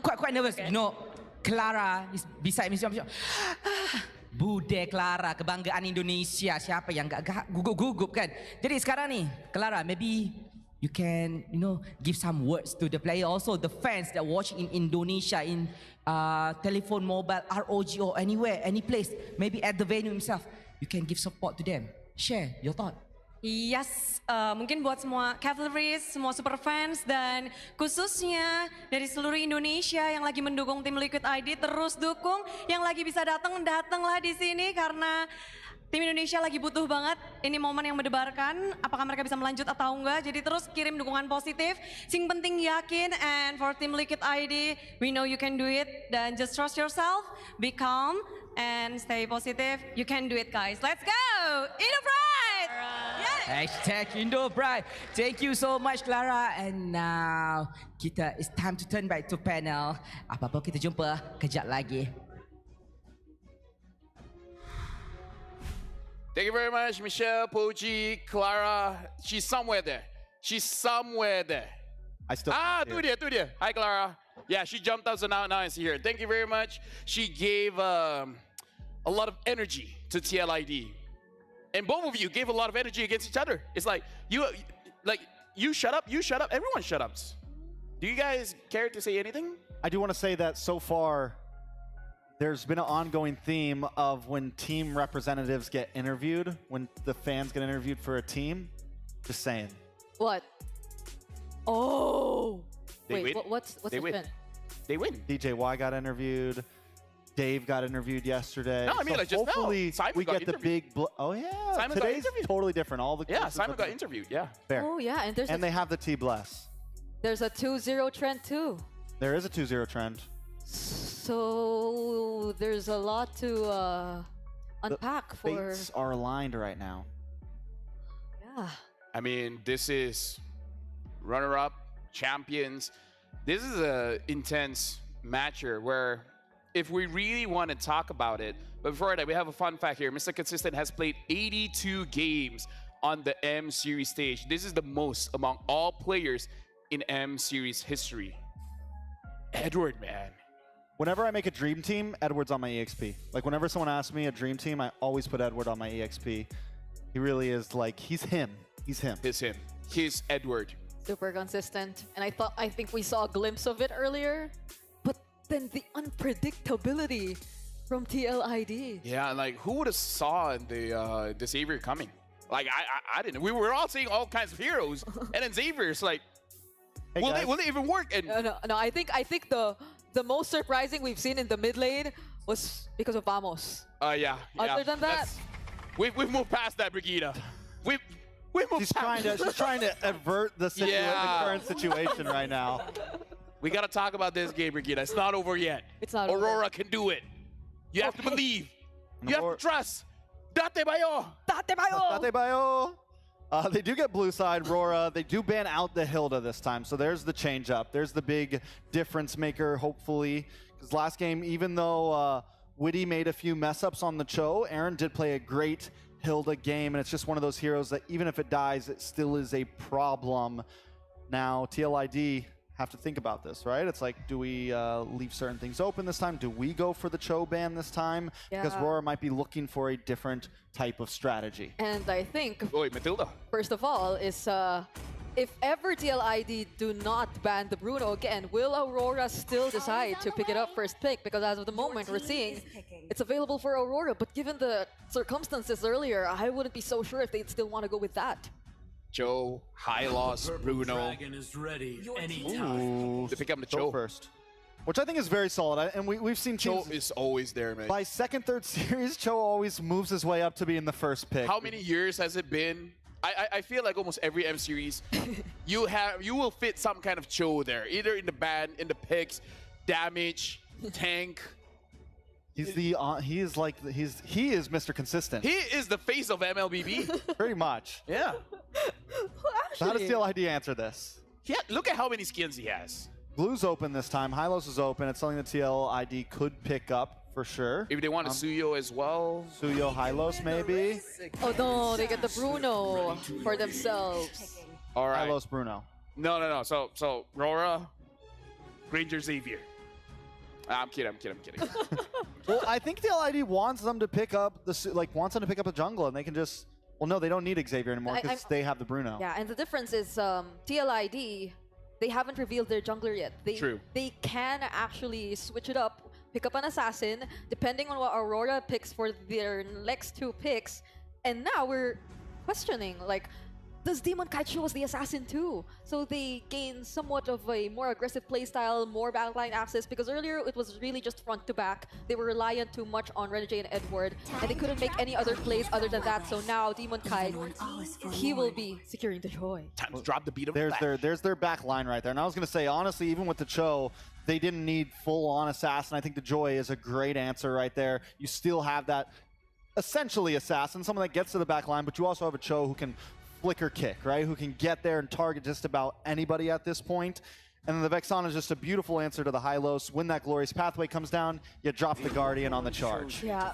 quite nervous. Okay. Clara is beside me. Bude Clara, kebanggaan Indonesia. Siapa yang gak gugup kan? Jadi sekarang nih, Clara, maybe you can, give some words to the player, also the fans that watching in Indonesia, in telephone, mobile, ROG or anywhere, any place, maybe at the venue himself. You can give support to them. Share your thought. Yes, mungkin buat semua Cavalries, semua super fans, dan khususnya dari seluruh Indonesia yang lagi mendukung tim Liquid ID, terus dukung. Yang lagi bisa datanglah di sini karena tim Indonesia lagi butuh banget ini momen yang mendebarkan. Apakah mereka bisa melanjut atau enggak? Jadi terus kirim dukungan positif. Sing penting yakin, and for tim Liquid ID, we know you can do it. Dan just trust yourself, be calm, and stay positive. You can do it, guys. Let's go! Indo Pride! Hashtag Indo Pride. Thank you so much, Clara. And now, it's time to turn back to panel. Apa-apa kita jumpa kejap lagi. Thank you very much, Michelle, Poji, Clara. She's somewhere there. I still tu dia. Hi, Clara. Yeah, she jumped up, so now I see her. Thank you very much. She gave a lot of energy to TLID. And both of you gave a lot of energy against each other. It's like, you shut up, everyone shut up. Do you guys care to say anything? I do want to say that so far, there's been an ongoing theme of when team representatives get interviewed, when the fans get interviewed for a team. Just saying. What? Oh! They Wait, win. what's They the win. spin? They win. DJY got interviewed. Dave got interviewed yesterday. No, I mean, so like just now. hopefully Simon we got get the interviewed. big. Oh yeah, Simon got today's interviewed. totally different. All the Simon got interviewed. Yeah. Fair. Oh yeah, and they have the T bless. There's a 2-0 trend too. There is a 2-0 trend. So there's a lot to unpack for. Fates are aligned right now. Yeah. I mean, this is runner-up, champions. This is a intense matcher where if we really want to talk about it, but before that, we have a fun fact here. Mr. Consistent has played 82 games on the M Series stage. This is the most among all players in M Series history. Edward, man. Whenever I make a dream team, Edward's on my EXP. Like whenever someone asks me a dream team, I always put Edward on my EXP. He really is like, he's him. He's him. He's him. He's Edward. Super consistent. And I think we saw a glimpse of it earlier. But then the unpredictability from TLID. Yeah, like who would have saw the Xavier coming? Like I didn't. We were all seeing all kinds of heroes, and then Xavier's like, hey, will they even work? And No. I think the most surprising we've seen in the mid lane was because of Vamos. Yeah. Other than that, we've moved past that, Brigida. We've moved She's past. trying to avert the current situation right now. We gotta talk about this game, Brigida. It's not over yet. It's not Aurora over. can do it. You have to believe. You have to trust. Date bayo. Date bayo. Date bayo. They do get blue side, Rora. They do ban out the Hilda this time, so there's the change up. There's the big difference maker, hopefully. Because last game, even though Witty made a few mess ups on the Cho, Aaron did play a great Hilda game, and it's just one of those heroes that even if it dies, it still is a problem. Now, TLID have to think about this, right? It's like, do we leave certain things open this time? Do we go for the Cho ban this time? Yeah. Because Rora might be looking for a different type of strategy. And I think, Matilda. first of all, is if ever TLID do not ban the Bruno again, will Aurora still decide to pick it up first pick? Because as of the moment, we're seeing it's available for Aurora, but given the circumstances earlier, I wouldn't be so sure if they'd still want to go with that. Joe, high loss, Bruno. Dragon is ready Ooh, They pick up the Cho first, which I think is very solid. And we've seen Cho teams is always there, man. by second, third series, Cho always moves his way up to being the first pick. How many years has it been? I feel like almost every M series, you will fit some kind of Cho there, either in the ban, in the picks, damage, tank. He's he is Mr. Consistent. He is the face of MLBB. Pretty much. Yeah. So how does TLID answer this? Yeah, look at how many skins he has. Blue's open this time. Hylos is open. It's something that TLID could pick up for sure. If they want a Suyo as well. Suyo, Hylos maybe. Oh no, they get the Bruno for themselves. All right. Hylos, Bruno. No. So Rora, Granger, Xavier. I'm kidding. Well, I think TLID wants them to pick up the jungle, and they can just. Well, no, they don't need Xavier anymore because they have the Bruno. Yeah, and the difference is TLID, they haven't revealed their jungler yet. True. They can actually switch it up, pick up an assassin, depending on what Aurora picks for their next two picks. And now we're questioning, like, does Demon Kite show us the assassin too? So they gain somewhat of a more aggressive playstyle, more backline access, because earlier it was really just front to back. They were reliant too much on Renegade and Edward, and they couldn't make any other plays other than that. So now Demon Kite, he will be securing the joy. Time to drop the beat of There's their back line right there. And I was going to say, honestly, even with the Cho, they didn't need full-on assassin. I think the Joy is a great answer right there. You still have that essentially assassin, someone that gets to the back line, but you also have a Cho who can flicker kick, right? Who can get there and target just about anybody at this point. And then the Vexana is just a beautiful answer to the Hylos. When that glorious pathway comes down, you drop the Guardian on the charge. Yeah,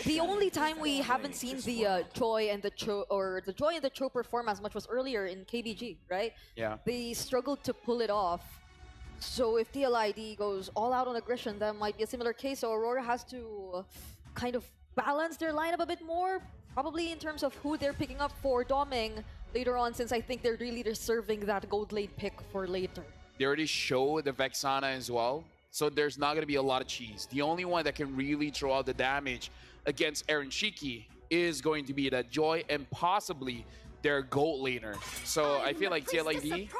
the only time we haven't seen the Joy and the Cho perform as much was earlier in KBG, right? Yeah. They struggled to pull it off. So if TLID goes all out on aggression, that might be a similar case. So Aurora has to kind of balance their lineup a bit more, probably in terms of who they're picking up for doming later on, since I think they're really reserving that gold lane pick for later. They already showed the Vexana as well, so there's not going to be a lot of cheese. The only one that can really throw out the damage against Aaron Shiki is going to be that Joy and possibly their gold laner. So I feel like TLID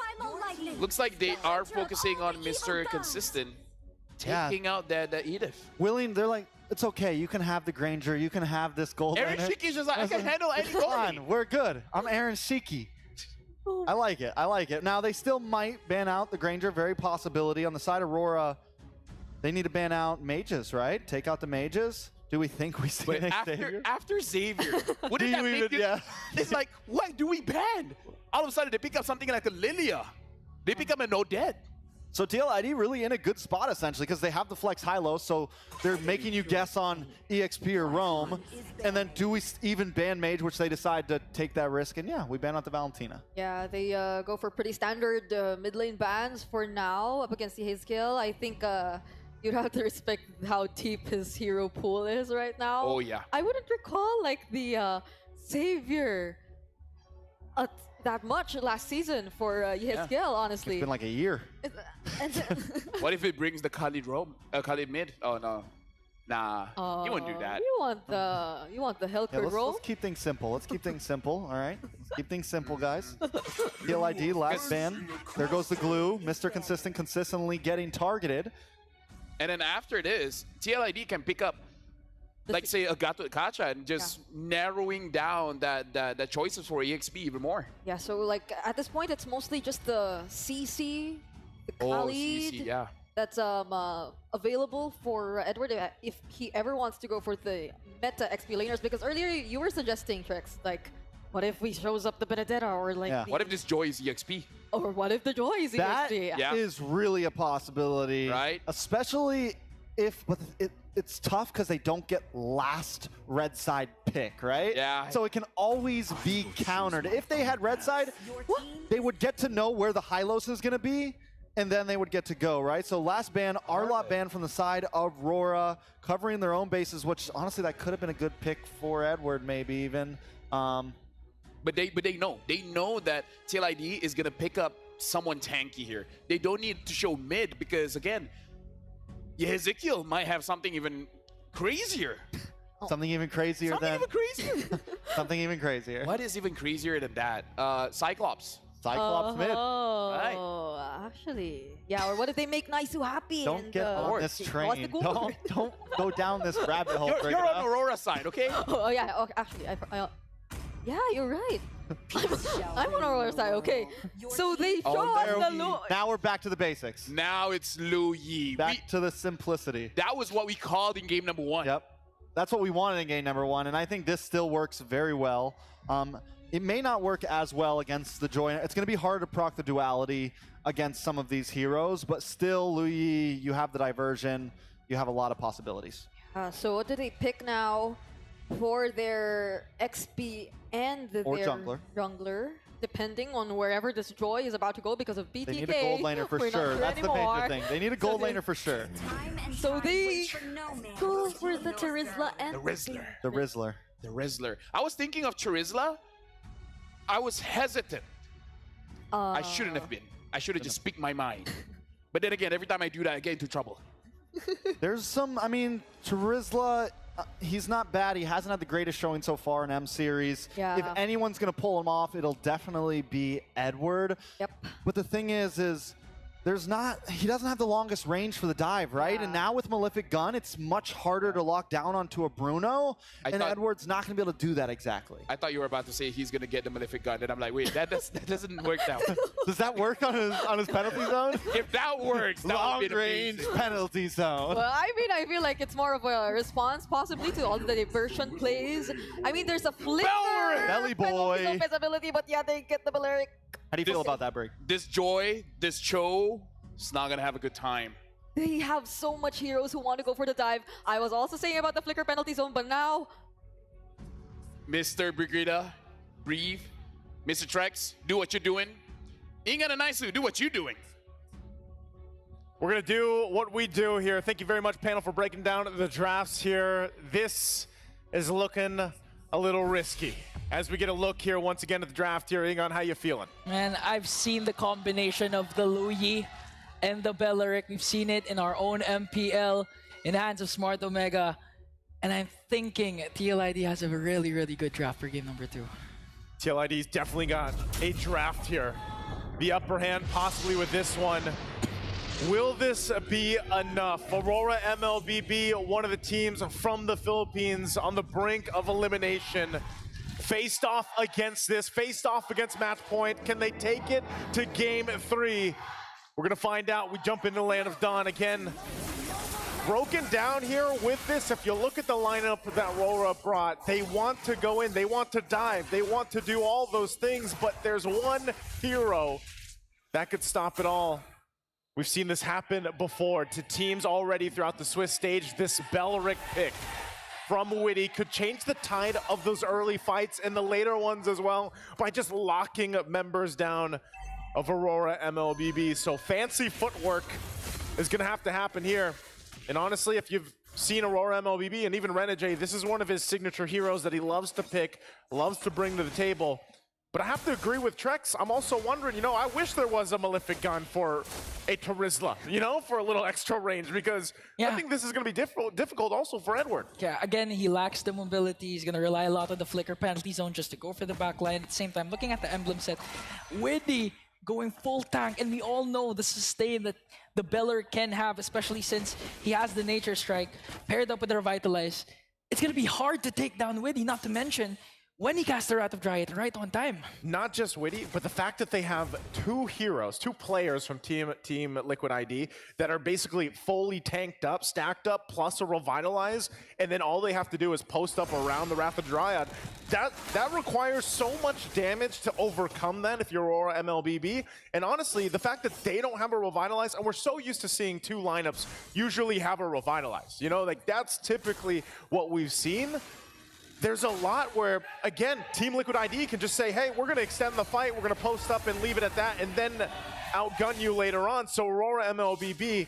looks like they are focusing on Mr. Consistent, taking out that Edith. They're like, it's okay, you can have the Granger, you can have this gold Aaron laner. Shiki's just like, I can handle any gold lane. Fine, we're good. I'm Aaron Shiki. I like it. Now, they still might ban out the Granger, very possibility. On the side of Aurora, they need to ban out mages, right? Take out the mages. Do we think we see But Xavier? after Xavier, wouldn't that make you? It's like, what do we ban? All of a sudden, they pick up something like a Lilia. They pick up an Odette. So TLID really in a good spot, essentially, because they have the flex high-low, so they're making you guess on EXP or Roam. And then do we even ban Mage, which they decide to take that risk? And yeah, we ban out the Valentina. Yeah, they go for pretty standard mid lane bans for now up against the Hazekill. I think you'd have to respect how deep his hero pool is right now. Oh, yeah. I wouldn't recall like the Savior that much last season for Hazekill, honestly. It's been like a year. What if it brings the Khalid mid? Oh no, nah, you wouldn't do that. You want the Hellcurt roll? Let's keep things simple. Let's keep things simple. All right, let's keep things simple, guys. TLID last ban. There goes the glue. Mr. Consistent consistently getting targeted. And then after this, TLID can pick up, like say a Gato Kacha and just narrowing down the choices for EXP even more. Yeah, so like at this point, it's mostly just the CC, the Khalid, CC, yeah. that's available for Edward if he ever wants to go for the meta XP laners. Because earlier you were suggesting tricks like, what if we shows up the Benedetta or like What if this Joy is EXP? Or what if the Joy is That EXP? is really a possibility, right? Especially if, but it's tough because they don't get last red side pick, right? Yeah. So it can always be countered. If they had red side, they would get to know where the Hylos is going to be, and then they would get to go, right? So last ban, Arlot ban from the side of Rora, covering their own bases, which honestly that could have been a good pick for Edward, maybe even. But they know that TLID is gonna pick up someone tanky here. They don't need to show mid because again, Ezekiel might have something even crazier. Something even crazier something even crazier. What is even crazier than that? Cyclops. Cyclops mid. Oh, actually, yeah. Or what if they make Naisu happy? Don't and, get on this train. Don't go down this rabbit hole. You're on Aurora's side, okay? Oh yeah. Okay, actually, yeah, you're right. I'm on Aurora's side. Okay. So they show us the Now we're back to the basics. Now it's Lu Yi. Back to the simplicity. That was what we called in game number 1. Yep. That's what we wanted in game number 1, and I think this still works very well. It may not work as well against the Joy. It's going to be hard to proc the duality against some of these heroes, but still, Lu Yi, you have the diversion. You have a lot of possibilities. So what do they pick now for their XP and their jungler, depending on wherever this Joy is about to go because of BTK? They need a gold laner for sure. That's the major thing. They need a gold laner for sure. So they go for the Terizla and the Rizzler. The Rizzler. The Rizzler. I was thinking of Terizla. I was hesitant. I shouldn't have been. I should have just speak my mind. But then again, every time I do that, I get into trouble. There's some, I mean, Terizla, he's not bad. He hasn't had the greatest showing so far in M Series. Yeah. If anyone's going to pull him off, it'll definitely be Edward. Yep. But the thing is he doesn't have the longest range for the dive, right? Yeah. And now with Malefic Gun, it's much harder to lock down onto a Bruno, and Edward's not going to be able to do that exactly. I thought you were about to say he's going to get the Malefic Gun, and I'm like, wait, that doesn't work that way. Does that work on his penalty zone? If that works, that long would be range amazing. penalty zone. Well, I mean, I feel like it's more of a response possibly to all the diversion plays. I mean, there's a flicker. Belly boy. No visibility, but yeah, they get the Balearic. How do you feel about that, Brig? This Joy, this Cho, is not going to have a good time. They have so much heroes who want to go for the dive. I was also saying about the flicker penalty zone, but now... Mr. Brigida, breathe. Mr. Trex, do what you're doing. Ingan and Naisu, do what you're doing. We're going to do what we do here. Thank you very much, panel, for breaking down the drafts here. This is looking a little risky. As we get a look here once again at the draft here, Ingan, how you feeling? Man, I've seen the combination of the Lu Yi and the Belleric. We've seen it in our own MPL, in the hands of Smart Omega. And I'm thinking TLID has a really, really good draft for game number 2. TLID's definitely got a draft here. The upper hand possibly with this one. Will this be enough? Aurora MLBB, one of the teams from the Philippines on the brink of elimination. Faced off against this, faced off against match point. Can they take it to game 3? We're gonna find out. We jump into Land of Dawn again. Broken down here with this. If you look at the lineup that Aurora brought, they want to go in, they want to dive, they want to do all those things, but there's one hero that could stop it all. We've seen this happen before to teams already throughout the Swiss stage. This Belric pick from Witty could change the tide of those early fights and the later ones as well by just locking members down of Aurora MLBB. So fancy footwork is going to have to happen here. And honestly, if you've seen Aurora MLBB and even Renegade, this is one of his signature heroes that he loves to pick, loves to bring to the table. But I have to agree with Trex. I'm also wondering, you know, I wish there was a Malefic gun for a Terizla, you know, for a little extra range, because I think this is going to be difficult also for Edward. Yeah, again, he lacks the mobility. He's going to rely a lot on the flicker penalty zone just to go for the back line. At the same time, looking at the emblem set, Widdy going full tank, and we all know the sustain that the Beller can have, especially since he has the Nature Strike paired up with the Revitalize. It's going to be hard to take down Widdy, not to mention when he casts the Wrath of Dryad right on time. Not just Witty, but the fact that they have two heroes, two players from Team Liquid ID that are basically fully tanked up, stacked up, plus a Revitalize, and then all they have to do is post up around the Wrath of Dryad. That requires so much damage to overcome that if you're Aurora MLBB. And honestly, the fact that they don't have a Revitalize, and we're so used to seeing two lineups usually have a Revitalize, you know, like that's typically what we've seen. There's a lot where, again, Team Liquid ID can just say, hey, we're going to extend the fight, we're going to post up and leave it at that, and then outgun you later on. So Aurora MLBB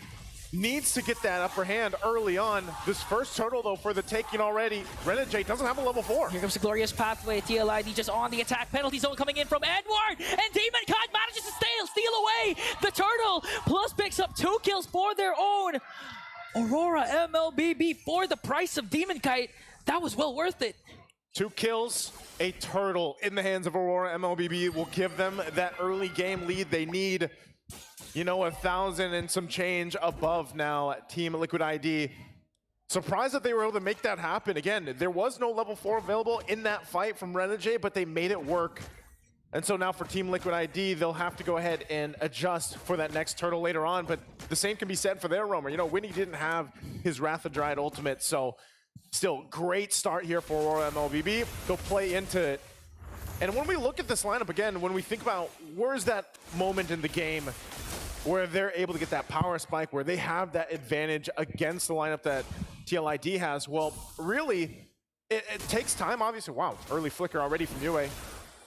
needs to get that upper hand early on. This first turtle, though, for the taking already. Renegade doesn't have a level 4. Here comes the glorious pathway. TLID just on the attack. Penalty zone coming in from Edward. And Demon Kite manages to steal away the turtle. Plus picks up 2 kills for their own. Aurora MLBB for the price of Demon Kite. That was well worth it. 2 kills, a turtle in the hands of Aurora MLBB will give them that early game lead they need. You know, 1,000 and some change above now Team Liquid ID. Surprised that they were able to make that happen. Again, there was no level 4 available in that fight from Renegade, but they made it work. And so now for Team Liquid ID, they'll have to go ahead and adjust for that next turtle later on. But the same can be said for their roamer. You know, Winnie didn't have his Wrath of Dryad ultimate, so still, great start here for Aurora MLBB. They'll play into it. And when we look at this lineup again, when we think about where's that moment in the game where they're able to get that power spike, where they have that advantage against the lineup that TLID has, well, really, it takes time, obviously. Wow, early flicker already from Yue.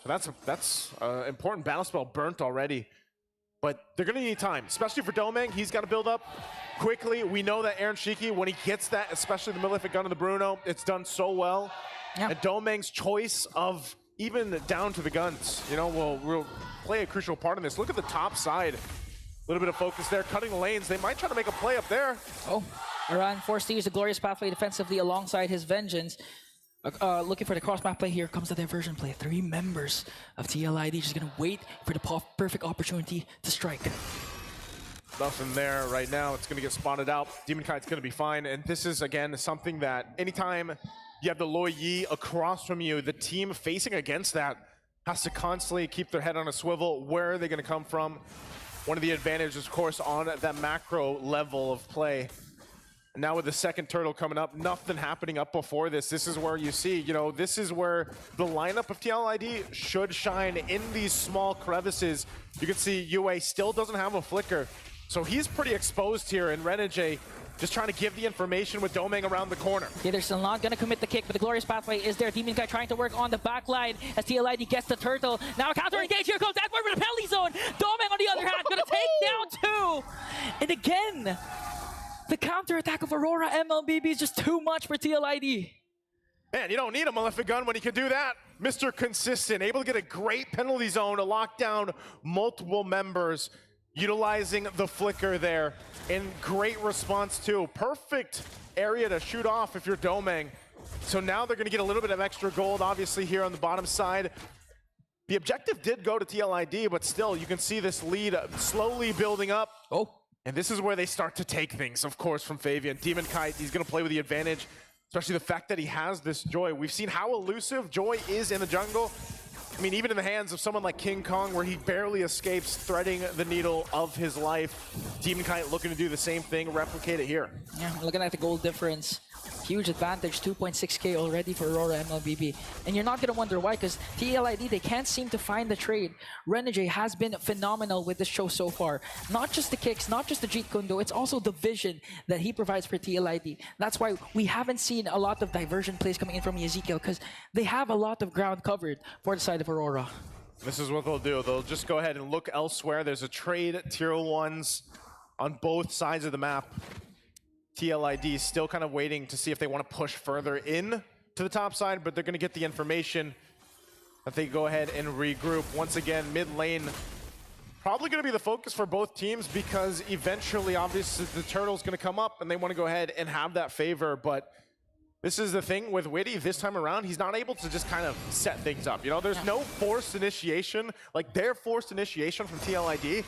So that's an important battle spell burnt already. But they're going to need time, especially for Domeng. He's got to build up quickly. We know that Aaron Shiki, when he gets that, especially the Malefic Gun of the Bruno, it's done so well. Yeah. And Domeng's choice of even down to the guns, you know, will play a crucial part in this. Look at the top side. A little bit of focus there, cutting the lanes. They might try to make a play up there. Oh, Aran forced to use the glorious pathway defensively alongside his Vengeance. Looking for the cross-map play. Here comes the diversion play. 3 members of TLID just going to wait for the perfect opportunity to strike. Nothing there right now. It's going to get spotted out. Demon Kite's going to be fine. And this is, again, something that anytime you have the Loi Yi across from you, the team facing against that has to constantly keep their head on a swivel. Where are they going to come from? One of the advantages, of course, on that macro level of play. Now with the second turtle coming up, nothing happening up before this. This is where you see, you know, this is where the lineup of TLID should shine in these small crevices. You can see Yue still doesn't have a flicker. So he's pretty exposed here, and Renegade just trying to give the information with Domeng around the corner. Okay, they're still not going to commit the kick, but the glorious pathway is there. Demon Guy trying to work on the back line as TLID gets the turtle. Now counter engage. Here comes Edward with a penalty zone. Domeng on the other hand going to take down 2. And again, the counter attack of Aurora MLBB is just too much for TLID. Man, you don't need a Malefic Gun when you can do that. Mr. Consistent, able to get a great penalty zone to lock down multiple members, utilizing the flicker there. And great response too. Perfect area to shoot off if you're Domeng. So now they're going to get a little bit of extra gold, obviously, here on the bottom side. The objective did go to TLID, but still, you can see this lead slowly building up. Oh. And this is where they start to take things, of course, from Fabian. Demon Kite, he's going to play with the advantage, especially the fact that he has this Joy. We've seen how elusive Joy is in the jungle. I mean, even in the hands of someone like King Kong, where he barely escapes threading the needle of his life. Demon Kite looking to do the same thing, replicate it here. Yeah, looking at the gold difference. Huge advantage, 2.6k already for Aurora MLBB. And you're not going to wonder why, because TLID, they can't seem to find the trade. Renegade has been phenomenal with this show so far. Not just the kicks, not just the Jeet Kundo, it's also the vision that he provides for TLID. That's why we haven't seen a lot of diversion plays coming in from Ezekiel, because they have a lot of ground covered for the side of Aurora. This is what they'll do. They'll just go ahead and look elsewhere. There's a trade tier 1s on both sides of the map. TLID still kind of waiting to see if they want to push further in to the top side, but they're going to get the information that they go ahead and regroup. Once again, mid lane probably going to be the focus for both teams, because eventually, obviously, the turtle's going to come up and they want to go ahead and have that favor. But this is the thing with Witty this time around. He's not able to just kind of set things up. You know, there's no forced initiation. Like, their forced initiation from TLID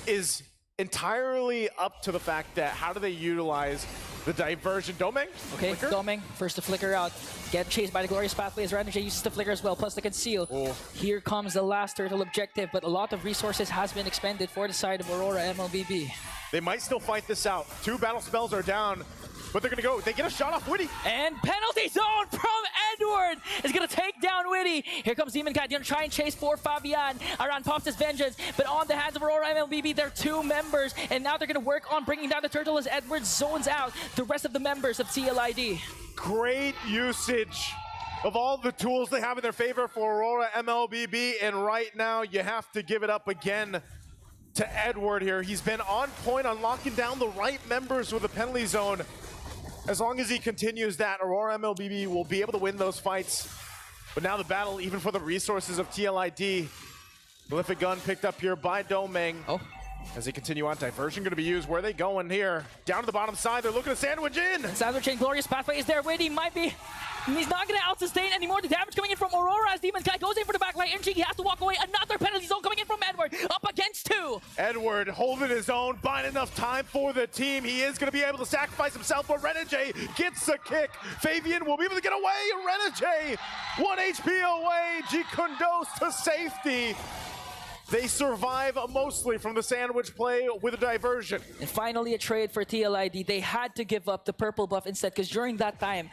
is entirely up to the fact that how do they utilize the diversion. Domeng? Okay, Flicker? Domeng, first to flicker out. Get chased by the Glorious Pathway as Renegade uses the flicker as well, plus the conceal. Oh. Here comes the last turtle objective, but a lot of resources has been expended for the side of Aurora MLBB. They might still fight this out. 2 battle spells are down, but they're gonna go. They get a shot off Witty. And penalty zone from Edward is gonna take down Witty. Here comes Demon Kite, gonna try and chase for Fabian. Aran pops his vengeance, but on the hands of Aurora MLBB, they're 2 members, and now they're gonna work on bringing down the turtle as Edward zones out the rest of the members of TLID. Great usage of all the tools they have in their favor for Aurora MLBB, and right now you have to give it up again to Edward here. He's been on point on locking down the right members with the penalty zone. As long as he continues that, Aurora MLBB will be able to win those fights. But now the battle, even for the resources of TLID. Prolific gun picked up here by Domeng. Oh. As they continue on, diversion going to be used. Where are they going here? Down to the bottom side, they're looking to sandwich in. Sandwich in, Glorious Pathway is there. Witty might be... He's not going to out-sustain anymore. The damage coming in from Aurora as Demon Kite goes in for the backline. And he has to walk away. Another penalty zone coming in from Edward. Up against 2. Edward holding his own, buying enough time for the team. He is going to be able to sacrifice himself, but Renegade gets a kick. Fabian will be able to get away. Renegade, 1 HP away. Jikundos to safety. They survive mostly from the sandwich play with a diversion. And finally a trade for TLID. They had to give up the purple buff instead, because during that time,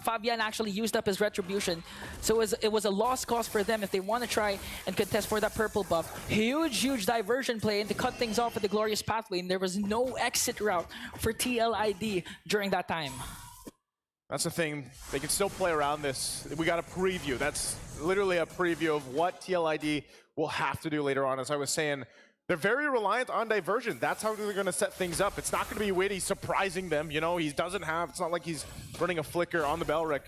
Fabian actually used up his retribution. So it was a lost cause for them if they want to try and contest for that purple buff. Huge diversion play and to cut things off with the Glorious Pathway, and there was no exit route for TLID during that time. That's the thing. They can still play around this. We got a preview. That's literally a preview of what TLID will have to do later on. As I was saying, they're very reliant on diversion. That's how they're going to set things up. It's not going to be Witty surprising them. You know, he doesn't have, it's not like he's running a flicker on the Belric.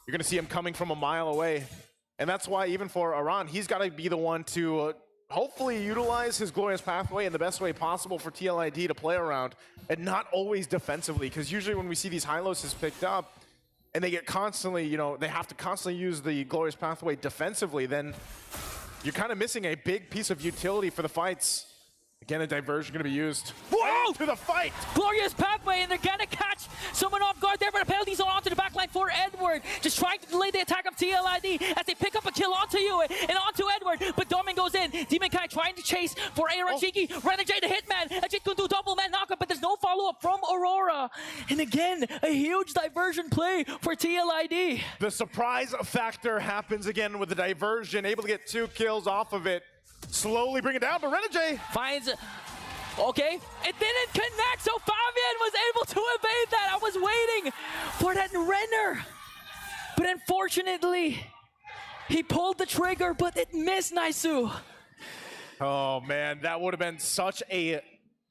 You're going to see him coming from a mile away. And that's why even for Aran, he's got to be the one to hopefully utilize his Glorious Pathway in the best way possible for TLID to play around, and not always defensively. Because usually when we see these Hylos picked up, and they get constantly, you know, they have to constantly use the Glorious Pathway defensively, then you're kind of missing a big piece of utility for the fights. Again, a diversion going to be used. Whoa! To the fight! Glorious Pathway, and they're gonna catch someone off guard there, but the penalty zone onto the backline for Edward. Just trying to delay the attack of TLID as they pick up a kill onto you and onto Edward, but Domeng goes in. Demon Kai trying to chase for Aaron Shiki. Renegade the hitman. Ajit can do double man knockup, but there's no follow-up from Aurora. And again, a huge diversion play for TLID. The surprise factor happens again with the diversion, able to get 2 kills off of it. Slowly bring it down, but Renegade finds... Okay, it didn't connect, so Fabian was able to evade that. I was waiting for that Renner, but unfortunately, he pulled the trigger, but it missed Naisu. Oh man, that would have been such a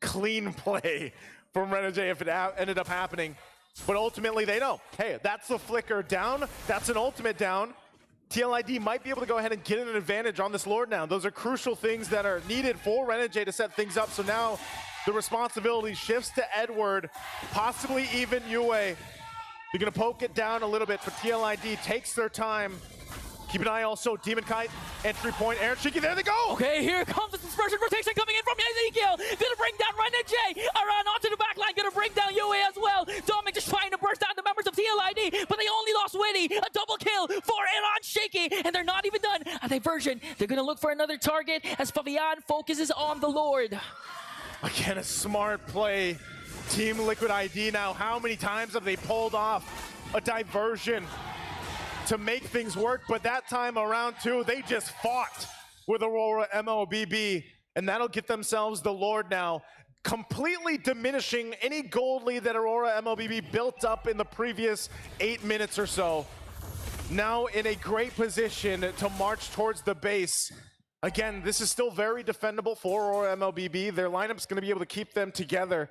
clean play from Renegade if it ended up happening. But ultimately, they know, hey, that's the flicker down, that's an ultimate down. TLID might be able to go ahead and get an advantage on this Lord now. Those are crucial things that are needed for Renegade to set things up. So now the responsibility shifts to Edward, possibly even Yue. They're gonna poke it down a little bit, but TLID takes their time. Keep an eye also, Demon Kite, entry point, Aaron Shiki, there they go! Okay, here comes the dispersion rotation coming in from Ezekiel. Gonna bring down Renegade. Aran onto the backline, gonna bring down Yue as well. Domeng just trying to burst down the members of TLID, but they only lost Witty. A double kill for Aaron Shiki, and they're not even done. A diversion. They're gonna look for another target as Fabian focuses on the Lord. Again, a smart play Team Liquid ID now, how many times have they pulled off a diversion to make things work? But that time around too, they just fought with Aurora MLBB, and that'll get themselves the Lord now, completely diminishing any gold lead that Aurora MLBB built up in the previous 8 minutes or so. Now in a great position to march towards the base. Again, this is still very defendable for Aurora MLBB. Their lineup's gonna be able to keep them together.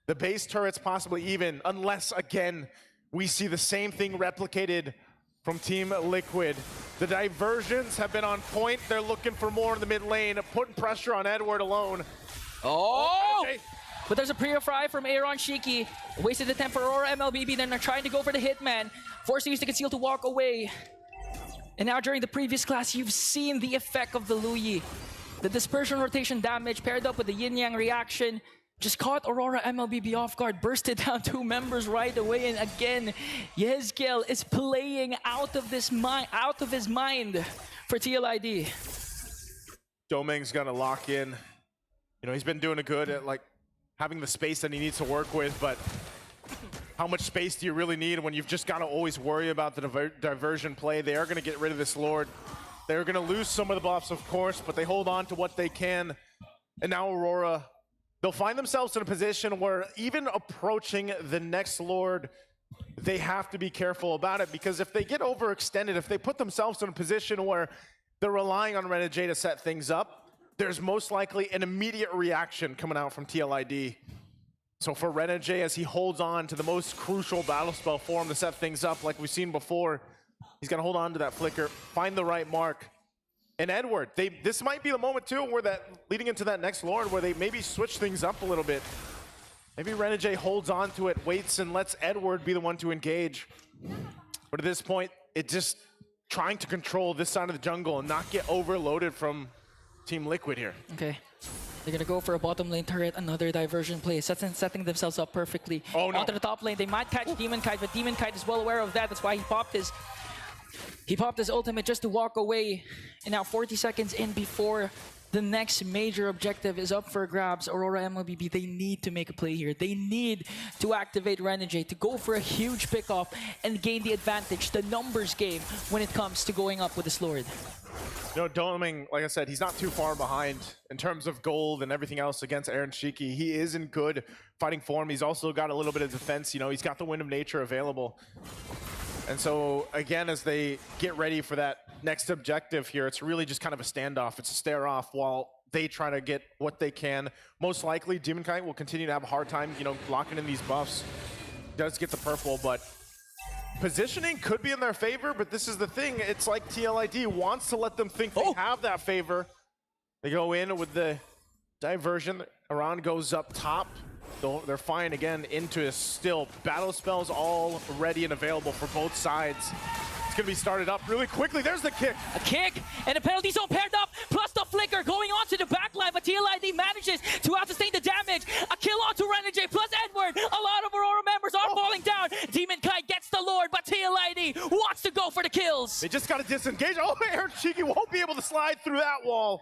The base turret's possibly even, unless again, we see the same thing replicated from Team Liquid. The diversions have been on point. They're looking for more in the mid lane, putting pressure on Edward alone. Oh! But there's a pre-fry from Aaron Shiki. Wasted attempt for Aurora MLBB. Then they're trying to go for the hitman. Forcing Use to Conceal to walk away. And now during the previous class, you've seen the effect of the Luyi. The dispersion rotation damage paired up with the yin-yang reaction just caught Aurora MLBB off guard, bursted down 2 members right away, and again, Yezgiel is playing out of his mind for TLID. Doming's gonna lock in. You know, he's been doing good at like having the space that he needs to work with, but how much space do you really need when you've just got to always worry about the diversion play? They are gonna get rid of this Lord. They're gonna lose some of the buffs, of course, but they hold on to what they can. And now Aurora, they'll find themselves in a position where even approaching the next Lord, they have to be careful about it, because if they get overextended, if they put themselves in a position where they're relying on Renegade to set things up, there's most likely an immediate reaction coming out from TLID. So for Renegade, as he holds on to the most crucial battle spell for him to set things up like we've seen before, he's gonna hold on to that flicker, find the right mark. And Edward, this might be the moment too where leading into that next Lord where they maybe switch things up a little bit. Maybe Renegade holds on to it, waits, and lets Edward be the one to engage. But at this point, it's just trying to control this side of the jungle and not get overloaded from Team Liquid here. Okay. They're gonna go for a bottom lane turret, another diversion play, setting themselves up perfectly. Oh no. Onto the top lane, they might catch Demon Kite, but Demon Kite is well aware of that. That's why he popped his ultimate just to walk away. And now 40 seconds in before the next major objective is up for grabs. Aurora MLBB, they need to make a play here. They need to activate Renegade to go for a huge pickoff and gain the advantage, the numbers game, when it comes to going up with this Lord. You know, Doming, like I said, he's not too far behind in terms of gold and everything else against Aaron Shiki. He is in good fighting form. He's also got a little bit of defense. You know, he's got the Wind of Nature available. And so, again, as they get ready for that next objective here, it's really just kind of a standoff. It's a stare-off while they try to get what they can. Most likely, Demon Kite will continue to have a hard time, you know, locking in these buffs. Does get the purple, but positioning could be in their favor, but this is the thing. It's like TLID wants to let them think they have that favor. They go in with the diversion. Iran goes up top. They're fine again into a still. Battle spells all ready and available for both sides. It's gonna be started up really quickly. There's the kick. A kick and a penalty zone paired up, plus the flicker going on to the backline, but TLID manages to out-sustain the damage. A kill onto Renegade plus Edward. A lot of Aurora members are falling down. Demon Kite gets the Lord, but TLID wants to go for the kills. They just gotta disengage. Oh, Aaron Shiki won't be able to slide through that wall.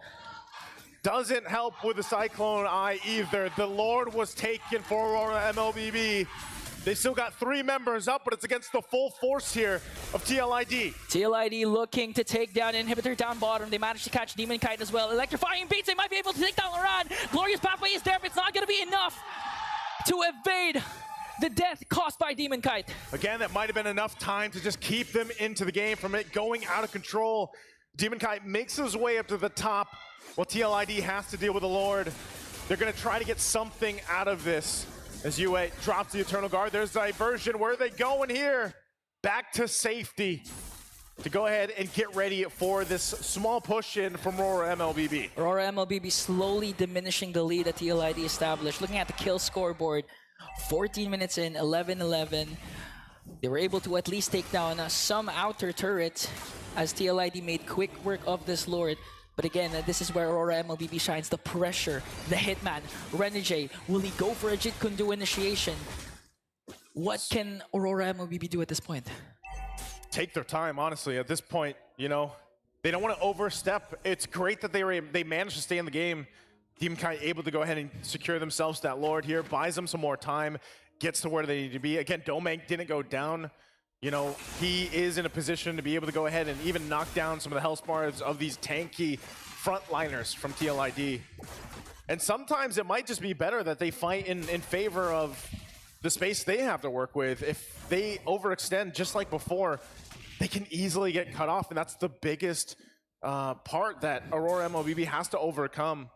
Doesn't help with the Cyclone Eye either. The Lord was taken for Aurora MLBB. They still got 3 members up, but it's against the full force here of TLID. TLID looking to take down Inhibitor down bottom. They managed to catch Demon Kite as well. Electrifying beats, they might be able to take down Laran. Glorious Pathway is there, but it's not going to be enough to evade the death caused by Demon Kite. Again, that might have been enough time to just keep them into the game from it going out of control. Demon Kite makes his way up to the top while TLID has to deal with the Lord. They're going to try to get something out of this. As UA drops the Eternal Guard, there's diversion. Where are they going here? Back to safety to go ahead and get ready for this small push in from Aurora MLBB. Aurora MLBB slowly diminishing the lead that TLID established. Looking at the kill scoreboard, 14 minutes in, 11-11. They were able to at least take down some outer turrets as TLID made quick work of this Lord. But again, this is where Aurora MLBB shines. The pressure, the hitman, Renegade. Will he go for a Jit Kundu initiation? What can Aurora MLBB do at this point? Take their time, honestly. At this point, you know, they don't want to overstep. It's great that they managed to stay in the game. Demon able to go ahead and secure themselves that Lord here, buys them some more time, gets to where they need to be. Again, Domang didn't go down. You know, he is in a position to be able to go ahead and even knock down some of the health bars of these tanky frontliners from TLID. And sometimes it might just be better that they fight in favor of the space they have to work with. If they overextend just like before, they can easily get cut off, and that's the biggest part that Aurora MLBB has to overcome.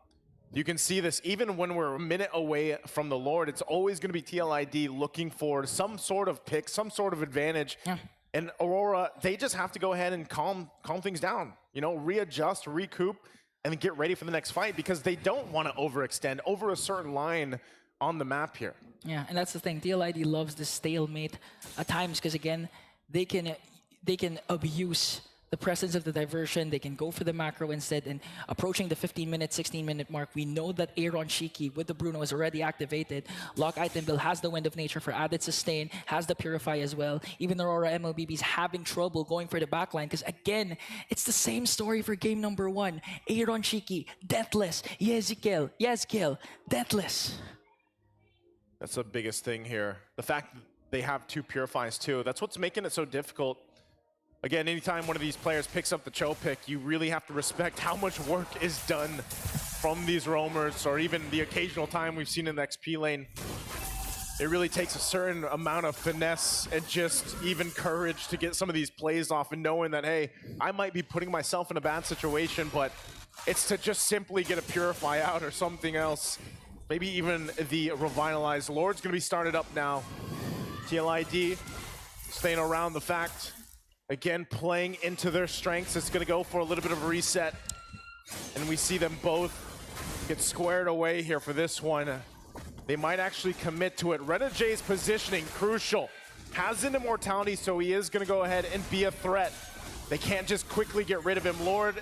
You can see this even when we're a minute away from the Lord. It's always going to be TLID looking for some sort of pick, some sort of advantage. Yeah. And Aurora, they just have to go ahead and calm things down. You know, readjust, recoup, and then get ready for the next fight, because they don't want to overextend over a certain line on the map here. Yeah, and that's the thing. TLID loves this stalemate at times because, again, they can abuse the presence of the diversion. They can go for the macro instead, and approaching the 15-minute, 16-minute mark, we know that Aaron Shiki with the Bruno is already activated. Lock Item Bill has the Wind of Nature for added sustain, has the Purify as well. Even Aurora MLBB is having trouble going for the backline because, again, it's the same story for game number 1. Aaron Shiki, Deathless, Yezkiel, Deathless. That's the biggest thing here. The fact that they have 2 Purifies too, that's what's making it so difficult. Again, anytime one of these players picks up the Cho pick, you really have to respect how much work is done from these roamers, or even the occasional time we've seen in the XP lane. It really takes a certain amount of finesse and just even courage to get some of these plays off, and knowing that, hey, I might be putting myself in a bad situation, but it's to just simply get a Purify out or something else. Maybe even the Revitalized. Lord's going to be started up now. TLID staying around the fact. Again, playing into their strengths. It's going to go for a little bit of a reset. And we see them both get squared away here for this one. They might actually commit to it. Renegades positioning, crucial. Has an immortality, so he is going to go ahead and be a threat. They can't just quickly get rid of him. Lord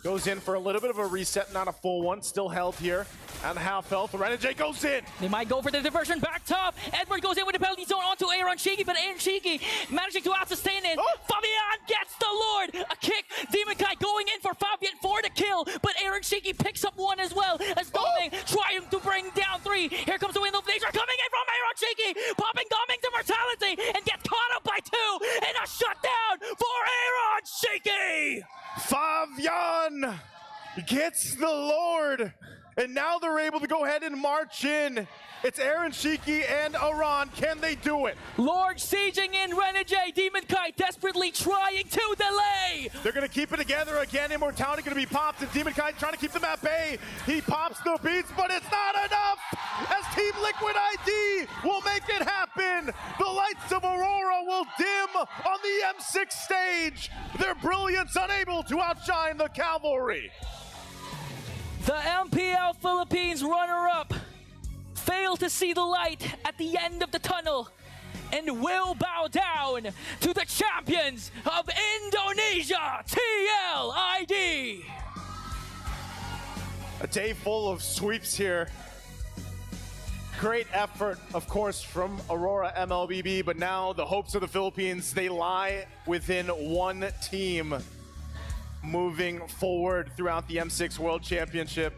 goes in for a little bit of a reset, not a full one. Still held here at half health. Renegade goes in. They might go for the diversion back top. Edward goes in with the penalty zone onto Aaron Shiki, but Aaron Shiki managing to out-sustain it. Oh! Fabian gets the Lord. A kick. Demon Kai going in for Fabian for the kill, but Aaron Shiki picks up one as well as Doming trying to bring down 3. Here comes the Wind of Nature coming in from Aaron Shiki, popping Doming to mortality and gets caught up by 2, and a shutdown for Aaron Shiki. Fabian gets the Lord, and now they're able to go ahead and march in. It's Aaron Shiki and Aran. Can they do it? Lord sieging in Renegade. Demon Kai desperately trying to delay. They're going to keep it together again. Immortality going to be popped, and Demon Kai trying to keep them at bay. He pops the beats, but it's not enough, as Team Liquid ID will make it happen. The lights of Aurora will dim on the M6 stage. Their brilliance unable to outshine the Cavalry. The MPL Philippines runner-up fail to see the light at the end of the tunnel and will bow down to the champions of Indonesia, TLID. A day full of sweeps here. Great effort, of course, from Aurora MLBB, but now the hopes of the Philippines, they lie within one team moving forward throughout the M6 World Championship.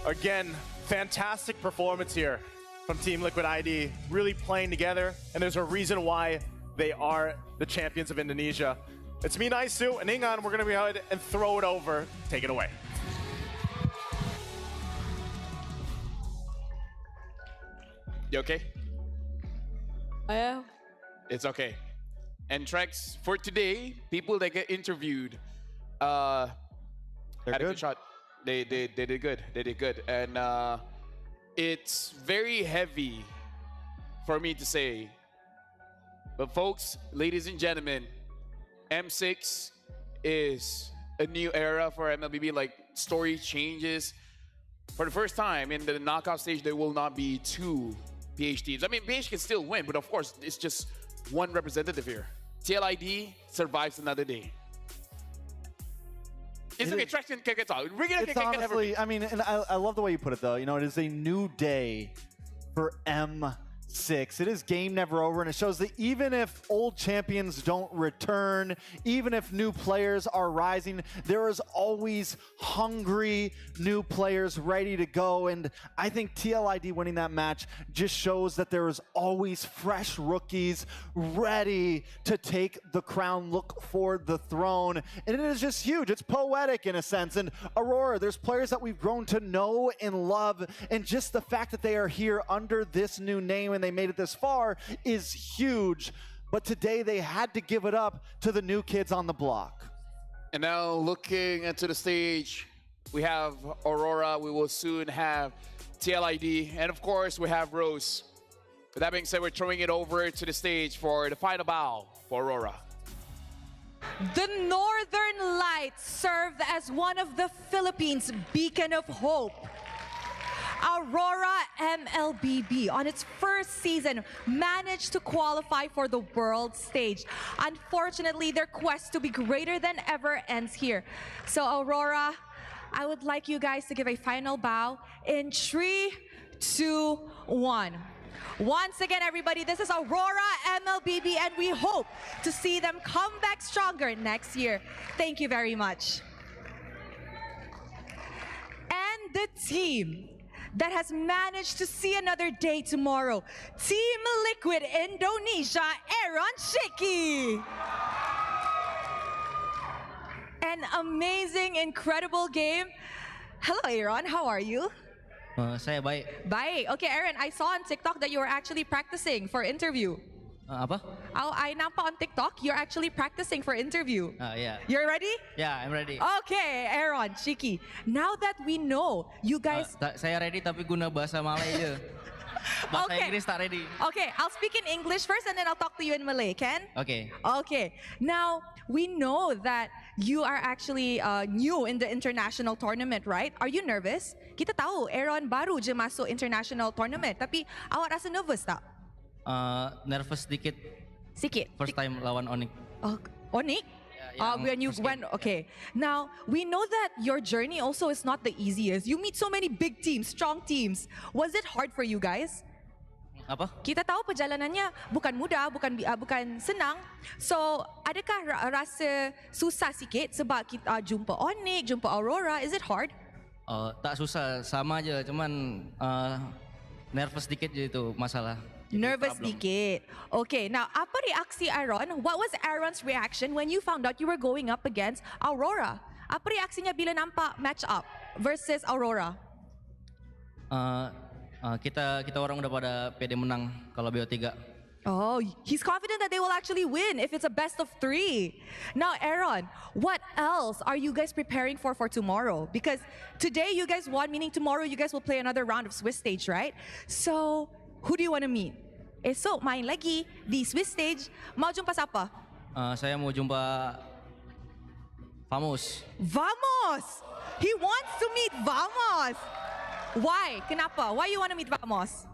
Again, fantastic performance here from Team Liquid ID, really playing together, and there's a reason why they are the champions of Indonesia. It's me, Naisu, and Ingan, we're gonna be ahead and throw it over. Take it away. You okay? I am. It's okay. And Trex, for today, people that get interviewed had a good shot. They did good. They did good. And it's very heavy for me to say. But folks, ladies and gentlemen, M6 is a new era for MLBB. Like, story changes. For the first time in the knockout stage, there will not be 2 PH teams. I mean, PH can still win, but of course, it's just one representative here. TLID survives another day. It's okay, Trex can kick it out. It's honestly, I mean, and I love the way you put it, though. You know, it is a new day for M6. 6. It is game never over, and it shows that even if old champions don't return, even if new players are rising, there is always hungry new players ready to go. And I think TLID winning that match just shows that there is always fresh rookies ready to take the crown, look for the throne. And it is just huge. It's poetic in a sense. And Aurora, there's players that we've grown to know and love, and just the fact that they are here under this new name and they made it this far is huge. But today they had to give it up to the new kids on the block. And now looking into the stage, we have Aurora, we will soon have TLID, and of course we have Rose. With that being said, we're throwing it over to the stage for the final bow for Aurora. The Northern Lights served as one of the Philippines' beacon of hope. Aurora MLBB, on its first season, managed to qualify for the world stage. Unfortunately, their quest to be greater than ever ends here. So Aurora, I would like you guys to give a final bow in 3, 2, 1. Once again, everybody, this is Aurora MLBB, and we hope to see them come back stronger next year. Thank you very much. And the team that has managed to see another day tomorrow, Team Liquid Indonesia, Aaron Shiki. An amazing, incredible game. Hello, Aaron. How are you? Saya baik. Baik. Okay, Aaron, I saw on TikTok that you were actually practicing for interview. Apa? I nampak on TikTok, you're actually practicing for interview. Yeah. You're ready? Yeah, I'm ready. Okay, Aaron, Shiki. Now that we know you guys... Saya ready tapi guna bahasa Malay je. Bahasa Inggris tak ready. Okay, I'll speak in English first and then I'll talk to you in Malay, Ken? Okay. Okay. Now, we know that you are actually new in the international tournament, right? Are you nervous? Kita tahu Aaron baru je masuk international tournament, tapi awak rasa nervous tak? Nervous sedikit. Sikit? First time lawan Onyx. Onyx? When you went, okay. Now, we know that your journey also is not the easiest. You meet so many big teams, strong teams. Was it hard for you guys? Apa? Kita tahu perjalanannya bukan mudah, bukan senang. So, adakah rasa susah sikit sebab kita jumpa Onyx, jumpa Aurora? Is it hard? Tak susah, sama aja. Cuman nervous sedikit je itu masalah. Nervous sedikit. Okay, now apa reaksi Aaron? What was Aaron's reaction when you found out you were going up against Aurora? Apa reaksinya bila nampak match up versus Aurora? Kita orang udah pada pede menang kalau BO3. Oh, he's confident that they will actually win if it's a best of 3. Now, Aaron, what else are you guys preparing for tomorrow? Because today you guys won, meaning tomorrow you guys will play another round of Swiss stage, right? So, who do you want to meet? Esok main lagi di Swiss stage. Mau jumpa siapa? Saya mau jumpa Vamos. Vamos! He wants to meet Vamos! Why? Kenapa? Why you want to meet Vamos?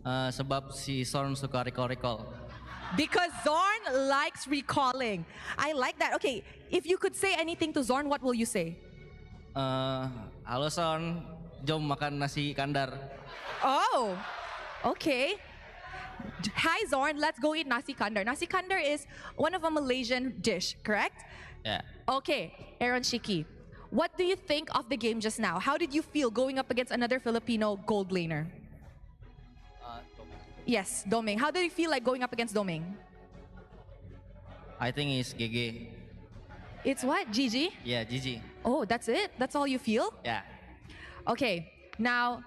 Sebab si Zorn suka recall. Because Zorn likes recalling. I like that. Okay, if you could say anything to Zorn, what will you say? Halo Zorn, jom makan nasi kandar. Oh, okay. Hi Zorn, let's go eat nasi kandar. Nasi kandar is one of a Malaysian dish, correct? Yeah. Okay, Aaron Shiki, what do you think of the game just now? How did you feel going up against another Filipino gold laner? Yes, Doming. How did you feel like going up against Doming? I think it's GG. It's what? GG? Yeah, GG. Oh, that's it? That's all you feel? Yeah. Okay, now,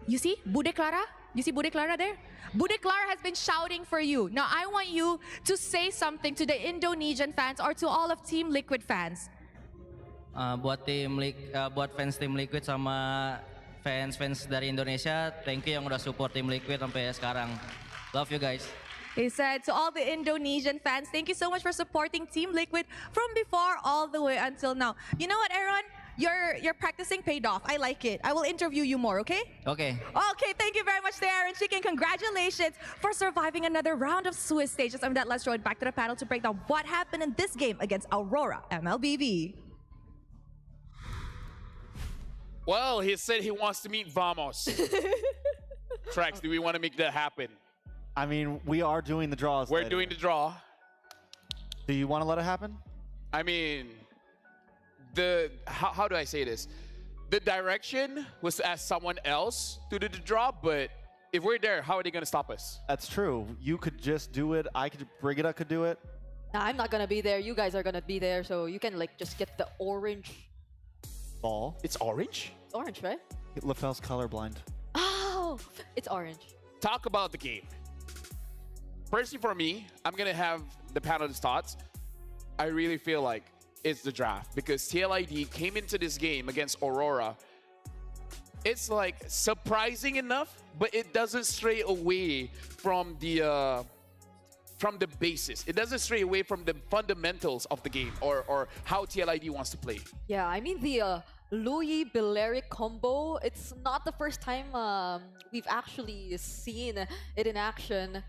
you see Bude Clara? You see Bude Clara there? Bude Clara has been shouting for you. Now, I want you to say something to the Indonesian fans or to all of Team Liquid fans. Buat fans Team Liquid sama fans dari Indonesia, thank you yang udah support Team Liquid sampai sekarang. Love you guys. He said to all the Indonesian fans, thank you so much for supporting Team Liquid from before all the way until now. You know what, Aaron? Your practicing paid off. I like it. I will interview you more, okay? Okay. Okay, thank you very much there, Aaron Chicken. Congratulations for surviving another round of Swiss stages. And with that, let's throw it back to the panel to break down what happened in this game against Aurora MLBB. Well, he said he wants to meet Vamos. Trex, do we want to make that happen? I mean, we are doing the draws. We're later. doing the draw. Do you want to let it happen? I mean, how do I say this? The direction was to ask someone else to do the draw, but if we're there, how are they going to stop us? That's true. You could just do it. Brigitte could do it. Nah, I'm not gonna be there. You guys are gonna be there, so you can like just get the orange. Ball. It's orange? It's orange, right? LaFell's colorblind. Oh, it's orange. Talk about the game. Personally, for me, I'm going to have the panel's thoughts. I really feel like it's the draft because TLID came into this game against Aurora. It's like surprising enough, but it doesn't stray away from the basis. It doesn't stray away from the fundamentals of the game or how TLID wants to play. Yeah, I mean the Louis Belleric combo, it's not the first time we've actually seen it in action.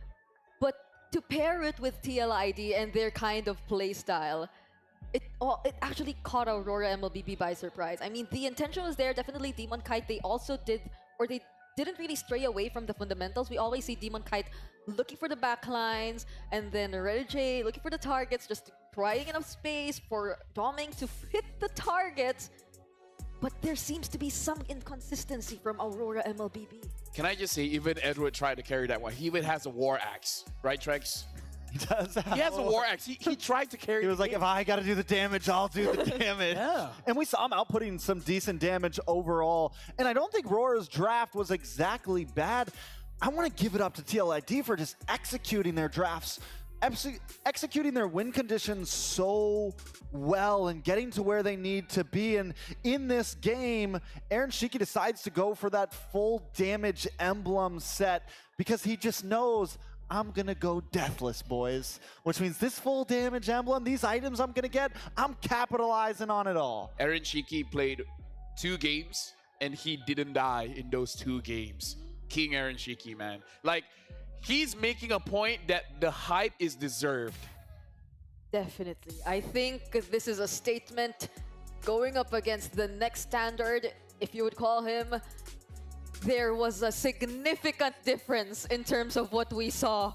But to pair it with TLID and their kind of play style, it actually caught Aurora MLBB by surprise. I mean, the intention was there. Definitely Demon Kite, they didn't really stray away from the fundamentals. We always see Demon Kite looking for the backlines, and then Red J looking for the targets, just providing enough space for Doming to hit the targets. But there seems to be some inconsistency from Aurora MLBB. Can I just say, even Edward tried to carry that one. He even has a war axe, right, Trex? He does. He has a war axe. He tried to carry. He was like, if I got to do the damage, I'll do the damage. Yeah. And we saw him outputting some decent damage overall. And I don't think Rora's draft was exactly bad. I want to give it up to TLID for just executing their drafts, executing their win conditions so well and getting to where they need to be. And in this game, Aaron Shiki decides to go for that full damage emblem set because he just knows, I'm gonna go deathless, boys. Which means this full damage emblem, these items I'm gonna get, I'm capitalizing on it all. Aaron Shiki played 2 games and he didn't die in those 2 games. King Aaron Shiki, man. Like, he's making a point that the hype is deserved. Definitely. I think this is a statement going up against the next standard, if you would call him. There was a significant difference in terms of what we saw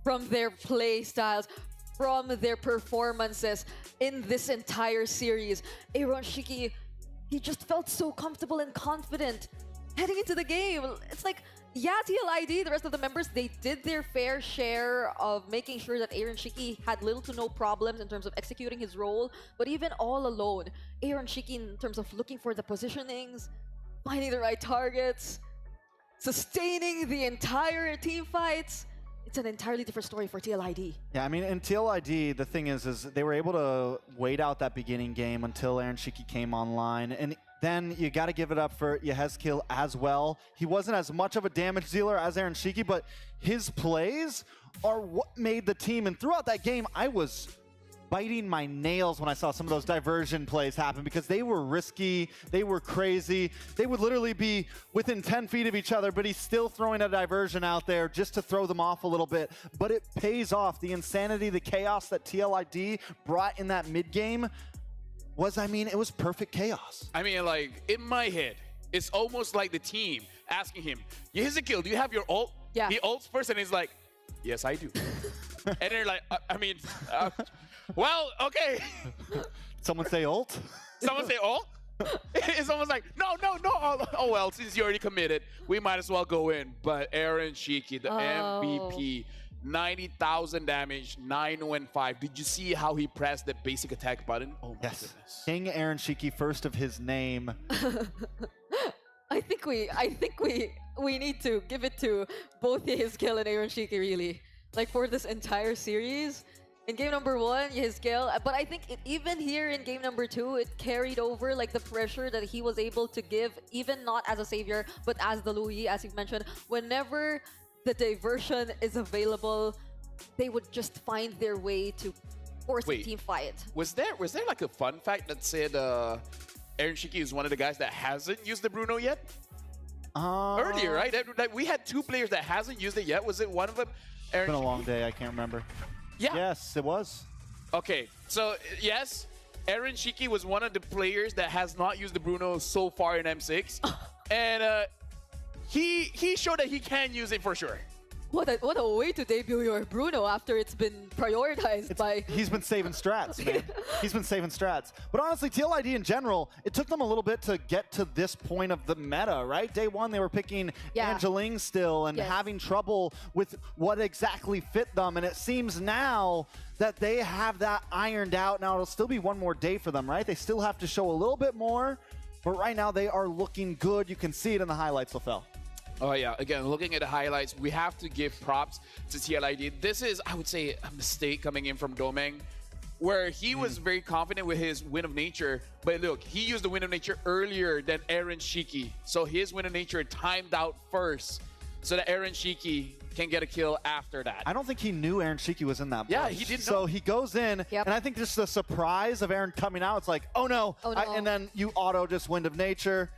from their play styles, from their performances in this entire series. Aaron Shiki, he just felt so comfortable and confident heading into the game. It's like, yeah, TLID, the rest of the members, they did their fair share of making sure that Aaron Shiki had little to no problems in terms of executing his role. But even all alone, Aaron Shiki, in terms of looking for the positionings, finding the right targets, sustaining the entire team fights, it's an entirely different story for TLID. Yeah, I mean, in TLID, the thing is they were able to wait out that beginning game until Aaron Shiki came online. And then you got to give it up for Yehezkiel as well. He wasn't as much of a damage dealer as Aaron Shiki, but his plays are what made the team. And throughout that game, I was biting my nails when I saw some of those diversion plays happen because they were risky, they were crazy. They would literally be within 10 feet of each other, but he's still throwing a diversion out there just to throw them off a little bit. But it pays off. The insanity, the chaos that TLID brought in that mid game was, I mean, it was perfect chaos. I mean, like, in my head, it's almost like the team asking him, Yehezkiel, do you have your ult? Yeah. He ults first and he's like, yes, I do. And they're like, well, okay. Someone say ult? Someone say ult? It's almost like, no. Oh, well, since you already committed, we might as well go in. But Aaron Shiki, the MVP, 90,000 damage, 9-5. Did you see how he pressed the basic attack button? Oh, my goodness. King Aaron Shiki, first of his name. I think we need to give it to both Yehezkiel and Aaron Shiki, really. Like, for this entire series. In game number 1, Yehezkiel, but I think even here in game number 2, it carried over like the pressure that he was able to give, even not as a savior, but as the Louis, as you've mentioned. Whenever the diversion is available, they would just find their way to force the team fight. Was there like a fun fact that said Aaron Shiki is one of the guys that hasn't used the Bruno yet? Earlier, right? Like, we had 2 players that hasn't used it yet. Was it one of them? It's been a long day. I can't remember. Yeah. Yes, it was. Okay, so yes, Aaron Shiki was one of the players that has not used the Bruno so far in M6. And he showed that he can use it for sure. What a way to debut your Bruno after it's been prioritized by... He's been saving strats, man. He's been saving strats. But honestly, TLID in general, it took them a little bit to get to this point of the meta, right? Day one, they were picking Angeling still and having trouble with what exactly fit them. And it seems now that they have that ironed out. Now, it'll still be one more day for them, right? They still have to show a little bit more. But right now, they are looking good. You can see it in the highlights, LaFell. Oh yeah, again, looking at the highlights, we have to give props to TLID. This is, I would say, a mistake coming in from Domeng, where he was very confident with his Wind of Nature, but look, he used the Wind of Nature earlier than Aaron Shiki. So his Wind of Nature timed out first, so that Aaron Shiki can get a kill after that. I don't think he knew Aaron Shiki was in that Yeah, bush. he didn't So know. he goes in, and I think just the surprise of Aaron coming out, it's like, oh no. And then you auto just Wind of Nature,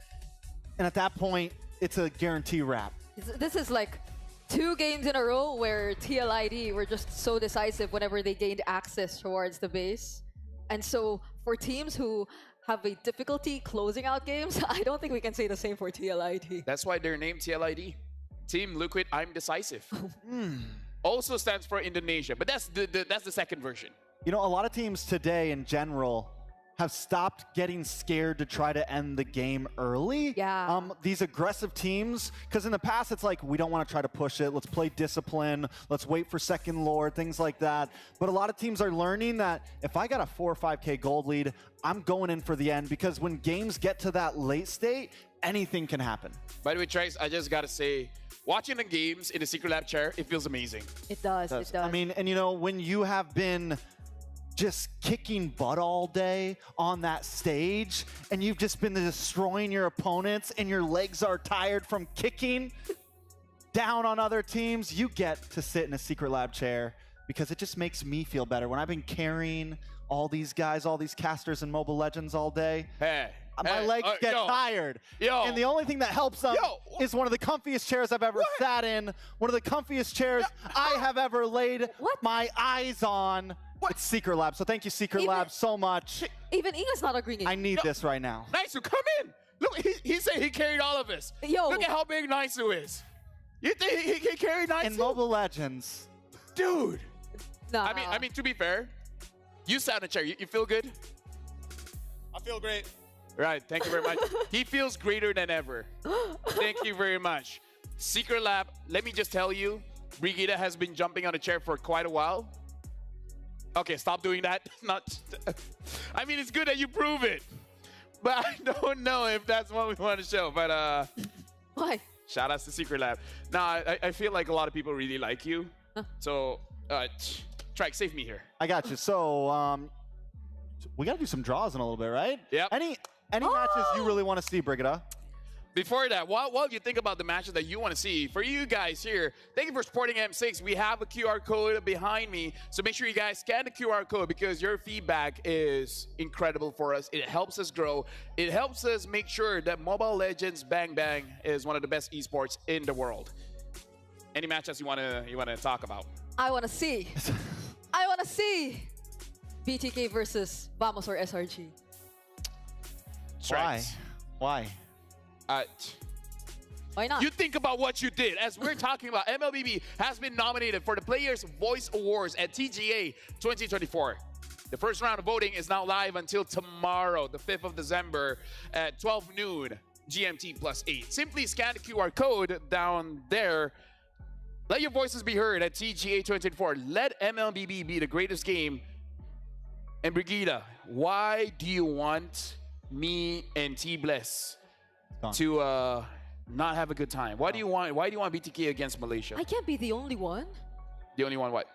and at that point, it's a guarantee wrap. This is like 2 games in a row where TLID were just so decisive whenever they gained access towards the base. And so for teams who have a difficulty closing out games, I don't think we can say the same for TLID. That's why they're named TLID. Team Liquid, I'm Decisive. Also stands for Indonesia, but that's the second version. You know, a lot of teams today in general have stopped getting scared to try to end the game early. Yeah. These aggressive teams, because in the past it's like, we don't want to try to push it. Let's play discipline. Let's wait for second lord, things like that. But a lot of teams are learning that if I got a 4 or 5K gold lead, I'm going in for the end, because when games get to that late state, anything can happen. By the way, Trace, I just gotta say, watching the games in the Secret Lab chair, it feels amazing. It does, it does. I mean, and you know, when you have been just kicking butt all day on that stage, and you've just been destroying your opponents, and your legs are tired from kicking down on other teams, you get to sit in a Secret Lab chair, because it just makes me feel better. When I've been carrying all these guys, all these casters in Mobile Legends all day, my legs get tired. And the only thing that helps them is one of the comfiest chairs I've ever sat in, one of the comfiest chairs I have ever laid my eyes on. It's Secret Lab. So thank you, Secret Lab, so much. Even Inga's not agreeing. I need this right now. Naisu, come in. Look, he said he carried all of us. Yo. Look at how big Naisu is. You think he carried Naisu? In Mobile Legends. Dude. Nah. I mean, to be fair, you sat in a chair. You feel good? I feel great. Right, thank you very much. He feels greater than ever. Thank you very much. Secret Lab, let me just tell you, Brigida has been jumping on a chair for quite a while. Okay, stop doing that. I mean, it's good that you prove it, but I don't know if that's what we want to show. But why? Shout outs to Secret Lab. Now, I feel like a lot of people really like you. So, Trike, save me here. I got you. So, we got to do some draws in a little bit, right? Yep. Any matches you really want to see, Brigida? Before that, while you think about the matches that you want to see, for you guys here, thank you for supporting M6. We have a QR code behind me, so make sure you guys scan the QR code, because your feedback is incredible for us. It helps us grow. It helps us make sure that Mobile Legends Bang Bang is one of the best esports in the world. Any matches you want to talk about? I want to see. I want to see BTK versus Vamos or SRG. Why? Why not? You think about what you did. As we're talking about, MLBB has been nominated for the Players' Voice Awards at TGA 2024. The first round of voting is now live until tomorrow, the 5th of December at 12 noon GMT +8. Simply scan the QR code down there. Let your voices be heard at TGA 2024. Let MLBB be the greatest game. And Brigida, why do you want me and T-Bless to not have a good time? Why do you want BTK against Malaysia? I can't be the only one. The only one what?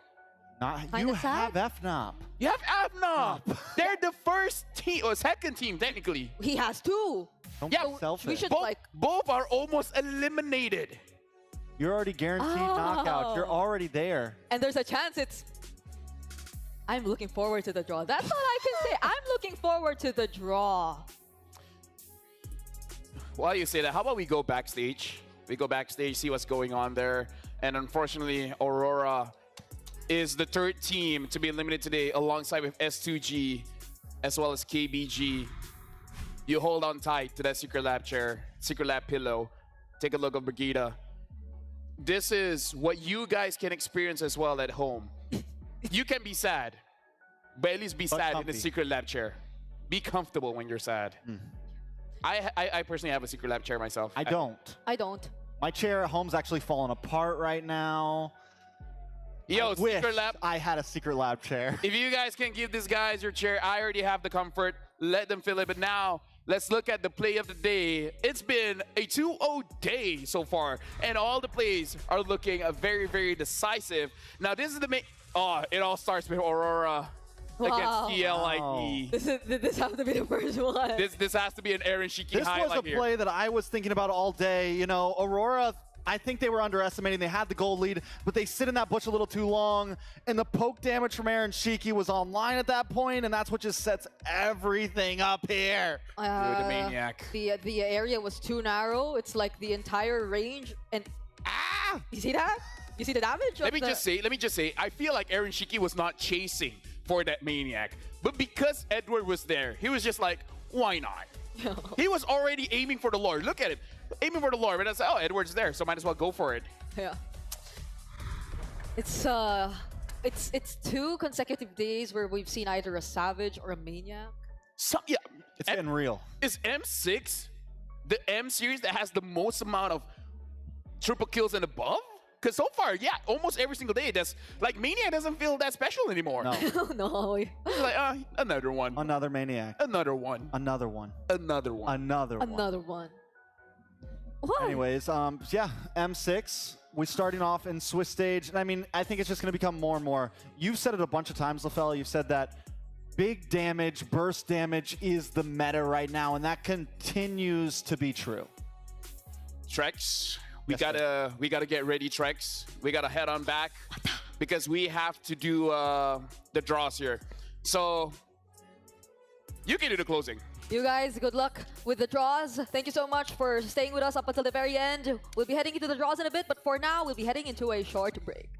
You have FNOP. You have FNOP. They're the first team or second team technically. He has 2. Don't be selfish. We should both are almost eliminated. You're already guaranteed knockout. You're already there. And there's a chance it's... I'm looking forward to the draw. That's all I can say. I'm looking forward to the draw. While you say that, how about we go backstage? We go backstage, see what's going on there. And unfortunately, Aurora is the third team to be eliminated today, alongside with S2G as well as KBG. You hold on tight to that Secret Lab chair, Secret Lab pillow. take a look at Brigida. This is what you guys can experience as well at home. You can be sad, but at least be sad in the secret lab chair. Be comfortable when you're sad. I personally have a secret lab chair myself. I don't. I don't. My chair at home's actually falling apart right now. Yo, I wish secret lab. I had a secret lab chair. If you guys can give these guys your chair, I already have the comfort. Let them feel it. But now, let's look at the play of the day. It's been a 2-0 day so far, and all the plays are looking very, very decisive. Now, this is the main. Oh, it all starts with Aurora against TLID. This has to be the first one. This has to be an Aaron Shiki This highlight was a here. play that I was thinking about all day. You know, Aurora, I think they were underestimating. They had the gold lead, but they sit in that bush a little too long. And the poke damage from Aaron Shiki was online at that point, and that's what just sets everything up here. The maniac. The area was too narrow. It's like the entire range. And you see that? You see the damage? Let me just say, I feel like Aaron Shiki was not chasing for that maniac. But because Edward was there, he was just like, why not? He was already aiming for the Lord. Look at him. Aiming for the Lord. And I said, oh, Edward's there, so might as well go for it. Yeah. It's 2 consecutive days where we've seen either a Savage or a Maniac. Yeah. It's getting real. Is M6 the M series that has the most amount of triple kills and above? Because so far, yeah, almost every single day, that's like Maniac doesn't feel that special anymore. No. No. It's like, another one. Another Maniac. Another one. Another one. Another one. Another one. Another one. What? Anyways, yeah, M6. We're starting off in Swiss stage. And I mean, I think it's just going to become more and more. You've said it a bunch of times, LaFell. You've said that big damage, burst damage is the meta right now, and that continues to be true. Trex, we gotta get ready, Trex. We gotta head on back because we have to do the draws here. So you can do the closing. You guys, good luck with the draws. Thank you so much for staying with us up until the very end. We'll be heading into the draws in a bit, but for now, we'll be heading into a short break.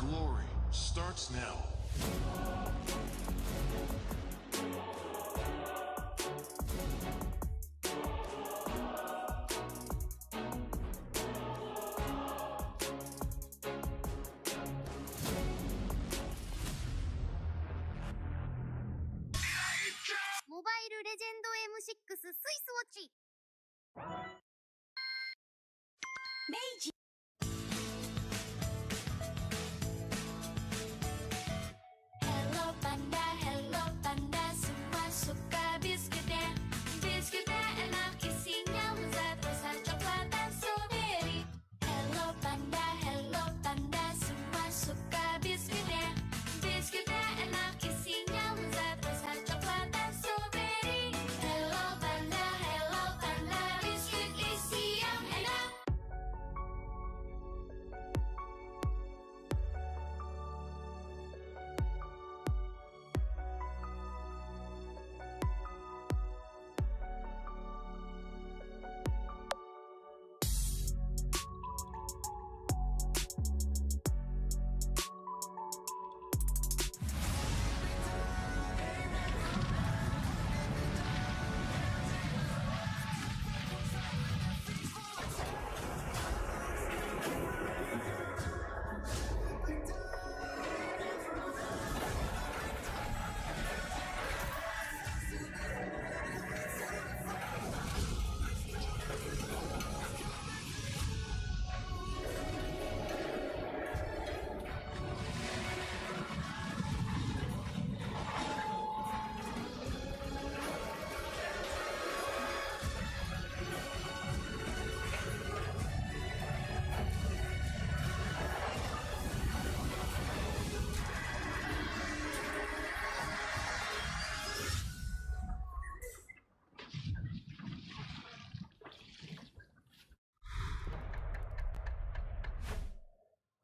glory starts now. Mobile Legend M6 スイスウォッチ。明治。Hello Panda, Hello Panda, semua suka biskuitnya. Biskuitnya enak isinya lezat rasa coklat dan strawberry. Hello Panda, Hello Panda, semua suka biskuitnya. Biskuitnya enak isinya lezat rasa coklat dan strawberry. Hello Panda, biskuit isi yang enak.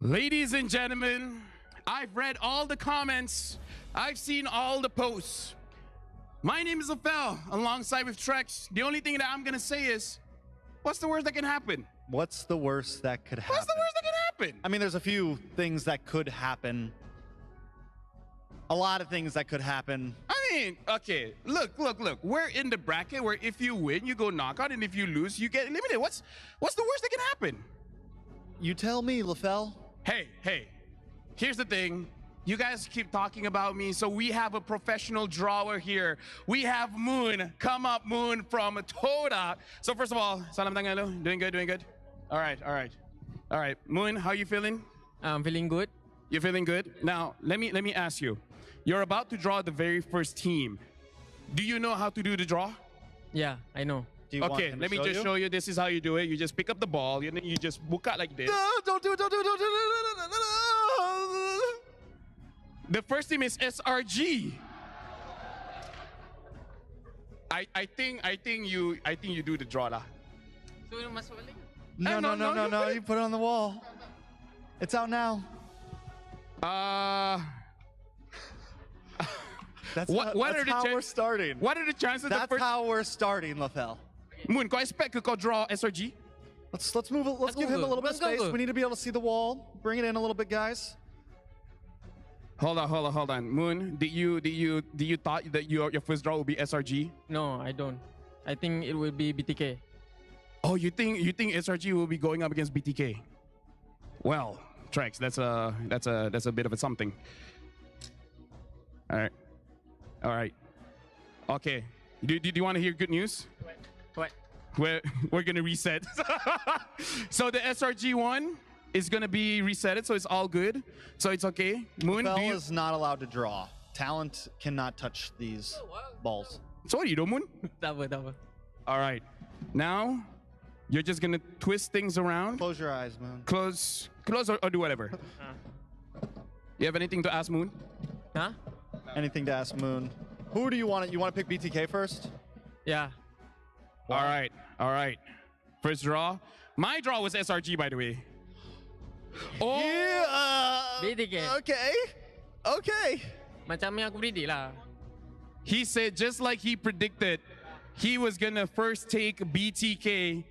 Ladies and gentlemen, I've read all the comments. I've seen all the posts. My name is Lafel, alongside with Trex. The only thing that I'm gonna say is, what's the worst that can happen? What's the worst that could happen? What's the worst that can happen? I mean, there's a few things that could happen. A lot of things that could happen. I mean, okay, look. We're in the bracket where if you win, you go knockout, and if you lose, you get eliminated. What's the worst that can happen? You tell me, Lafel. Hey, here's the thing. You guys keep talking about me, so we have a professional drawer here. We have Moon. Come up, Moon, from Toda. So first of all, salam tangalo. Doing good. All right. Moon, how you feeling? I'm feeling good. You're feeling good? Now, let me ask you. You're about to draw the very first team. Do you know how to do the draw? Yeah, I know. Okay, let me just show you. This is how you do it. You just pick up the ball, and then you just buka like this. No, don't do it. The first team is SRG. I think you do the draw lah. No. You put it on the wall. It's out now. That's how we're starting. What are the chances? That's how we're starting, Lafel. Moon, kau expect kau draw SRG? Let's move it. Let's give him a little bit of space. We need to be able to see the wall. Bring it in a little bit, guys. Hold on. Moon, did you thought that your first draw would be SRG? No, I don't. I think it will be BTK. Oh, you think SRG will be going up against BTK? Well, Trex, that's a bit of a something. All right. Okay. Do you want to hear good news? What? We're gonna reset. So the SRG one is gonna be resetted, so it's all good. So it's okay. Moon, Lafel is not allowed to draw. Talent cannot touch these balls. Sorry, you don't, Moon. Double. All right. Now you're just gonna twist things around. Close your eyes, Moon. Close or do whatever. You have anything to ask Moon? Huh? Anything to ask Moon? Who do you want? You want to pick BTK first? Yeah. All right. First draw. My draw was SRG, by the way. Oh. Yeah. BTK. Okay. Macam yang aku predict lah. He said just like he predicted, he was gonna first take BTK,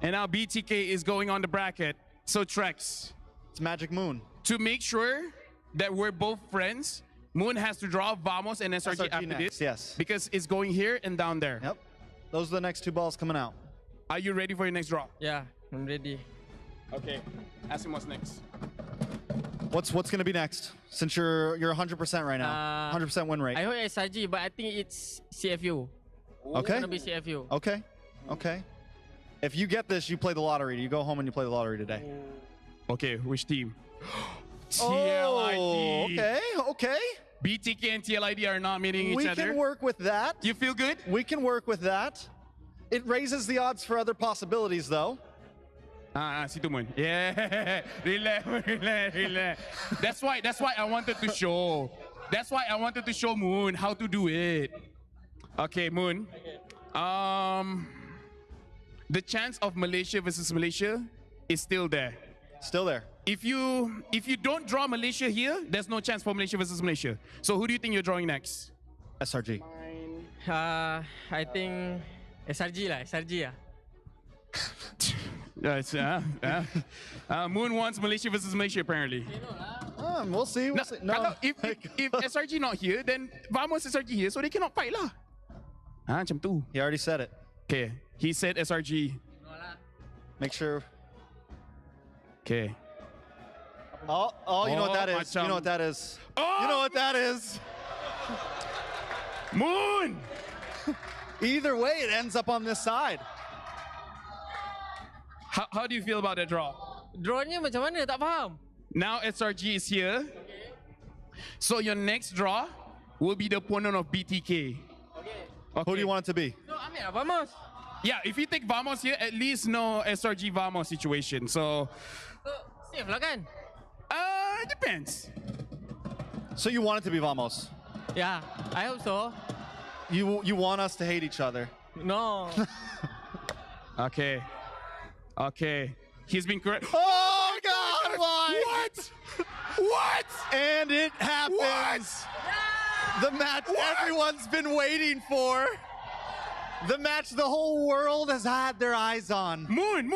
and now BTK is going on the bracket. So Trex. It's Magic Moon. to make sure that we're both friends, Moon has to draw Vamos and SRG, after next, this. yes. Because it's going here and down there. Yep. Those are the next two balls coming out. Are you ready for your next draw? Yeah, I'm ready. Okay. Ask him what's next. What's gonna be next? Since you're 100% right now, 100% win rate. I hope SRG, but I think it's CFU. Okay. It's gonna be CFU. Okay. Okay. If you get this, you play the lottery. You go home and you play the lottery today. Okay, which team? Oh, TLID. okay. Okay. BTK and TLID are not meeting We each other. can work with that. You feel good? We can work with that. It raises the odds for other possibilities, though. Situ Moon. Yeah. Relax. That's why I wanted to show. That's why I wanted to show Moon how to do it. Okay, Moon. The chance of Malaysia versus Malaysia is still there. Still there. If you don't draw Malaysia here, there's no chance for Malaysia versus Malaysia. So who do you think you're drawing next? SRG. I think SRG lah, SRG lah. Moon wants Malaysia versus Malaysia apparently. We'll see. We'll see. No. If SRG not here, then Vamos SRG here, so they cannot fight lah. Macam tu. He already said it. Okay, he said SRG. Make sure. Okay. Oh, you know what that is. Macam. You know what that is. Oh, you know what that is. Moon! Either way, it ends up on this side. How do you feel about that draw? Drawnya macam mana? Tak faham. Now SRG is here. So your next draw will be the opponent of BTK. Okay. Who do you want it to be? No, ambil lah, Vamos. Yeah, if you take Vamos here, at least no SRG Vamos situation. So safe lah kan? It depends. So you want it to be Vamos? Yeah, I hope so. You want us to hate each other? No. Okay. Okay. He's been correct. Oh God! Why? What? What? And it happens. The match everyone's been waiting for. The match the whole world has had their eyes on. Moon.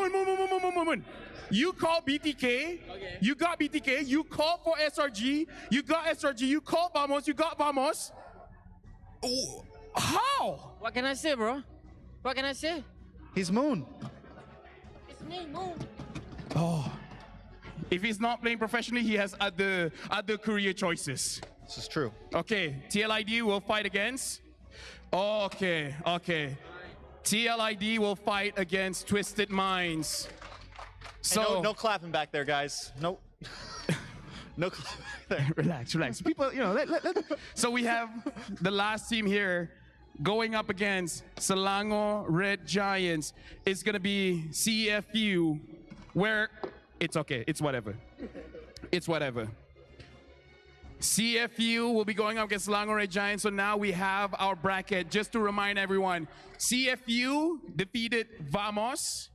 You call BTK. Okay. You got BTK. You call for SRG. You got SRG. You call Vamos. You got Vamos. How? What can I say, bro? What can I say? He's Moon. It's me, Moon. Oh. If he's not playing professionally, he has other career choices. This is true. Okay, TLID will fight against. Okay. TLID will fight against Twisted Minds. So no clapping back there, guys. No. No clapping back there. Relax. People, let. So we have the last team here going up against Selangor Red Giants. It's gonna be CFU, where it's okay. It's whatever. CFU will be going up against Selangor Red Giants. So now we have our bracket. Just to remind everyone, CFU defeated Vamos.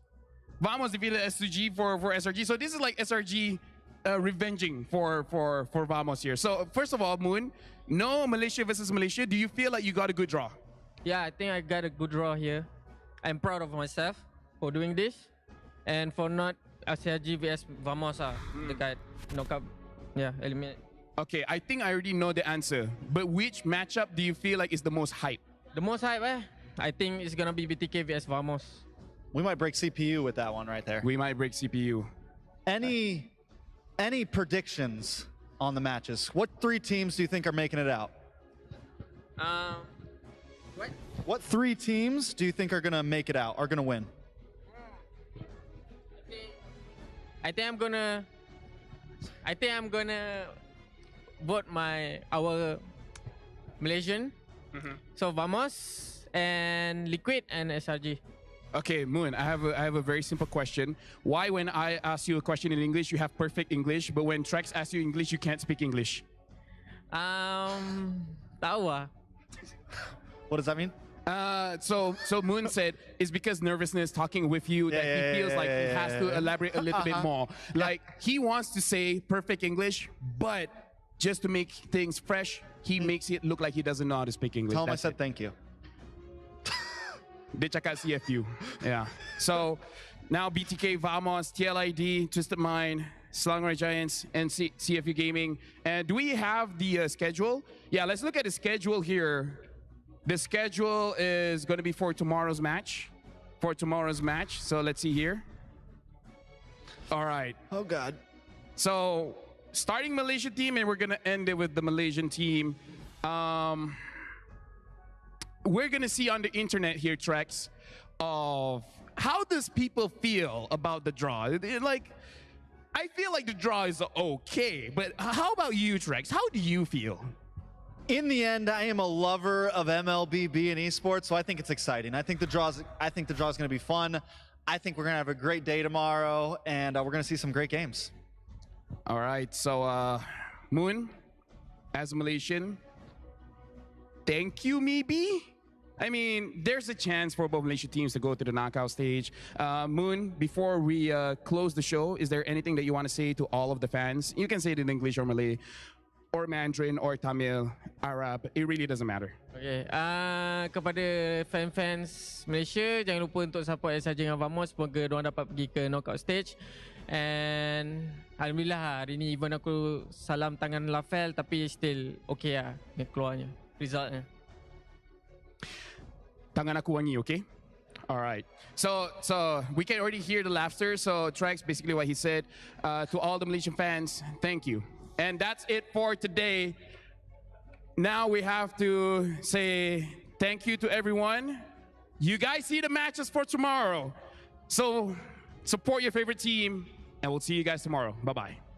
Vamos defeated SG for SRG. So this is like SRG revenging for Vamos here. So first of all, Moon, no Malaysia versus Malaysia. Do you feel like you got a good draw? Yeah, I think I got a good draw here. I'm proud of myself for doing this. And for not SRG vs Vamos dekat knockout. Yeah, eliminate. Okay, I think I already know the answer. But which matchup do you feel like is the most hype? The most hype, I think it's gonna be BTK vs Vamos. We might break CPU with that one right there. We might break CPU. Any predictions on the matches? What three teams do you think are making it out? What three teams do you think are gonna make it out, are gonna win? I think I'm gonna vote our Malaysian. So Vamos and Liquid and SRG. Okay, Moon, I have a very simple question. Why when I ask you a question in English, you have perfect English, but when Trex asks you English, you can't speak English? Tahu ah. What does that mean? So Moon said it's because nervousness talking with you that he feels like he has to elaborate a little bit more. Like he wants to say perfect English, but just to make things fresh, he makes it look like he doesn't know how to speak English. Tell him I said thank you. Dia cakap CFU. Yeah. So now BTK, Vamos, TLID, Twisted Mind, Slangway Giants, and CFU Gaming. And do we have the schedule? Yeah, let's look at the schedule here. The schedule is going to be for tomorrow's match. So let's see here. All right. Oh, God. So starting Malaysia team, and we're going to end it with the Malaysian team. We're going to see on the internet here, Trex, of how does people feel about the draw? Like, I feel like the draw is okay, but how about you, Trex? How do you feel? In the end, I am a lover of MLBB and esports, so I think it's exciting. I think the draw's going to be fun. I think we're going to have a great day tomorrow, and we're going to see some great games. All right, so Moon, as a Malaysian, thank you, maybe? I mean, there's a chance for both Malaysian teams to go to the knockout stage. Moon, before we close the show, is there anything that you want to say to all of the fans? You can say it in English or Malay, or Mandarin, or Tamil, Arab. It really doesn't matter. Okay. Kepada fans Malaysia, jangan lupa untuk support SRG dengan Vamos. Semoga diorang dapat pergi ke knockout stage. And Alhamdulillah hari ni even aku salam tangan Lafel, tapi still okay lah keluarnya resultnya. Tangan aku wangi, okay? All right. So we can already hear the laughter. So Trex, basically what he said to all the Malaysian fans, thank you. And that's it for today. Now we have to say thank you to everyone. You guys see the matches for tomorrow. So support your favorite team, and we'll see you guys tomorrow. Bye-bye.